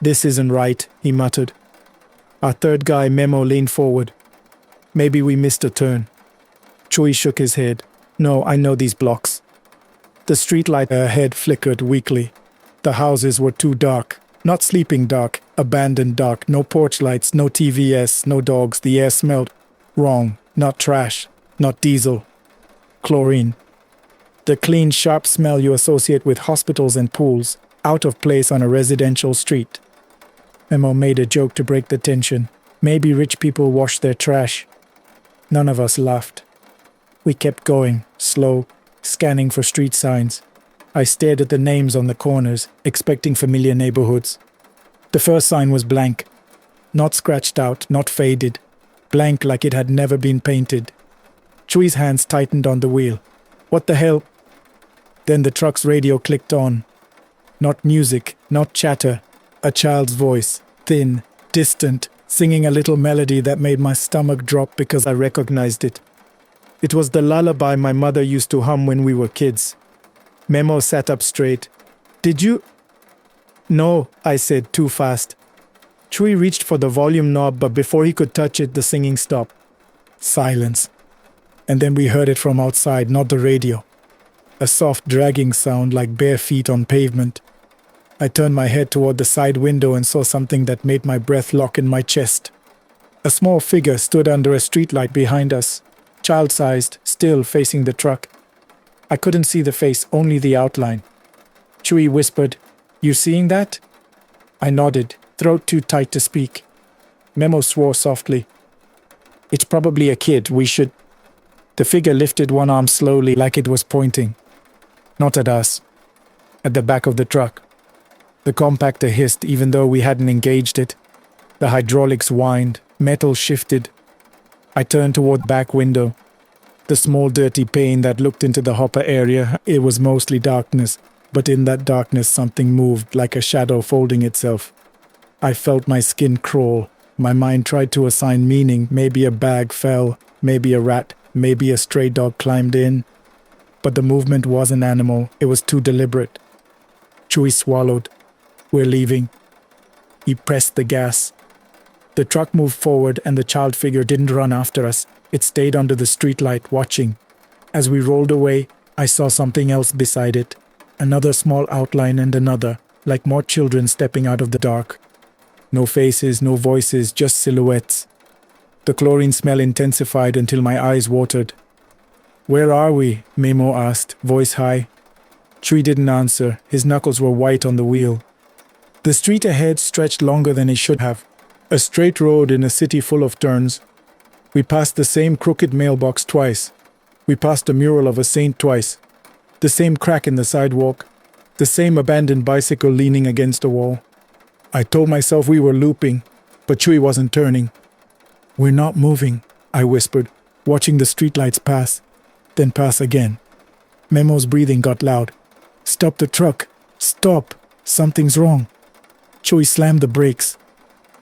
"This isn't right," he muttered. Our third guy, Memo, leaned forward. "Maybe we missed a turn." Chewy shook his head. "No, I know these blocks." The streetlight ahead flickered weakly. The houses were too dark. Not sleeping dark, abandoned dark. No porch lights, no TVS, no dogs. The air smelled wrong. Not trash, not diesel. Chlorine. The clean, sharp smell you associate with hospitals and pools, out of place on a residential street. Memo made a joke to break the tension. Maybe rich people wash their trash. None of us laughed. We kept going, slow, scanning for street signs. I stared at the names on the corners, expecting familiar neighborhoods. The first sign was blank. Not scratched out, not faded. Blank like it had never been painted. Chewy's hands tightened on the wheel. What the hell? Then the truck's radio clicked on. Not music, not chatter. A child's voice, thin, distant, singing a little melody that made my stomach drop because I recognized it. It was the lullaby my mother used to hum when we were kids. Memo sat up straight. "Did you?" "No," I said, too fast. Chewy reached for the volume knob, but before he could touch it, the singing stopped. Silence. And then we heard it from outside, not the radio. A soft dragging sound like bare feet on pavement. I turned my head toward the side window and saw something that made my breath lock in my chest. A small figure stood under a streetlight behind us, child-sized, still facing the truck. I couldn't see the face, only the outline. Chewy whispered, "You seeing that?" I nodded, throat too tight to speak. Memo swore softly. "It's probably a kid, we should..." The figure lifted one arm slowly like it was pointing. Not at us. At the back of the truck. The compactor hissed even though we hadn't engaged it. The hydraulics whined, metal shifted. I turned toward the back window. The small dirty pane that looked into the hopper area, it was mostly darkness, but in that darkness something moved like a shadow folding itself. I felt my skin crawl. My mind tried to assign meaning. Maybe a bag fell, maybe a rat, maybe a stray dog climbed in. But the movement wasn't animal, it was too deliberate. Chewie swallowed. We're leaving. He pressed the gas. The truck moved forward and the child figure didn't run after us. It stayed under the streetlight, watching. As we rolled away, I saw something else beside it. Another small outline and another, like more children stepping out of the dark. No faces, no voices, just silhouettes. The chlorine smell intensified until my eyes watered. "Where are we?" Memo asked, voice high. Chewie didn't answer. His knuckles were white on the wheel. The street ahead stretched longer than it should have. A straight road in a city full of turns. We passed the same crooked mailbox twice. We passed a mural of a saint twice. The same crack in the sidewalk. The same abandoned bicycle leaning against a wall. I told myself we were looping, but Chewie wasn't turning. "We're not moving," I whispered, watching the streetlights pass, then pass again. Memo's breathing got loud. "Stop the truck! Stop! Something's wrong!" Chewie slammed the brakes.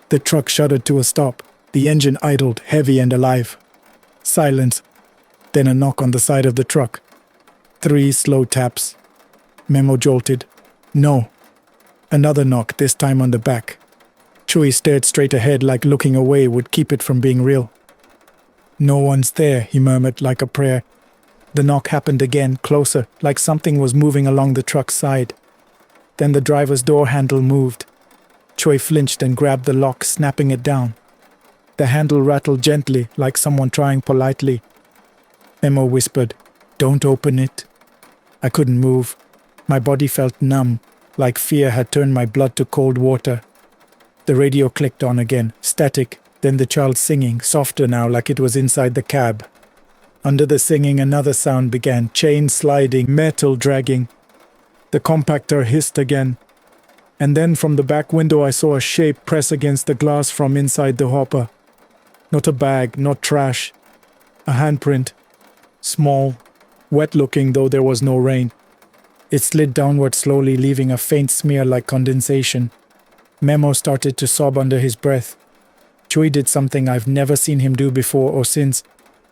The truck shuddered to a stop. The engine idled, heavy and alive. Silence. Then a knock on the side of the truck. 3 slow taps. Memo jolted. "No." Another knock, this time on the back. Chewie stared straight ahead like looking away would keep it from being real. "No one's there," he murmured like a prayer. The knock happened again, closer, like something was moving along the truck's side. Then the driver's door handle moved. Chewie flinched and grabbed the lock, snapping it down. The handle rattled gently, like someone trying politely. Memo whispered, "Don't open it." I couldn't move. My body felt numb, like fear had turned my blood to cold water. The radio clicked on again, static, then the child singing, softer now, like it was inside the cab. Under the singing, another sound began, chain sliding, metal dragging. The compactor hissed again. And then from the back window I saw a shape press against the glass from inside the hopper. Not a bag, not trash. A handprint. Small, wet-looking, though there was no rain. It slid downward slowly, leaving a faint smear like condensation. Memo started to sob under his breath. Chewie did something I've never seen him do before or since.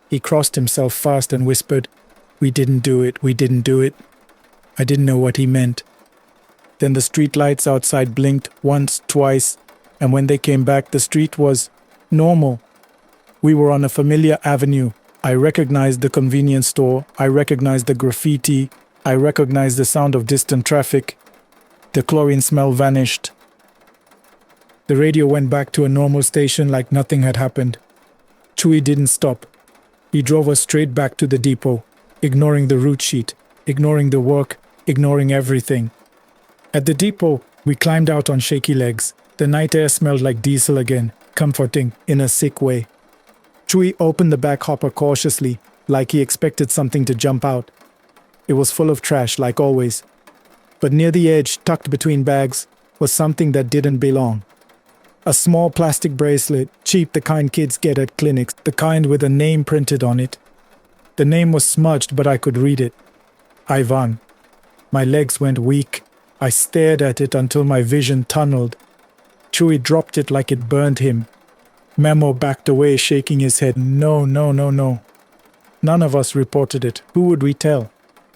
He crossed himself fast and whispered, "We didn't do it, we didn't do it." I didn't know what he meant. Then the street lights outside blinked once, twice, and when they came back, the street was normal. We were on a familiar avenue. I recognized the convenience store. I recognized the graffiti. I recognized the sound of distant traffic. The chlorine smell vanished. The radio went back to a normal station like nothing had happened. Chewie didn't stop. He drove us straight back to the depot, ignoring the route sheet, ignoring the work, ignoring everything. At the depot, we climbed out on shaky legs. The night air smelled like diesel again, comforting in a sick way. Chewie opened the back hopper cautiously, like he expected something to jump out. It was full of trash, like always. But near the edge, tucked between bags, was something that didn't belong. A small plastic bracelet, cheap, the kind kids get at clinics, the kind with a name printed on it. The name was smudged, but I could read it. Ivan. My legs went weak. I stared at it until my vision tunneled. Chewie dropped it like it burned him. Memo backed away, shaking his head. No. None of us reported it. Who would we tell?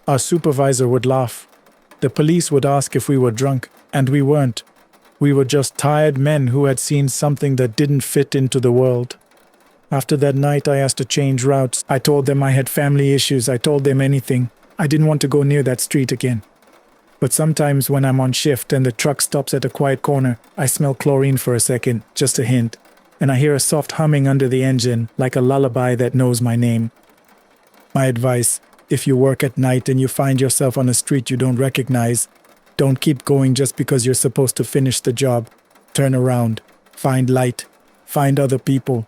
Our supervisor would laugh. The police would ask if we were drunk, and we weren't. We were just tired men who had seen something that didn't fit into the world. After that night, I asked to change routes. I told them I had family issues. I told them anything. I didn't want to go near that street again. But sometimes when I'm on shift and the truck stops at a quiet corner, I smell chlorine for a second, just a hint, and I hear a soft humming under the engine, like a lullaby that knows my name. My advice, if you work at night and you find yourself on a street you don't recognize, don't keep going just because you're supposed to finish the job. Turn around, find light, find other people.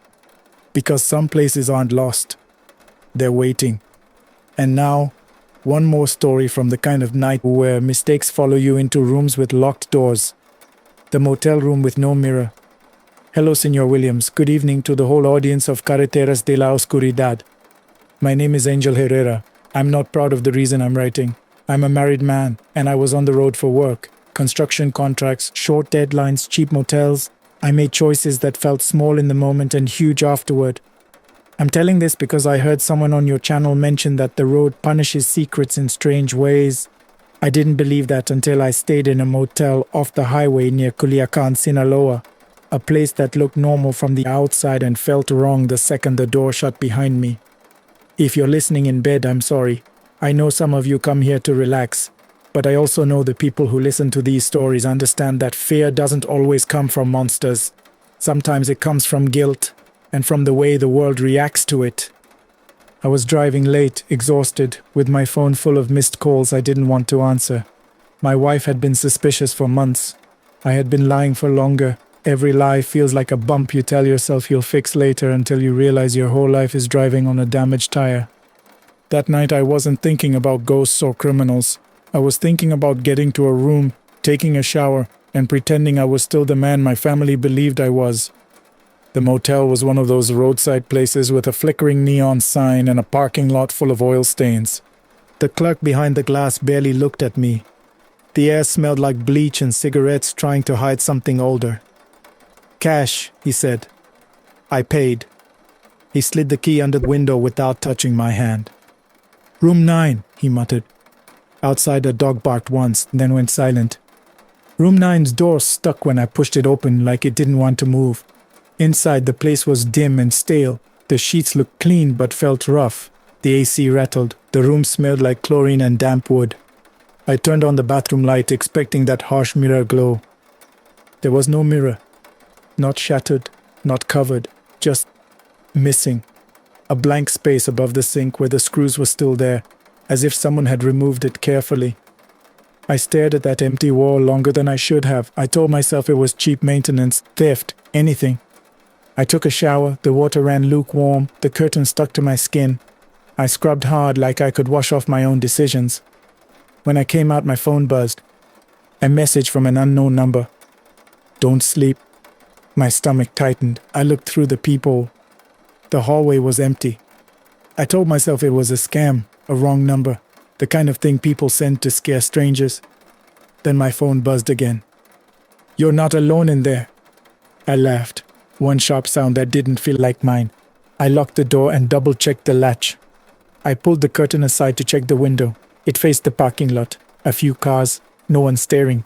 Because some places aren't lost. They're waiting. And now, one more story from the kind of night where mistakes follow you into rooms with locked doors. The motel room with no mirror. Hello, Senor Williams. Good evening to the whole audience of Carreteras de la Oscuridad. My name is Angel Herrera. I'm not proud of the reason I'm writing. I'm a married man, and I was on the road for work. Construction contracts, short deadlines, cheap motels. I made choices that felt small in the moment and huge afterward. I'm telling this because I heard someone on your channel mention that the road punishes secrets in strange ways. I didn't believe that until I stayed in a motel off the highway near Culiacan, Sinaloa, a place that looked normal from the outside and felt wrong the second the door shut behind me. If you're listening in bed, I'm sorry. I know some of you come here to relax, but I also know the people who listen to these stories understand that fear doesn't always come from monsters. Sometimes it comes from guilt and from the way the world reacts to it. I was driving late, exhausted, with my phone full of missed calls I didn't want to answer. My wife had been suspicious for months. I had been lying for longer. Every lie feels like a bump you tell yourself you'll fix later until you realize your whole life is driving on a damaged tire. That night I wasn't thinking about ghosts or criminals. I was thinking about getting to a room, taking a shower, and pretending I was still the man my family believed I was. The motel was one of those roadside places with a flickering neon sign and a parking lot full of oil stains. The clerk behind the glass barely looked at me. The air smelled like bleach and cigarettes trying to hide something older. "Cash," he said. I paid. He slid the key under the window without touching my hand. "Room 9, he muttered. Outside a dog barked once, then went silent. Room 9's door stuck when I pushed it open like it didn't want to move. Inside, the place was dim and stale. The sheets looked clean but felt rough. The AC rattled. The room smelled like chlorine and damp wood. I turned on the bathroom light, expecting that harsh mirror glow. There was no mirror. Not shattered, not covered, just missing. A blank space above the sink where the screws were still there, as if someone had removed it carefully. I stared at that empty wall longer than I should have. I told myself it was cheap maintenance, theft, anything. I took a shower, the water ran lukewarm, the curtain stuck to my skin. I scrubbed hard like I could wash off my own decisions. When I came out, my phone buzzed. A message from an unknown number. "Don't sleep." My stomach tightened. I looked through the peephole. The hallway was empty. I told myself it was a scam, a wrong number, the kind of thing people send to scare strangers. Then my phone buzzed again. "You're not alone in there." I laughed. One sharp sound that didn't feel like mine. I locked the door and double-checked the latch. I pulled the curtain aside to check the window. It faced the parking lot. A few cars, no one staring.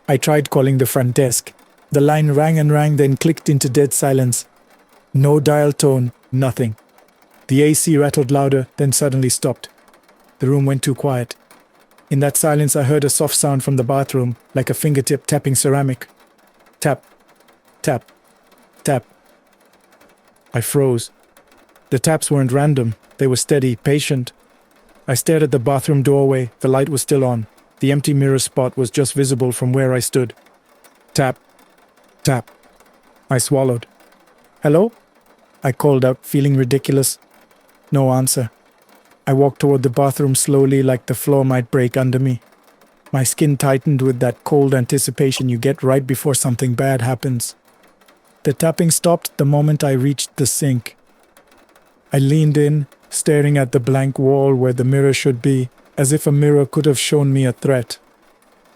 I tried calling the front desk. The line rang and rang, then clicked into dead silence. No dial tone, nothing. The AC rattled louder, then suddenly stopped. The room went too quiet. In that silence, I heard a soft sound from the bathroom, like a fingertip tapping ceramic. Tap, tap, tap. I froze. The taps weren't random. They were steady, patient. I stared at the bathroom doorway. The light was still on. The empty mirror spot was just visible from where I stood. Tap, tap. I swallowed. "Hello?" I called out, feeling ridiculous. No answer. I walked toward the bathroom slowly, like the floor might break under me. My skin tightened with that cold anticipation you get right before something bad happens. The tapping stopped the moment I reached the sink. I leaned in, staring at the blank wall where the mirror should be, as if a mirror could have shown me a threat.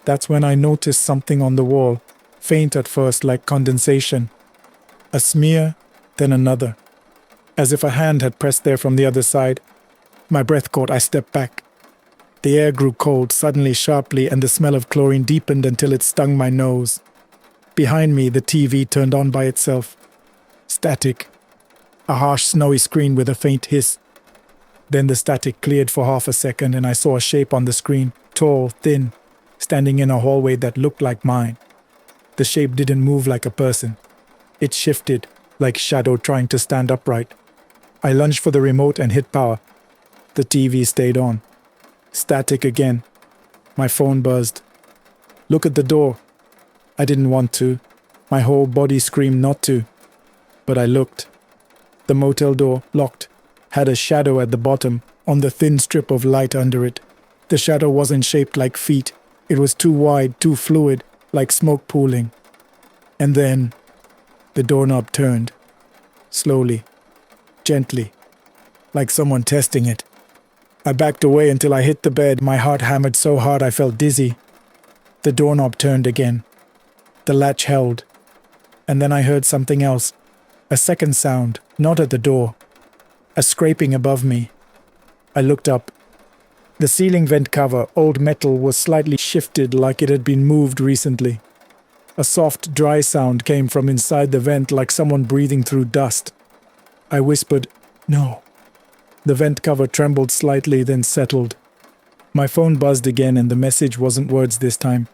That's when I noticed something on the wall, faint at first like condensation. A smear, then another. As if a hand had pressed there from the other side. My breath caught, I stepped back. The air grew cold, suddenly sharply, and the smell of chlorine deepened until it stung my nose. Behind me, the TV turned on by itself. Static. A harsh, snowy screen with a faint hiss. Then the static cleared for half a second and I saw a shape on the screen, tall, thin, standing in a hallway that looked like mine. The shape didn't move like a person. It shifted, like shadow trying to stand upright. I lunged for the remote and hit power. The TV stayed on. Static again. My phone buzzed. "Look at the door." I didn't want to. My whole body screamed not to. But I looked. The motel door, locked, had a shadow at the bottom, on the thin strip of light under it. The shadow wasn't shaped like feet. It was too wide, too fluid, like smoke pooling. And then the doorknob turned. Slowly. Gently. Like someone testing it. I backed away until I hit the bed. My heart hammered so hard I felt dizzy. The doorknob turned again. The latch held. And then I heard something else. A second sound, not at the door. A scraping above me. I looked up. The ceiling vent cover, old metal, was slightly shifted like it had been moved recently. A soft, dry sound came from inside the vent like someone breathing through dust. I whispered, "No." The vent cover trembled slightly, then settled. My phone buzzed again, and the message wasn't words this time.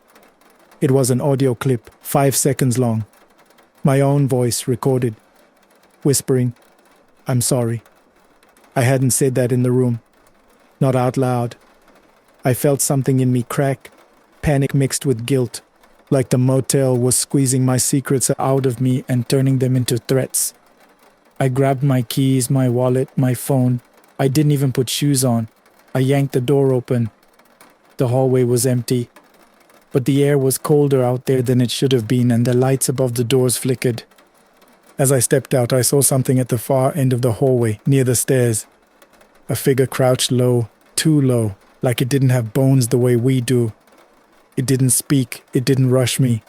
It was an audio clip, 5 seconds long. My own voice recorded, whispering, "I'm sorry." I hadn't said that in the room. Not out loud. I felt something in me crack, panic mixed with guilt, like the motel was squeezing my secrets out of me and turning them into threats. I grabbed my keys, my wallet, my phone. I didn't even put shoes on. I yanked the door open. The hallway was empty, but the air was colder out there than it should have been, and the lights above the doors flickered. As I stepped out, I saw something at the far end of the hallway, near the stairs. A figure crouched low, too low, like it didn't have bones the way we do. It didn't speak, it didn't rush me.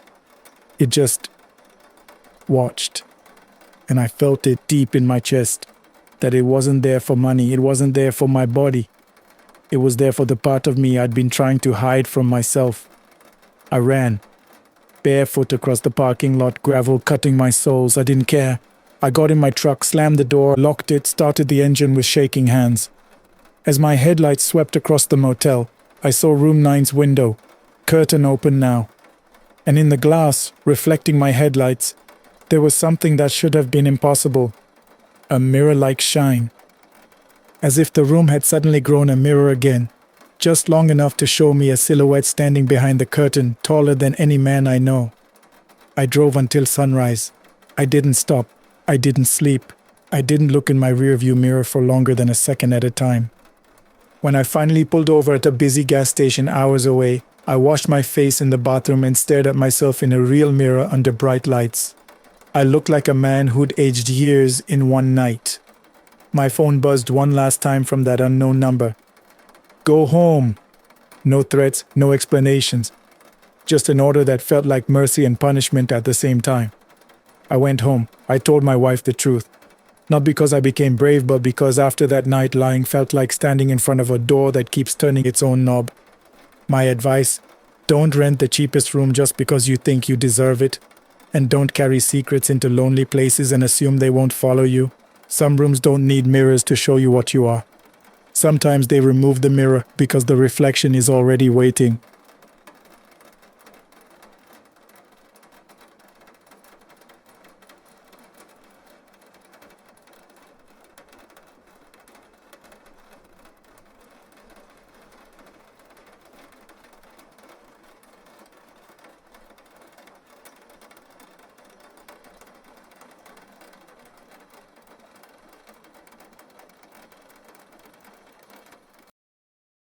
It just watched. And I felt it deep in my chest, that it wasn't there for money, it wasn't there for my body. It was there for the part of me I'd been trying to hide from myself. I ran, barefoot across the parking lot, gravel cutting my soles. I didn't care. I got in my truck, slammed the door, locked it, started the engine with shaking hands. As my headlights swept across the motel, I saw room 9's window, curtain open now. And in the glass, reflecting my headlights, there was something that should have been impossible. A mirror-like shine. As if the room had suddenly grown a mirror again, just long enough to show me a silhouette standing behind the curtain, taller than any man I know. I drove until sunrise. I didn't stop. I didn't sleep. I didn't look in my rearview mirror for longer than a second at a time. When I finally pulled over at a busy gas station hours away, I washed my face in the bathroom and stared at myself in a real mirror under bright lights. I looked like a man who'd aged years in one night. My phone buzzed one last time from that unknown number. Go home. No threats, no explanations. Just an order that felt like mercy and punishment at the same time. I went home. I told my wife the truth. Not because I became brave, but because after that night, lying felt like standing in front of a door that keeps turning its own knob. My advice: don't rent the cheapest room just because you think you deserve it. And don't carry secrets into lonely places and assume they won't follow you. Some rooms don't need mirrors to show you what you are. Sometimes they remove the mirror because the reflection is already waiting.